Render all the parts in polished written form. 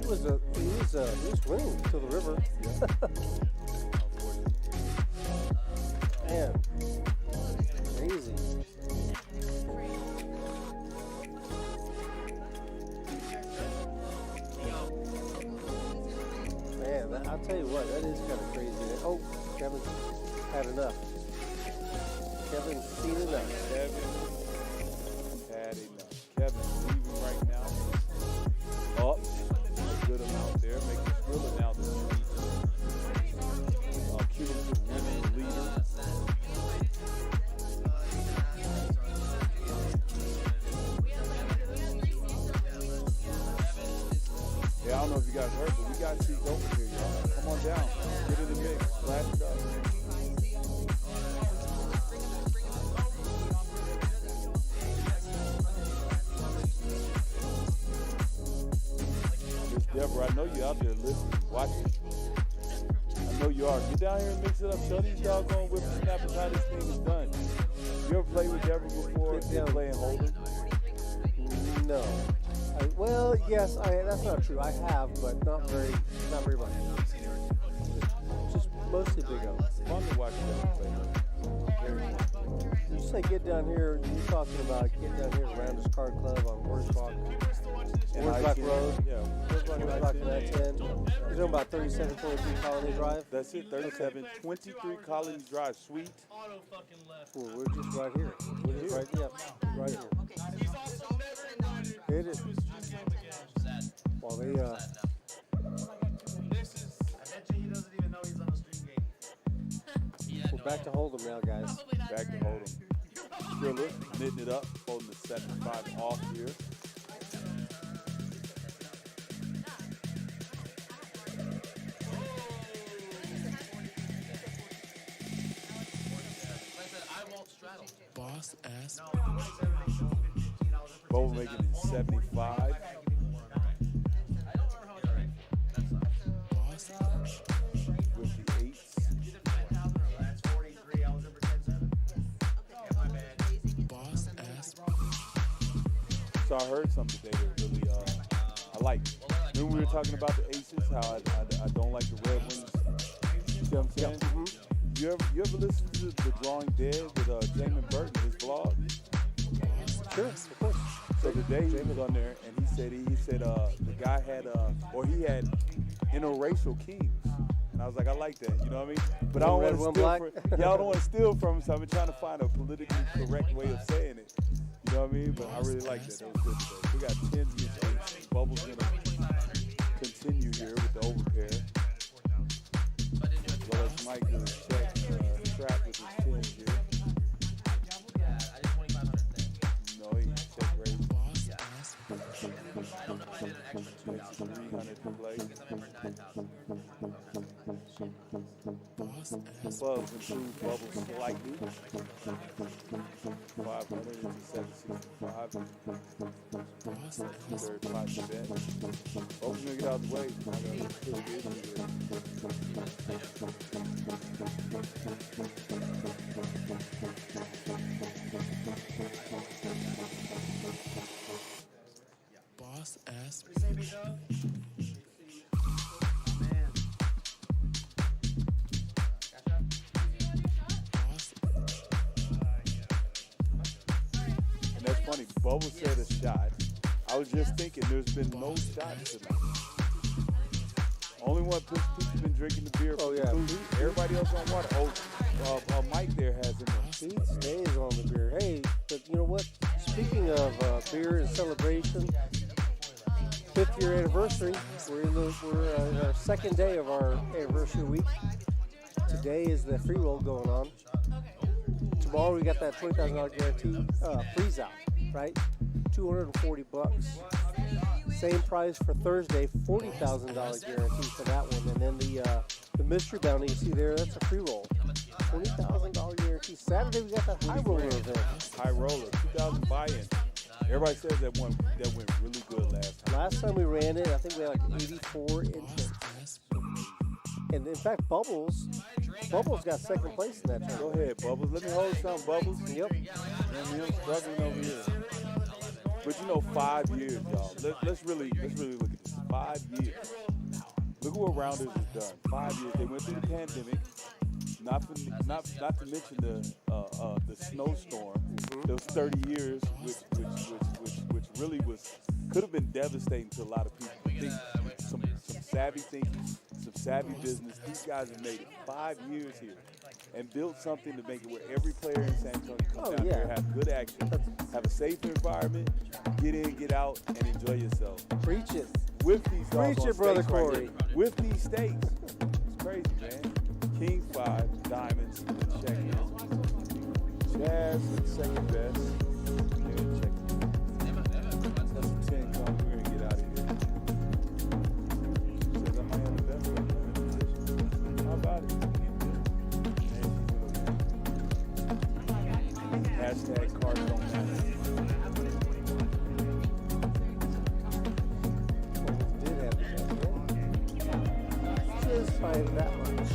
was winning till the river. Man, crazy. Man, I'll tell you what, that is kind of crazy. Oh, Kevin's had enough. Kevin's seen enough. Kevin had enough. Kevin's leaving right now. Up a good amount there, making Thriller now the cumulative winning leader. Yeah, I don't know if you guys heard, but we got seats open here, y'all. Come on down. Get in the mix. Blast it up. Miss Deborah, I know you're out there listening, watching. I know you are. Get down here and mix it up. Show these doggone whippersnappers how this thing is done. You ever played with Deborah before? Play and hold them? No. Well, yes, that's not true. I have, but not very much. Just mostly big O. Fun to watch Deborah play. Very fun. You say get down here, you're talking about get down here around this car club on Wurzbach Road. Yeah. Wurzbach and I-10. You're talking about 3723 Colony Drive? That's it, 3723 Colony Drive, Suite. Well, we're just right here. We're just right here. It is. Well, they, I bet you he doesn't even know he's on the stream game. we're back to Hold'em now, guys. Back to Hold'em. Thriller, knitting it up, holding the 7-5 off here. Boss ass. Both making it 75. Boss With the 8s. boss ass. So I heard something today that really I like. Remember we were talking about the aces, how I don't like the red ones. You see what I'm saying? You ever listen to the Drawing Dead with Jamin Burton, his blog? Sure, of course. So today he was on there and he said the guy had he had interracial kings. And I was like, I like that, you know what I mean? But I don't want to steal from y'all don't want to steal from him, so I've been trying to find a politically correct way of saying it. You know what I mean? But I really like that. That was good today. We got 10s against 8s. Bubbles gonna continue here with the overpair. As well as Mike does check trap with his 10s here. No, he check raise. 300 to play. Clubs improve bubbles slightly. 500 is a 765. Third pot to bet. Bubbles gonna get out of the way. Boss ass. And that's funny. Bubbles said a shot. I was just thinking there's been no shots tonight. Only one person's been drinking the beer. Oh, yeah. Everybody else on water. Mike there hasn't. He stays on the beer. Hey, but you know what? Speaking of beer and celebration, 5th year anniversary. We're in our second day of our anniversary week. Today is the free roll going on. Tomorrow we got that $20,000 guarantee freeze out, right? $240. Same price for Thursday, $40,000 guarantee for that one. And then the mystery bounty you see there, that's a free roll. $20,000 guarantee. Saturday we got that high roller event. High roller, 2,000 buy-in. Everybody says that went really good last time. Last time we ran it, I think we had like 84 entrants. And in fact, Bubbles got second place in that tournament. Go ahead, Bubbles. Let me hold some, Bubbles. Yep. I'm struggling over here. But 5 years, y'all. Let's really look at this. 5 years. Look at what Rounders has done. 5 years. They went through the pandemic. Not to mention the snowstorm. Those 30 years, which really could have been devastating to a lot of people. I think some savvy thinking, some savvy business. These guys have made it 5 years here and built something to make it where every player in San Antonio comes down here, have good action, have a safe environment, get in, get out, and enjoy yourself. Preach it. With these Preach it, brother Corey. Right, with these stakes. It's crazy, man. King 5, diamonds, check-in. Chaz, second best. And check-in. That's the 10 come. We're going to get out of here. Says I might have the best one in the position. How about it? Hashtag cards don't matter. Did have the best. Just by that much.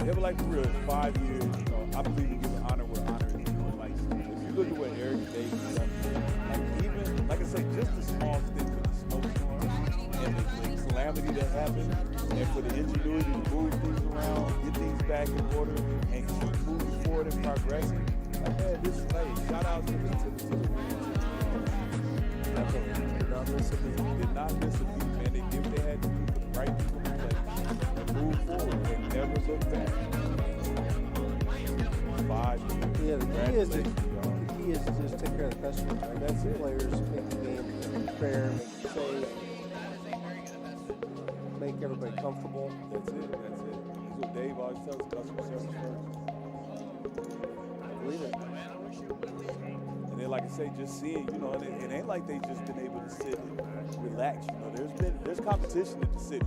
Yeah, but like for real, 5 years, you know, I believe in giving honor where honor is due. Like, if you look at what Eric Davis done, like even, like I say, just the small thing with the snowstorm and the calamity that happened, and for the ingenuity to move things around, get things back in order, and keep moving forward and progressing. Like, man, this is like, shout out to the Definitely. Did not miss a beat. Did not miss a beat, man. They did what they had to do, put the right people in place, and move forward, and never look back. 5 years. Yeah, the key is to Congratulations, y'all. just take care of the customer. Right? That's the players, make the game fair, make it safe, make everybody comfortable. That's it. That's what Dave always tells us, customer service first. I believe it. And then, like I say, just seeing, you know, it ain't like they just been able to sit and relax. You know, there's competition at the city.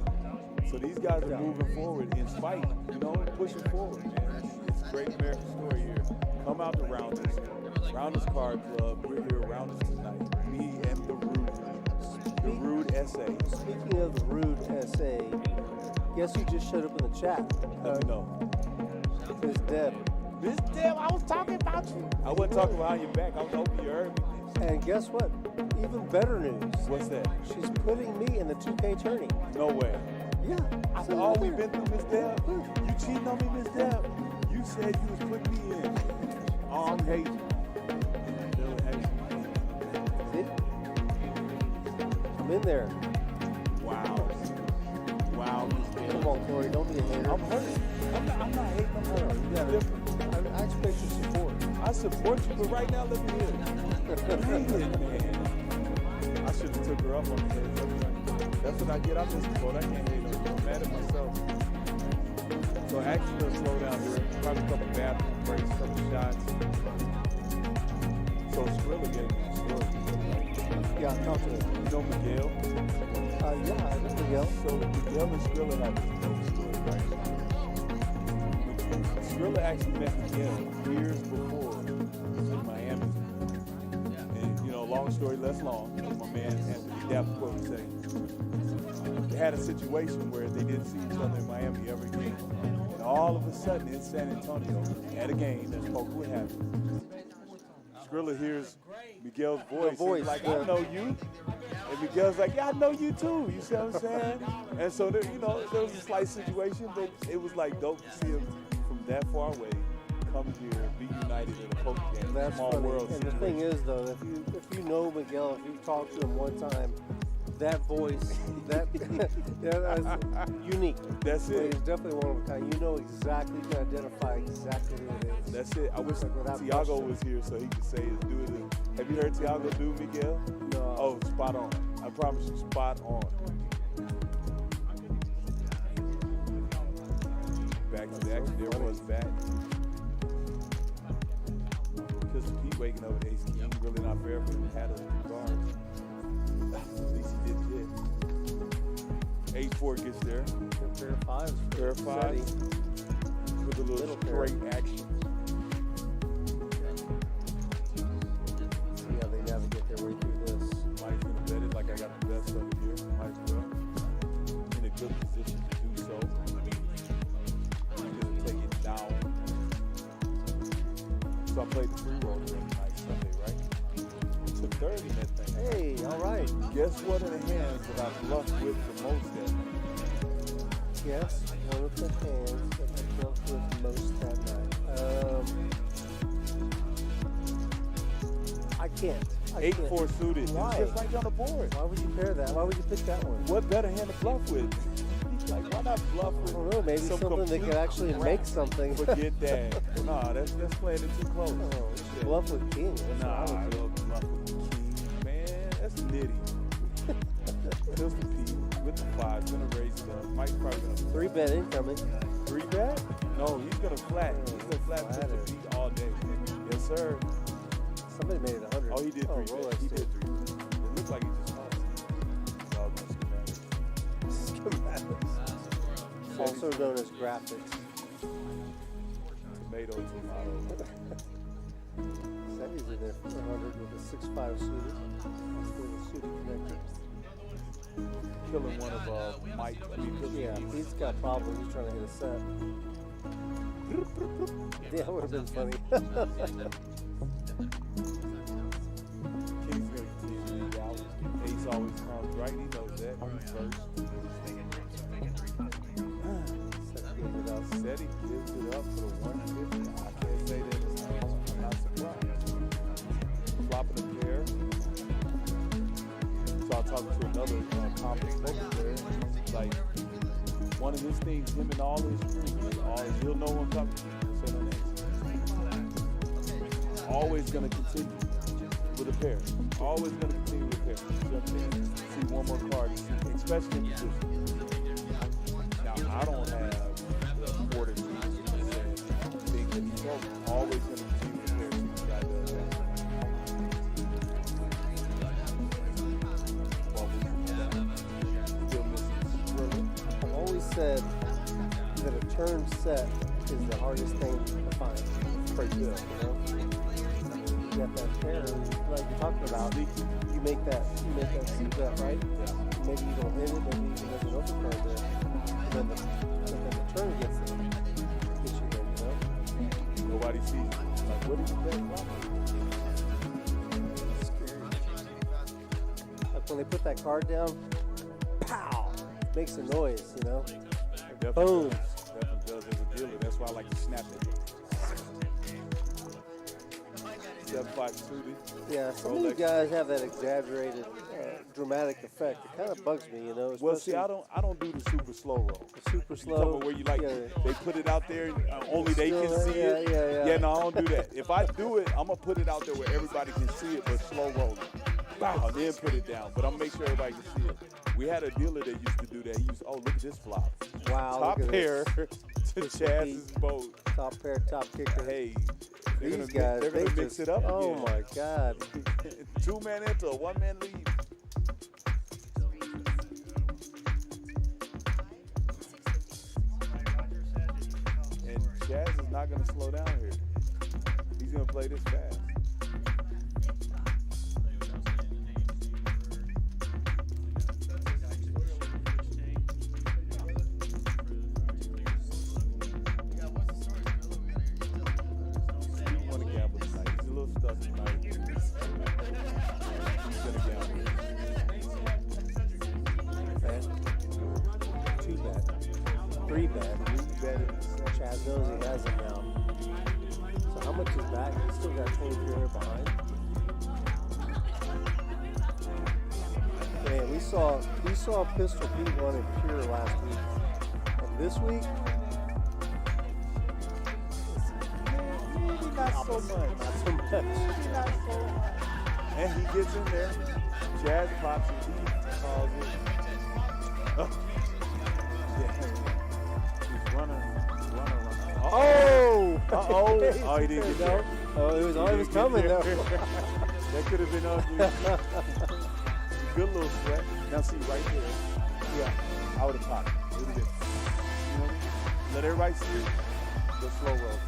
So these guys are moving forward in spite, you know, pushing forward, man. It's a great American story here. Come out to Rounders Card Club. We're here Rounders tonight. Me and the Rude SA. Speaking of the Rude SA, guess who just showed up in the chat? Let me know. Miss Deb. Miss Deb, I was talking about you. I wasn't talking behind your back. I was hoping you heard me. And guess what? Even better news. What's that? She's putting me in the 2K tourney. No way. Yeah. After all we've been through, Miss Deb, you cheating on me, Miss Deb. You said you was putting me in. Oh, I'm hating. See? I'm in there. Wow. Wow, Miss Deb. Come on, Corey. Don't be a hater. I'm hurt. I'm not hating. I'm hurt. Yeah, It's different. I expect your support. I support you, but right now, let me hear it. Dang it, man. I should have took her up on the head. That's what I get. I miss the boat. I can't hate her. I'm mad at myself. So actually, let's slow down here. Probably a couple bathroom breaks, couple shots. So Skrilla gave me a story. Yeah, talk to me. You know Miguel? Yeah, I know Miguel. So Miguel and Skrilla have this dope story, right? Skrilla actually met Miguel years before in Miami. And, you know, long story less long, my man Anthony Davenport was saying, they had a situation where they didn't see each other in Miami ever again. And all of a sudden in San Antonio, at a game, that's poker would happen. Skrilla hears Miguel's voice. He's like, I know you. And Miguel's like, yeah, I know you too. You see what I'm saying? And so, there, you know, there was a slight situation, but it was like dope to see him from that far away come here, be united in a poker game. That's small funny. world And the thing is, though, if you know Miguel, if you've talked to him one time, that voice, that's unique. That's it. He's definitely one of a kind. You know exactly, you can identify exactly who it is. That's it. I wish Tiago was here so he could say his do it. Have you heard Tiago do Miguel? No. Oh, spot on. I promise you, spot on. Back to the action. There was back. Pistol Pete waking up with Ace King. Really not fair for him to have those guards. At least he did hit. 8-4 gets there. Pair of fives. Pair of fives. With a little straight action. See how they navigate their way through this. Mike's gonna bet it like I got the best of it here. Might as well. In a good position to do so. He's gonna take it down. So I played the free roll here tonight, Sunday, right? Took third in that thing. Hey, all right. Guess what in the hands that I bluffed with the most at? Yes, one of the hands that I dealt with most that night. I can't. 8-4 suited. Why? It's just right on the board. Why would you pair that? Why would you pick that one? What better hand to bluff with? Like, why not bluff with? I don't know. Maybe some something that could actually crap? make something. Forget that. Nah, that's playing it too close. Oh, Shit. bluff with king. That's Nah, what I I would do. don't bluff with the king. Man, that's nitty. Pistol P with the 5, gonna raise it up. Mike's probably gonna 3-bet incoming. 3-bet? No, he's gonna flat. He's gonna flat Pistol P all day. Yes, sir. Somebody made it 100. Oh, he did 3-bet. Rolex He did 3-bet. It looked like he just lost. It's all about schematics. Schematics. Also known as graphics. Tomato. Sandy's in there for 100 with a 6-5 suited. That's the suited connector. Killing one of Mike. Yeah, he's got problems. He's trying to hit a set. Yeah, that would have been funny. King's gonna continue to lead out. Ace always comes right. He knows that. He's first. Said he gives it up for the 150. I can't say that I'm not surprised. Flopping a pair. So I talked to another confident poker player. Like, one of his things, him and all his crew, he'll know when I'm talking to. Say no names. Always gonna continue with a pair. Always gonna continue with a pair. You know what I'm saying? See one more card, especially in position. Now, I don't have the fortitude to say things that he's always gonna continue with a pair. See this guy does that. Still missing Thriller. I've always said that a turn set is the hardest thing to find. Pretty good. You know? You got that pair, like you're talking about. You make that C-bet, right? Yeah. Maybe you don't hit it, maybe you can make an overcard there. And then the turn gets you there, you know? Nobody sees it. Like, what did you bet? Scary. Like when they put that card down, pow! Makes a noise, you know? Boom! Definitely does as a dealer. That's why I like to snap it. 7-5 suited. Yeah, some of you guys have that exaggerated, dramatic effect. It kind of bugs me, you know. Well, see, I don't do the super slow roll. The super You talking slow. about where you like they put it out there and only they can Still, see it. Yeah. No, I don't do that. If I do it, I'm gonna put it out there where everybody can see it, but slow roll it. Wow, then put it down. But I'm gonna make sure everybody can see it. We had a dealer that used to do that. He used, oh, look at this flop. Wow. Top look at pair this. to Chaz's boat. Top pair, top kicker. Hey, These guys, they're gonna mix it up. Oh again. my God. 2-man into a 1-man lead. And Chaz is not going to slow down here. He's going to play this fast. He want to gamble tonight. He's a little stuck tonight. He's going to gamble. Bet. 2-bet. 3-bet. Chaz knows he has it now. So how much is back? He's still got 23 behind. Man, we saw Pistol Pete run in pure last week. And this week, Not so much. not so much. Not so much. And he gets in there. Chaz pops it. He calls it. Oh. Yeah. He's running. Oh! Uh-oh. Oh, he didn't get there. Oh, it was always coming though. That could have been ugly. Good little sweat. Now see right there. Yeah, I would have popped. It would have been. You know what I mean? Let everybody see it. The slow roll.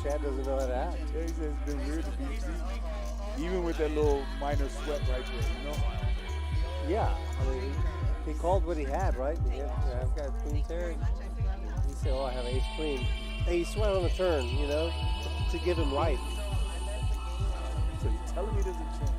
Chad doesn't know how to act. Yeah, he says it's been weird to be a seat. Even with that little minor sweat right there, you know? Yeah, I mean, He called what he had, right? Yeah, I've got queen pair. He said, "Oh, I have ace queen." Ace right on the turn, you know, to give him life. So you're telling me there's a chance?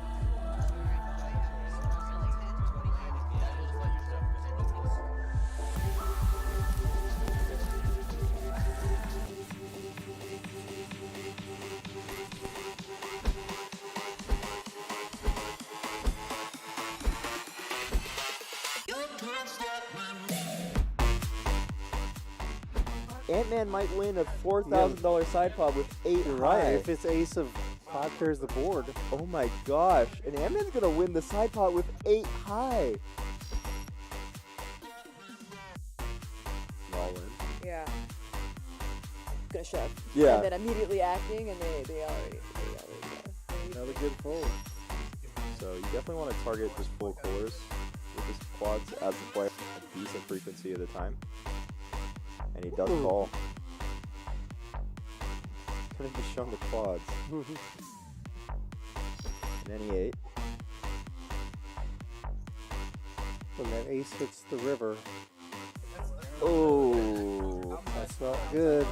Ant-Man might win a $4,000 side pod with 8 You're high. right. If it's ace of pot, there's the board. Oh my gosh. And Ant-Man's going to win the side pot with 8 high. All in. Yeah. Gonna shove. Yeah. And then immediately acting, and they already Another good fold. So you definitely want to target just full colors with his quads as the player a decent frequency at a time. And he does call. Turning to show the quads. And then he 8. When that ace hits the river, Oh. that's not good.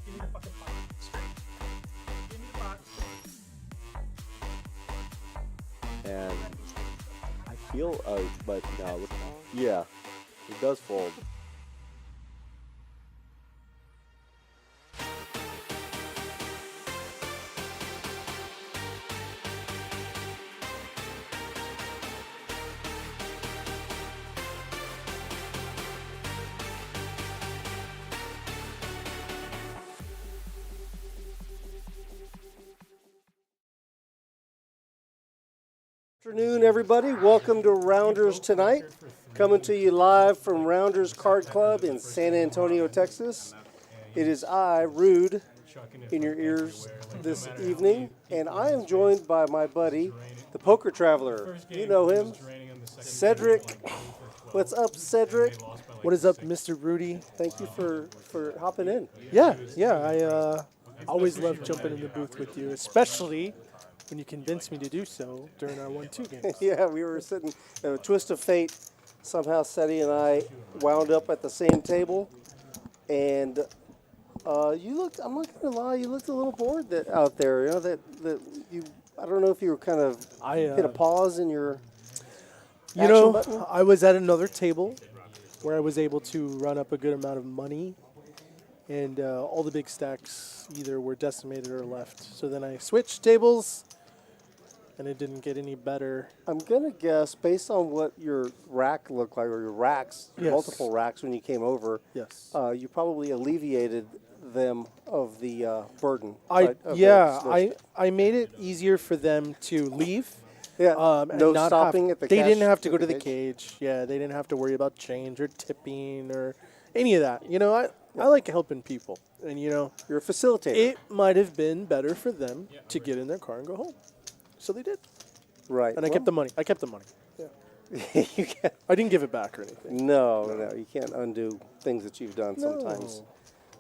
Give me the fucking pot. Straight. Give me the pot. And I feel, but no, look, yeah, he does fold. Afternoon, everybody. Welcome to Rounders tonight. Coming to you live from Rounders Card Club in San Antonio, Texas. It is I, Rude, in your ears this evening, and I am joined by my buddy, the Poker Traveler. You know him, Cedric. What's up, Cedric? What is up, Mr. Rudy? Thank you for hopping in. Yeah, I always love jumping in the booth with you, especially when you convince me to do so during our 1-2 games. Yeah, we were sitting, a twist of fate. Somehow Seti and I wound up at the same table, and you looked, I'm not going to lie, you looked a little bored out there. You know, that you, I don't know if you were kind of hit a pause in your You know, button? I was at another table where I was able to run up a good amount of money, and all the big stacks either were decimated or left. So then I switched tables, and it didn't get any better. I'm going to guess, based on what your rack looked like, or your racks, Yes. multiple racks when you came over, Yes. you probably alleviated them of the burden. I made it easier for them to leave. Yeah, And no not stopping have, at the They cash- didn't have to at go the to the cage. Yeah, they didn't have to worry about change or tipping or any of that. You know, I like helping people. And, you know, You're a facilitator. it might have been better for them to get in their car and go home. So they did. Right. And I kept the money. I kept the money. Yeah. You can't. I didn't give it back or anything. No, you can't undo things that you've done sometimes.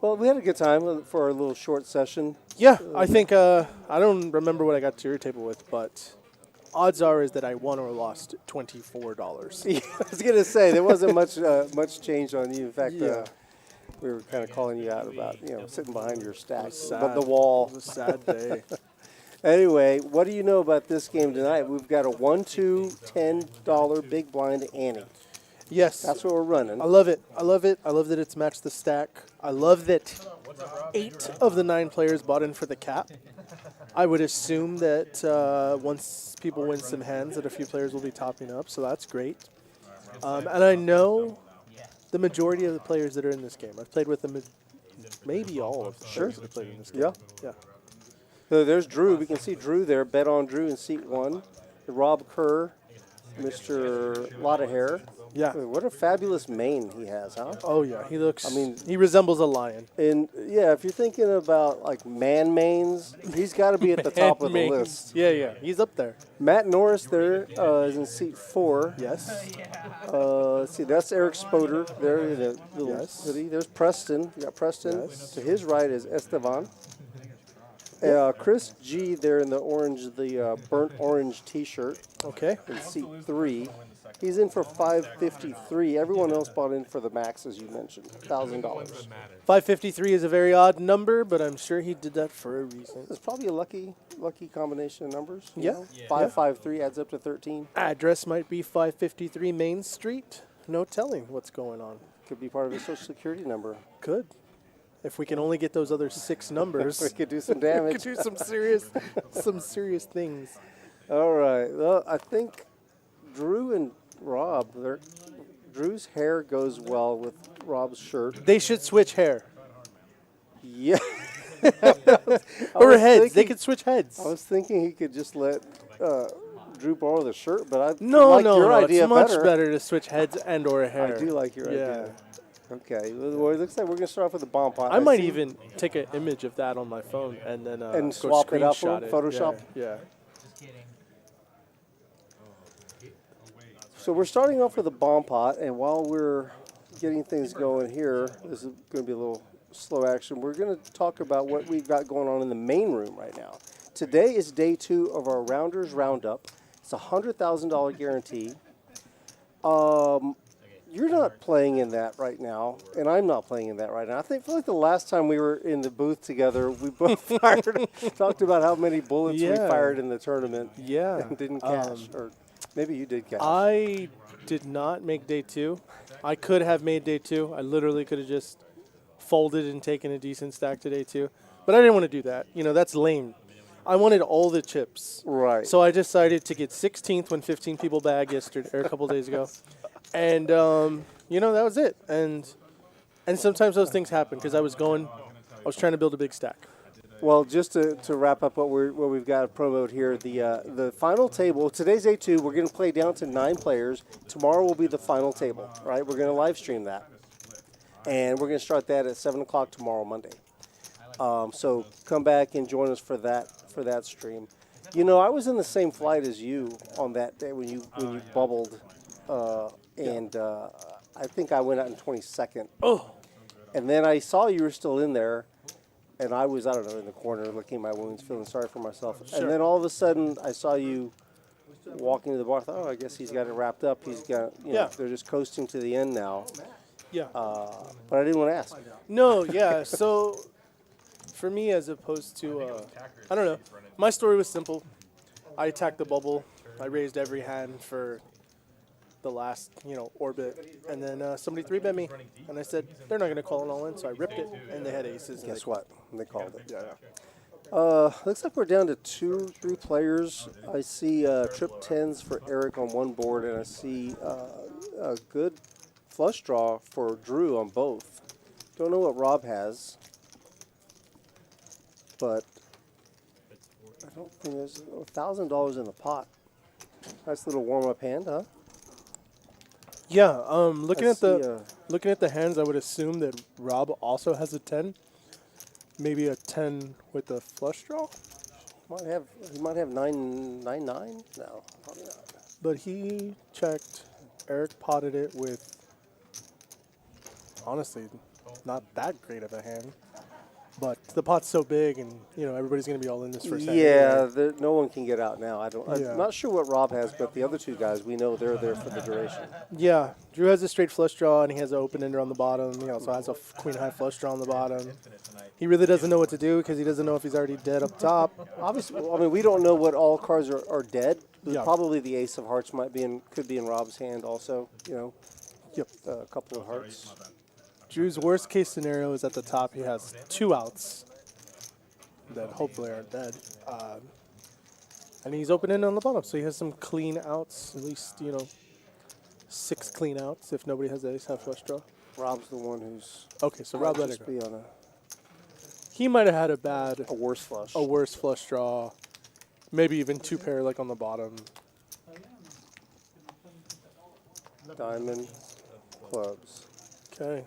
Well, we had a good time for our little short session. Yeah, I think, I don't remember what I got to your table with, but odds are is that I won or lost $24. Yeah, I was gonna say there wasn't much change on you. In fact, Yeah. we were kind of calling you out about sitting behind your stack, sad. but the wall. It was a sad day. Anyway, what do you know about this game tonight? We've got a $1-2 $10 big blind ante. Yes. That's what we're running. I love it. I love it. I love that it's matched the stack. I love that 8 of the 9 players bought in for the cap. I would assume that once people win some hands, that a few players will be topping up, so that's great. And I know the majority of the players that are in this game. I've played with them, maybe all of the players that have played in this game. Yeah. So there's Drew. We can see Drew there. Bet on Drew in seat 1. Rob Kerr, Mr. Lotta Hair. Yeah. What a fabulous mane he has, huh? Oh, yeah. He looks, I mean- he resembles a lion. And yeah, if you're thinking about like man manes, he's got to be at the top of the Mains. list. Yeah. He's up there. Matt Norris there is in seat 4. Yes. Let's see, that's Eric Spoder there in a little Yes. hoodie. There's Preston. You got Preston. Yes. To his right is Estevan. Chris G there in the orange, the burnt orange T-shirt Okay. in seat 3. He's in for 553. Everyone else bought in for the max, as you mentioned, $1,000. 553 is a very odd number, but I'm sure he did that for a reason. It's probably a lucky combination of numbers. you Yeah. know? 553 adds up to 13. Address might be 553 Main Street. No telling what's going on. Could be part of his social security number. Could. If we can only get those other 6 numbers, We could do some we damage. could do some serious things. All right. Well, I think Drew and Rob, Drew's hair goes well with Rob's shirt. They should switch hair. Yeah. Or was heads. They thinking- could switch heads. I was thinking he could just let Drew borrow the shirt, but I No, like no, your no. idea It's much better. better to switch heads and or hair. I do like your idea. Okay. Well, it looks like we're going to start off with the bomb pot. I might see- even take an image of that on my phone and then And go swap it up screenshot for Photoshop? Yeah. So we're starting off with the bomb pot, and while we're getting things going here, this is going to be a little slow action. We're going to talk about what we've got going on in the main room right now. Today is day 2 of our Rounders Roundup. It's a $100,000 guarantee. You're not playing in that right now, and I'm not playing in that right now. I feel like the last time we were in the booth together, we both talked about how many bullets we Yeah. fired in the tournament Yeah. and didn't cash. Or maybe you did cash. I did not make day 2. I could have made day 2. I literally could have just folded and taken a decent stack to day 2. But I didn't want to do that. You know, that's lame. I wanted all the chips. Right. So I decided to get 16th when 15 people bagged yesterday, or a couple days ago. And, you know, that was it. And sometimes those things happen because I was trying to build a big stack. Well, just to wrap up what we've got promoted here, the final table. Today's day 2. We're going to play down to 9 players. Tomorrow will be the final table. Right? We're going to live stream that, and we're going to start that at 7 o'clock tomorrow, Monday. So come back and join us for that stream. You know, I was in the same flight as you on that day when you bubbled, and I think I went out in 22nd. Oh. And then I saw you were still in there. And I was, I don't know, in the corner looking at my wounds, feeling sorry for myself. Sure. And then all of a sudden, I saw you walking to the bar. I thought, oh, I guess he's got it wrapped up. He's got, you know, they're just coasting to the end now. Yeah. But I didn't want to ask. No, yeah. So for me, as opposed to, I don't know, my story was simple. I attacked the bubble. I raised every hand for the last, orbit. And then somebody 3-bet me. And I said, they're not going to call it all in. So I ripped it, and they had aces. Guess what? They called it. Yeah. Looks like we're down to 2-3 players. I see trip 10s for Eric on one board, and I see a good flush draw for Drew on both. Don't know what Rob has, but I don't think there's $1,000 in the pot. Nice little warm-up hand, huh? Yeah. Looking I at the hands, I would assume that Rob also has a 10. Maybe a 10 with a flush draw. He might have 9-9. No, probably not. But he checked. Eric potted it with, honestly, not that great of a hand. But the pot's so big, and everybody's going to be all in this for a second. Yeah, no one can get out now. Yeah. I'm not sure what Rob has, but the other two guys, we know they're there for the duration. Yeah, Drew has a straight flush draw, and he has an open ender on the bottom. He also has a queen high flush draw on the bottom. He really doesn't know what to do because he doesn't know if he's already dead up top. Obviously, I mean, we don't know what all cards are dead. Yeah. Probably the ace of hearts could be in Rob's hand also. Yep. A couple of hearts. Drew's worst case scenario is at the top. He has 2 outs that hopefully aren't dead. And he's open end on the bottom, so he has some clean outs, at least, 6 clean outs if nobody has the ace high flush draw. Rob's the one who's Okay, so Rob let just it go. be on He might have had a worse flush. a worse flush draw, maybe even 2 pair like on the bottom. Diamond, clubs. Okay.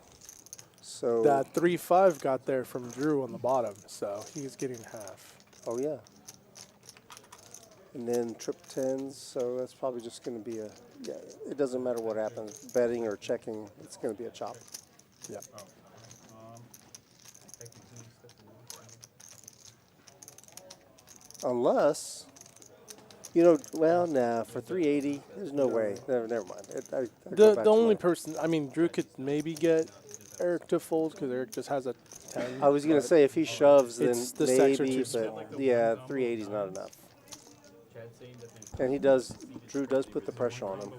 So That 3-5 got there from Drew on the bottom, so he's getting half. Oh yeah. And then trip 10s, so that's probably just going to be it doesn't matter what happens, betting or checking, it's going to be a chop. Yeah. Unless You know, well, nah, for 380, there's no way. Never mind. I go The back the to only my- person, I mean, Drew could maybe get Eric to fold because Eric just has a 10. I was gonna say if he shoves, then It's the stacks are maybe, too small. but yeah, 380 is not enough. And he does. Drew does put the pressure on him.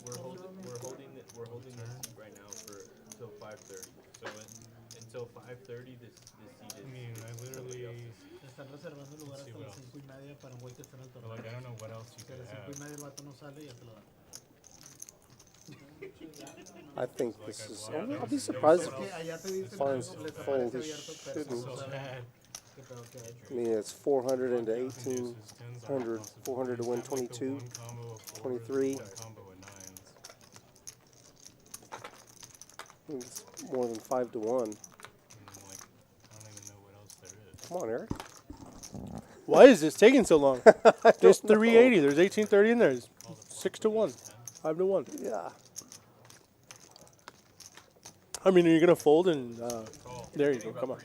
We're holding this seat right now for until 5:30. So until 5:30, this seat is. I mean, I literally. Están reservando el lugar hasta las 5:30 para un güey que está en el torneo. Like, I don't know what else you Que a could las have. 5:30 el vato no sale y ya te lo dan. I think this is. I'll be surprised if Que allá te dicen finds que les fold. aparece He abierto, pero shouldn't. no saben qué pedo que hay. I mean, it's 400 into 1800. 400 to win 22, 23. It's more than 5 to 1. Come on, Eric. Why is this taking so long? There's 380. There's 1830 in there. It's 6 to 1. 5 to 1. Yeah. I mean, are you going to fold? And there you go. Come on. I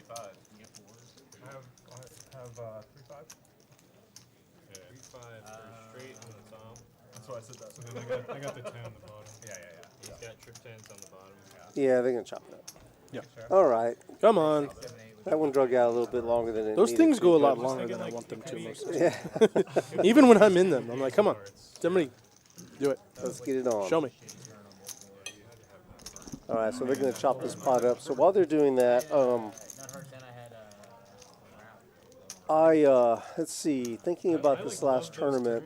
have 3-5. Yeah, 3-5 straight on the top. That's why I said that. So then I got the 10 on the bottom. Yeah. He's got trip 10s on the bottom. Yeah, they're gonna chop it up. Yeah. All right. Come on. That one drug out a little bit longer than it Those needed things to, go a but- lot longer than I want them to most of the Yeah. time. Even when I'm in them, I'm like, come on. Somebody do it. Let's get it on. Show me. All right, so they're gonna chop this pot up. So while they're doing that, let's see. Thinking about this last tournament,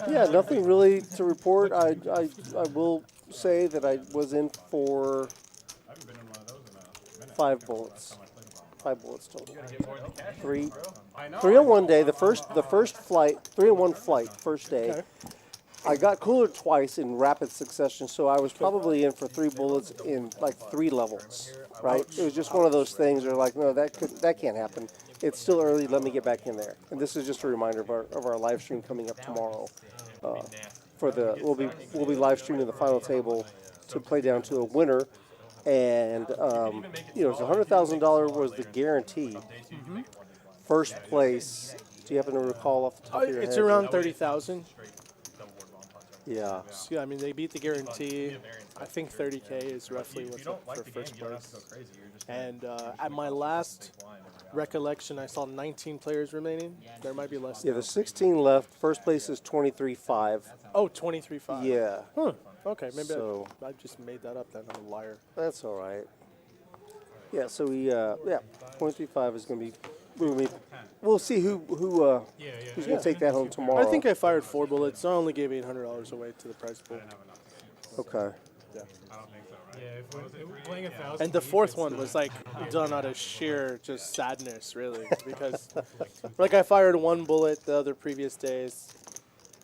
yeah, nothing really to report. I will say that I was in for 5 bullets. 5 bullets total. Three on one day. The first flight, 3 in 1 flight, first day. Okay. I got cooler twice in rapid succession, so I was probably in for 3 bullets in like 3 levels. Right? It was just one of those things where like, no, that can't happen. It's still early. Let me get back in there. And this is just a reminder of our live stream coming up tomorrow. We'll be live streaming the final table to play down to a winner, and it's $100,000 was the guarantee. First place. Do you happen to recall off the top of your It's head? around 30,000. Yeah. So, yeah, I mean, they beat the guarantee. I think 30K is roughly what's up for first place. And at my last recollection, I saw 19 players remaining. There might be less. Yeah, there's 16 left. First place is 23.5. Oh, 23.5. Yeah. Huh. Okay, maybe So- I just made that up then. I'm a liar. That's all right. Yeah, so 23.5 is going to be. We'll see who's going to take that home tomorrow. I think I fired 4 bullets. I only gave $800 away to the prize pool. Okay. Yeah, if we're playing 1,000. And the 4th one was like done out of sheer just sadness, really, because like I fired 1 bullet the other previous days.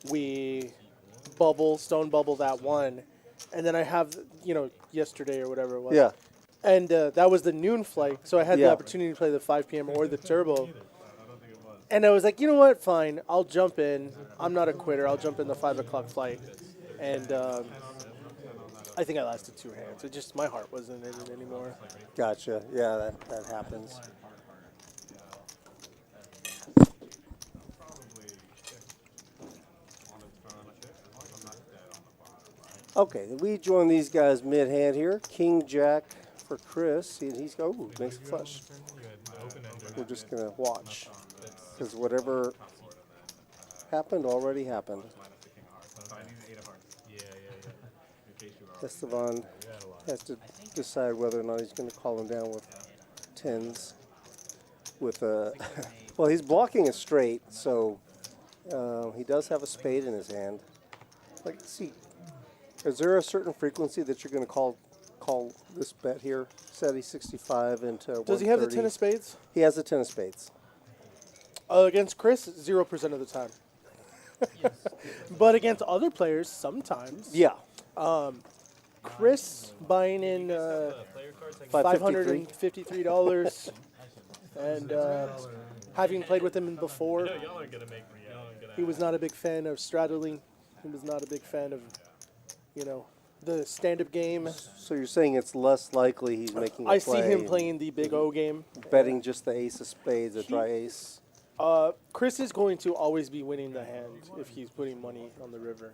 We stone bubble that one, and then I have yesterday or whatever it was. Yeah. And that was the noon flight, so I had the Yeah. opportunity to play the 5 p.m. or the turbo. And I was like, you know what? Fine, I'll jump in. I'm not a quitter. I'll jump in the 5 o'clock flight. And I think I lasted 2 hands. It just, my heart wasn't in it anymore. Gotcha. Yeah, that happens. Okay, we join these guys mid-hand here. King Jack for Chris, and he's makes a flush. We're just gonna watch, because whatever happened already happened. Esteban has to decide whether or not he's going to call him down with 10s. With well, he's blocking a straight, so he does have a spade in his hand. Like, see, is there a certain frequency that you're going to call this bet here? Set 65 into 130. Does he have the 10 of spades? He has the 10 of spades. Against Chris, 0% of the time. But against other players, sometimes. Yeah. Chris buying in $553, and having played with him before, he was not a big fan of straddling. He was not a big fan of, the stand-up game. So you're saying it's less likely he's making a I play. see him playing the big O game. Betting just the ace of spades, a dry ace. Chris is going to always be winning the hand if he's putting money on the river.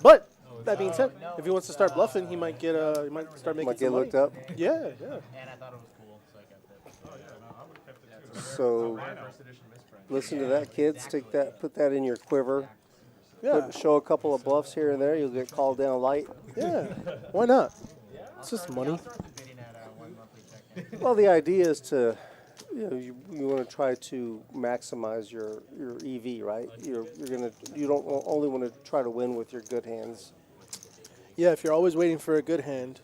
But that being said, if he wants to start bluffing, he might get he might start making Might some get money. looked up. Yeah, yeah. And I thought it was cool, so I kept it. So listen to that, kids. Take that, put that in your quiver. Yeah. Show a couple of bluffs here and there. You'll get called down light. Yeah. Why not? It's just money. Bidding at 1 monthly check. Well, the idea is to, you want to try to maximize your EV, right? You don't only want to try to win with your good hands. Yeah, if you're always waiting for a good hand,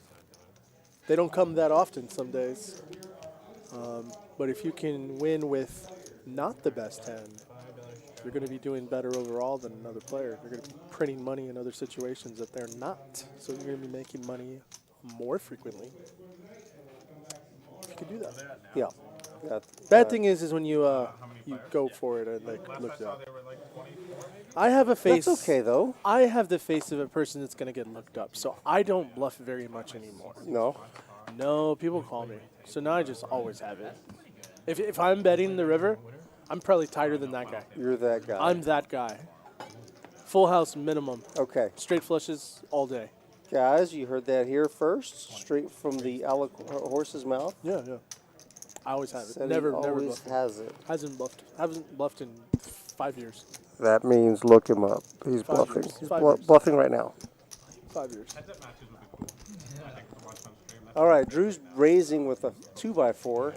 they don't come that often some days. But if you can win with not the best hand, you're going to be doing better overall than another player. You're going to be printing money in other situations that they're not. So you're going to be making money more frequently. You can do that. Yeah. Bad thing is when you go for it and like look up. I have a face. That's okay though. I have the face of a person that's going to get looked up, so I don't bluff very much anymore. No, people call me, so now I just always have it. If I'm betting the river, I'm probably tighter than that guy. You're that guy. I'm that guy. Full house minimum. Okay. Straight flushes all day. Guys, you heard that here first, straight from the horse's mouth. Yeah, yeah. I always have it. Said Never he always bluffed. has it. Haven't bluffed in 5 years. That means look him up. He's 5 bluffing. years. He's 5 years. bluffing right now. 5 years. All right, Drew's raising with a 2x4.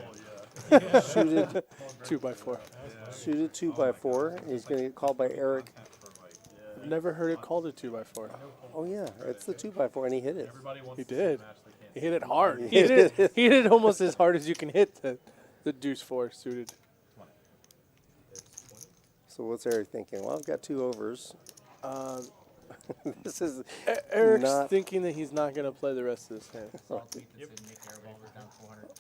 Suited 2x4. Suited 2x4. He's going to get called by Eric. I've never heard it called a 2x4. Oh yeah, it's the 2x4, and he hit it. He did. He hit it hard. He hit it almost as hard as you can hit the deuce 4 suited. So what's Eric thinking? Well, I've got 2 overs. This is Eric's thinking that he's not going to play the rest of this hand.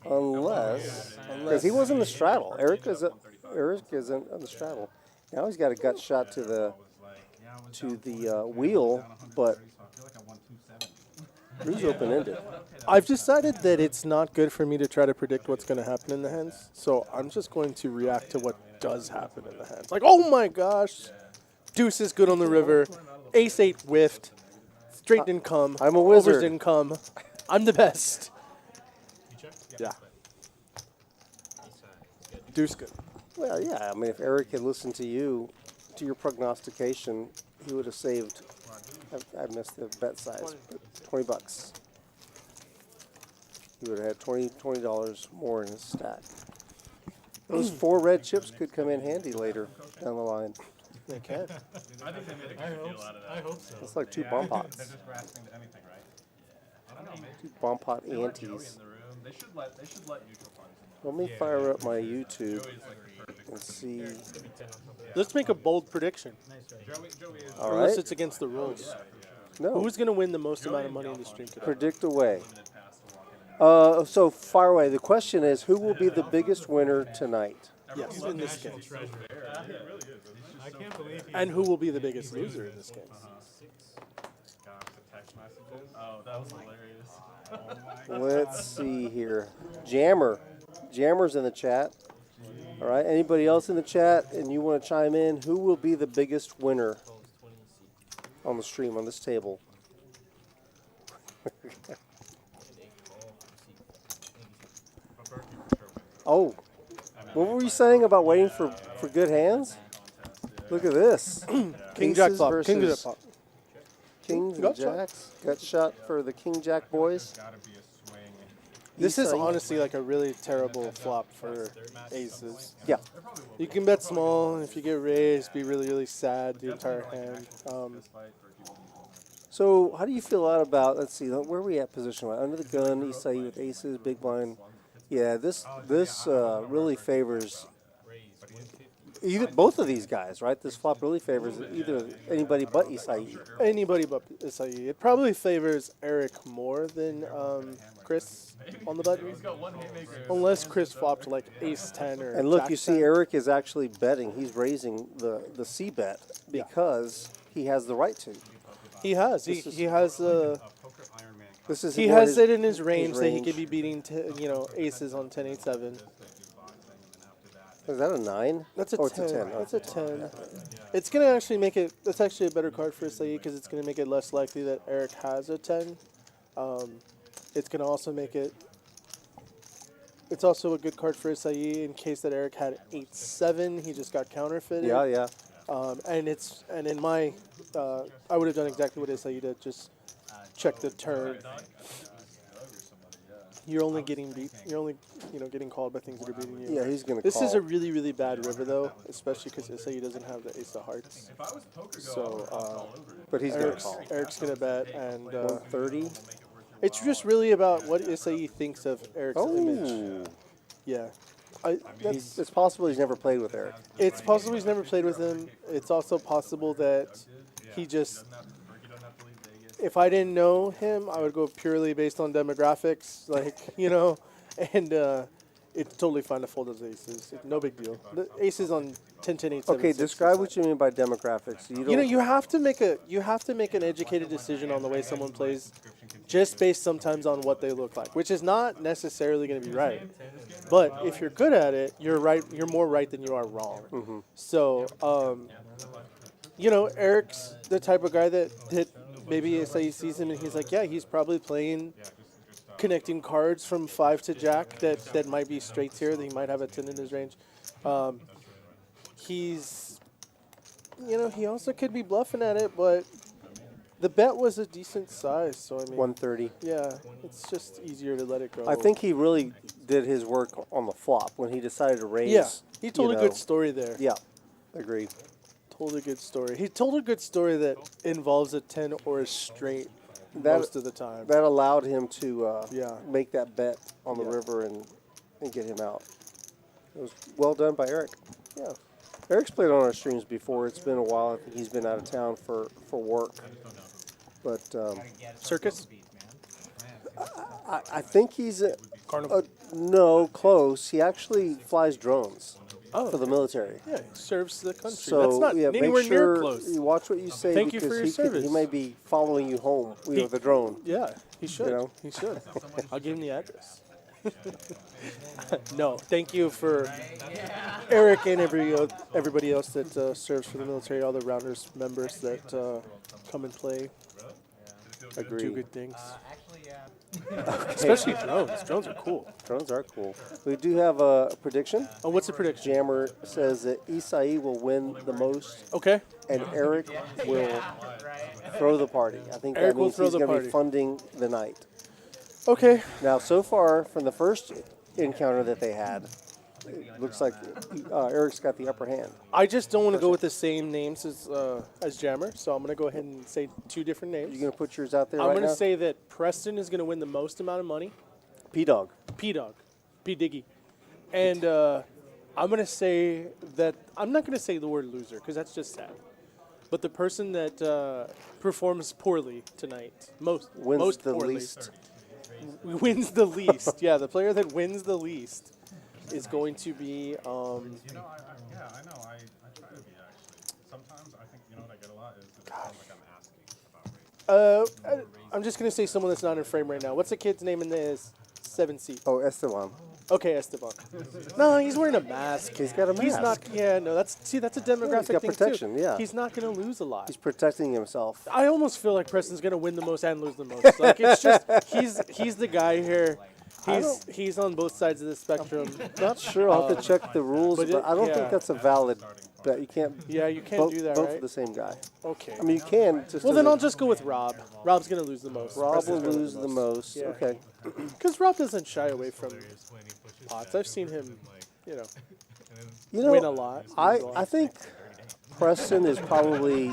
Unless, because he was in the straddle. Eric isn't on the straddle. Now he's got a gut shot to the wheel, but Drew's open-ended. I've decided that it's not good for me to try to predict what's going to happen in the hands, so I'm just going to react to what does happen in the hands. Like, oh my gosh, deuce is good on the river, ace 8 whiffed, straight didn't come, I'm a wizard. overs didn't come, I'm the best. Yeah. Deuce good. Well, yeah. I mean, if Eric had listened to you, to your prognostication, he would have saved. I missed the bet size, but $20. He would have had $20 more in his stack. Those 4 red chips could come in handy later down the line. They can. I think they made a good deal out of that. I hope so. It's like 2 bomb pots. They're just grasping to anything, right? I don't know, maybe 2 bomb pot they let Joey antes. in the room. They should let neutral funds in Let me fire up my YouTube Joey's like the perfect and see. Let's make a bold prediction. Joey is All Unless right. it's against the rules. No. Who's going to win the most amount of money in the stream today? Predict away. So fire away. The question is, who will be the biggest winner tonight? Yes, in this game. I can't believe he And who will be the biggest loser in this game? Oh, that was hilarious. Let's see here. Jammer's in the chat. All right. Anybody else in the chat and you want to chime in? Who will be the biggest winner on the stream, on this table? Oh, what were you saying about waiting for good hands? Look at this. King Jack Aces flop. King Jack versus flop. Kings and Gut shot. Jacks. Gut shot for the King Jack boys. This is Isai. honestly like a really terrible flop for aces. Yeah. You can bet small, and if you get raised, be really, really sad the entire hand. So how do you feel out about, let's see, where are we at position-wise? Under the gun, Isai with aces, big blind. Yeah, this really favors both of these guys, right? This flop really favors either anybody but Isai. Anybody but Isai. It probably favors Eric more than Chris on the button. Unless Chris flopped like ace 10 or And look, jack you see 10. Eric is actually betting. He's raising the C bet because he has the right to. He has. He has This is He more has it in his range that he range. could be beating, aces on 10-8-7. Is that a 9? That's a Oh, 10. it's a 10. That's a 10. It's going to actually make it, that's actually a better card for Saeed because it's going to make it less likely that Eric has a 10. It's going to also make it, it's also a good card for Saeed in case that Eric had 8-7. He just got counterfeited. Yeah, yeah. And in my, I would have done exactly what Saeed did, just check the turn. You're only getting beat. You're only, getting called by things that are beating you. Yeah, he's going to This call. is a really, really bad river, though, especially because Saeed doesn't have the ace of hearts. So, but he's going to call. Eric's going to bet, and 130. it's just really about what Saeed thinks of Eric's image. Yeah. It's possible he's never played with Eric. It's possible he's never played with him. It's also possible that he just, if I didn't know him, I would go purely based on demographics, and it's totally fine to fold those aces. No big deal. The aces on 10-10-8-7. Okay, describe what you mean by demographics. You have to make an educated decision on the way someone plays, just based sometimes on what they look like, which is not necessarily going to be right. But if you're good at it, you're right. You're more right than you are wrong. Mm-hmm. So, Eric's the type of guy that maybe Saeed sees him and he's like, yeah, he's probably playing connecting cards from 5 to jack that might be straights here, that he might have a 10 in his range. He's, he also could be bluffing at it, but the bet was a decent size, so I mean. 130. Yeah, it's just easier to let it go. I think he really did his work on the flop when he decided to raise. Yeah, he told a good story there. Yeah, agreed. Told a good story. He told a good story that involves a 10 or a straight most of the time. That allowed him to Yeah. make that bet on the river and get him out. It was well done by Eric. Yeah. Eric's played on our streams before. It's been a while. I think he's been out of town for work. But Circus? I think he's Carnival? no, close. He actually flies drones Oh. for the military. Yeah, he serves the country. So That's not anywhere make sure near close. you watch what you say. Thank you because for your service. He may be following you home with the drone. Yeah, he should. He should. I'll give him the address. No, thank you for Eric and everybody else that serves for the military, all the Rounders members that come and play. Agree. Do good things. Especially drones. Drones are cool. Drones are cool. We do have a prediction. Oh, what's the prediction? Jammer says that Isai will win the most. Okay. And Eric will throw the party. I think Eric that will means throw he's the going to party. be funding the night. Okay. Now, so far, from the first encounter that they had, it looks like Eric's got the upper hand. I just don't want to go with the same names as Jammer, so I'm going to go ahead and say two different names. You going to put yours out there I'm right going now? to say that Preston is going to win the most amount of money. P-Dog. P-Dog. P-Diggy. And I'm going to say that, I'm not going to say the word loser, because that's just sad. But the person that performs poorly tonight, most the poorly, least. Wins the least. Yeah, the player that wins the least is going to be. I know. I try to be actually. Sometimes I think what I get a lot is it sounds like I'm asking about race. I'm just gonna say someone that's not in frame right now. What's the kid's name in this 7 seat? Oh, Esteban. Okay, Esteban. No, he's wearing a mask. He's got a mask. He's not. Yeah, no. That's a demographic he's got thing protection, too. yeah. He's not gonna lose a lot. He's protecting himself. I almost feel like Preston's gonna win the most and lose the most. Like it's just he's the guy here. He's on both sides of the spectrum. Not sure. I'll have to check the rules, but I don't think that's a valid bet. You can't. Yeah, you can't do that, both right? for the same guy. Okay. I mean, you can. Just well, then I'll just go with Rob. Rob's gonna lose the most. Rob will Preston's gonna lose the most. Yeah. Okay. Because Rob doesn't shy away from pots. I've seen him, win a lot. I think Preston is probably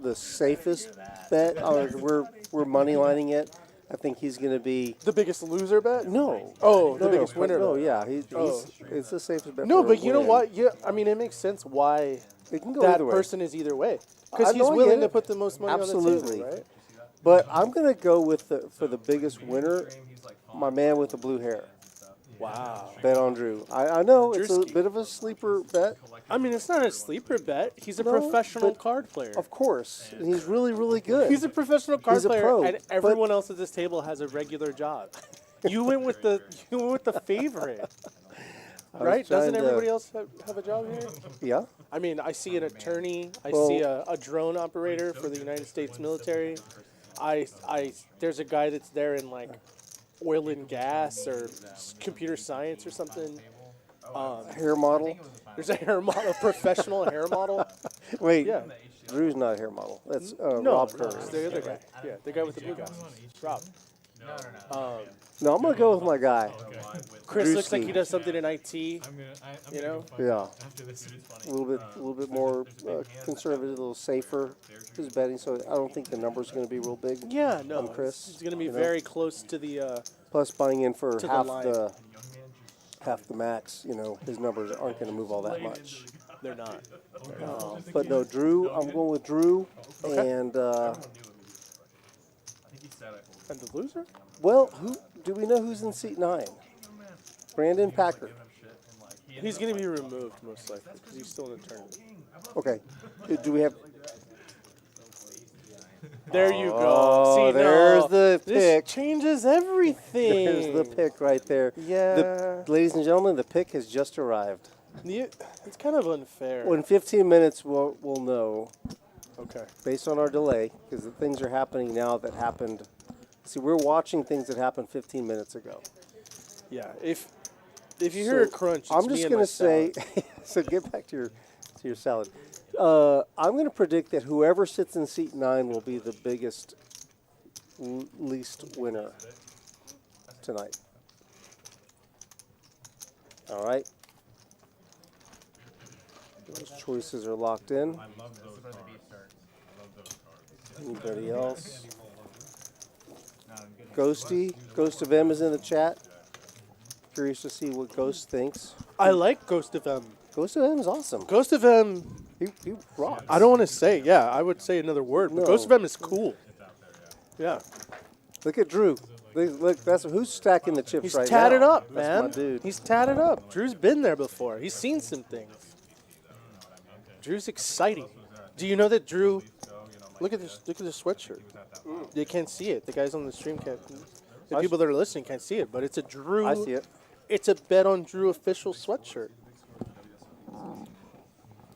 the safest bet. We're money lining it. I think he's going to be the biggest loser bet. No. Oh, the biggest winner. No, bet. yeah, it's the safest bet. No, for but a you know win. what? Yeah, I mean, it makes sense why It can go that either way. person is either way. I Because he's know, I willing get to it. put the most money Absolutely. on the table, right? But I'm going to go with for the biggest winner, my man with the blue hair. Wow. Bet on Drew. I know it's a Drewski. bit of a sleeper bet. I mean, it's not a sleeper bet. He's a No, professional but card player. Of course. And he's really, really good. He's a professional card He's a player, pro, and but- everyone else at this table has a regular job. You went with the favorite, right? Doesn't trying to- everybody else have a job here? Yeah. I mean, I see an attorney. I Well- see a drone operator for the United States military. There's a guy that's there in like oil and gas or computer science or something. Hair model. There's a hair model, professional hair model. Wait. Yeah. Drew's not a hair model. That's No, Rob no, Kerr. it's the other guy. Yeah, the guy with the blue glasses. Rob. No, I'm going to go with my guy. Chris looks like Drewski. he does something in IT. I'm You know? Yeah. after this. A little bit more conservative, a little safer. His betting, so I don't think the number's going to be real big. Yeah, no. On Chris, It's going to be you know? very close to the. Plus, buying in for To the half line. half the max, his numbers aren't going to move all that much. They're not. But no, Drew. I'm going with Drew. Okay. And And the loser? well, who do we know who's in seat 9? Brandon Packer. He's going to be removed most likely because he's still in the tournament. Okay. Do we have? There you go. Oh, See, there's no, the this pick. changes everything. There's the pick right there. Yeah. Ladies and gentlemen, the pick has just arrived. It's kind of unfair. Well, in 15 minutes, we'll know, Okay. based on our delay, because the things are happening now that happened. See, we're watching things that happened 15 minutes ago. Yeah. If you hear a crunch, it's I'm me just and going my to say, salad. so get back to your salad. I'm going to predict that whoever sits in seat 9 will be the biggest, least winner tonight. All right. Those choices are locked in. I love those cards. I love those cards. Anybody else? Ghosty, Ghost of M is in the chat. Curious to see what Ghost thinks. I like Ghost of M. Ghost of M is awesome. Ghost of M. He rocks. I don't want to say. Yeah, I would say another word. But No. Ghost of M is cool. Yeah. Look at Drew. Look, that's who's stacking the chips He's right tatted now. up, That's man. my dude. He's tatted up. Drew's been there before. He's seen some things. Drew's exciting. Do you know that Drew? Look at this. Look at this sweatshirt. They can't see it. The guys on the stream can't. The people that are listening can't see it. But it's a Drew. I see it. It's a Bet on Drew official sweatshirt.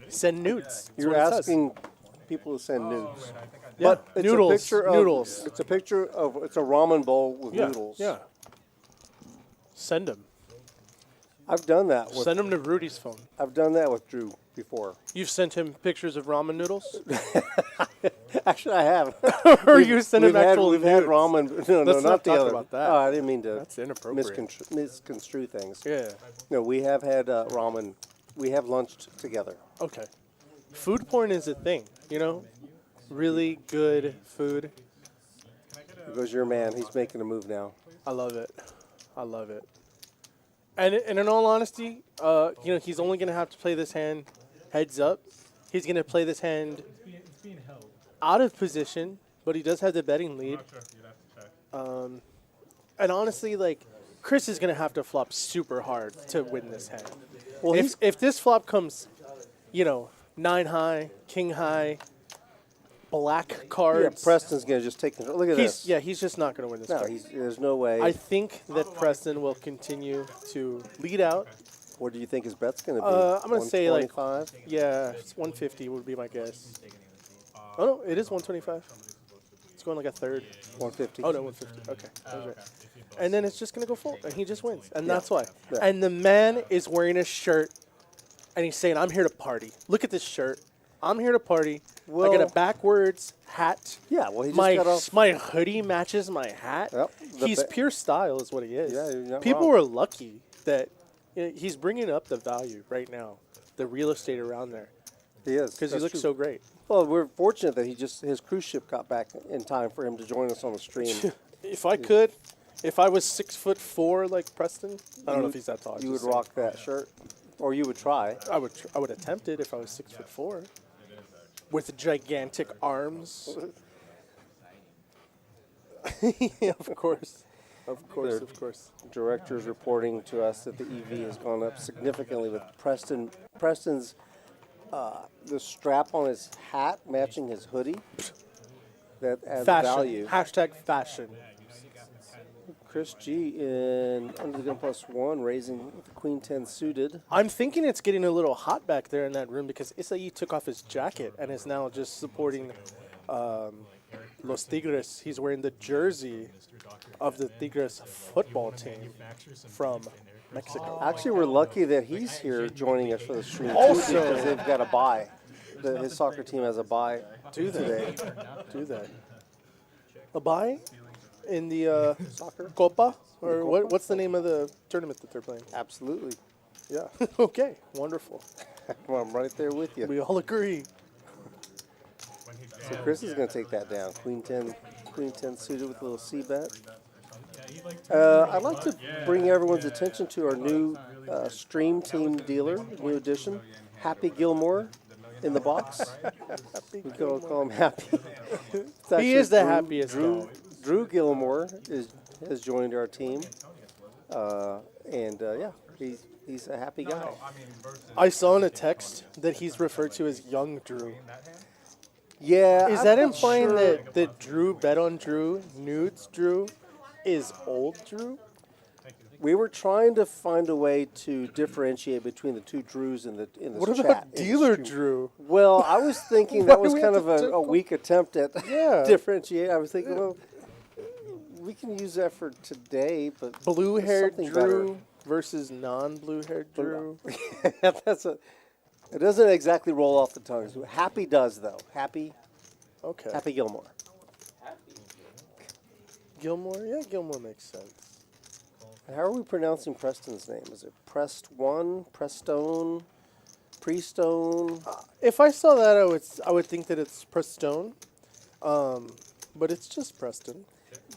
Send nudes. That's You're what it says. asking people to send nudes. Yeah. But it's Noodles. a picture of Noodles. It's a picture of it's a ramen bowl with Yeah. noodles. Yeah. Send them. I've done that with Send them to Rudy's phone. I've done that with Drew before. You've sent him pictures of ramen noodles, Actually, I have. or you sent him We've had actual ramen. No, Let's not not the talk other. about that. Oh, I didn't mean to That's inappropriate. misconstrue things. Yeah. No, we have had ramen. We have lunched together. Okay. Food porn is a thing, Really good food. There goes your man. He's making a move now. I love it. I love it. And in all honesty, he's only going to have to play this hand heads up. He's going to play this hand It's being held. out of position, but he does have the betting lead. Not sure if you'd have to check. And honestly, Chris is going to have to flop super hard to win this hand. Well, If this flop comes, 9 high, king high, black yeah, cards. Preston's gonna just take control. Look at this. He's just not going to win this No, card. there's no way. I think that Preston will continue to lead out. What do you think his bet's gonna be? I'm gonna say, 125? Yeah, it's 150 would be my guess. Oh no, it is 125. It's going like a third. 150. Oh no, 150. Okay, that was right. And then it's just gonna go full, and he just wins, and that's why. Yeah. And the man is wearing a shirt, and he's saying, "I'm here to party. Look at this shirt. I'm here to party. I got Well- a backwards hat. Yeah, well, he just my got off. my hoodie matches my hat. Yep, the He's ba- pure style, is what he is. Yeah, you're not People wrong. are lucky that he's bringing up the value right now, the real estate around there, He is because he That's looks true. so great. Well, we're fortunate that his cruise ship got back in time for him to join us on the stream. If I could, if I was 6'4" like Preston, I don't know if he's that tall. You would just saying. rock that shirt, or you would try. I would attempt it if I was 6'4", with gigantic arms. Yeah, of course. Of course, of course. Directors reporting to us that the EV has gone up significantly with Preston's the strap on his hat matching his hoodie. That adds Fashion. value. Hashtag fashion. Chris G in under the gun +1 raising with the Queen 10 suited. I'm thinking it's getting a little hot back there in that room because Isai took off his jacket and is now just supporting Los Tigres. He's wearing the jersey of the Tigres football team from Mexico. Actually, we're lucky that he's here joining us for the stream too, Also- because they've got a bye. His soccer team has a bye today. Do that. A bye in the Soccer? Copa? Or what's the name of the tournament that they're playing? Absolutely. Yeah. Okay. Wonderful. Well, I'm right there with you. We all agree. So Chris is going to take that down. Queen 10 suited with a little C-bet. I'd like to bring everyone's attention to our new Stream Team dealer, new addition, Happy Gilmore in the box. We can call him Happy. It's He actually is the happiest guy. Drew Gilmore has joined our team. Yeah, he's a happy guy. I saw in a text that he's referred to as Young Drew. Yeah. Is I'm that not implying sure. that Drew bet on Drew, nudes Drew, is old Drew? We were trying to find a way to differentiate between the two Drews in this What chat. about in the Dealer stream. Drew? Well, I was thinking that Why was do we kind have of to a weak attempt at Yeah. differentiate. I was thinking, well, we can use that for today, but Blue-haired something Drew versus non-blue-haired Drew. it doesn't exactly roll off the tongue. Happy does though. Happy Okay. Gilmore. Gilmore? Yeah, Gilmore makes sense. How are we pronouncing Preston's name? Is it Prest1, Prestone, Prestone? If I saw that, I would think that it's Preston, but it's just Preston.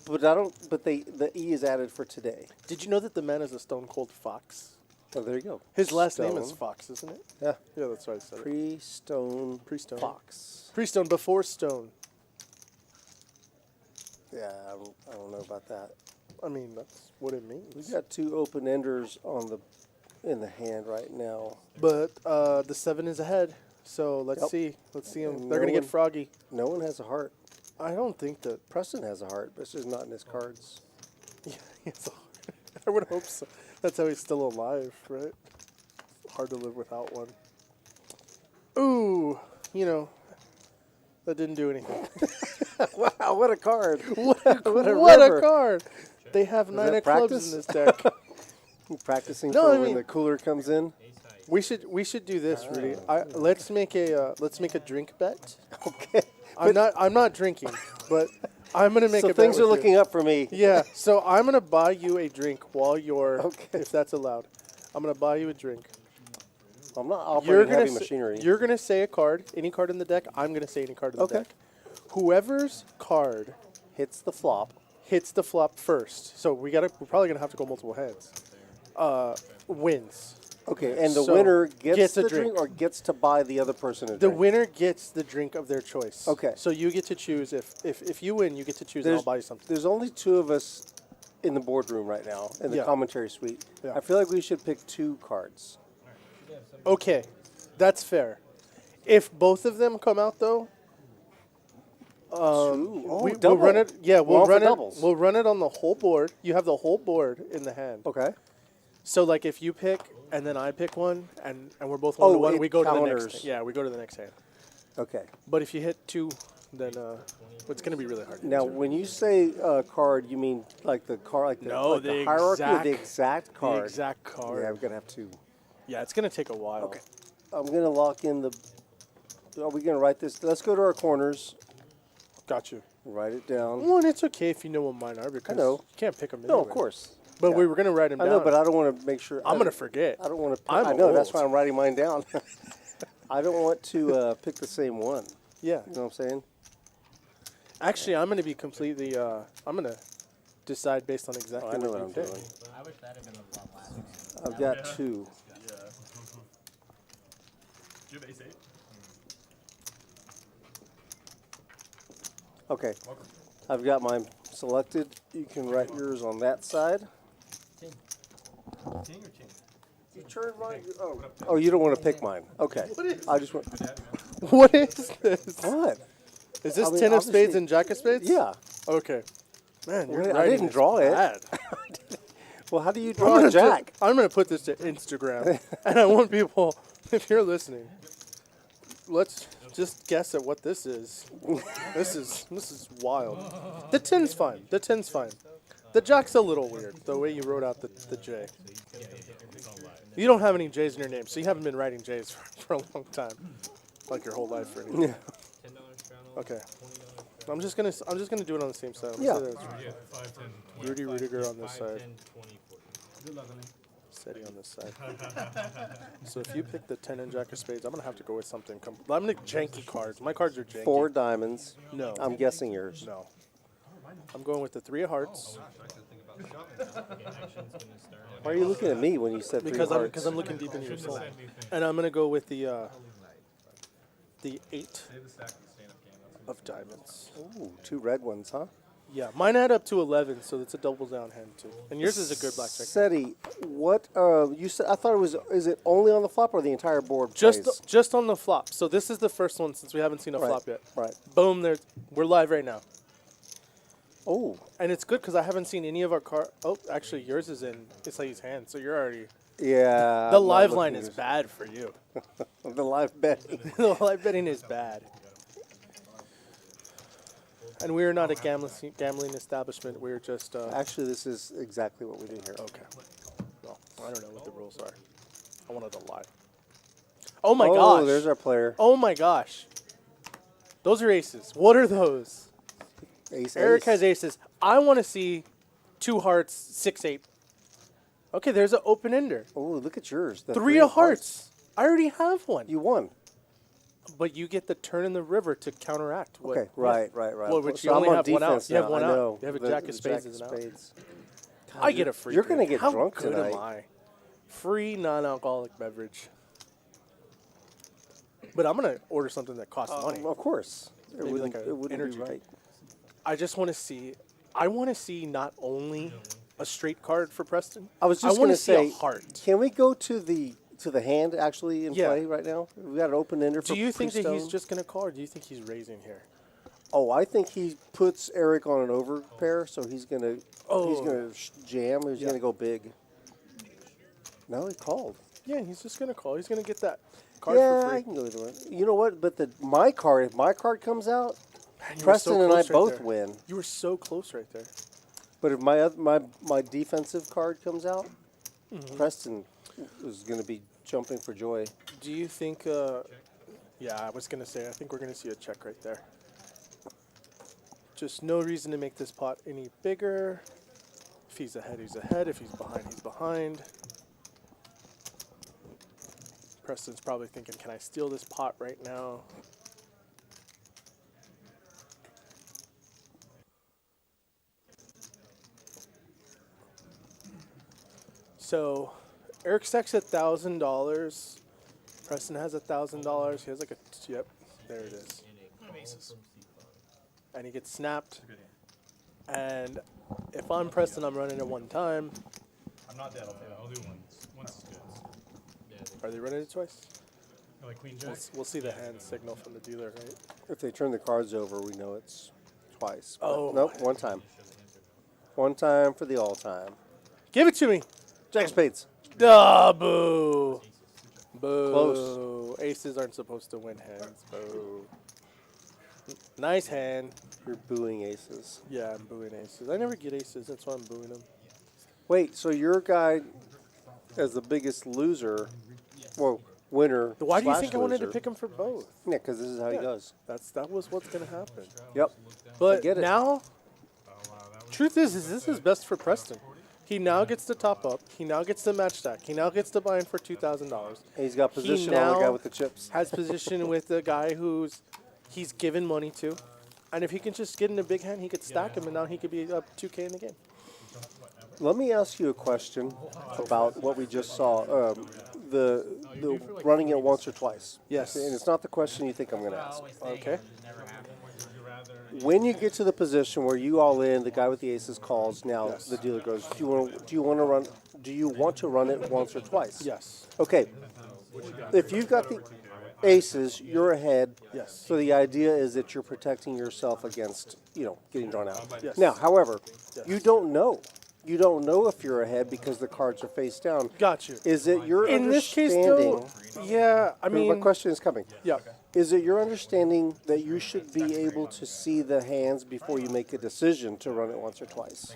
But I don't. But the E is added for today. Did you know that the man is a stone cold fox? Oh, there you go. His last name is Stone. Fox, isn't it? Yeah. Yeah, that's right. I said it. Prestone. Prestone. Fox. Prestone before Stone. Yeah, I don't know about that. I mean, that's what it means. We've got two open enders in the hand right now. But the 7 is ahead, so let's Yep. see. Let's see him. And They're no gonna get one- froggy. No one has a heart. I don't think that. Preston has a heart, but it's just not in his cards. Yeah, it's I would hope so. That's how he's still alive, right? Hard to live without one. Ooh, that didn't do anything. Wow, what a card! what river. a card! They have 9 that of clubs practice? in this deck. You practicing No, for I when mean- the cooler comes in. we should do this, Rudy. Let's make a drink bet. Okay. I'm not drinking, but I'm gonna make So a bet things are with you. looking up for me. Yeah, so I'm gonna buy you a drink while you're, Okay. if that's allowed. I'm gonna buy you a drink. I'm not operating heavy machinery. You're gonna say a card, any card in the deck. I'm gonna say any card in the Okay. deck. Whoever's card Hits the flop. hits the flop first, so we're probably gonna have to go multiple hands. Wins. Okay, and the So, winner gets a the drink. drink or gets to buy the other person a The drink. winner gets the drink of their choice. Okay. So you get to choose if you win, you get to choose, and I'll buy you something. There's only 2 of us in the boardroom right now in the Yeah. commentary suite. Yeah. I feel like we should pick 2 cards. Okay, that's fair. If both of them come out though, we'll double. run it. Yeah, We're on for doubles. We'll run it on the whole board. You have the whole board in the hand. Okay. So like if you pick and then I pick one and we're both Oh, 1-1, it we go to the counters. next. Yeah, we go to the next hand. Okay. But if you hit 2, then it's gonna be really hard. Now, when you say card, you mean like the card, like the, No, like the the hierarchy or the exact- exact card? The exact card. Yeah, I'm gonna have 2. Yeah, it's gonna take a while. Okay. I'm gonna lock in the. Are we gonna write this? Let's go to our corners. Got you. Write it down. Well, and it's okay if you know what mine are because know. you can't pick them. No, of course. But Yeah. we were gonna write them I down. know, but I don't want to make sure. I'm gonna forget. I don't want to. I'm I know. That's old. why I'm writing mine down. I don't want to pick the same one. Yeah. You know what I'm saying? Actually, I'm gonna be completely. I'm gonna decide based on exactly. Oh, I know what what you I'm pick. doing. I wish that had been a lot last. I've got 2. Do you have ace 8? Okay. I've got mine selected, you can write yours on that side. King or king? You turn right. Oh, you don't want to pick mine. Okay. I just want. What is this? What? Is this I mean, 10 of spades obviously- and jack of spades? Yeah. Okay. Man, you're Wait, I writing didn't is draw it. bad. Well, how do you I'm draw gonna a jack? I'm gonna put this to Instagram, and I want people, if you're listening, let's just guess at what this is. This is wild. The 10's fine. The 10's fine. The jack's a little weird. The way you wrote out the J. You don't have any J's in your name, so you haven't been writing J's for a long time, like your whole life or anything. Yeah. $10 straddle. Okay. $20. I'm just gonna do it on the same side. I'm Yeah. gonna say that Yeah, 5, 10, 20. Rudy Rudiger on this 5, side. 10, 20, 40. Good luck, honey. Steady on this side. So if you pick the 10 and jack of spades, I'm gonna have to go with something. I'm gonna janky cards. My cards are janky. 4 diamonds. No. I'm guessing yours. No. I'm going with the 3 of hearts Okay, action's gonna start. Why are you looking at me when you said 3 because hearts? I'm looking deep into your soul, and I'm gonna go with the 8 Save the stack and stand up game. That's of diamonds. Ooh, 2 red ones, huh? Yeah, mine add up to 11, so it's a double down hand too. And yours is a good blackjack. Seti, what you said? I thought it was. Is it only on the flop or the entire board? Just plays? just on the flop. So this is the first one since we haven't seen a Right, flop yet. right. Boom! We're live right now. Oh, And it's good because I haven't seen any of our cards. Oh, actually, yours is in Isai's hand, so you're already. yeah. The I'm not live looking line at is it. bad for you. The live betting. The live betting is bad. And we are not a gambling establishment. We're just. Actually, this is exactly what we do here. Okay. Well, I don't know what the rules are. I wanted to lie. Oh my Oh, gosh. there's our player. Oh my gosh. Those are aces. What are those? Ace. Eric ace. has aces. I want to see 2 hearts, 6, 8. Okay, there's an open ender. Oh, look at yours. The 3 of hearts. I already have one. You won. But you get the turn in the river to counteract. What, Okay, right. Well, which So you only I'm on have one out. defense You have now, one I out. know. You have a The- jack the of spades jack as of an out. spades. I get a free You're gonna drink. get How drunk good tonight. am I? Free non-alcoholic beverage. But I'm gonna order something that costs money. Of course. It Maybe wouldn't, like a it wouldn't energy be right. I just want to see. I want to see not only a straight card for Preston. I was just want going to to see say, a heart. can we go to the hand actually in Yeah. play right now? We got an open ender for Do you think that he's pre-stone. just gonna call, or do you think he's raising here? Oh, I think he puts Eric on an over pair, so he's gonna Oh. jam. He's Yeah. gonna go big. No, he called. Yeah, he's just gonna call. He's gonna get that card Yeah, for I free. can go either way. You know what? But my card, if my card comes out, Man, you were Preston so and I close right both there. win. You were so close right there. But if my defensive card comes out, Mm-hmm. Preston is going to be jumping for joy. Do you think? Yeah, I was gonna say. I think we're gonna see a check right there. Just no reason to make this pot any bigger. If he's ahead, he's ahead. If he's behind, he's behind. Preston's probably thinking, "Can I steal this pot right now?" So, Eric stacks $1,000. Preston has $1,000. He has like a yep. There it is. And he gets snapped. And if I'm Preston, I'm running it one time. I'm not dead. I'll do once. Once is good. Are they running it twice? Like queen jack. We'll see the hand signal from the dealer, right? If they turn the cards over, we know it's twice. But Oh. nope, one time. One time for the all time. Give it to me. Jack of spades. Ah, boo. Boo. Close. Aces aren't supposed to win hands. Boo. Nice hand. You're booing aces. Yeah, I'm booing aces. I never get aces. That's why I'm booing them. Wait, so your guy as the biggest loser, well, winner. Why do you slash think I wanted to loser. pick him for both? Yeah, because this is how he Yeah. goes. That was what's gonna happen. Yep. But get it. now, truth is this is best for Preston. He now gets to top up. He now gets to match stack. He now gets to buy in for $2,000. And he's got He position on the guy now with the chips. Has position with the guy he's given money to. And if he can just get in a big hand, he could stack him, and now he could be up 2K in the game. Let me ask you a question about what we just saw. The running it once or twice. Yes. And it's not the question you think I'm going to ask. Okay. when you get to the position where you all in, the guy with the aces calls. Now the dealer goes, Do you want to run it once or twice? Yes. Okay. If you've got the aces, you're ahead. Yes. So the idea is that you're protecting yourself against, getting drawn out. Yes. Now, however, Yes. you don't know. You don't know if you're ahead because the cards are face down. Got you. Is it your In this case, understanding? though, yeah, I mean, my question is coming. yeah. Is it your understanding that you should be able to see the hands before you make a decision to run it once or twice?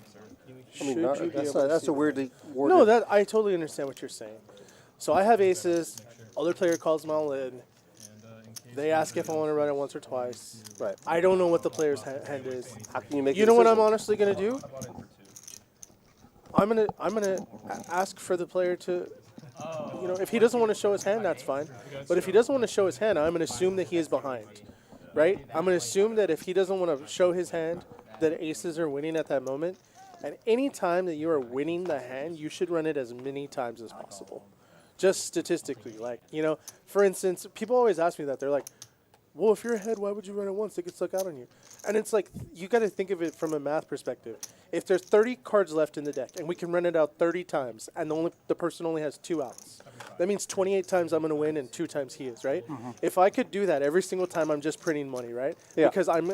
I mean, Should you be able to that's see a weirdly worded. No, that I totally understand what you're saying. So I have aces. Other player calls them all in. They ask if I want to run it once or twice. Right. I don't know what the player's hand is. How can you make? You know what I'm honestly gonna do? I'm gonna ask for the player to, if he doesn't want to show his hand, that's fine. But if he doesn't want to show his hand, I'm gonna assume that he is behind, right? I'm gonna assume that if he doesn't want to show his hand, that aces are winning at that moment. And any time that you are winning the hand, you should run it as many times as possible. Just statistically, for instance, people always ask me that. They're like, well, if you're ahead, why would you run it once? It gets stuck out on you. And it's like, you got to think of it from a math perspective. If there's 30 cards left in the deck and we can run it out 30 times and the person only has 2 outs, that means 28 times I'm going to win and 2 times he is, right? Mm-hmm. If I could do that every single time, I'm just printing money, right? Yeah. Because I'm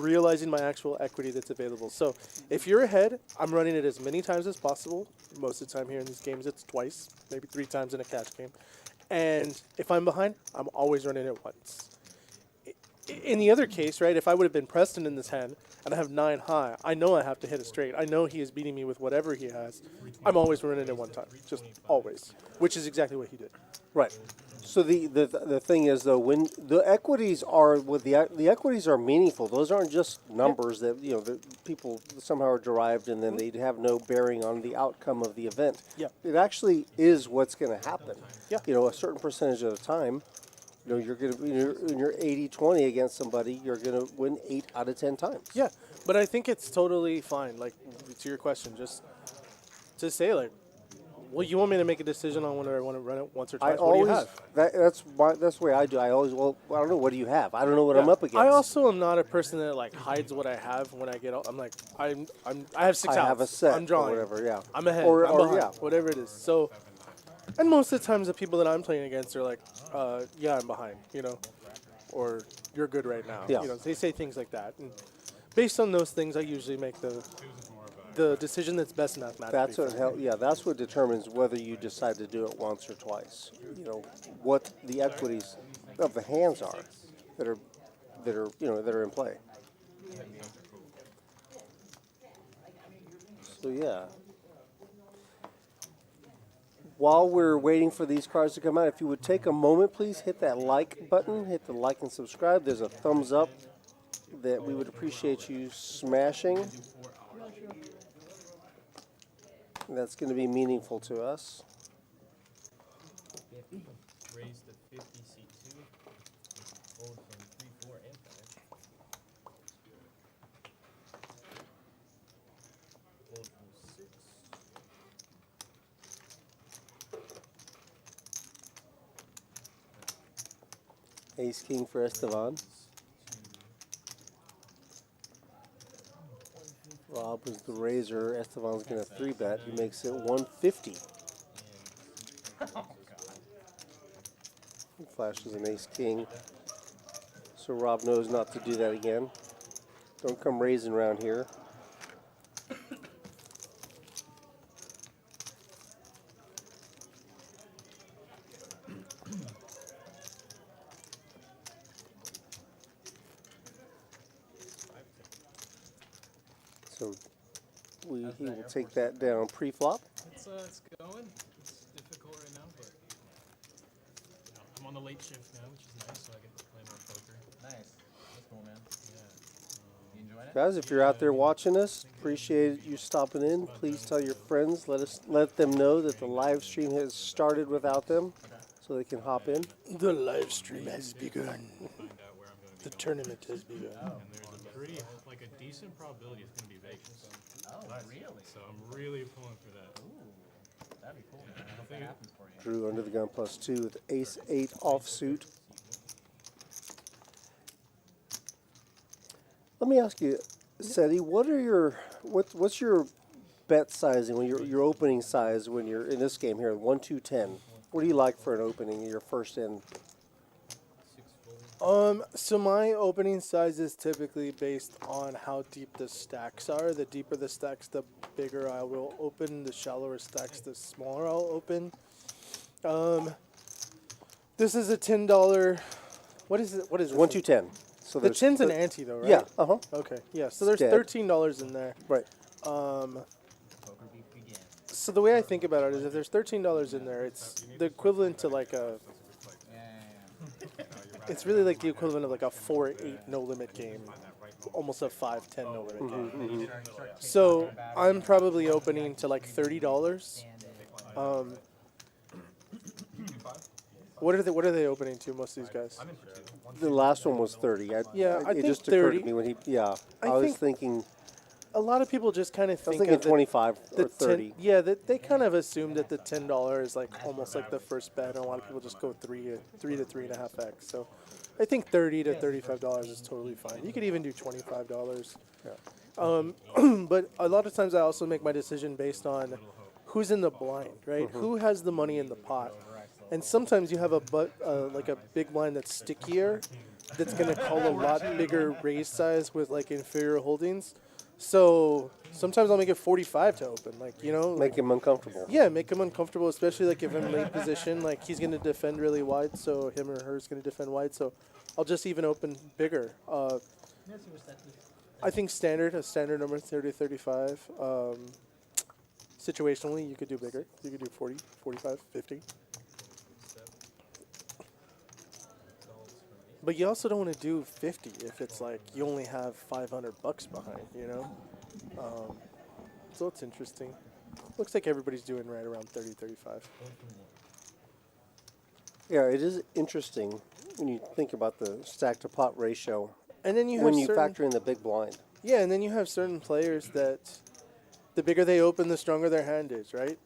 realizing my actual equity that's available. So if you're ahead, I'm running it as many times as possible. Most of the time here in these games, it's twice, maybe 3 times in a catch game. And if I'm behind, I'm always running it once. In the other case, right, if I would have been Preston in this hand and I have 9 high, I know I have to hit a straight. I know he is beating me with whatever he has. I'm always running it one time, just always, which is exactly what he did. Right. So the thing is though, when the equities are the equities are meaningful. Those aren't just numbers that that people somehow are derived and then they have no bearing on the outcome of the event. Yeah. It actually is what's going to happen. Yeah. A certain percentage of the time. You're going to when you're 80-20 against somebody, you're going to win 8 out of 10 times. Yeah, but I think it's totally fine. Like, to your question, just to say, like, well, you want me to make a decision on whether I want to run it once or twice? What do you have? That's the way I do. I always, I don't know. What do you have? I don't know what I'm up against. I also am not a person that like hides what I have when I get out. I'm like, I have 6 outs. I have a set I'm drawing. or whatever. Yeah. I'm ahead. Or I'm behind. yeah. Whatever it is. So, and most of the times the people that I'm playing against are like, yeah, I'm behind. Or you're good right now. Yeah. They say things like that. And based on those things, I usually make the decision that's best mathematically. That's what determines whether you decide to do it once or twice. What the equities of the hands are that are in play. So yeah. While we're waiting for these cards to come out, if you would take a moment, please hit that like button, hit the like and subscribe. There's a thumbs up that we would appreciate you smashing. That's going to be meaningful to us. Raise to 50 C2. Hold from 3, 4, and 5. Hold from 6. Ace King for Esteban. Rob was the raiser. Esteban's going to 3-bet. He makes it 150. He flashes an Ace King. So Rob knows not to do that again. Don't come raising around here. So he will take that down pre-flop. It's going. It's difficult right now, but I'm on the late shift now, which is nice, so I get to play more poker. Nice. That's cool, man. Yeah. You enjoying it? Guys, if you're out there watching us, appreciate you stopping in. Please tell your friends. Let them know that the live stream has started without them, so they can hop in. The live stream has begun. Find out where I'm going to The be. tournament has begun. And there's a pretty, a decent probability it's going to be Vegas. Oh, really? So I'm really pulling for that. Ooh, that'd be cool, man. I hope that think- happens for you. Drew under the gun +2 with Ace-8 offsuit. Let me ask you, Seti, what's your bet sizing when your opening size when you're in this game here, 1, 2, 10? What do you like for an opening? Your first in. So my opening size is typically based on how deep the stacks are. The deeper the stacks, the bigger I will open. The shallower stacks, the smaller I'll open. This is a $10. What is it? What is it? 1, 2, 10. So The there's 10's an ante though, right? Yeah. Uh huh. Okay. Yeah. So there's Dead. $13 in there. Right. So the way I think about it is, if there's $13 in there, it's the equivalent to like a. It's really like the equivalent of like a 4-8 no limit game, almost a 5-10 no limit game. So I'm probably opening to like $30. What are they opening to? Most of these guys. The last one was 30. I it think just occurred 30. to me when he. Yeah. I I was think thinking. A lot of people just kind of I was think thinking of 25 the or 30. yeah, they kind of assume that the $10 is like almost like the first bet, and a lot of people just go 3 to 3.5x. So I think $30 to $35 is totally fine. You could even do $25. Yeah. But a lot of times I also make my decision based on who's in the blind, right? Who has the money in the pot? And sometimes you have like a big blind that's stickier, that's going to call a lot bigger raise size with like inferior holdings. So sometimes I'll make it 45 to open, like, you know. Make him uncomfortable. Yeah, make him uncomfortable, especially like if I'm late position, like he's going to defend really wide, so him or her is going to defend wide. So I'll just even open bigger. I think a standard number 30, 35. Situationally, you could do bigger. You could do 40, 45, 50. But you also don't want to do 50 if it's like you only have $500 behind, you know? So it's interesting. Looks like everybody's doing right around 30, 35. Yeah, it is interesting when you think about the stack to pot ratio. And then when you certain, factor in the big blind. Yeah, and then you have certain players that the bigger they open, the stronger their hand is, right?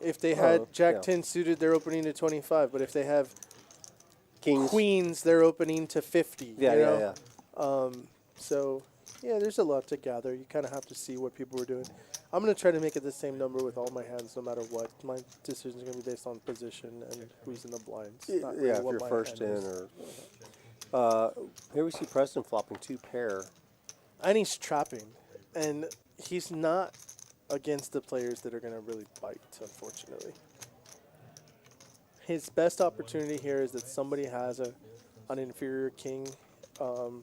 If they had Jack 10 suited, they're opening to 25. But if they have Kings. Queens, they're opening to 50. Yeah, you yeah, know? yeah. So, yeah, there's a lot to gather. You kind of have to see what people are doing. I'm going to try to make it the same number with all my hands no matter what. My decision is going to be based on position and who's in the blinds. Not really Yeah, if what you're my first hand in is. or. Here we see Preston flopping 2 pair. And he's trapping. And he's not against the players that are going to really bite, unfortunately. His best opportunity here is that somebody has an inferior king, and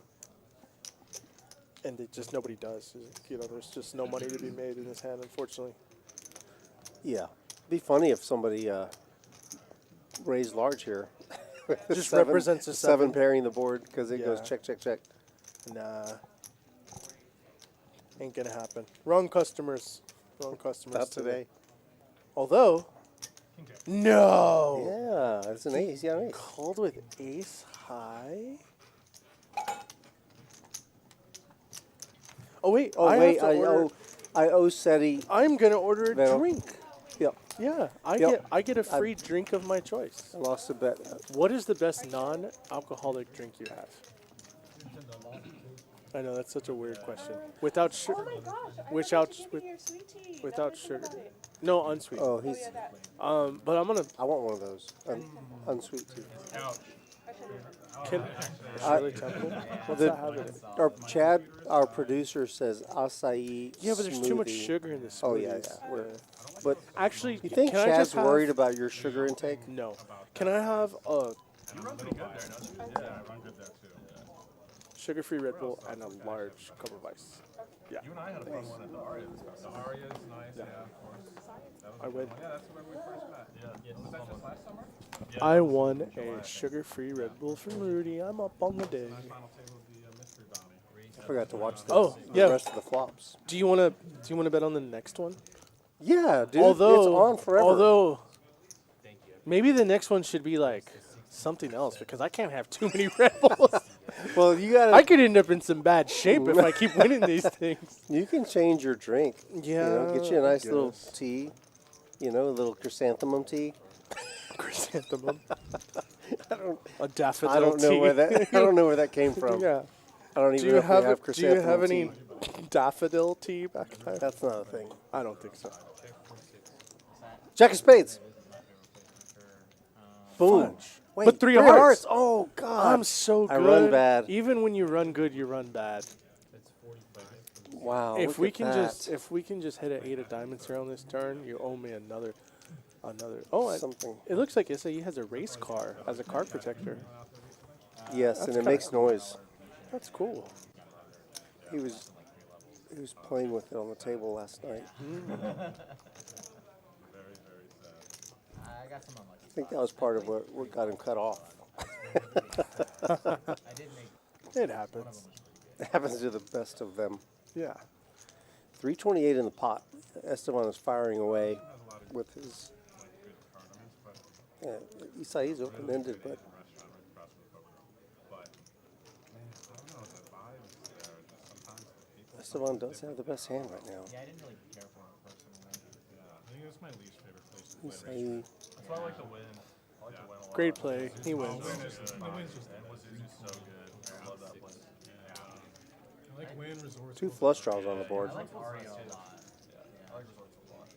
nobody does. You know, there's just no money to be made in this hand, unfortunately. Yeah. It'd be funny if somebody raised large here. Just represents a 7. pairing the board because it goes Yeah. check, check, check. Nah. Ain't gonna happen. Wrong customers. Wrong customers. Not today. Although, no. Yeah, it's an ace. Yeah, an ace. Called with ace high. Oh wait. Oh, I wait. have to order. I owe Seti. I'm gonna order a Vero. drink. Yep. Yeah, Yep. I get a free drink of my choice. I lost a bet. What is the best non-alcoholic drink you have? I know that's such a weird question. Without sugar. Oh my gosh! Without sugar. No, unsweet. Oh, he's. But I'm gonna. I want one of those. Unsweet too. Can Shirley Temple? What's that having? Our Chad, our producer, says acai. Yeah, but there's too much smoothie. sugar in this. Oh yeah, yeah. But actually, you think can I Chad's just have, worried about your sugar intake? No. Can I have a You run pretty good there, don't you? Yeah, I run good there too. sugar-free Red Bull and a large cup of ice? Yeah. You and I had a fun one at the Aria this past summer. The Aria is nice, yeah, of course. That was I win. Yeah, that's where we first met. Yeah. Was that just last summer? I won a sugar-free Red Bull from Rudy. I'm up on the day. My final table of the mystery bounty. I forgot to watch the, Oh, the yeah. rest of the flops. Do you wanna bet on the next one? Yeah, dude. Although, it's on forever. Although, maybe the next one should be like something else because I can't have too many Red Bulls. Well, you gotta. I could end up in some bad shape if I keep winning these things. You can change your drink. Yeah, get you a nice little guess. tea. You know, a little chrysanthemum tea. Chrysanthemum. I don't. A daffodil I don't know tea. where that. I don't know where that came from. Yeah. I don't Do even you know if we have have do you chrysanthemum have any tea. daffodil tea back there? That's not a thing. I don't think so. Jack of spades. Boom. Wait, But three hearts. Oh, God. I'm so good. I run bad. Even when you run good, you run bad. Wow. If look we at can that. just hit an 8 of diamonds here on this turn, you owe me another. Oh, Something. it looks like SAE has a race car as a card protector. Yes, That's and it kinda makes noise. That's cool. He was playing with it on the table last night. I got some unlucky. I think that was part of what got him cut off. It happens. It happens to the best of them. Yeah. 328 in the pot. Esteban is firing away with his. Yeah, Isai's open-ended, but Esteban does have the best hand right now. Yeah, I didn't really care for it personally. I think that's my least favorite place to play. Isai, That's why I like to win. I like to win a lot. Great play. He wins. The win is just so good. I love that place. I like Win Resorts. 2 flush draws on the board. I like Ario a lot. I like Resorts a lot.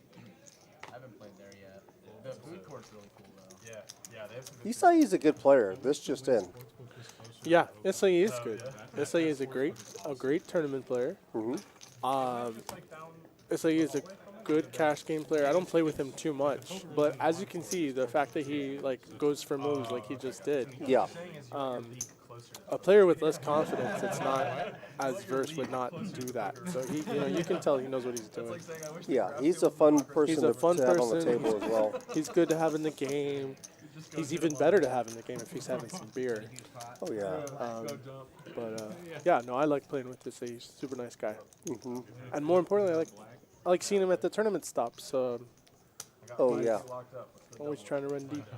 I haven't played there yet. The food court's really cool though. Yeah, they have some good Isai's a good player. This just in. Yeah, SAE is good. SAE is a great tournament player. SAE is a good cash game player. I don't play with him too much, but as you can see, the fact that he goes for moves like he just did. Yeah. A player with less confidence that's not as versed would not do that. So he, you can tell he knows what he's doing. Yeah, he's a fun person He's a fun to have on the person. table as well. He's good to have in the game. He's even better to have in the game if he's having some beer. Oh, yeah. Yeah, no, I like playing with this. He's a super nice guy. And more importantly, I like seeing him at the tournament stops. So Oh, yeah. always trying to run deep. I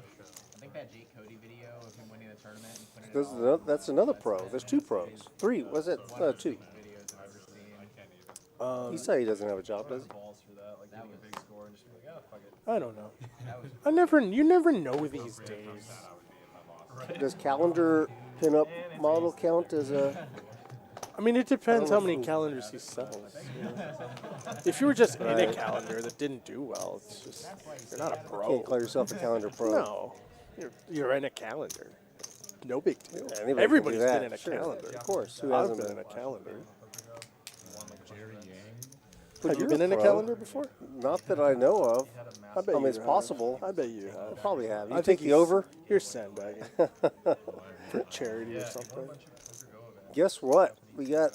think that Jake Cody video of him winning the tournament and putting it all That's another pro. There's 2 pros. 3, was it? 2. videos I've ever seen. Isai doesn't have a job, does he? balls for that. Like, getting a big score and just be like, fuck it. I don't know. You never know these days. Does calendar pinup model count as a... I mean, it depends how many calendars he sells. If you were just in a calendar that didn't do well, it's just you're not a pro. Can't call yourself a calendar pro. No, you're in a calendar. No big deal. Anybody can do Everybody's that, been in a sure. calendar. Of course. Who I've hasn't been been? in a calendar. But Have you you're been in a pro. calendar before? Not that I know of. I bet I mean, you it's have. possible. I bet you have. Probably have. You I take think the over? You're sandbagging for charity or something. Guess what? We got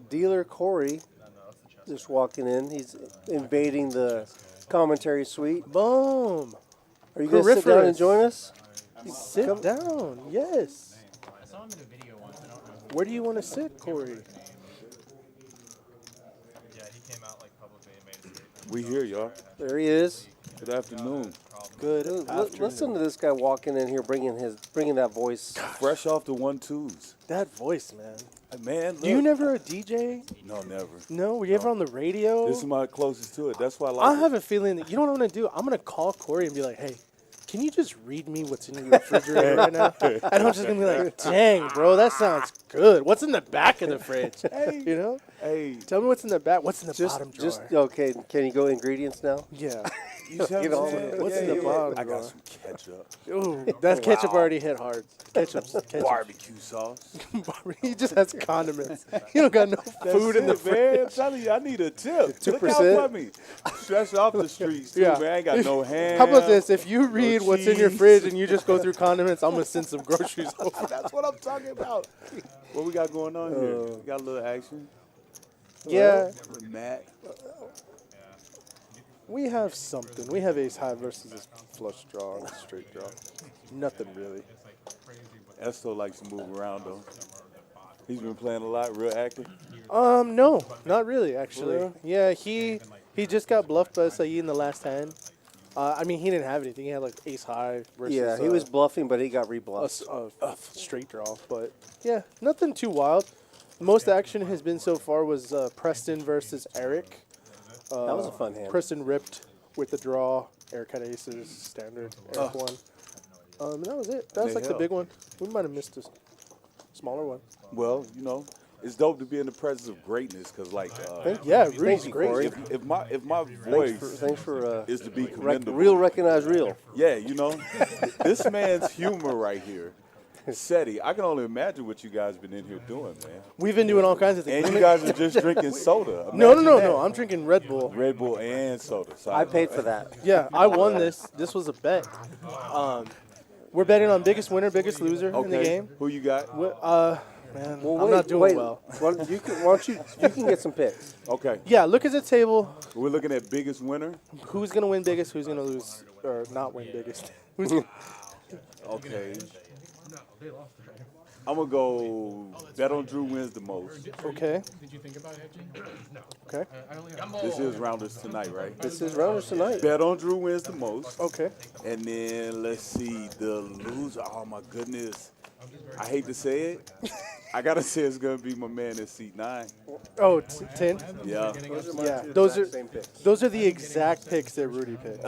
dealer Corey just walking in. He's invading the commentary suite. Boom. Are you going to sit down and join us? Sit down. Yes. I saw him in a video once. I don't know. Where do you want to sit, Corey? Yeah, he came out like publicly and made a statement. We here, y'all. There he is. Good afternoon. Good. Listen to this guy walking in here, bringing that voice. Fresh off the 1-2s. That voice, man. Man, Do you look. never a DJ? No, never. No, were you ever on the radio? This is my closest to it. That's why I like I it. have a feeling that you know what I'm gonna do. I'm gonna call Corey and be like, "Hey, can you just read me what's in your refrigerator right now?" And I'm just gonna be like, "Dang, bro, that sounds good. What's in the back of the fridge? You know? Hey, Tell me what's in the back. What's in the bottom drawer? Okay. Can you go ingredients now? Yeah. you just have Get to on say it. it. What's in the bottom I drawer? got some ketchup, Ooh, that ketchup already hit hard. Ketchup's ketchup. barbecue sauce. He just has condiments. He don't got no food in the That's it, man. I'm fridge. telling you, I need a tip. 2%. Look out for me. Fresh off the streets, too, Yeah. man. I ain't got no hands. How about this? If you read what's in your cheese. fridge and you just go through condiments, I'm gonna send some groceries over. That's what I'm talking about. What we got going on here? We got a little action. Yeah, With Matt. we have something. We have ace high versus a flush draw and a straight draw. Nothing really. Esto likes to move around, though. He's been playing a lot, real active. No, not really, actually. Really? Yeah, he just got bluffed by SAE in the last hand. I mean, he didn't have anything. He had like ace high versus Yeah, he was bluffing, but he got rebluffed. a straight draw. But yeah, nothing too wild. Most action has been so far was Preston versus Eric. That was a fun hand. Preston ripped with the draw. Eric had aces, standard. Eric won. And that was it. That was The like the hell? big one. We might have missed a smaller one. Well, you know, it's dope to be in the presence of greatness because, like, Yeah, Thank Rudy's you, great. Corey. if my voice Thanks for is to be rec- commendable, real recognize real. yeah, you know, this man's humor right here, SETI. I can only imagine what you guys been in here doing, man. We've been doing all kinds of things. And you guys are just drinking soda. No. Imagine that. I'm drinking Red Bull. Red Bull and soda. So I paid for that. Yeah, I won this. This was a bet. We're betting on biggest winner, biggest loser in the game. Who you got? Man, Well, I'm not doing well. Why don't you can get some picks. Okay. Yeah, look at the table. We're looking at biggest winner. Who's gonna win biggest? Who's gonna lose or not win biggest? Who's Okay. I'm gonna go. Bet on Drew wins the most. okay? Did you think about hedging? No. Okay. I only have This is Rounders tonight, right? This is rounders tonight. Bet on Drew wins the most. Okay. And then let's see the loser. Oh my goodness. I hate to say it. I gotta say it's gonna be my man in seat 9. Oh, 10. Yeah. Yeah, those are the exact picks that Rudy picked.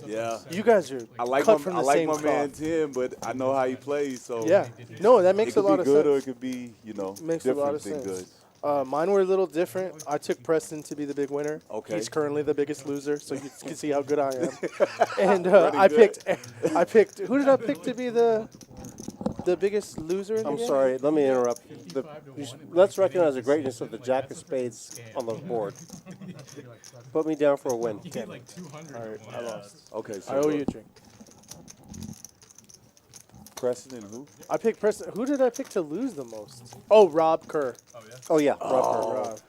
Yeah. You guys are I like cut my, from I the like same my man cloth. 10, but I know how he plays, so Yeah. No, that it makes a could lot be of good or it sense. could be, you know, Makes a lot different of than good. sense. Mine were a little different. I took Preston to be the big winner. Okay. He's currently the biggest loser, so you can see how good I am. And I picked. Who did I pick to be the biggest loser in the I'm game? sorry, let me interrupt. Let's recognize the greatness of the Jack of Spades on the board. Put me down for a win. like 200. All right, I lost. Okay, so I owe you a drink. Preston and who? I picked Preston. Who did I pick to lose the most? Oh, Rob Kerr. Oh yeah, Rob.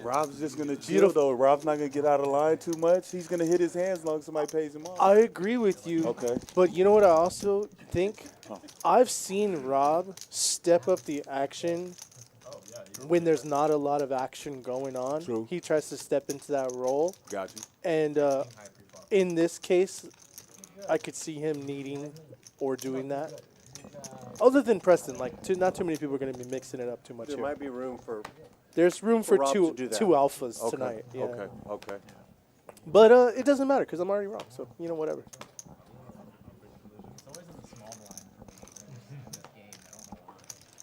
Rob's just gonna chill Beautiful. though. Rob's not gonna get out of line too much. He's gonna hit his hands as long as somebody pays him off. I agree with you. Okay. But you know what I also think? Huh. I've seen Rob step up the action when there's not a lot of action going on. True. He tries to step into that role. Got you. And in this case, I could see him needing or doing that. Other than Preston, like not too many people are going to be mixing it up too much there here. might be room for. There's room for Rob two to do that. alphas Okay. tonight. Yeah. Okay. But it doesn't matter because I'm already wrong. So, whatever.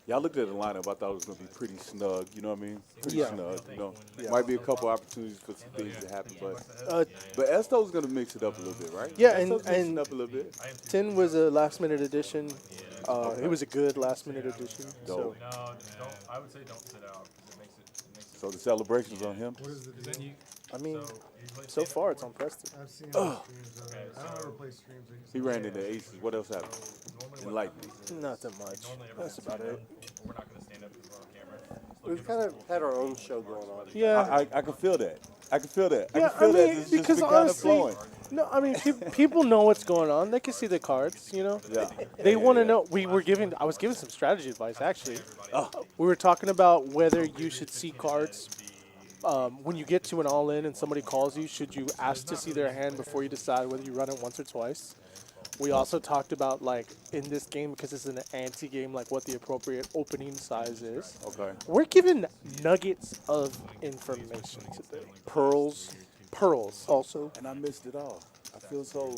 Yeah, I looked at the lineup. I thought it was gonna be pretty snug. You know what I mean? Pretty Yeah. snug. You know, Yeah. might be a couple opportunities for some things to happen, but Uh, Esto's gonna mix it up a little bit, right? Yeah, Esto's mixing and it up a little bit. 10 was a last-minute addition. It was a good last-minute addition. So. Dope. No, don't. I would say don't sit out because it makes it. So the celebrations on him. Then you, I mean, so far it's on Preston. I've seen streams of it. I don't ever play streams. He ran into aces. What else happened? Enlighten me. Nothing much. That's about it. We're not going to stand up because we're on camera. We've kind of had our own show going on. Yeah. I can feel that. I can feel that. Yeah, I can feel that. It's just because been kind of honestly, flowing. no, I mean, people know what's going on. They can see the cards, Yeah. They want to know. I was giving some strategy advice, actually. We were talking about whether you should see cards. When you get to an all-in and somebody calls you, should you ask to see their hand before you decide whether you run it once or twice? We also talked about, like, in this game, because it's an ante game, like what the appropriate opening size is. Okay. We're given nuggets of information today. Pearls. Also. And I missed it all. I feel so.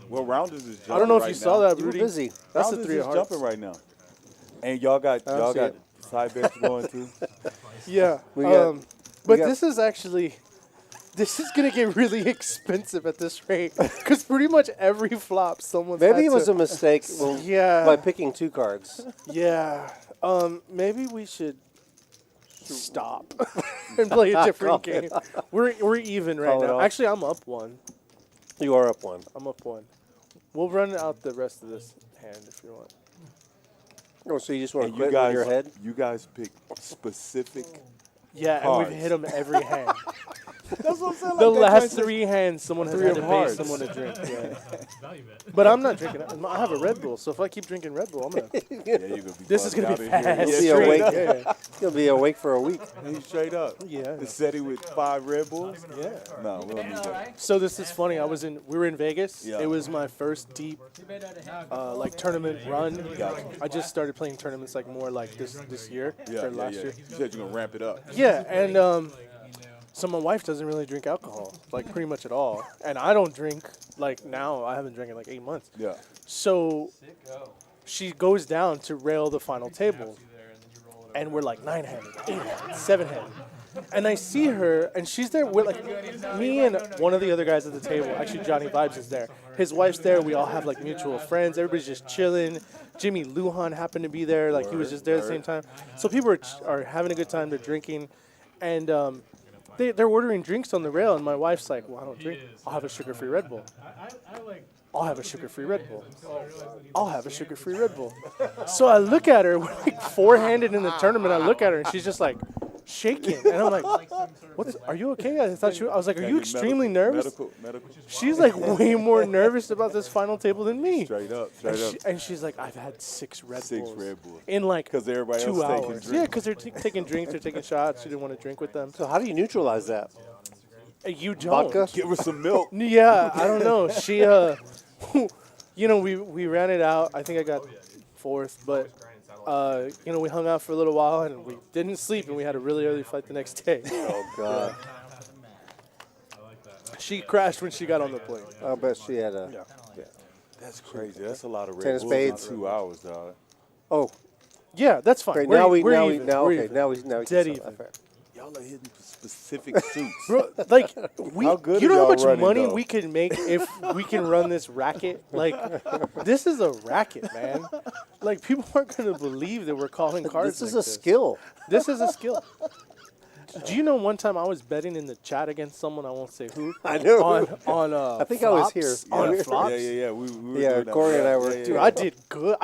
Well, Rounders is jumping I don't know if right you saw now. that, You were Rudy. busy. That's the Rounders 3 is of hearts. jumping right now. And y'all got see side bets going too. Yeah. We got- But got- this is going to get really expensive at this rate. Because pretty much every flop someone's Maybe had it was to, a mistake Yeah. by picking 2 cards. Yeah. Maybe we should stop and play a different game. We're even right Call it now. off. Actually, I'm up 1. You are up 1. I'm up 1. We'll run out the rest of this hand if you want. Oh, so you just want And to quit in your head? you guys pick specific. Yeah, Cards. and we've hit them every hand. That's what I'm saying. The like that last joint says 3 hands, someone has 3 had of to pay hearts. someone a drink. Yeah. value bet. But I'm not drinking it. I have a Red Bull, so if I keep drinking Red Bull, I'm going to... Yeah, you're gonna be. This is bugged going to be out in here. fast. Yeah, Be straight awake. up. Yeah. You'll be awake for a week. He's straight up. Yeah. The SETI with 5 Red Bulls. Yeah. No, we don't need that. So this is funny. We were in Vegas. Yeah. It was my first deep, like tournament run. I just started playing tournaments like more like this year or last year. You said you're gonna ramp it up. Yeah, and so my wife doesn't really drink alcohol, like pretty much at all, and I don't drink like now. I haven't drank in like 8 months. Yeah. So she goes down to rail the final table, and we're like 9-handed, 8-handed, 7-handed. And I see her, and she's there with like me and one of the other guys at the table. Actually, Johnny Vibes is there. His wife's there. We all have like mutual friends. Everybody's just chilling. Jimmy Lujan happened to be there. Like he was just there at the same time. So people are having a good time. They're drinking, and they're ordering drinks on the rail. And my wife's like, "Well, I don't drink. I'll have a sugar-free Red Bull." I'll have a sugar-free Red Bull. I'll have a sugar-free Red Bull. So I look at her. We're like 4-handed in the tournament. I look at her, and she's just like shaking, and I'm like, are you okay? I thought I was like, are you extremely nervous? Medical. She's like way more nervous about this final table than me. Straight up. And she's like, I've had 6 Red Bulls. 6 Red Bulls. In like 'Cause everybody 2 else taking hours. drinks. Yeah, because they're taking drinks, they're taking shots. She didn't want to drink with them. So how do you neutralize that? You don't. Vodka? Give her some milk. Yeah, I don't know. She, you know, we ran it out. I think I got 4th, but you know, we hung out for a little while and we didn't sleep, and we had a really early flight the next day. Oh God. She crashed when she got on the plane. I bet she had a. Yeah. That's crazy. That's a lot of Red Tennis Bulls in spades. 2 hours, dog. Oh, Yeah, that's fine. great. We're Now even. We're we even. can Dead sell even. that fair. Y'all are hitting specific suits. Bro, like, we, How good you are know how y'all much running, money though? we could make if we can run this racket? Like, this is a racket, man. Like, people aren't going to believe that we're calling cards. This is like a skill. This is a skill. Do you know one time I was betting in the chat against someone, I won't say who? I know. On I think flops, I was here. On Yeah. flops? Yeah. We were Yeah, doing that. Corey and I were. Dude, I did good.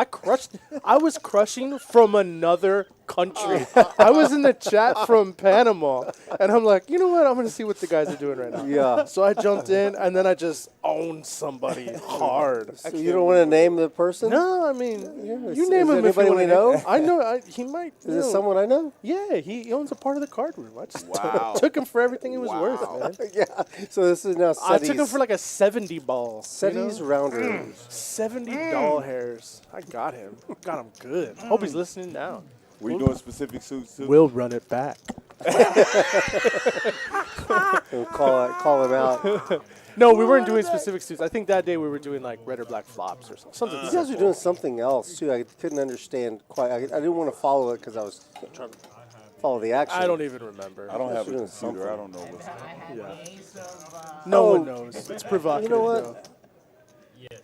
I was crushing from another country. I was in the chat from Panama, and I'm like, you know what? I'm going to see what the guys are doing right now. Yeah. So I jumped in, and then I just owned somebody hard. So you don't want to name the person? No, I mean, is- you name is him if you anybody want we to know? I know. He might. Is it someone I know? Yeah, he owns a part of the card room. I just Wow. took him for everything he was worth, man. Yeah. So this is now I took him SETI's. for like a 70 ball. SETI's rounder. 70 doll hairs. I got him. Got him good. Hope he's listening now. We doing specific suits too. We'll run it back. We'll call him out. No, we weren't doing specific suits. I think that day we were doing like red or black flops or something. You guys were doing something else too. I couldn't understand quite. I didn't want to follow it because I was trying to follow the action. I don't even remember. I don't have a doing computer. I don't know what's No Oh, one knows. It's provocative. You know what? though. Yes.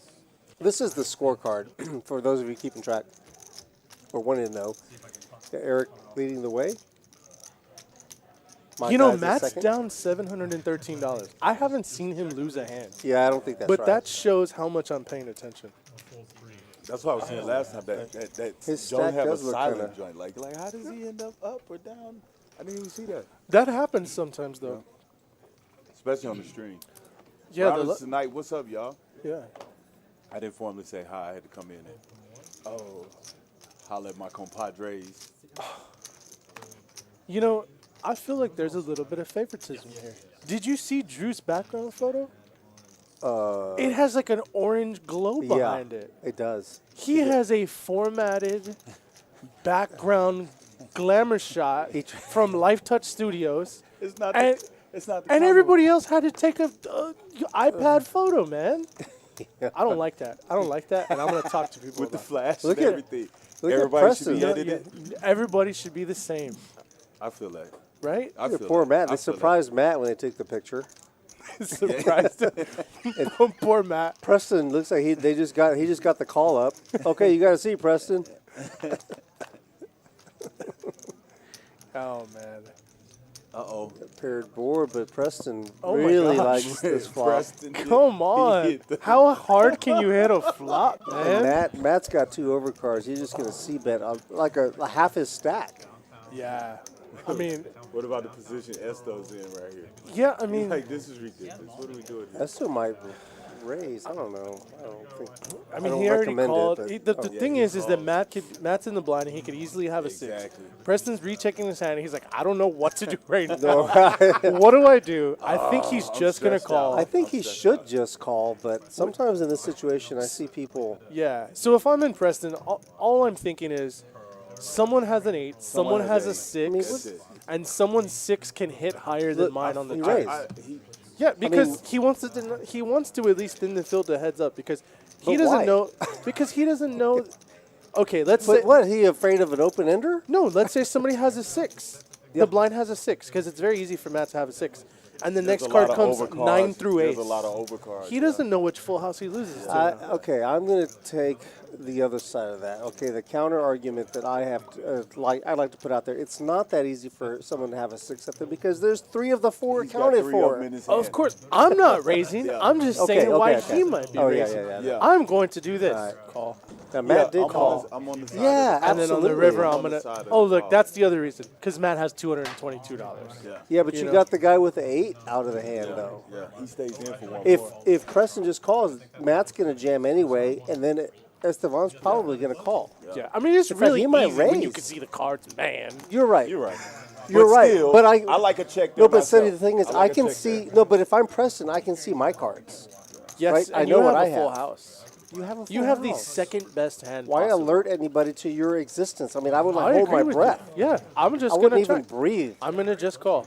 This is the scorecard for those of you keeping track or wanting to know. Eric leading the way. My You know, guy's in Matt's second. down $713. I haven't seen him lose a hand. Yeah, I don't think that's But right. that shows how much I'm paying attention. That's what I was saying last time. That His joint stack have a does look silent kinda- joint. Like how does he end up or down? I didn't even see that. That happens sometimes, though. Especially on the stream. Yeah, Riders tonight. What's up, y'all? yeah. I didn't formally say hi. I had to come in and holler at my compadres. You know, I feel like there's a little bit of favoritism here. Did you see Drew's background photo? It has like an orange glow behind it. It does. He has a formatted background glamour shot from Life Touch Studios. It's not. And, it's not. The and combo. everybody else had to take a iPad photo, man. I don't like that. I don't like that, and I'm going to talk to people with the about flash Look and at- everything. look at Everybody should be Preston. edited. Everybody should be the same, I feel that. right? I feel Poor that. Matt. I They feel that. surprised Matt when they took the picture. Surprised. Poor Matt. Preston looks like he just got the call up. Okay, you got to see Preston. Oh, man. Uh-oh. Paired board, but Preston Oh my really gosh. likes this flop. Preston did- Come he on. hit the- How hard can you hit a flop, And man? Matt's got 2 overcards. He's just going to c-bet like a half his stack. Yeah. I mean, What about the position Esto's in right here? yeah, I mean, Like, this is ridiculous. What are we doing here? That still might raise. I don't know. I don't think. I mean, don't he already recommend it, called. but- The yeah, thing he is that called. Matt's in the blind and he could easily have a 6. Exactly. Preston's rechecking his hand and he's like, I don't know what to do right now. No, What do I do? I think he's I'm just going to stressed call. I think he should just call, but sometimes in this situation, I see people. Yeah. So if I'm in Preston, all I'm thinking is someone has an 8, someone has a 6, That's it. and someone's 6 can hit higher than Look, mine on the he turn. raised. Yeah, because mean- he wants to at least in the field a heads up because he But doesn't why? know because he doesn't know Okay, let's say But what? He afraid of an open ender? no. Let's say somebody has a 6. The blind has a 6 because it's very easy for Matt to have a 6, and the There's next a lot card of comes overcards. 9 through 8. There's a lot of overcards. He doesn't know which full house he loses to. Okay, I'm going to take the other side of that. Okay, the counter argument that I have, I'd like to put out there. It's not that easy for someone to have a 6 up there because there's 3 of the 4 He's got accounted 3 for. of them in his Of hand. course, I'm not raising. Yeah. I'm just Okay, saying why okay. he might be Oh, yeah, raising. yeah. Yeah. I'm going to do this. All right. Call. Now, Matt did I'm call. I'm on the side. Yeah, of it. And then on the absolutely. river, I'm I'm on the gonna. side of Oh, the look, call. that's the other reason. Because Matt has $222. Yeah. Yeah, but You you, know? got the guy with the 8 out of the hand, though. Yeah. He stays in for one If more. if Preston just calls, Matt's going to jam anyway, and then Estevan's probably going to call. Yeah, I mean it's In fact, really he might easy when you raise. can see the cards, man. You're right. You're right. You're But right. still, But I like a check. No, there but Sonny, myself. the thing is, like I a can check see. there. No, but if I'm Preston, I can see my cards. Yes, Right? and I you know have what a I full have. house. You have a full You have the house. second best hand. Why possible. alert anybody to your existence? I mean, I would I like hold agree my with breath. you. Yeah, I'm just I gonna wouldn't even check. breathe. I'm gonna just call,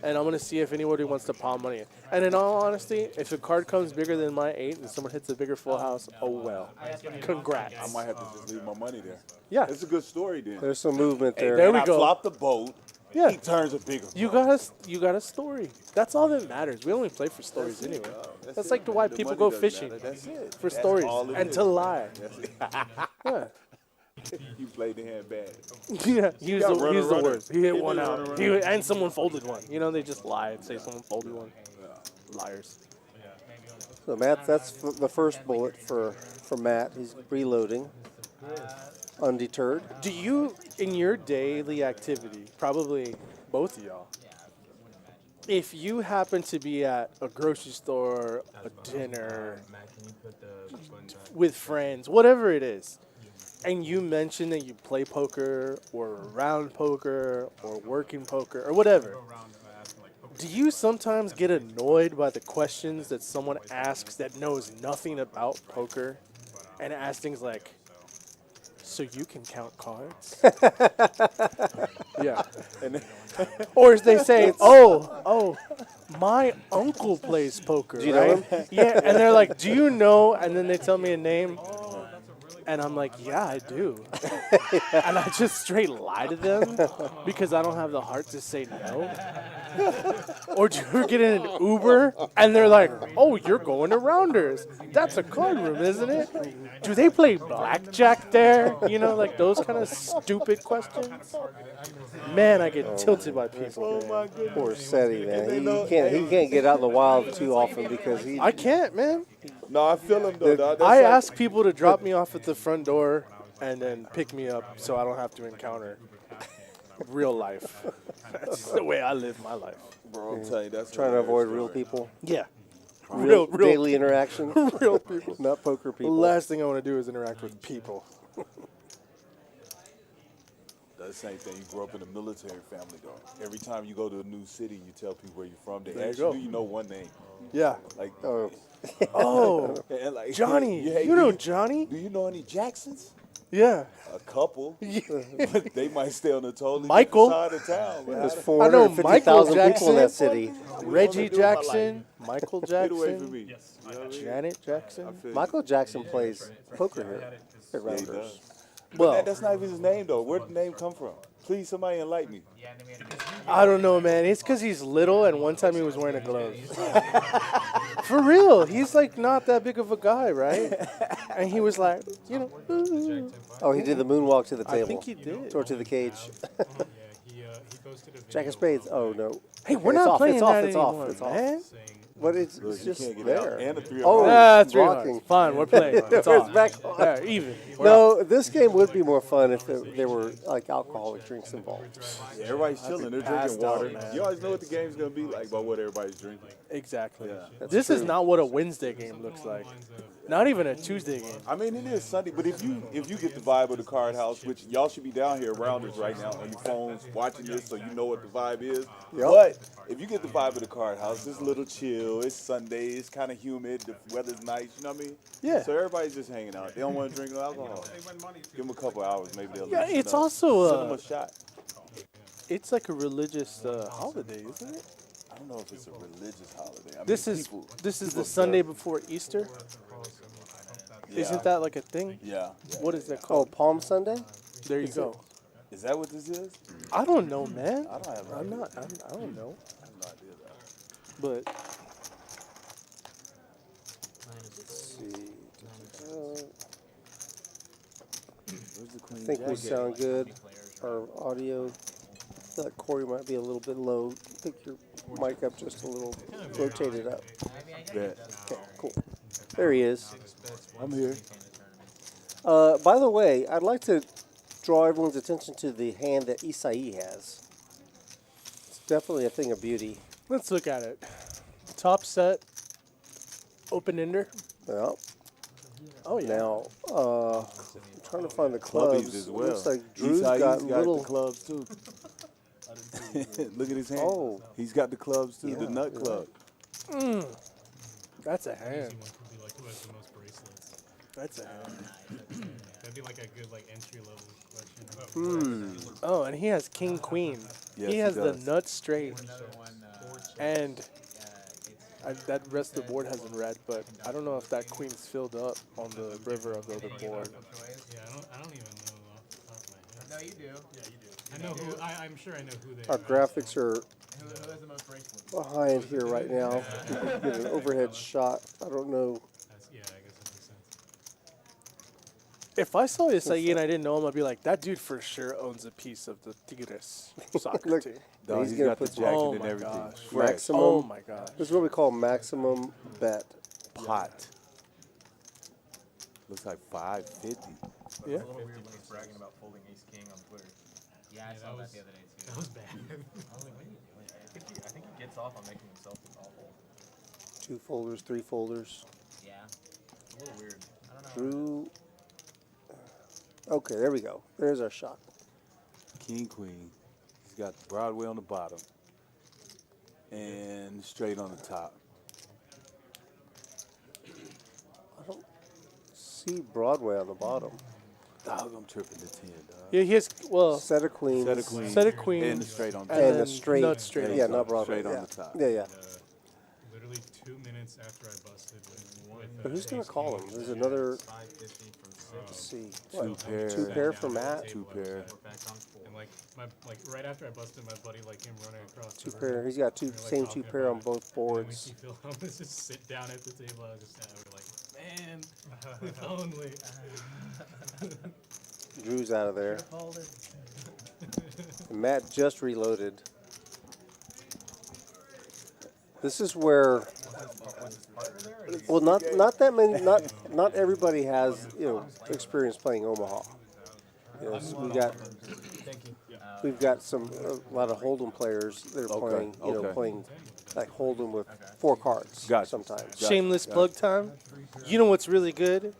and I'm gonna see if anybody wants to palm money. And in all honesty, if a card comes bigger than my 8 and someone hits a bigger full house, oh well. Congrats. I might have to just leave my money there. Yeah. It's a good story then. There's some movement Hey, there. There and we I go. flop the boat. Yeah. He turns a bigger. You got a story. That's all that matters. We only play for stories anyway. That's like why The people money go doesn't fishing. matter. That's it. For That's stories all it and is. to lie. That's it. Yeah. You played the hand bad. Yeah, he was got the runner, runner. worst. He hit He one did out. runner, He, runner. and someone folded one. You know, they just lie and say someone folded one. Liars. So Matt, that's the first bullet for Matt. He's reloading, undeterred. Do you, in your daily activity, probably both of y'all, if you happen to be at a grocery store, a dinner, with friends, whatever it is, and you mention that you play poker or round poker or working poker or whatever, do you sometimes get annoyed by the questions that someone asks that knows nothing about poker and asks things like, so you can count cards? Yeah. Or as they say, oh, my uncle plays poker. Do you know right? Yeah, and they're like, do you know? And then they tell me a name. And I'm like, yeah, I do. And I just straight lie to them because I don't have the heart to say no. Or do you get in an Uber and they're like, oh, you're going to Rounders. That's a card room, isn't it? Do they play blackjack there? You know, like those kind of stupid questions. Man, I get tilted by people. Man. Poor Seti, man. He can't get out in the wild too often because he. I can't, man. No, I feel him though. dog. That's I like- ask people to drop me off at the front door and then pick me up so I don't have to encounter real life. That's the way I live my life. Bro, I'm telling you, that's trying to avoid real people. Yeah. Real daily interaction. Real people. Not poker The people. last thing I want to do is interact with people. The same thing. You grew up in a military family, though. Every time you go to a new city, you tell people where you're from. They There you ask go. you, do you know one name? Yeah. Like, Oh, Oh, and like Johnny. hey, You do know Johnny? Do you know any Jacksons? Yeah. A couple. But they might stay on the totally Michael. different side of town. Man. there's I know 450,000 people in that Jackson. city. Reggie Jackson. Michael Get away from Jackson. me. You know what I mean? Janet Jackson. I feel you. Michael Jackson plays poker here at Yeah, he Rounders. does. Well, That's not even his name, though. Where did the name come from? Please, somebody enlighten me. I don't know, man. It's because he's little, and one time he was wearing a glove. For real, he's like not that big of a guy, right? And he was like, you know, ooh. Oh, he did the moonwalk to the I table. think he did. Or to the cage. He posted a video Jack of spades. Oh, no. Hey, we're It's not off, playing it's off, that it's off, anymore, it's off. man. saying But it's Look, you just can't get there. out. And a 3 Oh, That's three blocking. hearts. Fine, we're playing. It's It's off. back on. Yeah, even. We're No, this game would be more fun if there were like alcoholic drinks involved. Yeah, everybody's chilling. They're passed drinking water. out, man. You always know what the game's going to be like by what everybody's drinking. Exactly. Yeah. This is not what a Wednesday game looks like. Not even a Tuesday game. I mean, it is Sunday, but if you get the vibe of the card house, which y'all should be down here around us right now on your phones watching this, so you know what the vibe is. Yep. But if you get the vibe of the card house, it's a little chill. It's Sunday. It's kind of humid. The weather's nice. You know what I mean? Yeah. So everybody's just hanging out. They don't want to drink no alcohol. Give them a couple hours, maybe they'll. Yeah, loosen it's up. also, send them a shot. It's like a religious holiday, isn't it? I don't know if it's a religious holiday. I mean, This is people the observe. Sunday before Easter. Isn't that like a thing? Yeah. What is that Oh, called? Palm Sunday? There you go. Is that what this is? I don't know, man. I don't have no I'm idea. not. I don't know. I have no idea that. But Let's see. Where's the I queen think we jacket? sound good. Our audio. I feel like Corey might be a little bit low. Pick your mic up just a little. Rotate it up. Bet. Okay, cool. There he is. I'm here. By the way, I'd like to draw everyone's attention to the hand that Isai has. It's definitely a thing of beauty. let's look at it. Top set. Open ender. Well, Oh yeah. now, I'm trying to find the Clubbies clubs. as well. Looks like Drew's Isai's got the little. clubs too. Look at his hand. Oh. He's got the clubs too, Yeah, the nut you're club. That's a hand. Easy one could be like who has the most bracelets. That's a hand. That'd be like a good like entry level question. Oh, and he has king queen. Yes, he has the does. nut straight. And that rest of the board hasn't read, but I don't know if that queen's filled up on the river of the other board. Yeah, I don't even know off the top of my head. No, you do. Yeah, you do. I know who. I'm sure I know who they Our are. graphics are Who has the most bracelets? behind here right now. Get an overhead shot. I don't know. Yeah, I guess that makes sense. If I saw Isai and I didn't know him, I'd be like, that dude for sure owns a piece of the Tigres soccer Look, team. No, He's he's gonna got the put jacket Oh and my everything. gosh. Fresh. maximum. Oh my gosh. This is what we call maximum bet. Pot. Looks like 550. Yeah. It's a little weird when he's bragging about folding ace king on Twitter. Yeah, I saw that the other day too. That was bad. I was like, what are you doing? I think he gets off on making himself look awful. 2 folders, 3 folders. Yeah. It's a little weird. I don't know. Drew. Okay, there we go. There's our shot. King, queen. He's got Broadway on the bottom. And straight on the top. I don't see Broadway on the bottom. Dog, I'm tripping the 10, dog. Yeah, he has, well, Set of queens. Set of queens. Set of queens. And the straight on top. And And then a straight. nut straight Yeah, on not top. Broadway. Straight on yeah. the top. Yeah, yeah. Literally 2 minutes after I busted with But who's going ace to call king. him? There's another. 550 from Let's see. Two What? pair. 2 pair for Matt. Two pair. And like right after I busted, my buddy like came running across. 2 the pair. room. He's got We were, like, same talking 2 pair on about it. both And then we boards. see Phil Holmes just sit down at the table. I was just sat there like, man, if only. Drew's out of there. Matt just reloaded. This is where. Well, not that many. Not everybody has experience playing Omaha. So we've got a lot of Hold'em players that are playing. Playing like Hold'em with 4 cards. Gotcha. Sometimes. shameless plug time. You know what's really good?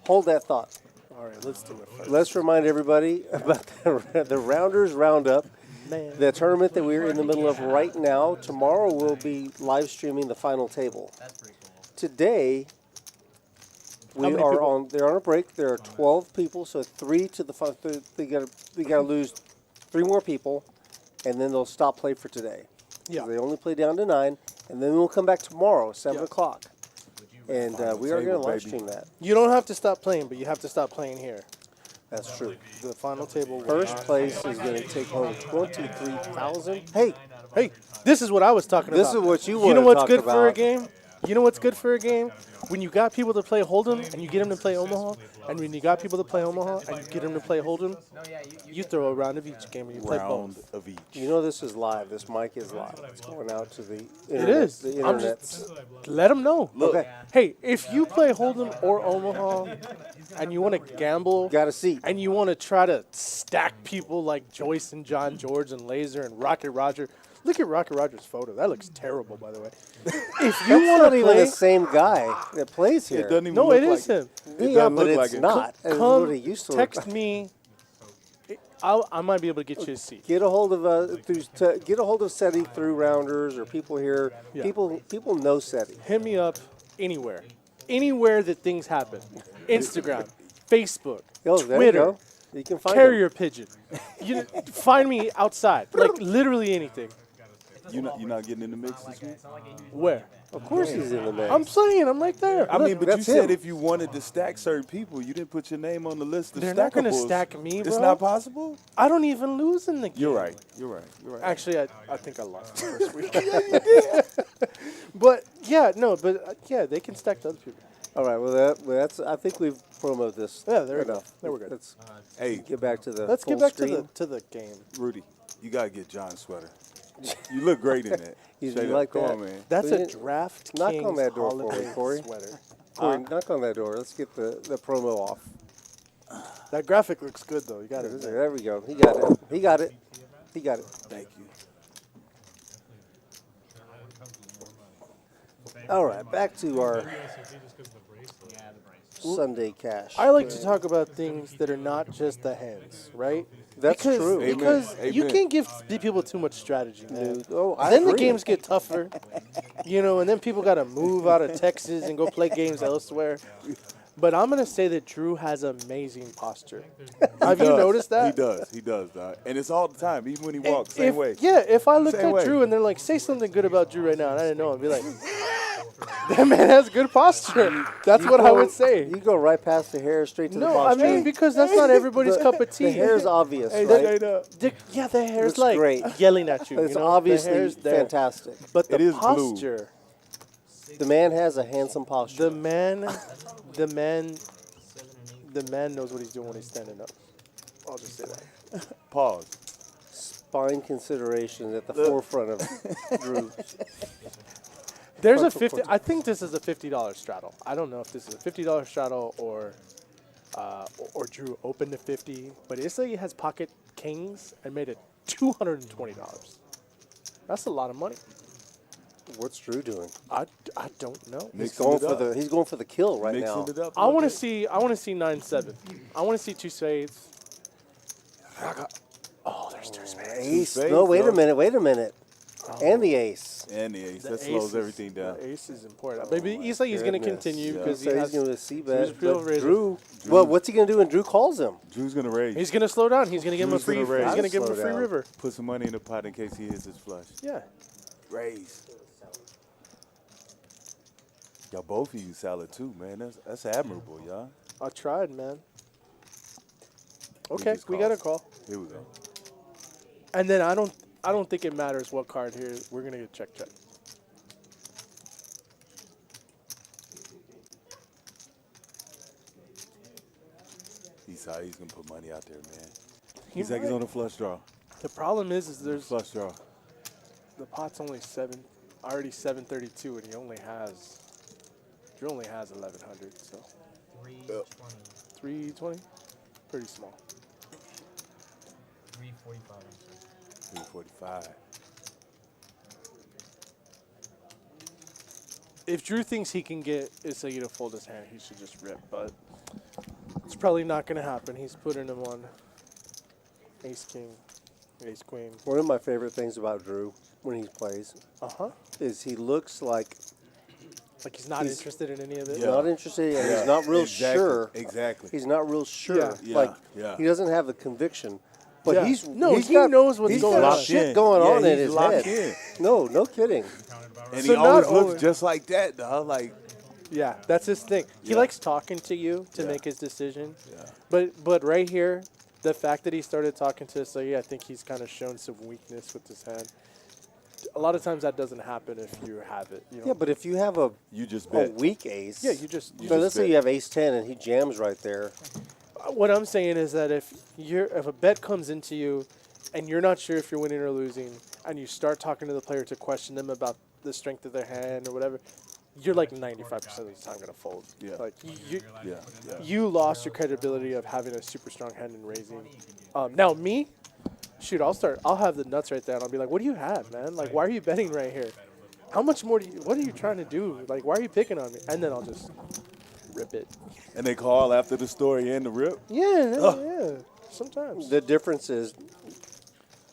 Hold that thought. All right, let's do it first. Let's remind everybody about the Rounders Roundup, Man. the tournament that we're in the middle of right now. Tomorrow we'll be live streaming the final table. That's pretty cool. Today we many are people? on. They're on a break. There are 12 people, so 3 to the final. We got to lose 3 more people, and then they'll stop play for today. Yeah. They only play down to 9, and then we'll come back tomorrow, 7 Yeah. o'clock, and we are going to table, live baby. stream that. You don't have to stop playing, but you have to stop playing here. That's true. The final table. First place is going to take home 23,000. Hey, Hey, this is what I was talking this about. is what you You want know to what's talk good for a about. game? You know what's good for a game? When you got people to play Hold'em and you get them to play Omaha, and when you got people to play Omaha and you get them to play Hold'em, No, yeah, you throw a round of each game and you play Round both. of each. You know this is live. This mic is live. It's going out to the internet. It is. The I'm internet. just let them know. Okay. Hey, if you play Hold'em or Omaha and you want to gamble Got a seat. and you want to try to stack people like Joyce and John George and Laser and Rocket Roger, look at Rocket Roger's photo. That looks terrible, by the way. If you That's want not to even play, the same guy that plays here. It doesn't even no, look it is like him. It Yeah, doesn't but look it's like it. not. It's Come what he used to look text like. me. I might be able to get you a seat. Get a hold of get a hold of SETI through Rounders or people here. Yeah. People know SETI. Hit me up anywhere that things happen. Instagram, Facebook, Oh, there Twitter, you go. You can find carrier pigeon. You find me outside, like literally anything. you're not getting in the mix this week? Where? Of course he's in the mix. I'm playing. I'm right there. I mean, but you that's said him. if you wanted to stack certain people, you didn't put your name on the list of They're not going to stackables. stack me, bro. It's not possible? I don't even lose in the game. You're right. Actually, I think I lost the first week. Yeah, you did. But, yeah, no, but, yeah, they can stack to other people. All right. Well, that's. I think we've promoted this. Yeah, there we go. enough. There we're good. Let's Hey, get back to the. Let's full get back screen. to the game. Rudy, you got to get John's sweater. You look great in that. You Straight like up. Come that? on, man. That's We a didn't- draft knock Kings on that door for me, holiday Corey. sweater. Corey, knock on that door. Let's get the promo off. That graphic looks good, though. You got it. There we go. He got it. He got it. He got it. Thank you. All right. Back to our Sunday cash. I like to talk about things that are not just the hands, right? That's true. Because Amen. you Amen. can't give people too much strategy, man. Oh, I Then the agree. games get tougher, and then people got to move out of Texas and go play games elsewhere. But I'm going to say that Drew has amazing posture. Have you noticed that? He does, dog. And it's all the time, even when he walks, same way. Yeah, if I looked Same at way. Drew and they're like, say something good about Drew right now, and I didn't know, I'd be like, that man has good posture. That's what I would say. You go right past the hair, straight to the No, I posture. mean, because that's not everybody's cup of tea. The hair's obvious, Hey, right? straight up. Yeah, the hair's It's like great. yelling at you. It's you know? obviously the hair's there. fantastic. But the It is blue. posture, The man has a handsome posture. the man knows what he's doing when he's standing up. I'll just say that. Pause. Spine consideration at the forefront of Drew. There's a 50. I think this is a $50 straddle. I don't know if this is a $50 straddle or Drew opened to 50, but Issa has pocket kings and made it $220. That's a lot of money. What's Drew doing? I don't know. He's going for the kill right Mixing now. it up. I want to see 9-7. I want to see two spades. Oh, there's two spades. Ace. spades, No, wait bro. a minute. And the ace. And the ace. The That ace slows is- everything down. The ace is important. Maybe Issa is going to Goodness. continue Yeah. because So he he's has. going to see he's bet. real But razor. Drew. Well, what's he going to do when Drew calls him? Drew's going to raise. He's going to slow down. He's going to give him a Drew's free. gonna He's raise. going to give him a Slow free down. river. Put some money in the pot in case he hits his flush. Yeah. Raise. Y'all both of you salad too, man. That's admirable, y'all. I tried, man. Okay, just we got a called. call. Here we go. And then I don't think it matters what card here. We're gonna get check. He's how he's gonna put money out there, man. He He's like he's might. on a flush draw. The problem is there's Flush draw. the pot's only already 732, and Drew only has 1100, so 320. 320, pretty small. 345. 345. If Drew thinks he can get Issa to fold his hand, he should just rip, but it's probably not gonna happen. He's putting him on ace king, ace queen. One of my favorite things about Drew when he plays is he looks like Like he's not interested in any of it. he's not interested and he's not real sure. Exactly. He's not real sure. Yeah. Like Yeah. he doesn't have the conviction. But Yeah. he's No, he's he got, knows what's he's going got on. shit going on in he's his locked head. in. No kidding. And So he always not looks only- just like that, dog. Like, Yeah, that's his thing. He Yeah. likes talking to you to Yeah. make his decision. yeah. But right here, the fact that he started talking to us, so yeah, I think he's kind of shown some weakness with his hand. A lot of times that doesn't happen if you have it. You know? Yeah, but if you have a You just a bet. weak ace, Yeah, you just so let's say bet. you have ace 10 and he jams right there. what I'm saying is that if a bet comes into you and you're not sure if you're winning or losing, and you start talking to the player to question them about the strength of their hand or whatever, you're like 95% of the time gonna fold. Yeah. Like Yeah. you lost your credibility of having a super strong hand and raising. Now me, shoot, I'll have the nuts right there, and I'll be like, what do you have, man? Like, why are you betting right here? How much more what are you trying to do? Like, why are you picking on me? And then I'll just rip it. And they call after the story and the rip. Yeah, sometimes. The difference is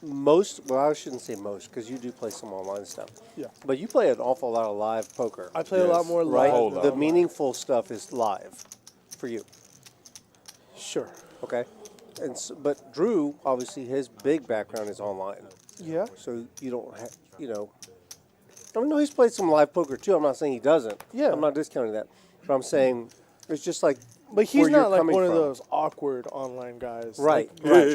I shouldn't say most because you do play some online stuff. Yeah. But you play an awful lot of live poker, I play a lot Yes, more right? live. whole than lot. The online. meaningful stuff is live for you, Sure. okay? But Drew, obviously, his big background is online. Yeah. So you don't, you know. I mean, no, he's played some live poker too. I'm not saying he doesn't. Yeah. I'm not discounting that. But I'm saying it's just like. But he's where you're not like coming one of from. those awkward online guys. Right, Like, right.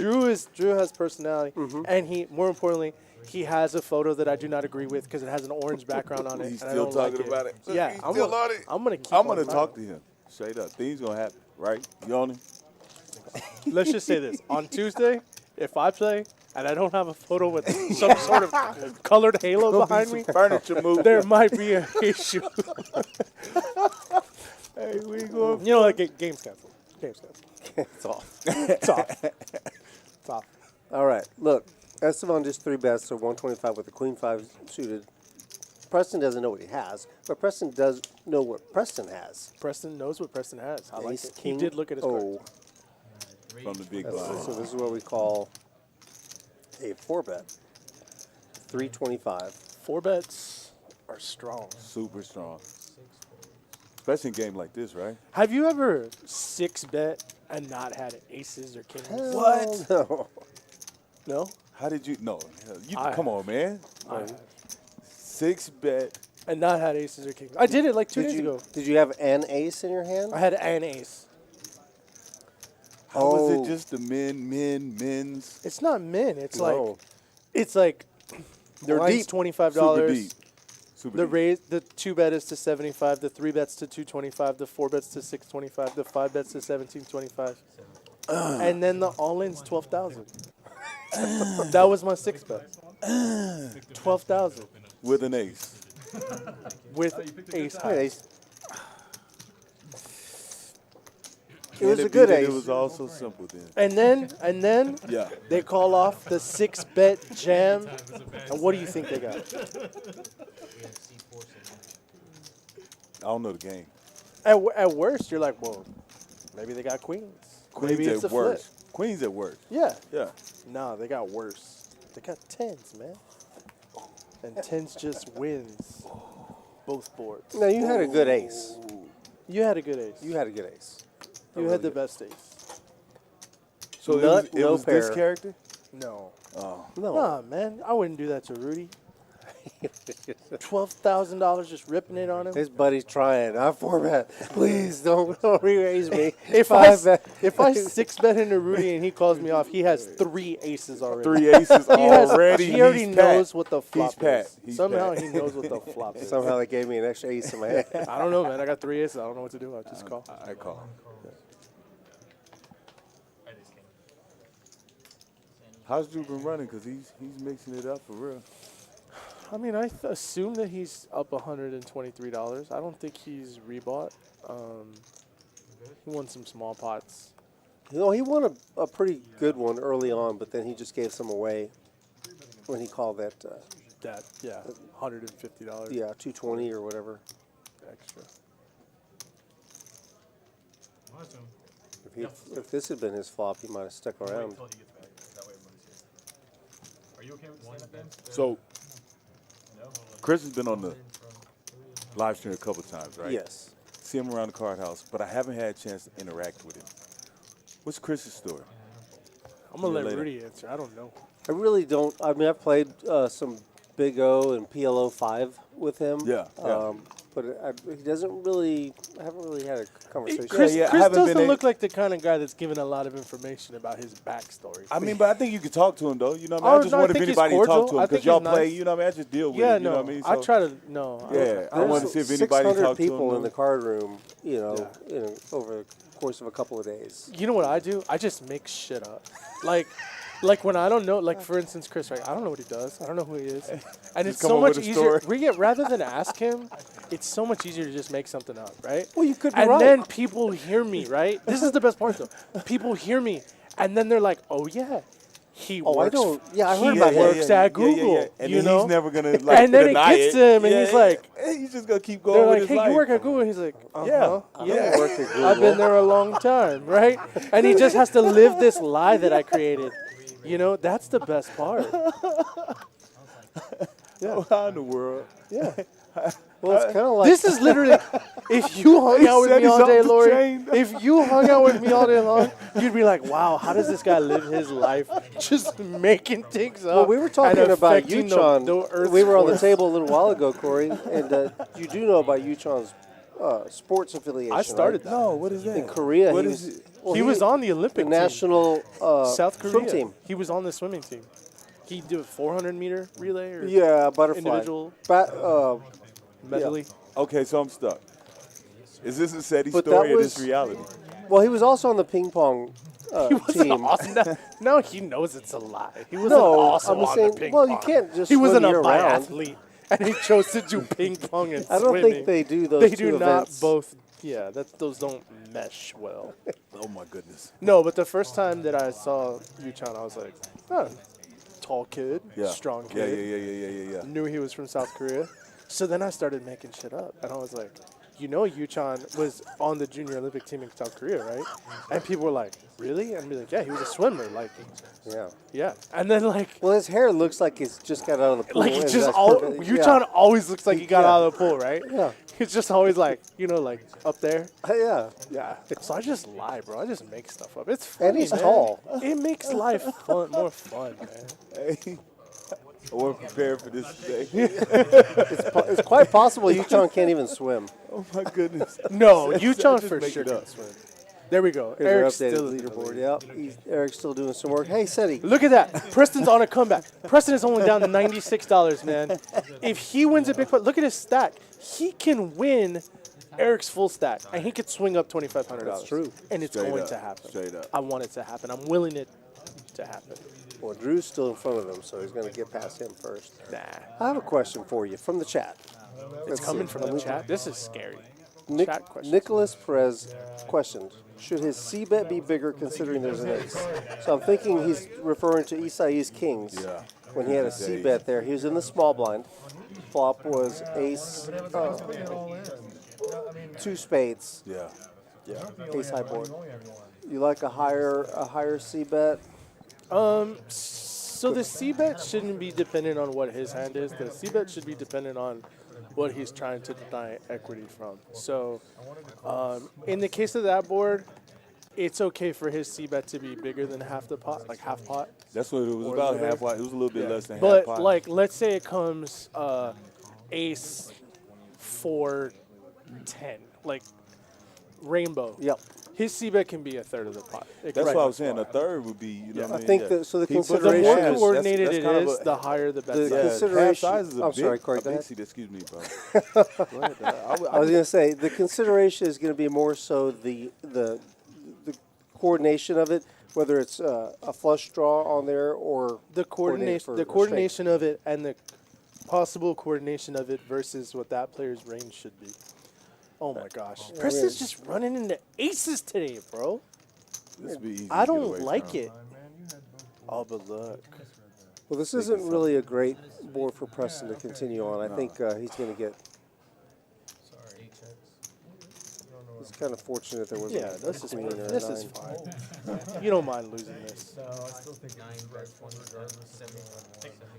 Drew has personality, and more importantly, he has a photo that I do not agree with because it has an orange background on it. He's and I still don't like talking about it. Yeah, He's I'm still gonna, on it. I'm gonna keep. I'm gonna on talk to him straight up. Things gonna happen, right? You on him? Let's just say this: on Tuesday, if I play and I don't have a photo with some sort of colored halo behind me, Furniture move. there might be an issue. Hey, we going. You know, like games canceled. Games canceled. It's off. It's off. It's off. All right. Look, Esteban just 3 bets, so 125 with the Queen 5 suited. Preston doesn't know what he has, but Preston does know what Preston has. Preston knows what Preston has. I like Ace, it. He King, did look at his card. O. From the big So blind. this is what we call a 4-bet. 325. 4 bets are strong. Super strong. Especially in a game like this, right? Have you ever 6-bet and not had aces or kings? What? No. No? How did you? No. You, I come on, man. I have. 6-bet. And not had aces or kings. I did it like 2 days ago. Did you have an ace in your hand? I had an ace. How was it just the men's? It's not min. It's No. like it's like They're line's deep. $25. Super deep. Super The deep. raise, the 2 bet is to 75. The 3 bets to 225. The 4 bets to 625. The 5 bets to 1725. And then the all-in's 12,000. That was my 6 bet. 12,000 With an ace. with ace high. Ace. It Can was a be good that ace. It was also simple then. And then Yeah. they call off the 6-bet jam. And what do you think they got? I don't know the game. At worst, you're like, well, maybe they got queens. Queens Maybe it's at a flip. worst. Queens at worst. Yeah. Yeah. No, they got worse. They got 10s, man. And 10s just wins both boards. No, you had a good ace. You had a good ace. You had a good ace. You had the best ace. So Nut, it no was this pair. character? No. Oh. No. Nah, man. I wouldn't do that to Rudy. $12,000 just ripping it on him. His buddy's trying. I 4-bet. Please don't re-raise me. If I 5-bet. 6-bet into Rudy and he calls me off, he has 3 aces already. 3 aces already. He already He's knows pat. what the flop He's pat. is. He's Somehow pat. he knows what the flop is. Somehow they gave me an extra ace in my hand. I don't know, man. I got 3 aces. I don't know what to do. I just call. I call. How's Drew been running? Because he's mixing it up for real. I mean, I assume that he's up $123. I don't think he's rebought. He won some small pots. You know, he won a pretty good one early on, but then he just gave some away when he called that, $150 yeah, 220 or whatever. extra. If this had been his flop, he might have stuck around. Are you okay with stand-up then? So, Chris has been on the live stream a couple times, right? Yes. See him around the card house, but I haven't had a chance to interact with him. What's Chris's story? I'm going to let later. Rudy answer. I don't know. I really don't. I mean, I've played some Big O and PLO 5 with him. Yeah, yeah. But he doesn't really. I haven't really had a conversation. Chris, I Chris haven't doesn't been look like the kind of guy that's giving a lot of information about his backstory. I mean, but I think you could talk to him, though. You know what I mean? Oh, I just no, I wonder if think he's anybody talk to cordial. him I because think y'all he's play, nice. you know what I mean? I just deal with Yeah, it, you know no. what I mean? I So, try to, no. yeah, I want to see if anybody 600 talked to him. people in the though. card room, you know, over the course of a couple of days. You know what I do? I just make shit up. Like when I don't know, like for instance, Chris, right? I don't know what he does. I don't know who he is. And it's come so up much with a easier. story. Rather than ask him, it's so much easier to just make something up, right? Well, you could be and right. then people hear me, right? This is the best part, though. People hear me, and then they're like, "Oh yeah, he Oh, I works. don't. Yeah, I he heard about works that. at Google. And you then know, he's never going to, like, and then it deny gets to him, and he's like, he's just going to keep going they're with like, his "Hey, life. you work at Google?" And he's like, "Uh-huh, Yeah. I work at Google. I've been there a long time, right?" And he just has to live this lie that I created. You know, that's the best part. Yeah. How in the world? Yeah. Well, it's kind of like This is literally, if you hung out with said me he's all day, off the Lori, chain. if you hung out with me all day long, you'd be like, wow, how does this guy live his life just making things up? Well, we were talking and about affecting Uchon. the Earth's We were on the course. table a little while ago, Corey, and you do know about Uchon's sports affiliation. I started right? that. No, what is that? In Korea. What he is was, it? well, He was on the Olympic the team. national South Korea. swim team. He was on the swimming team. He did a 400-meter relay or Yeah, butterfly. individual medley. Okay, so I'm stuck. Is this a SETI But story that or this was- reality? Well, he was also on the ping pong He wasn't team. awesome. No, he knows it's a lie. He wasn't No, awesome I'm on saying, the ping well, pong. you can't just He wasn't swim a year-round. biathlete, and he chose to do ping pong and I don't swimming. think they do those They two do not events. both. Yeah, those don't mesh well. Oh my goodness. No, but the first time that I saw Uchon, I was like, oh, tall kid, Yeah. strong Yeah, kid. yeah. Knew he was from South Korea. So then I started making shit up, and I was like, you know, Uchon was on the Junior Olympic team in South Korea, right? And people were like, really? And I'd be like, yeah, he was a swimmer. Like, Yeah. yeah. And then like, Well, his hair looks like he's just got out of the pool. like he and just that's all perfect. Uchon always looks like he got Yeah. out of the pool, right? Yeah. He's just always like, you know, like up there. Yeah. Yeah. So I just lie, bro. I just make stuff up. It's funny, And he's man. tall. It makes life fun, more fun, man. Hey, I wasn't prepared for this today. It's quite possible Uchon can't even swim. Oh my goodness. No, Just Uchon for make sure it up. can swim. There we go. Here's our Eric's updated still in the leaderboard. lead. Yep. Eric's still doing some work. Hey, Seti. Look at that. Preston's on a comeback. Preston is only down to $96, man. If he wins a big pot, look at his stack. He can win Eric's full stack, and he could swing up $2,500. That's true. And it's Straight going up. to happen. Straight up. I want it to happen. I'm willing it to happen. Well, Drew's still in front of him, so he's going to get past him first. Nah. I have a question for you from the chat. It's coming from the chat. This is scary. Chat questions. Nicholas Perez questioned, should his C-bet be bigger considering there's an ace? So I'm thinking he's referring to Isai's Kings. Yeah. When he had a C-bet there. He was in the small blind. Flop was ace, two spades. Yeah. Yeah. Ace high board. You like a higher C-bet? So the C-bet shouldn't be dependent on what his hand is. The C-bet should be dependent on what he's trying to deny equity from. So in the case of that board, it's okay for his C-bet to be bigger than half the pot, like half pot. That's what it was Or about. the Half bear. pot. It was a little bit less than half But pot. like, let's say it comes ace 4-10, like rainbow. Yep. His C-bet can be a third of the pot. It That's can what I be was saying. A smaller. third would be, you know what I I mean? think Yeah. that- so the He put But the consideration more is- half- coordinated that's it kind of is, a- the higher the bet the size. Yeah, half consideration- size is a I'm big, sorry, Corey, a go big ahead. seat. Excuse me, bro. Go ahead. I was going to say the consideration is going to be more so the coordination of it, whether it's a flush draw on there or The coordination, coordination of it, and the possible coordination of it versus what that player's range should be. Oh my gosh, Preston's just running into aces today, bro. This would be easy I to get don't away like from. it. Oh, but look. Well, this isn't really a great board for Preston to continue on. I think he's going to get. It's kind of fortunate there wasn't Yeah, a this is queen or a this is nine. fine. You don't mind losing this.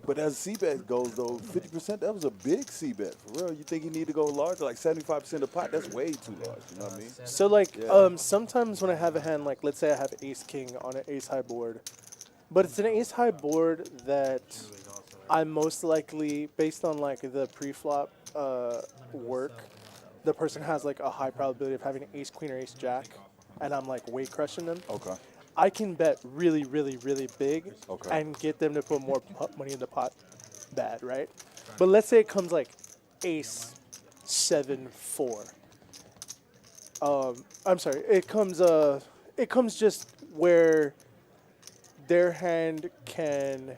But as C-bet goes, though, 50%, that was a big C-bet. For real, you think you need to go larger? Like 75% of pot, that's way too large. You know what I mean? So like, Yeah. sometimes when I have a hand, like let's say I have ace king on an ace high board, but it's an ace high board that I'm most likely, based on like the pre-flop work, the person has like a high probability of having an ace queen or ace jack, and I'm like way crushing them. Okay. I can bet really, really, really big Okay. and get them to put more money in the pot bad, right? But let's say it comes like ace 7-4. I'm sorry. It comes just where their hand can,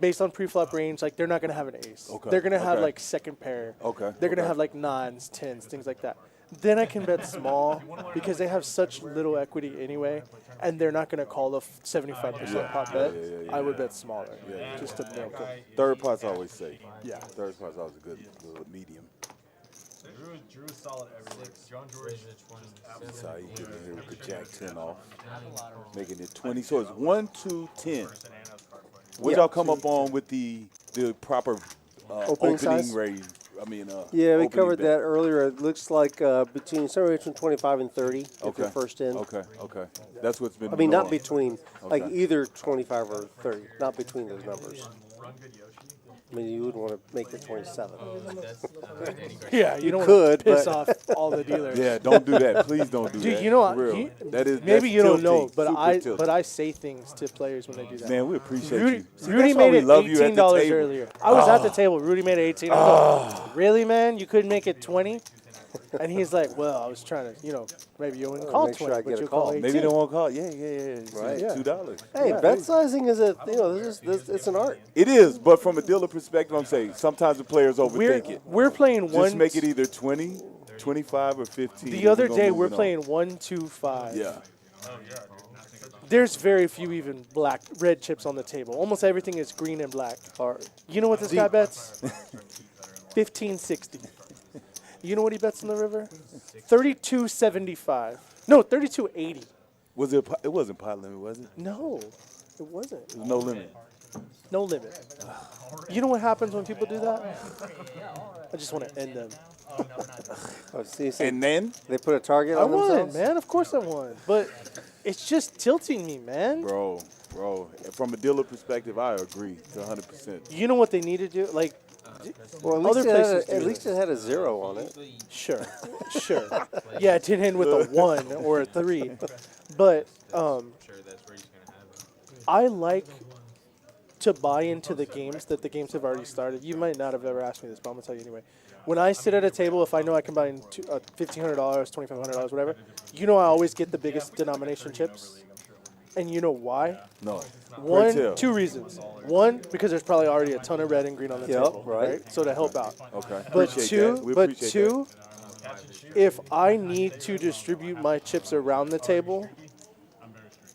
based on pre-flop range, like they're not gonna have an ace. Okay, They're gonna have okay. like second pair. Okay, They're gonna okay. have like nines, tens, things like that. Then I can bet small because they have such little equity anyway, and they're not gonna call the 75% pot bet. yeah, I would bet smaller, just to milk them. Third pot's always safe. Yeah. Third pot's always a good little medium. Drew is solid everywhere. John George. That's how you get in here with the jack 10 off. Making it 20. So it's 1, 2, 10. What y'all come up on with the proper Opening size? range? I mean, Yeah, we opening covered bet. that earlier. It looks like somewhere between 25 and 30 if you're first in. Okay. That's what's been. I mean, not norm. between, like Okay. either 25 or 30, not between those numbers. I mean, you would want to make it 27. Yeah, you don't could, piss but- off all the dealers. Yeah, don't do that. Please don't do that. Dude, you know For real. what? That is Maybe that's you don't know, tilting, but super tilting. I say things to players when they do that. Man, we appreciate Rudy, you. See, Rudy that's why made we it love you at the $18 table. earlier. I was at the table. Rudy made it 18. I was like, really, man? You couldn't make it 20? And he's like, well, I was trying to, maybe you wouldn't call make 20, sure I but get a you call. call 18. Maybe they won't call. Yeah. Right. Yeah. $2. Hey, bet sizing is it's an art. It is, but from a dealer perspective, I'm saying sometimes the players overthink it. We're playing Just one. make it either 20, 25, or 15. The and other gonna day, move we're it on. playing 1, 2, 5. Yeah. There's very few even red chips on the table. Almost everything is green and black. You know what this guy bets? 1560. You know what he bets in the river? 3275. No, 3280. Was it? It wasn't pot limit, was it? No, it wasn't. There was no limit. No limit. You know what happens when people do that? I just want to end them. Oh, see, And then, they put a target I on won, themselves? man. Of course I won. But it's just tilting me, man. bro, from a dealer perspective, I agree to 100%. You know what they need to do? Like, Well, at other least, places do at least this. it had a 0 on it. Sure. Yeah, it didn't end with a 1 or a 3. But I like to buy into the games that the games have already started. You might not have ever asked me this, but I'm going to tell you anyway. When I sit at a table, if I know I can buy in $1,500, $2,500, whatever, I always get the biggest denomination chips. And you know why? No. One, tell. 2 reasons. One, because there's probably already a ton of red and green on the Yep, table, right. So to help out. Okay. But Appreciate that. We but appreciate two, if I need to distribute my chips around the table,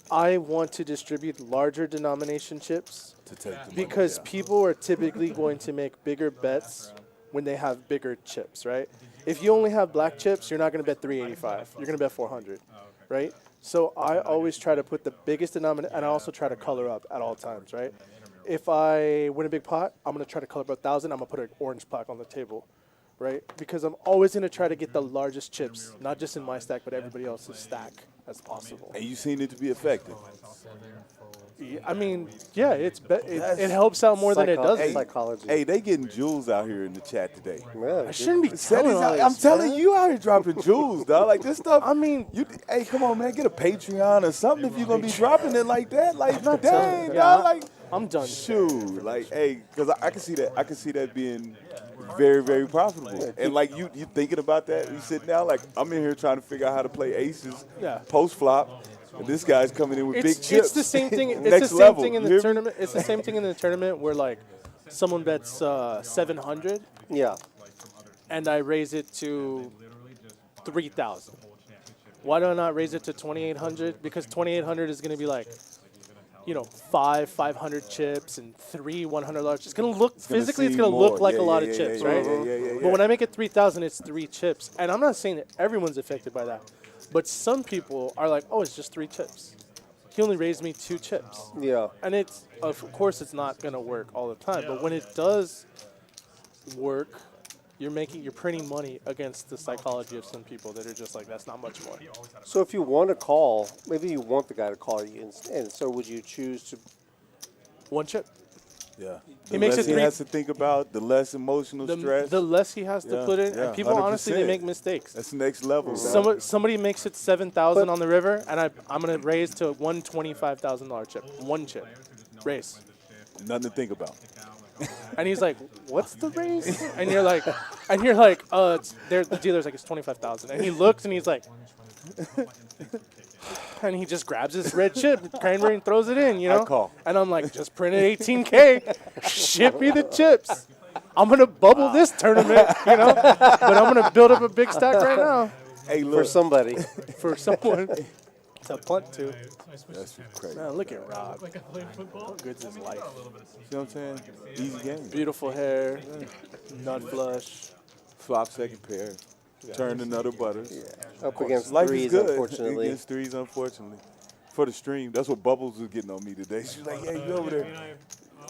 I want to distribute larger denomination chips that. To take the money, because yeah. people are typically going to make bigger bets when they have bigger chips, right? If you only have black chips, you're not going to bet 385. You're going to bet 400, right? So I always try to put the biggest denominator, and I also try to color up at all times, right? If I win a big pot, I'm going to try to color up 1,000. I'm going to put an orange plaque on the table, right? Because I'm always going to try to get the largest chips, not just in my stack, but everybody else's stack as possible. And you seen it to be effective. Yeah, I mean, yeah, it helps out more than it doesn't. Psychology. Hey, they getting jewels out here in the chat today. Yeah, I shouldn't be Said telling he's all out- this, I'm telling man. you out here dropping jewels, dog. Like this stuff. I mean, hey, come on, man, get a Patreon or something if you're gonna be dropping it like that. Like, not dang, telling- dog. yeah, Like, I'm done. shoot, like, hey, because I can see that. I can see that being very, very profitable. And like you thinking about that? You sitting down like I'm in here trying to figure out how to play aces, Yeah. post flop. And this guy's coming in with big chips. It's the same thing. It's Next the same level. thing in You the hear me? tournament. It's the same thing in the tournament where like someone bets 700 Yeah. and I raise it to 3,000. Why do I not raise it to 2,800? Because 2,800 is going to be like, 500 chips and 3 $100 chips. It's going to look physically. It's seem going to look more. like Yeah, a lot yeah, of yeah, chips, yeah, right? yeah. But when I make it 3,000, it's 3 chips. And I'm not saying that everyone's affected by that. But some people are like, oh, it's just 3 chips. He only raised me 2 chips. Yeah. And of course, it's not going to work all the time. But when it does work, you're printing money against the psychology of some people that are just like, that's not much more. So if you want to call, maybe you want the guy to call you, and so would you choose to? 1 chip. Yeah. He The makes less it he has to think about, the less emotional stress. The less he has to Yeah, put in. yeah, And people, honestly, they 100%. make mistakes. That's next level. dog. Somebody makes it 7,000 on the river, and I'm going to raise to one $25,000 chip. 1 chip. Raise. Nothing to think about. And he's like, "What's the raise?" And you're like, the dealer's like, "It's 25,000." And he looks and he's like, and he just grabs his red chip, cranberry, and throws it in, I call. And I'm like, "Just printed 18K, ship me the chips. I'm gonna bubble this tournament, but I'm gonna build up a big stack right now Hey, look. For somebody. for someone to punt to." That's crazy. Man, look at Rob. Like I played football. How good's his life? You know what I'm saying? Easy game. Beautiful hair, nut flush. Flop second pair. Turn another butters. Up against Life threes, is good. unfortunately. Against threes, unfortunately. For the stream, that's what Bubbles was getting on me today. She's like, "Yeah, you over there?"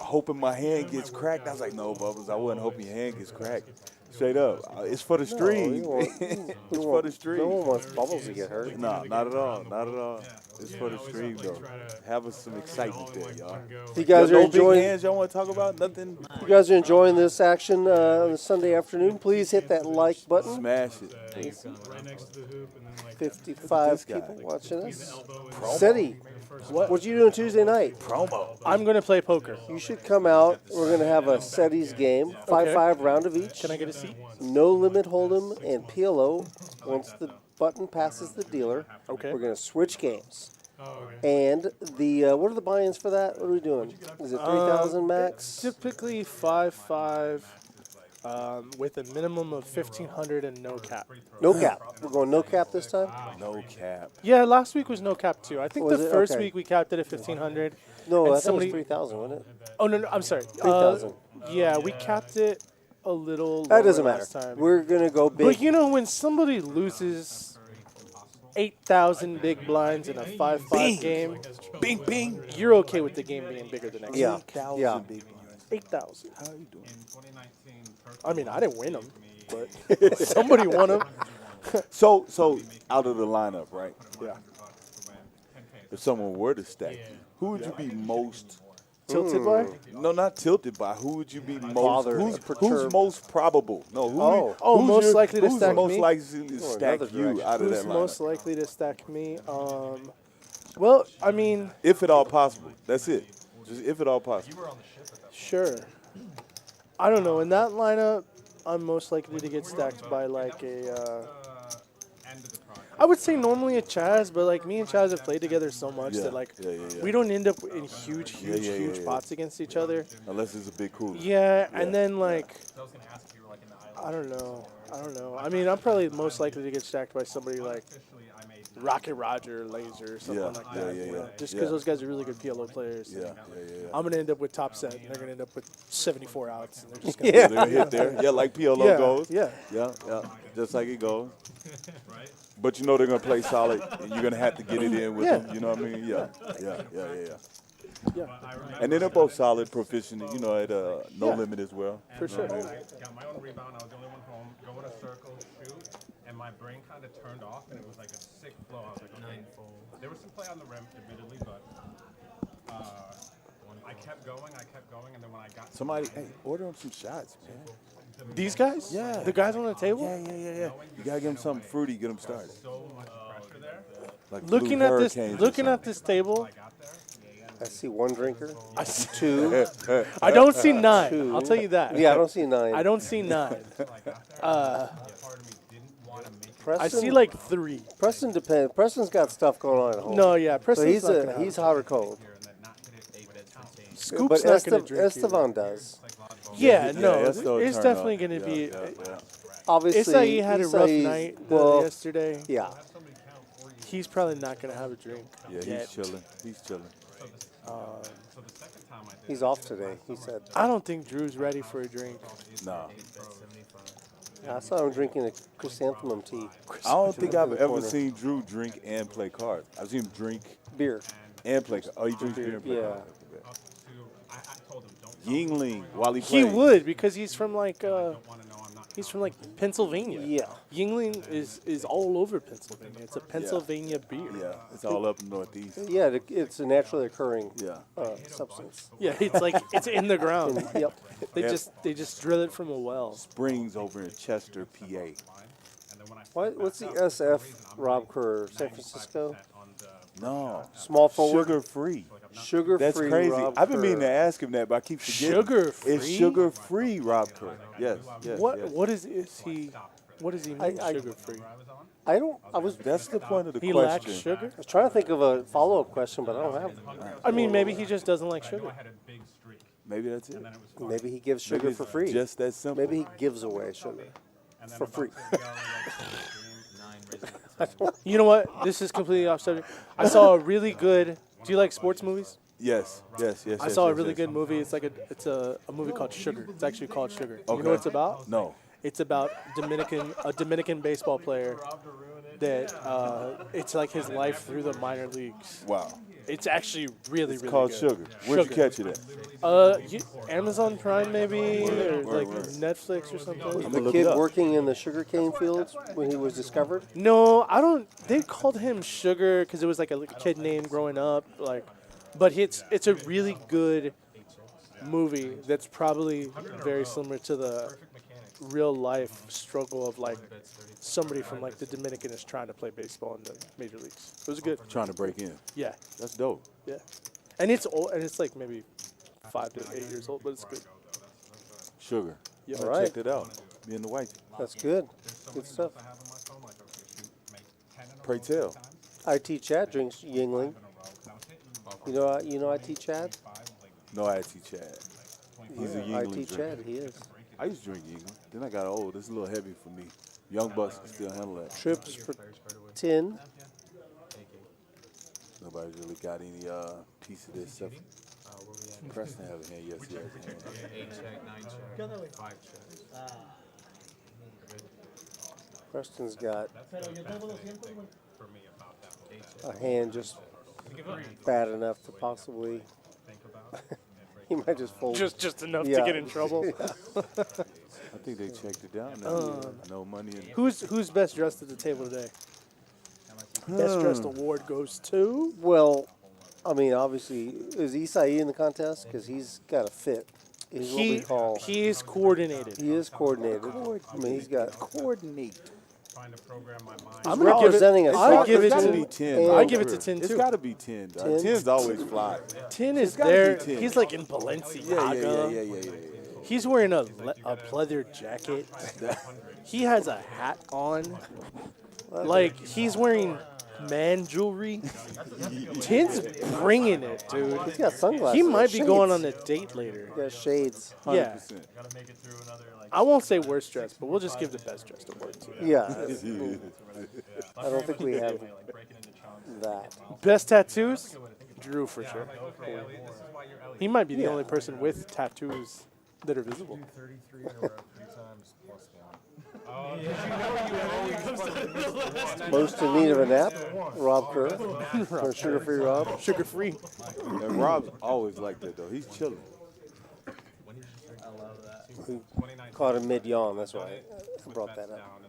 hoping my hand gets cracked. I was like, no, Bubbles, I wasn't hoping your hand gets cracked. Straight up. It's for the stream. It's for the stream. No one wants Bubbles to get hurt. No, not at all. Not at all. It's for the stream, though. Have us some excitement there, y'all. You guys are no enjoying. big hands y'all want to talk about? Nothing? You guys are enjoying this action on a Sunday afternoon. Please hit that like button. Smash it. Right next to the hoop, and then like 55 guy. people watching us. elbow and SETI, what you doing Tuesday night? Promo. I'm going to play poker. You should come out. We're going to have a SETI's game. 5-5 round of each. Can I get a seat? No limit hold'em and PLO. Once the button passes the dealer, Okay. we're going to switch games. Oh, okay. And the what are the buy-ins for that? What are we doing? Is it 3,000 max? Typically 5-5 with a minimum of 1,500 and no cap. No cap. We're going no cap this time? No cap. Yeah, last week was no cap too. I think Was the it? first Okay. week we capped it at 1,500. No, And I thought somebody- it was 3,000, wasn't it? Oh no, I'm sorry. 3,000. Yeah, we capped it a little. That doesn't lower matter. last time. We're going to go big. But you know, when somebody loses 8,000 big blinds in a 5-5 game, Bing, bing. you're okay with the game being bigger than next. Yeah, 8,000 yeah. big 8,000. How you doing? I mean, I didn't win them, but somebody won them. So out of the lineup, right? Yeah. If someone were to stack you, who would you be most Tilted by? No, not tilted by. Who would you be most? Bothered, Who's perturbed. most probable? No, who? Oh. who's most likely to who's stack most me? likely to stack another you direction. out of Who's that most lineup? likely to stack me? Well, I mean, If at all possible. That's it. Just if at all possible. sure. I don't know. In that lineup, I'm most likely to get stacked by like a. I would say normally a Chaz, but like me and Chaz have played together so much Yeah, that like yeah. we don't end up in huge yeah. pots against each other. Unless it's a big cooler. Yeah, and then like I was gonna ask if you were like in the island. I don't know. I mean, I'm probably most likely to get stacked by somebody like Rocket Roger, Laser, or something Yeah, like yeah, that. yeah, you know, yeah. Just Yeah. because those guys are really good PLO players. Yeah. I'm gonna end up with top set, and they're gonna end up with 74 outs, and they're just gonna. They're gonna hit there. Yeah, like PLO Yeah, goes. yeah. Yeah. Just like it goes. But you know they're gonna play solid, and you're gonna have to get it in with Yeah. them. You know what I mean? Yeah. Yeah, And then they're both solid, proficient. You know, at no Yeah. limit as well. for sure. Got my own rebound. I was the only one home. Go in a circle, shoot, and my brain kind of turned off, and it was like a sick flow. I was like, okay. There was some play on the rim, admittedly, but I kept going, and then when I got Somebody, hey, order them some shots, man. These guys? Yeah. The guys on the table? Yeah. You gotta give them something fruity, get them started. so much pressure there, Like Looking Blue at this, Hurricanes or looking at something. this table, I see one drinker. I see, Two. I don't see 9. Two. I'll tell you that. Yeah, I don't see 9. I don't see 9. Preston, I see like 3. Preston depends. Preston's got stuff going on at home. No, yeah, So Preston's he's not gonna have he's it. hot or cold. Scoop's But not going to drink Estevan does. Yeah, no, that's still a it's turn definitely up. going to be. Yeah. Obviously, Isai had a rough Isai's- night Well, yesterday. yeah. He's probably not going to have a drink. Yeah, yet. He's chilling. He's off today. He said. I don't think Drew's ready for a drink. No. I saw him drinking a chrysanthemum tea. I don't think I've In the ever corner. seen Drew drink and play cards. I've seen him drink Beer. and play cards. Oh, he drinks beer and play Yeah. cards. Yingling while he He plays. would because he's from like Pennsylvania. Yeah. Yingling is all over Pennsylvania. It's a Pennsylvania beer. Yeah, it's all up in Northeast. Yeah, it's a naturally occurring Yeah. substance. Yeah, it's like it's in the ground. Yep. They Yeah. just drill it from a well. Springs over in Chester, PA. What's the SF Rob Kerr? San Francisco? No. Small forward? Sugar free. Sugar-free That's crazy. Rob I've been meaning to Kerr. ask him that, but I keep forgetting. Sugar-free? It's sugar free, Rob Kerr. Yes. What yes. what is he? What does he mean I- sugar free? I don't. I was. That's the point of the He question. lacks sugar. I was trying to think of a follow-up question, but I don't have one. I mean, maybe he just doesn't like sugar. Maybe that's it. Maybe he gives Maybe sugar it's for free. Just that simple. Maybe he gives away sugar for free. You know what? This is completely off subject. I saw a really good. Do you like sports movies? Yes. I saw a really good movie. It's like a movie called Sugar. It's actually called Sugar. You know what it's about? No. It's about a Dominican baseball player that it's like his life through the minor leagues. Wow. It's actually really, It's really called good. Sugar. Where'd you catch it at? Amazon Prime maybe, or like word. Netflix or something. The look kid it up. working in the sugarcane fields when he was discovered. No, I don't. They called him Sugar because it was like a kid name growing up. Like, but it's a really good movie that's probably very similar to the real life struggle of like somebody from like the Dominican is trying to play baseball in the major leagues. It was good. Trying to break in. Yeah, That's dope. yeah, and it's old, and it's like maybe 5 to 8 years old, but it's good. Sugar. Yeah. I All right. checked it out. Me and the white. That's good. Good stuff. Pray tell. IT Chad drinks Yingling. You know IT Chad? No, I IT Chad. He's a Yingling IT drinker. Chad, he is. I used to drink Yingling. Then I got old. It's a little heavy for me. Young bucks can still handle that. Trips for 10. Nobody's really got any piece of this stuff. Preston have a hand. Yes, he has a hand. 8 check, 9 check, 5 check. Preston's got a hand just bad enough to possibly. He might just fold. Just enough to Yeah. get in trouble. I think they checked it down now. No money in Who's best dressed at the table today? Best dressed award goes to. Well, I mean, obviously, is Isai in the contest? Because he's got a fit. He's what we call. He is coordinated. He is coordinated. I mean, he's got. coordinate. Trying to program my mind. I'm He's representing a I'd soccer give it It's to gotta be 10. I give it to 10 It's too. got to be 10. 10? 10's always fly. 10 is gotta there. be 10. He's like in Balenciaga. Yeah. He's wearing a pleather jacket. He has a hat on. Like, he's wearing man jewelry. 10's bringing it, dude. He's got sunglasses. He might be going on shades. a date later. He got shades. 100%. Yeah. I won't say worst dressed, but we'll just give the best dressed award to him. Yeah. I don't think we have that. Best tattoos? Drew for sure. He might be the only person with tattoos that are visible. 33 in a row, 3 times plus 1. Most in need of a nap, Rob Kerr. Or sugar-free Rob. Sugar free. And Rob's always like that, though. He's chilling. We caught him mid-yawn, that's why I brought that up.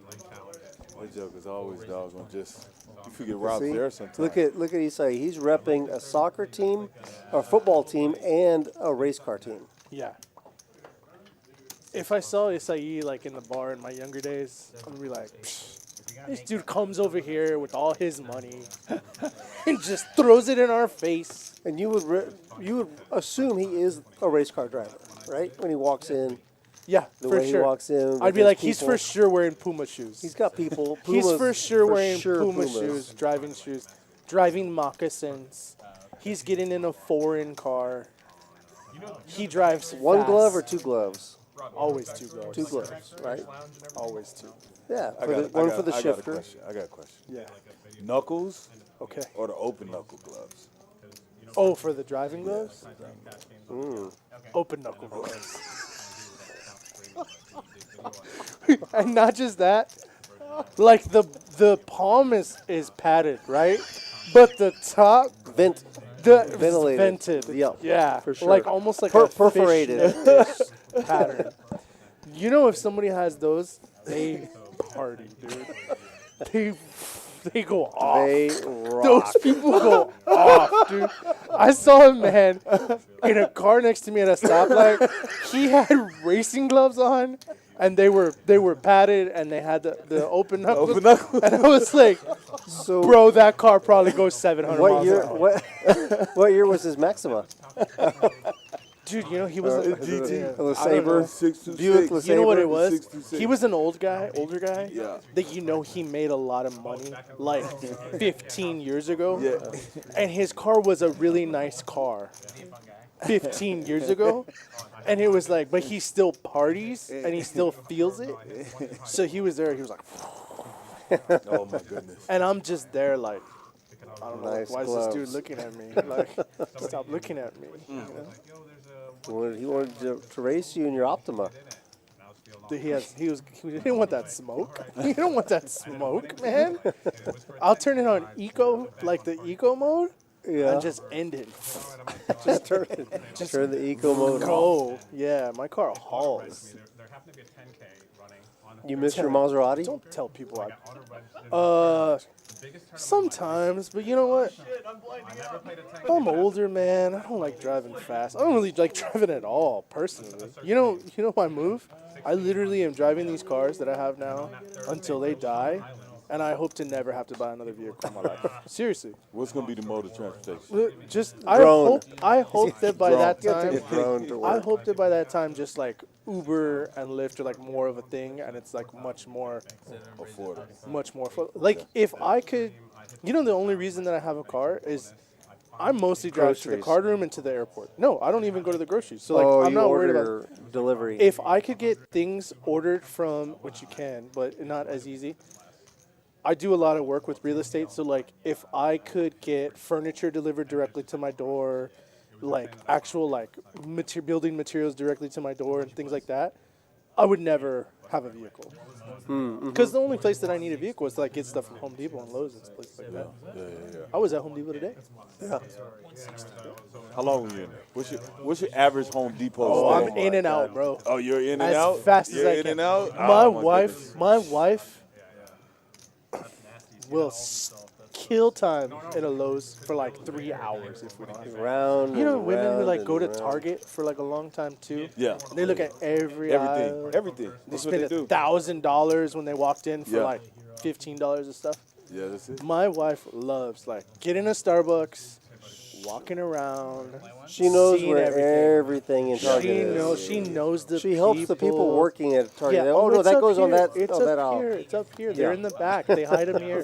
That joke is always doggone just. You forget Rob's See? there sometimes. Look at Isai. He's repping a soccer team, a football team, and a race car team. Yeah. If I saw Isai like in the bar in my younger days, I'd be like, psh, this dude comes over here with all his money and just throws it in our face. And you would assume he is a race car driver, right? When he walks in, Yeah, the for way sure. he walks in. I'd with be his like, he's people. for sure wearing Puma shoes. He's got people. He's Pumas, for sure wearing sure Puma Pumas. shoes, driving moccasins. He's getting in a foreign car. He drives One fast. glove or 2 gloves? Always 2 gloves. 2 gloves, right? Always 2. Yeah, I one for the got a shifter. question. I got a question. Yeah. Knuckles Okay. or the open knuckle gloves? Oh, for the driving gloves? Mm. Open knuckle gloves. And not just that, like the palm is padded, right? But the top, the Ventilated. vented. Yeah, Yeah, for sure. like almost like Perforated. a fishnet-ish pattern. You know, if somebody has those, they party, dude. They go off. They rock. Those people go off, dude. I saw a man in a car next to me at a stoplight. He had racing gloves on, and they were padded, and they had the open knuckles. And I was like, So, bro, that car probably goes 700 what miles year? an hour. What year was his Maxima? Dude, you know, he was Or a GT. I don't LeSabre. know. 626. Buick LeSabre. You know what it was? 626. He was an older guy. Yeah. That you know he made a lot of money like 15 years ago. Yeah. And his car was a really nice car 15 years ago. And it was like, but he still parties and he still feels it. So he was there. He was like, Oh my goodness. and I'm just there like, I don't know. Nice Why gloves. is this dude looking at me? Like, stop looking at me. You know? He wanted to race you in your Optima. He didn't want that smoke. He didn't want that smoke, man. I'll turn it on eco, like the eco mode. Yeah. and just end it. Just turn the eco mode off. Go. Yeah, my car hauls. There happened to be a 10K running on. You missed your Maserati? Don't tell people I. The biggest tournament Sometimes, but you know what? I never played a 10K. I'm older, man. I don't like driving fast. I don't really like driving at all, personally. You know my move? I literally am driving these cars that I have now until they die, and I hope to never have to buy another vehicle in my life. Seriously. What's gonna be the mode of transportation? Just Drone. I hope that by that Get time, your drone to I work. hope that by that time, just like Uber and Lyft are like more of a thing, and it's like much more like if I could, the only reason that I have a car is I mostly drive to the Groceries. card room and to the airport. No, I don't even go to the groceries. So like I'm you not worried order about delivery. if I could get things ordered from, which you can, but not as easy. I do a lot of work with real estate, so like if I could get furniture delivered directly to my door, like actual like building materials directly to my door and things like that, I would never have a vehicle. Because the only place that I need a vehicle is to like get stuff from Home Depot and Lowe's and places like that. Yeah. I was at Home Depot today. How long were you in there? What's your average Home Depot? Oh, stay? I'm in and out, bro. Oh, you're in and As out. fast as You're I in can. and out. My Oh, wife goodness. will kill time in a Lowe's for like 3 hours if we don't have it. Round You know and women who round like and go to round. Target for like a long time too? Yeah. They look at every aisle. Everything. They That's what spend they do. $1,000 when they walked in for Yeah. like $15 of stuff. Yeah, that's it. My wife loves like getting a Starbucks, walking around. She knows seeing where everything in Target She is. knows. She knows the. She helps the people working at Target. Yeah. Oh no, it's that up goes on here. that. It's oh, that up aisle. here. It's up here. They're Yeah. in the back. They hide them here.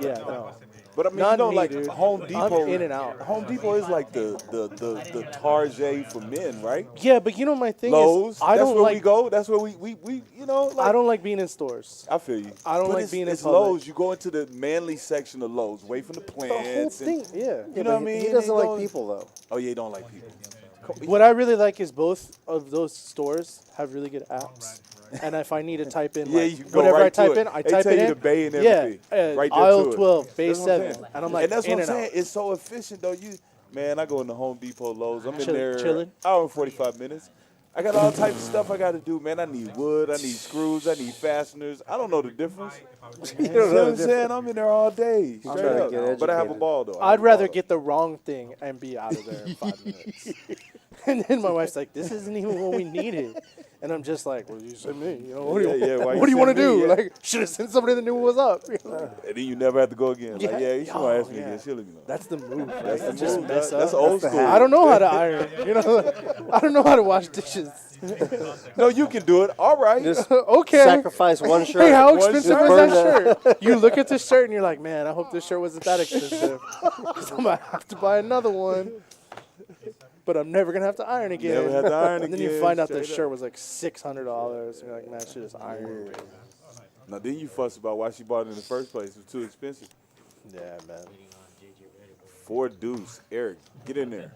Yeah. No. But I mean, Not you know, me, like dude. Home Depot. I'm in and out. Home Depot is like the Target for men, right? Yeah, but you know my thing Lowe's. is I That's don't where like. we go. That's where we you know. Like, I don't like being in stores. I feel you. I don't But like it's, being in it's public. Lowe's. You go into the manly section of Lowe's, away from the The whole plants. thing. Yeah. You know what I mean? He doesn't They like don't- people though. Oh yeah, he don't like people. What I really like is both of those stores have really good apps. And if I need to type in Yeah, like, you go whatever right I type to in, it. I They type tell it you in. the bay and yeah, everything. Right there aisle to it. 12, bay That's what I'm 7. saying. And I'm like, that's in what I'm and saying. out. It's so efficient though. Man, I go into Home Depot, Lowe's. I'm in there Chilling. hour and 45 minutes. I got all types of stuff I got to do, man. I need wood, I need screws, I need fasteners. I don't know the difference. You know what I'm saying? I'm in there all day. Straight trying to up. get But I have a educated. ball though. I I'd have a rather ball, get the wrong thing and be out of there in 5 minutes. And then my wife's like, "This isn't even what we needed," and I'm just like, "Well, you sent me. You know, what do you, Yeah, why what do you send want to me? do? Yeah. Like, should have sent somebody that knew what was up." You know? And then you never have to go again. Like, yeah, you should Oh, ask me yeah. again. She'll let me know. That's the move. Right? That's the Just move. mess That's up. old school. I don't know how to iron. You know, I don't know how to wash dishes. No, you can do it. All right. Just Okay. sacrifice one shirt. Hey, how One expensive shirt. was Burn that shirt? You look at this shirt and you're like, man, I hope this shirt wasn't that expensive. Because I'm going to have to buy another one. But I'm never going to have to iron again. Never have to iron And then you again, find out this straight shirt up. was like $600. And you're like, man, I should just iron. Now, then you fuss about why she bought it in the first place. It was too expensive. Yeah, man. 4 deuce. Eric, get in there.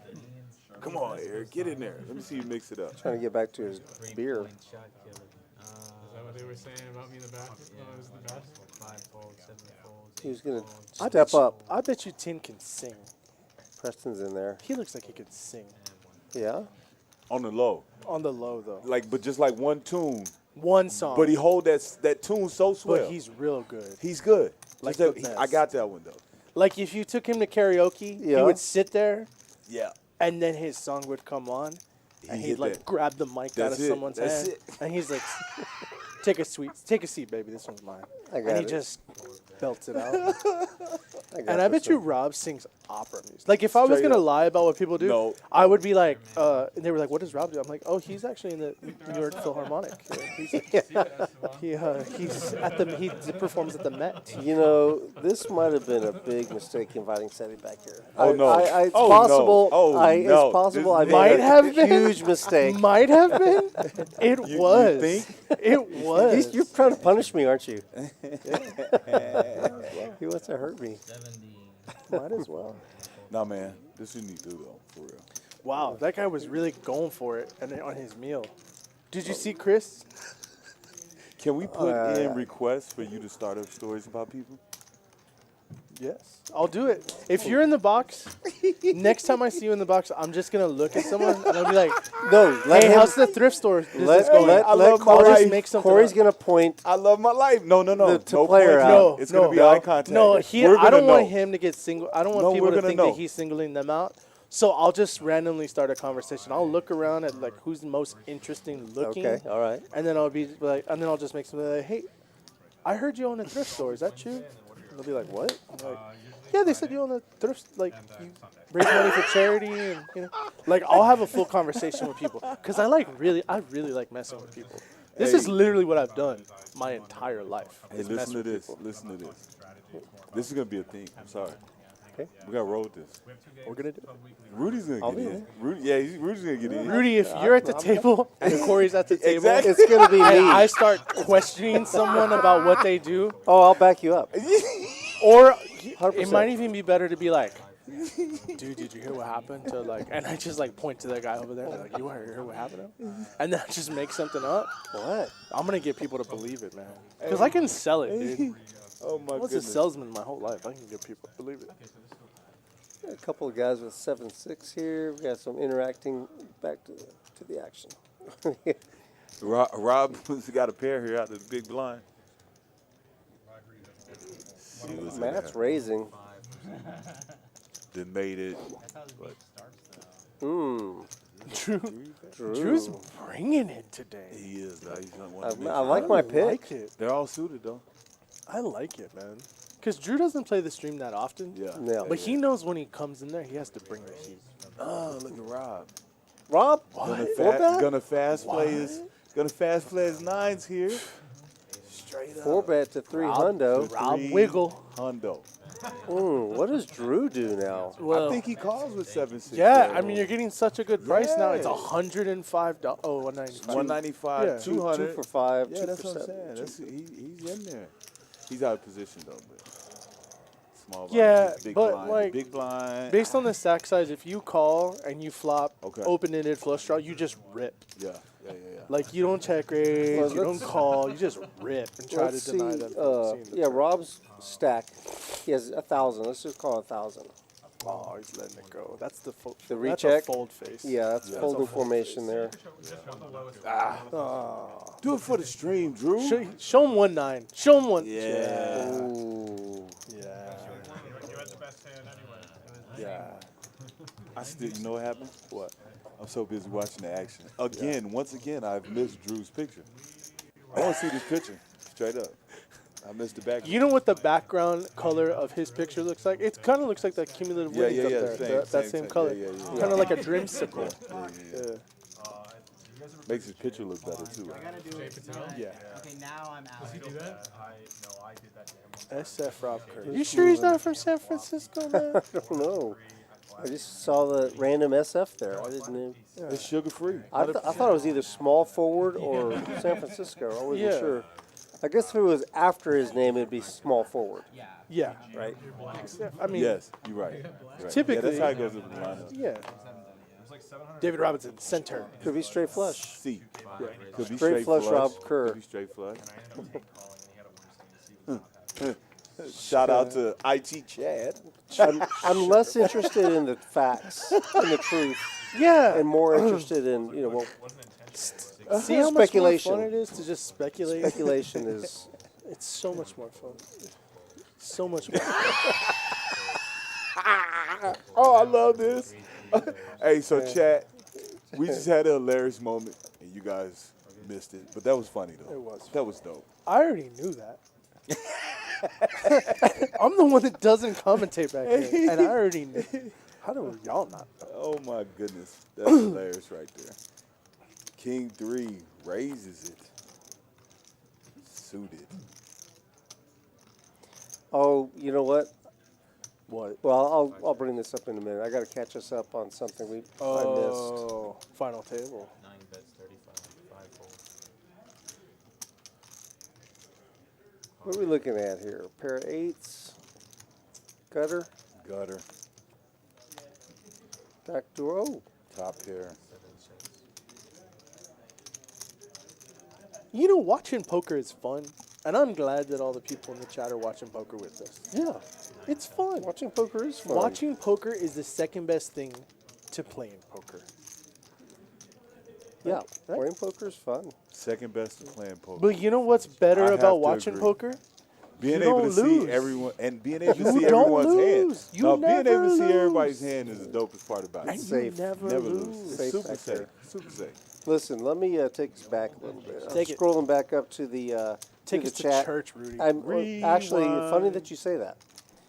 Come on, Eric, get in there. Let me see you mix it up. Trying to get back to his beer. Is that what they were saying about me in the back? When I was in the back? 5-fold, 7-fold. He was gonna I step bet you- up. I bet you Tin can sing. Preston's in there. He looks like he could sing. Yeah. On the low. On the low, though. Like, but just like one tune. One song. But he hold that tune so swell. But he's real good. He's good. Like Just the that- best. I got that one, though. Like if you took him to karaoke, he Yeah. would sit there Yeah. and then his song would come on and He he'd hit like that. grab the mic out That's of it. someone's That's hand it. and he's like, take a seat, baby, this one's mine. I got And he it. just belts it out. got And I bet this you one. Rob sings opera music. Like if I was Straight gonna up. lie about what people do, No. I would be like, and they were like, "What does Rob do?" I'm like, "Oh, he's actually in the New York Philharmonic. He performs at the Met." You know, this might have been a big mistake inviting Savvy back here. Oh, no. It's Oh, no. possible. Oh, no. It's possible. I This might made have a been. huge mistake. Might have been. It You was. think? It was. You're trying to punish me, aren't you? He wants to hurt me. Might as well. Nah, man. This is what you need to do, though, for real. Wow, that guy was really going for it and on his meal. Did you see Chris? Can we put yeah. in requests for you to start up stories about people? Yes, I'll do it. If you're in the box, next time I see you in the box, I'm just gonna look at someone and I'll be like, No, let "Hey, him. how's the thrift store business Let going?" let, I let love my Corey life. Make something Corey's up. gonna point. I love my life. No, The no player pointing. out. It's gonna be no. eye contact. No, We're I gonna don't want know. him to get single. I don't want No, people we're to gonna think know. that he's singling them out. So I'll just randomly start a conversation. I'll look around at like who's the most interesting looking. Okay, all right. And then I'll be like, and then I'll just make something like, "Hey, I heard you own a thrift store. Is that true?" And they'll be like, "What?" I'm like, "Yeah, they said you own a thrift. Like, you raise money for charity, and you know, like I'll have a full conversation with people because I really like messing with people. This is literally what I've done my entire life. Hey, is listen mess to with this. people. Listen to this. This is gonna be a thing. I'm sorry. Okay. We gotta roll with this. We're gonna do it. Rudy's gonna I'll get be in. there. Rudy's gonna get in. Rudy, if you're at the table and Corey's at the table, Exactly. It's gonna be and me. I start questioning someone about what they do, Oh, I'll back you up. or it 100%. might even be better to be like, "Dude, did you hear what happened to like?" And I just like point to the guy over there, and be like, "You heard what happened to him?" And then I just make something up. What? I'm gonna get people to believe it, man, because I can sell it, dude. Oh my I was a goodness. salesman my whole life. I can get people to believe it. A couple of guys with 7-6 here. We got some interacting back to the action. Rob's got a pair here out of the big blind. See what's in Matt's there. raising. Then made it. Drew's bringing it today. He is. He's not one I, of the I like my pick. like it. They're all suited though. I like it, man. Because Drew doesn't play the stream that often. Yeah. No. But he knows when he comes in there, he has to bring the heat. Oh, look at Rob. Rob? Gonna fast play his nines here. Straight up. 4-bet to 3 hundo. Rob Three Wiggle. Hundo. What does Drew do now? Well, I think he calls with 7-6. yeah, there. I mean, you're getting such a good price now. It's Yeah. $105. Oh, $195. 195, Yeah. 200. 2 for 5, Yeah, 2 that's for what I'm 7. saying. He's in there. He's out of position though, but small blind, Yeah, big but, blind, like, big blind. Based on the stack size, if you call and you flop Okay. open-ended flush draw, you just rip. Yeah. Like, you don't check raise, Well, you don't let's- call, you just rip and try to Let's deny see. them from seeing the Yeah, turn. Rob's stack. He has 1,000. Let's just call it 1,000. Oh, he's letting it go. That's the The that's a recheck? fold face. Yeah, that's folding formation there. Do it for the stream, Drew. Show him 1-9. Show him one. Yeah. Ooh. Yeah. You had the best hand anyway. Yeah. I still, you know what happened? What? I'm so busy watching the action. Again, once again, I've missed Drew's picture. I want to see this picture, straight up. I missed the background. You know what the background color of his picture looks like? It kind of looks like the cumulative winnings up there. That same color. Yeah. Kind of like a dreamsicle. Yeah. Makes his picture look better too. I gotta do it. Yeah. Okay, now I'm out. Does he do that? I did that to him. SF Rob Kerr. You sure he's not from San Francisco, man? I don't know. I just saw the random SF there. I didn't know. It's sugar free. I thought it was either small forward or San Francisco. I wasn't Yeah. sure. I guess if it was after his name, it'd be small forward, Yeah. right? I mean, Yes, you're right. You're right. Typically- yeah, that's how it goes with the lineup. yeah. David Robinson, center. Could be straight flush. C. Could be Straight flush Rob Could Kerr. be straight flush. Shout out to IT Chad. I'm less interested in the facts and the truth, Yeah. and more interested in See how much more speculation. fun it is to just speculate? speculation. Is It's so much more fun. So much more. Oh, I love this. Hey, so chat, we just had a hilarious moment, and you guys missed it, but that was funny though. It was. That was dope. I already knew that. I'm the one that doesn't commentate back here, and I already knew. How do y'all not know? Oh my goodness, that's hilarious right there. King 3 raises it. Suited. oh, you know what? What? Well, I'll bring this up in a minute. I got to catch us up on something I missed. Oh, final table. 9 bets, 35, 5 folds. What are we looking at here? Pair of 8s, gutter, Gutter. back door. Oh, Top pair. You know, watching poker is fun And I'm glad that all the people in the chat are watching poker with us. Yeah. It's fun. Watching poker is fun. Watching poker is the second best thing to playing poker. Yeah. Right? Playing poker is fun. Second best to playing poker. But you know what's better I have about to watching agree. poker? Being You able to don't lose. see everyone and being able to You see don't everyone's hand. lose. You No, being able never to see lose. everybody's hand is the dopest part about And it. Safe. you never, Never lose. lose. Safe Super back safe. there. Super safe. Listen, let me take us back a little bit. Take I'm it. scrolling back up to the Take to us the to chat. church, Rudy. Actually, funny that you say that.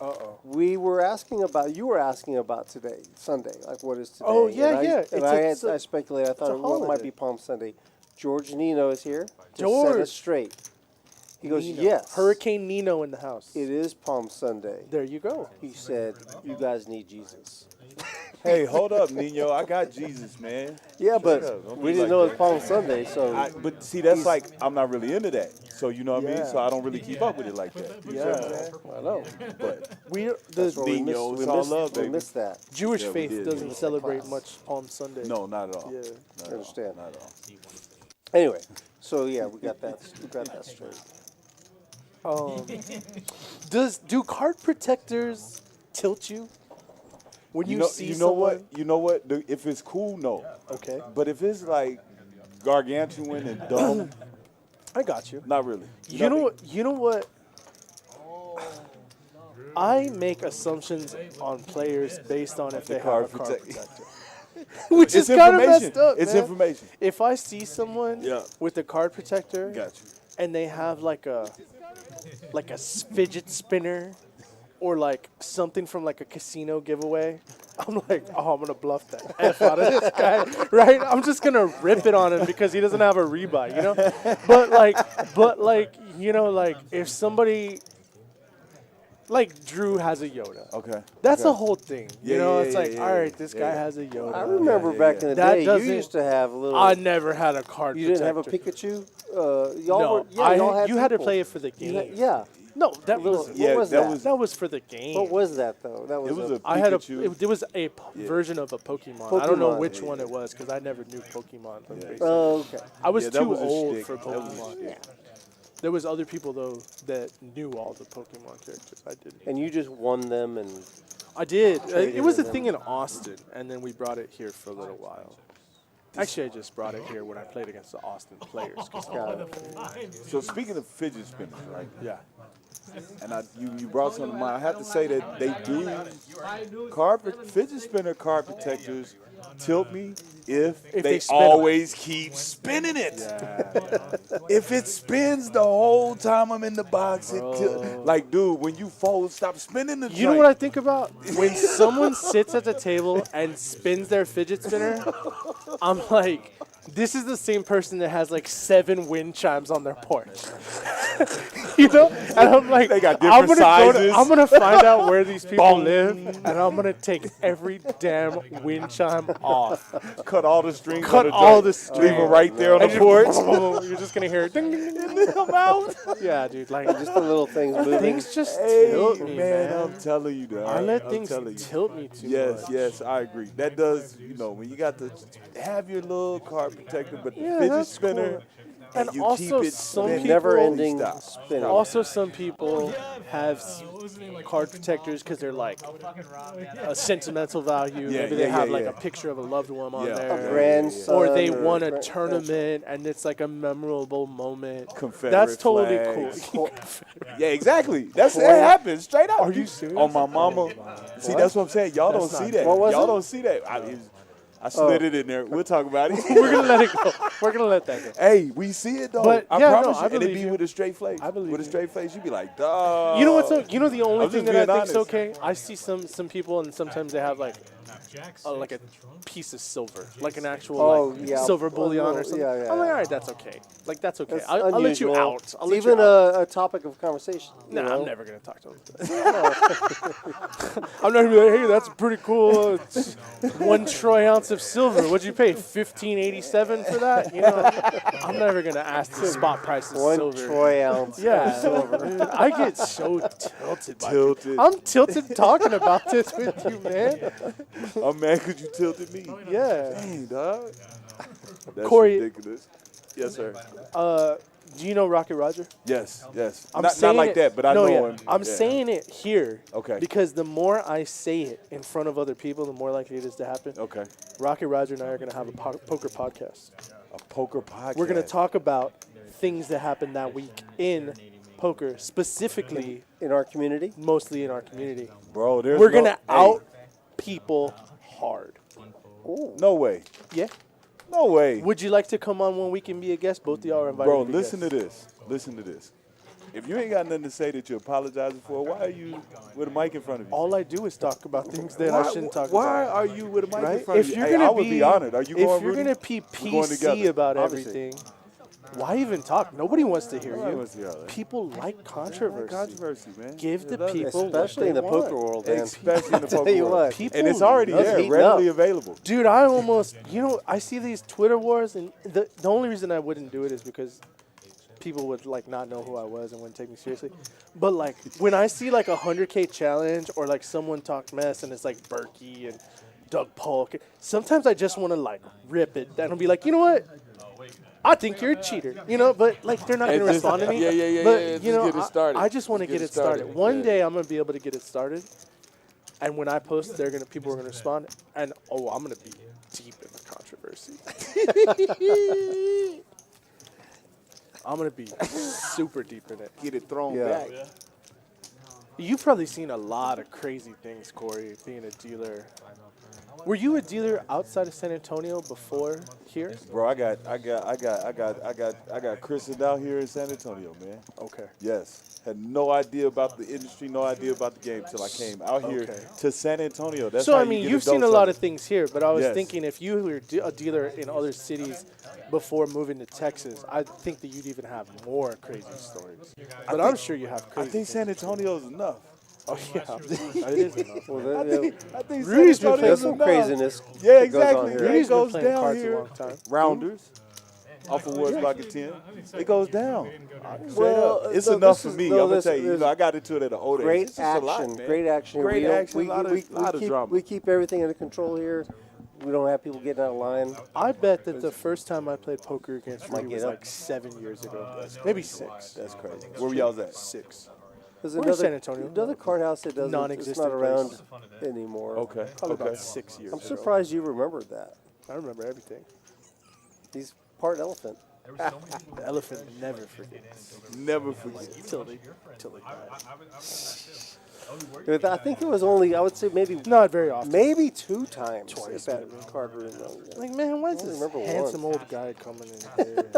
Uh-oh. You were asking about today, Sunday, like what is today? Oh, yeah, and yeah. I speculated. I thought a it might holiday. be Palm Sunday. George Nino is here to set George. us straight. He goes, Nino. yes. Hurricane Nino in the house. It is Palm Sunday. There you go. He said, you guys need Jesus. Hey, hold up, Nino. I got Jesus, man. Yeah, but up. Don't we be didn't like know it that. was Palm Sunday, so But see, that's like I'm not really into that. So you know what I mean. Yeah. So I don't really keep up with it like that. You see what I'm saying? I know. But That's where we missed, Nino, it's all love, we baby. missed that. Jewish Yeah, we faith did. doesn't Yeah. celebrate Class. much Palm Sunday. no, not at all. Yeah. Not at all. Understand. Not at all. Anyway, so yeah, we got that straight. Do card protectors tilt you when you, see You know someone? what? You know what? If it's cool, no. Okay, But if it's like gargantuan and dumb, I got you. not really. You know what? You know what? I make assumptions on players based on if they have a card card protect- protector, which is It's kind of information. messed up. It's man. information. If I see someone Yeah. with a card protector Got you. and they have like a fidget spinner or like something from like a casino giveaway, I'm like, oh, I'm gonna bluff the F out of this guy, right? I'm just gonna rip it on him because he doesn't have a rebuy, you know. But like, you know, like if somebody like Drew has a Yoda, Okay. that's okay. the whole thing. You Yeah, know, yeah, it's yeah, like, yeah, all right, yeah, this yeah. guy has a Yoda. I remember yeah, back yeah. in the That day, you doesn't- used to have a little. I never had a card. You didn't have a protector. Pikachu. Y'all No, were. Yeah, y'all had you had to people. play it for the You game. had- yeah. No, that Little- was what Yeah, was that that? was- that was for the game. What was that though? That was. It was a I had a. Pikachu. It was a version of a Pokemon. I don't know Pokemon. which one it was because I never knew Pokemon. Basically. Oh, okay. I was Yeah, that too was a old shtick. for That was a Pokemon. shtick. There was other people though that knew all the Pokemon characters. I didn't. And you just won them, and I did. Traded It was a with thing them. in Austin, and then we brought it here for a little while. Actually, I just brought it here when I played against the Austin players. 'cause- So speaking of fidget spinners, right? yeah. And you brought something to mind. I have to say that they do fidget spinner card protectors tilt me if they they spin 'em. always keep spinning it. If it spins the whole time I'm in the box, like dude, when you fold, stop spinning the. You know what I think about? When someone sits at the table and spins their fidget spinner, I'm like, this is the same person that has like 7 wind chimes on their porch. You know? And I'm like, They got I'm different gonna sizes. I'm gonna find out where these people Bong. live, and I'm gonna take every damn wind chime off. Cut all the strings. Cut on the all joint. the Leave strings. them right there on the And porch. You're just gonna hear ding ding ding ding. I'm out. Yeah, dude. Like just the little things moving. things just Hey, tilt me, man. I'm telling you, dog. I let I'm things telling you. tilt me too Yes, much. yes, I agree. That does, you know, when you got to have your little card protector, but the Yeah, fidget that's spinner, cool. and And you also keep it some spinning. people- Never-ending Stop. spinning. Also, some people have card protectors because they're like a sentimental value. Yeah, Maybe they yeah, have yeah, like yeah. a picture of a loved one on Yeah. there. A grandson Or they or won a grand- tournament and it's like a memorable moment. Confederate That's totally flags. cool. Yeah, exactly. That happens straight up. Are you serious? On my mama. See, that's what I'm saying. Y'all That's don't see not that. What was Y'all it? don't see that. I slid it in there. We'll talk about it. We're gonna let it go. We're gonna let that go. Hey, we see it though. But, I yeah, no, promise I you. And it believe be you. with a straight face. I believe with a you. straight face, you be like, dog. You know what's? You know the only I'm thing just that I being think's honest. okay. I see some people and sometimes they have like a piece of silver, like an actual silver bullion or something. yeah, yeah, I'm like, yeah. all right, that's okay. Like that's okay. That's I'll let you unusual. out. I'll let It's even you out. a topic of conversation. you Nah, know? I'm never gonna talk to them. I'm not gonna be like, hey, that's pretty cool. It's 1 troy ounce of silver. What'd you pay? $15.87 for that? You know, I'm never gonna ask the spot price of 1 silver. troy ounce. Yeah, dude, I get so tilted. By Tilted. I'm tilted talking about this with you, man. I'm mad because you tilted me. Yeah. Dang, dog. That's Corey- ridiculous. Yes, sir. Do you know Rocket Roger? Yes, yes. I'm Not saying like it- that, but I no, know yeah. him. I'm Yeah. saying it here. Okay. Because the more I say it in front of other people, the more likely it is to happen. Okay. Rocket Roger and I are going to have a poker podcast. A poker podcast. We're going to talk about things that happened that week in poker, specifically In our community? mostly in our community. Bro, there's We're no- going to out people hard. No way. Yeah. No way. Would you like to come on one week and be a guest? Both of y'all are invited Bro, to be listen to guests. this. Listen to this. If you ain't got nothing to say that you're apologizing for, why are you with a mic in front of you? All I do is talk about things that I shouldn't talk why about. are you with a mic in Right? front If of you? you're Hey, gonna I would be honored. Are you going, if you're Rudy? gonna be We're going PC together. about Obviously. everything, why even talk? Nobody wants to hear Nobody you. wants to hear all that. People like controversy. Controversy, man. Give They the love it. people Especially in what the they poker want. world, man. Especially in the Tell poker you world. what. People And it's already love there, heating readily up. available. Dude, I almost, I see these Twitter wars, and the only reason I wouldn't do it is because people would like not know who I was and wouldn't take me seriously. But like when I see like a 100K challenge or like someone talk mess and it's like Berkey and Doug Polk, sometimes I just want to like rip it and I'll be like, you know what? I think you're a cheater, but like they're not going to And just- respond to me. yeah, But just you know, get it started. I just want to Just get it started. One Yeah. day I'm going to be able to get it started. And when I post, people are gonna respond, and I'm gonna be deep in the controversy. I'm gonna be super deep in it. Get it thrown Yeah. back. You've probably seen a lot of crazy things, Corey, being a dealer. Were you a dealer outside of San Antonio before here? Bro, I got Chris down here in San Antonio, man. Okay. Yes. Had no idea about the industry, no idea about the game till I came out here Okay. to San Antonio. That's So how I you mean, get you've seen a adult lot of something. things here, but I was Yes. thinking if you were a dealer in other cities before moving to Texas, I think that you'd even have more crazy stories. But I'm sure you have I crazy. think San things. Antonio's enough. Oh yeah, it is enough. Well, I think San Rudy's been Antonio's there's some enough. craziness. Yeah, that goes on exactly. here. Yeah, Rudy's it been goes playing down cards a here. long time. Rounders. Off of Woods Pocket 10. It goes down. Well, It's no, enough this for is- me. no, I'm going this to tell you. is I got into it at an older age. Great It's just a lot, action. man. Great action. Great We don't- action, we- lot of- we lot of keep- drama. We keep everything under control here. We don't have people getting out of line. I bet that the first time I played poker against Might Rudy get was up. like 7 years ago, maybe 6. That's crazy. Where were y'all at? 6. There's We're in another, San Antonio. another card house that doesn't. It's Non-existent not around place. anymore. Okay. Probably Okay. about 6 years. I'm ago. surprised you remembered that. I remember everything. He's part elephant. The elephant never forgets. Never forget. Till they die. I think it was only, I would say maybe Not very often. maybe 2 times Twice, at that card room. Like, man, why is I only this remember handsome one. old guy coming in here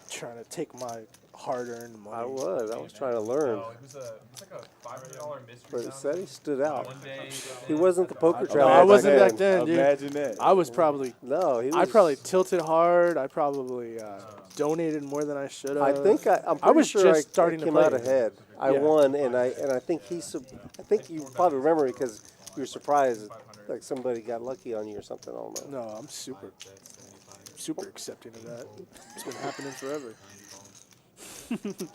trying to take my hard-earned money? I was trying to learn. It's like a $500 mystery. But it said he stood out. One day, He wasn't the poker No, traveler. I wasn't back then, dude. Imagine that. I was probably, No, he was. I probably tilted hard. I probably donated more than I should have. I think I'm I pretty was sure just I starting to came play out it. ahead. I Yeah. won, and I think I think you probably remember it because you were surprised, like somebody got lucky on you or something. I don't know. No, I'm super accepting of that. It's been happening forever.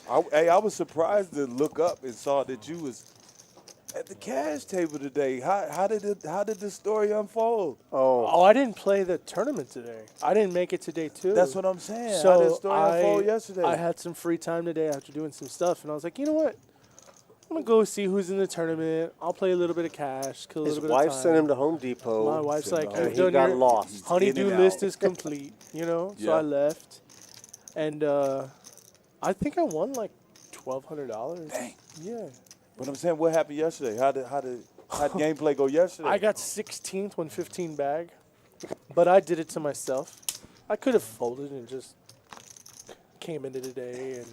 I was surprised to look up and saw that you was at the cash table today. How did the story unfold? Oh, I didn't play the tournament today. I didn't make it today too. That's what I'm saying. So How did the story unfold yesterday? I had some free time today after doing some stuff, and I was like, you know what? I'm gonna go see who's in the tournament. I'll play a little bit of cash, kill a His little bit wife of time. sent him to Home Depot. My wife's like, and "You've he done got your lost. honeydew In and list out. is complete," So Yeah. I left, and I think I won like $1,200. Dang. Yeah. But I'm saying, what happened yesterday? How did gameplay go yesterday? I got 16th when 15 bag, but I did it to myself. I could have folded and just came into today and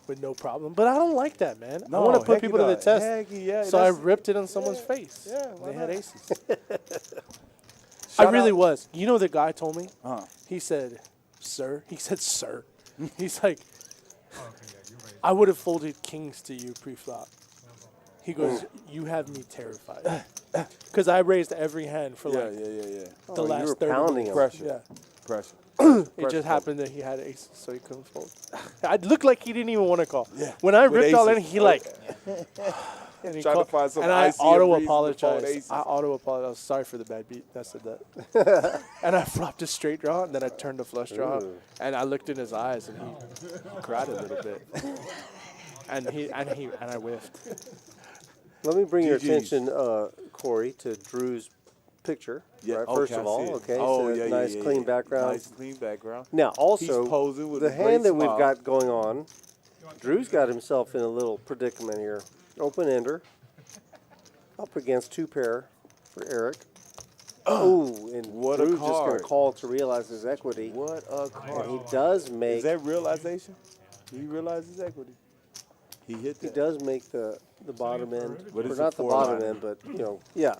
with no problem, but I don't like that, man. I want to put people to the test. So I ripped it on someone's face. Yeah, They had aces. Shout I really out- was. You know, the guy told me. Huh. He said, "Sir." He said, "Sir." He's like, "I would have folded kings to you pre-flop." He goes, "You have me terrified," because I raised every hand for Yeah, like yeah. the you last were 30 pounding minutes. him. Pressure. Yeah. Pressure. It just happened that he had aces, so he couldn't fold. I looked like he didn't even want to call. Yeah. When I With ripped all in, aces. he like, And he Trying called, to find some and I ICM reason to fold auto-apologized. aces. I auto-apologized. Sorry for the bad beat. I said that. And I flopped a straight draw, and then I turned a flush draw. Ooh. And I looked in his eyes, and he cried a little bit. and I whiffed. Let me bring your GG's. attention, Corey, to Drew's picture. Yeah, right, okay, first I of see all, it. okay, Oh, so yeah, yeah, nice yeah, clean yeah. background. Nice clean background. Now, also, He's posing with the a great hand that we've smile. got going on, Drew's got himself in a little predicament here. Open ender, up against 2 pair for Eric. Oh, and What a Drew's just going to card. call to realize his equity. What a card. And he does make. Is that realization? He realized his equity. He hit He that. does make the bottom end, But or it's not a the bottom four-liner. end, but yeah,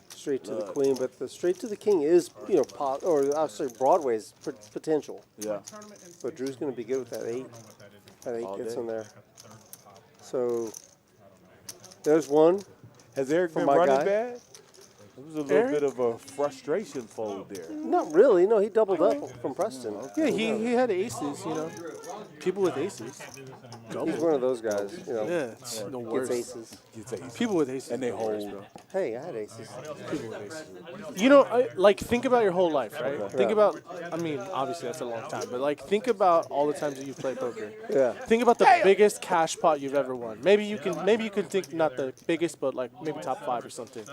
straight to the Look. queen. But the straight to the king is or I'll say Broadway's potential. Yeah. But Drew's going to be good with that 8. That 8 All gets day. in there. So there's one. Has Eric For been my running guy. bad? It was a little bit of a frustration fold there. Not really. No, he doubled up from Preston. Yeah, he had aces, you know. People with aces. He's one of those guys. You know, Yeah, it's the gets worst. aces. Gets aces. People with aces. And they are the worst, hold. bro. Hey, I had aces. People with aces. You know, like, think about your whole life, right? Think about, I mean, obviously that's a long time, but like, think about all the times that you've played poker. Yeah. Think about the biggest cash pot you've ever won. Maybe you can think not the biggest, but like maybe top 5 or something.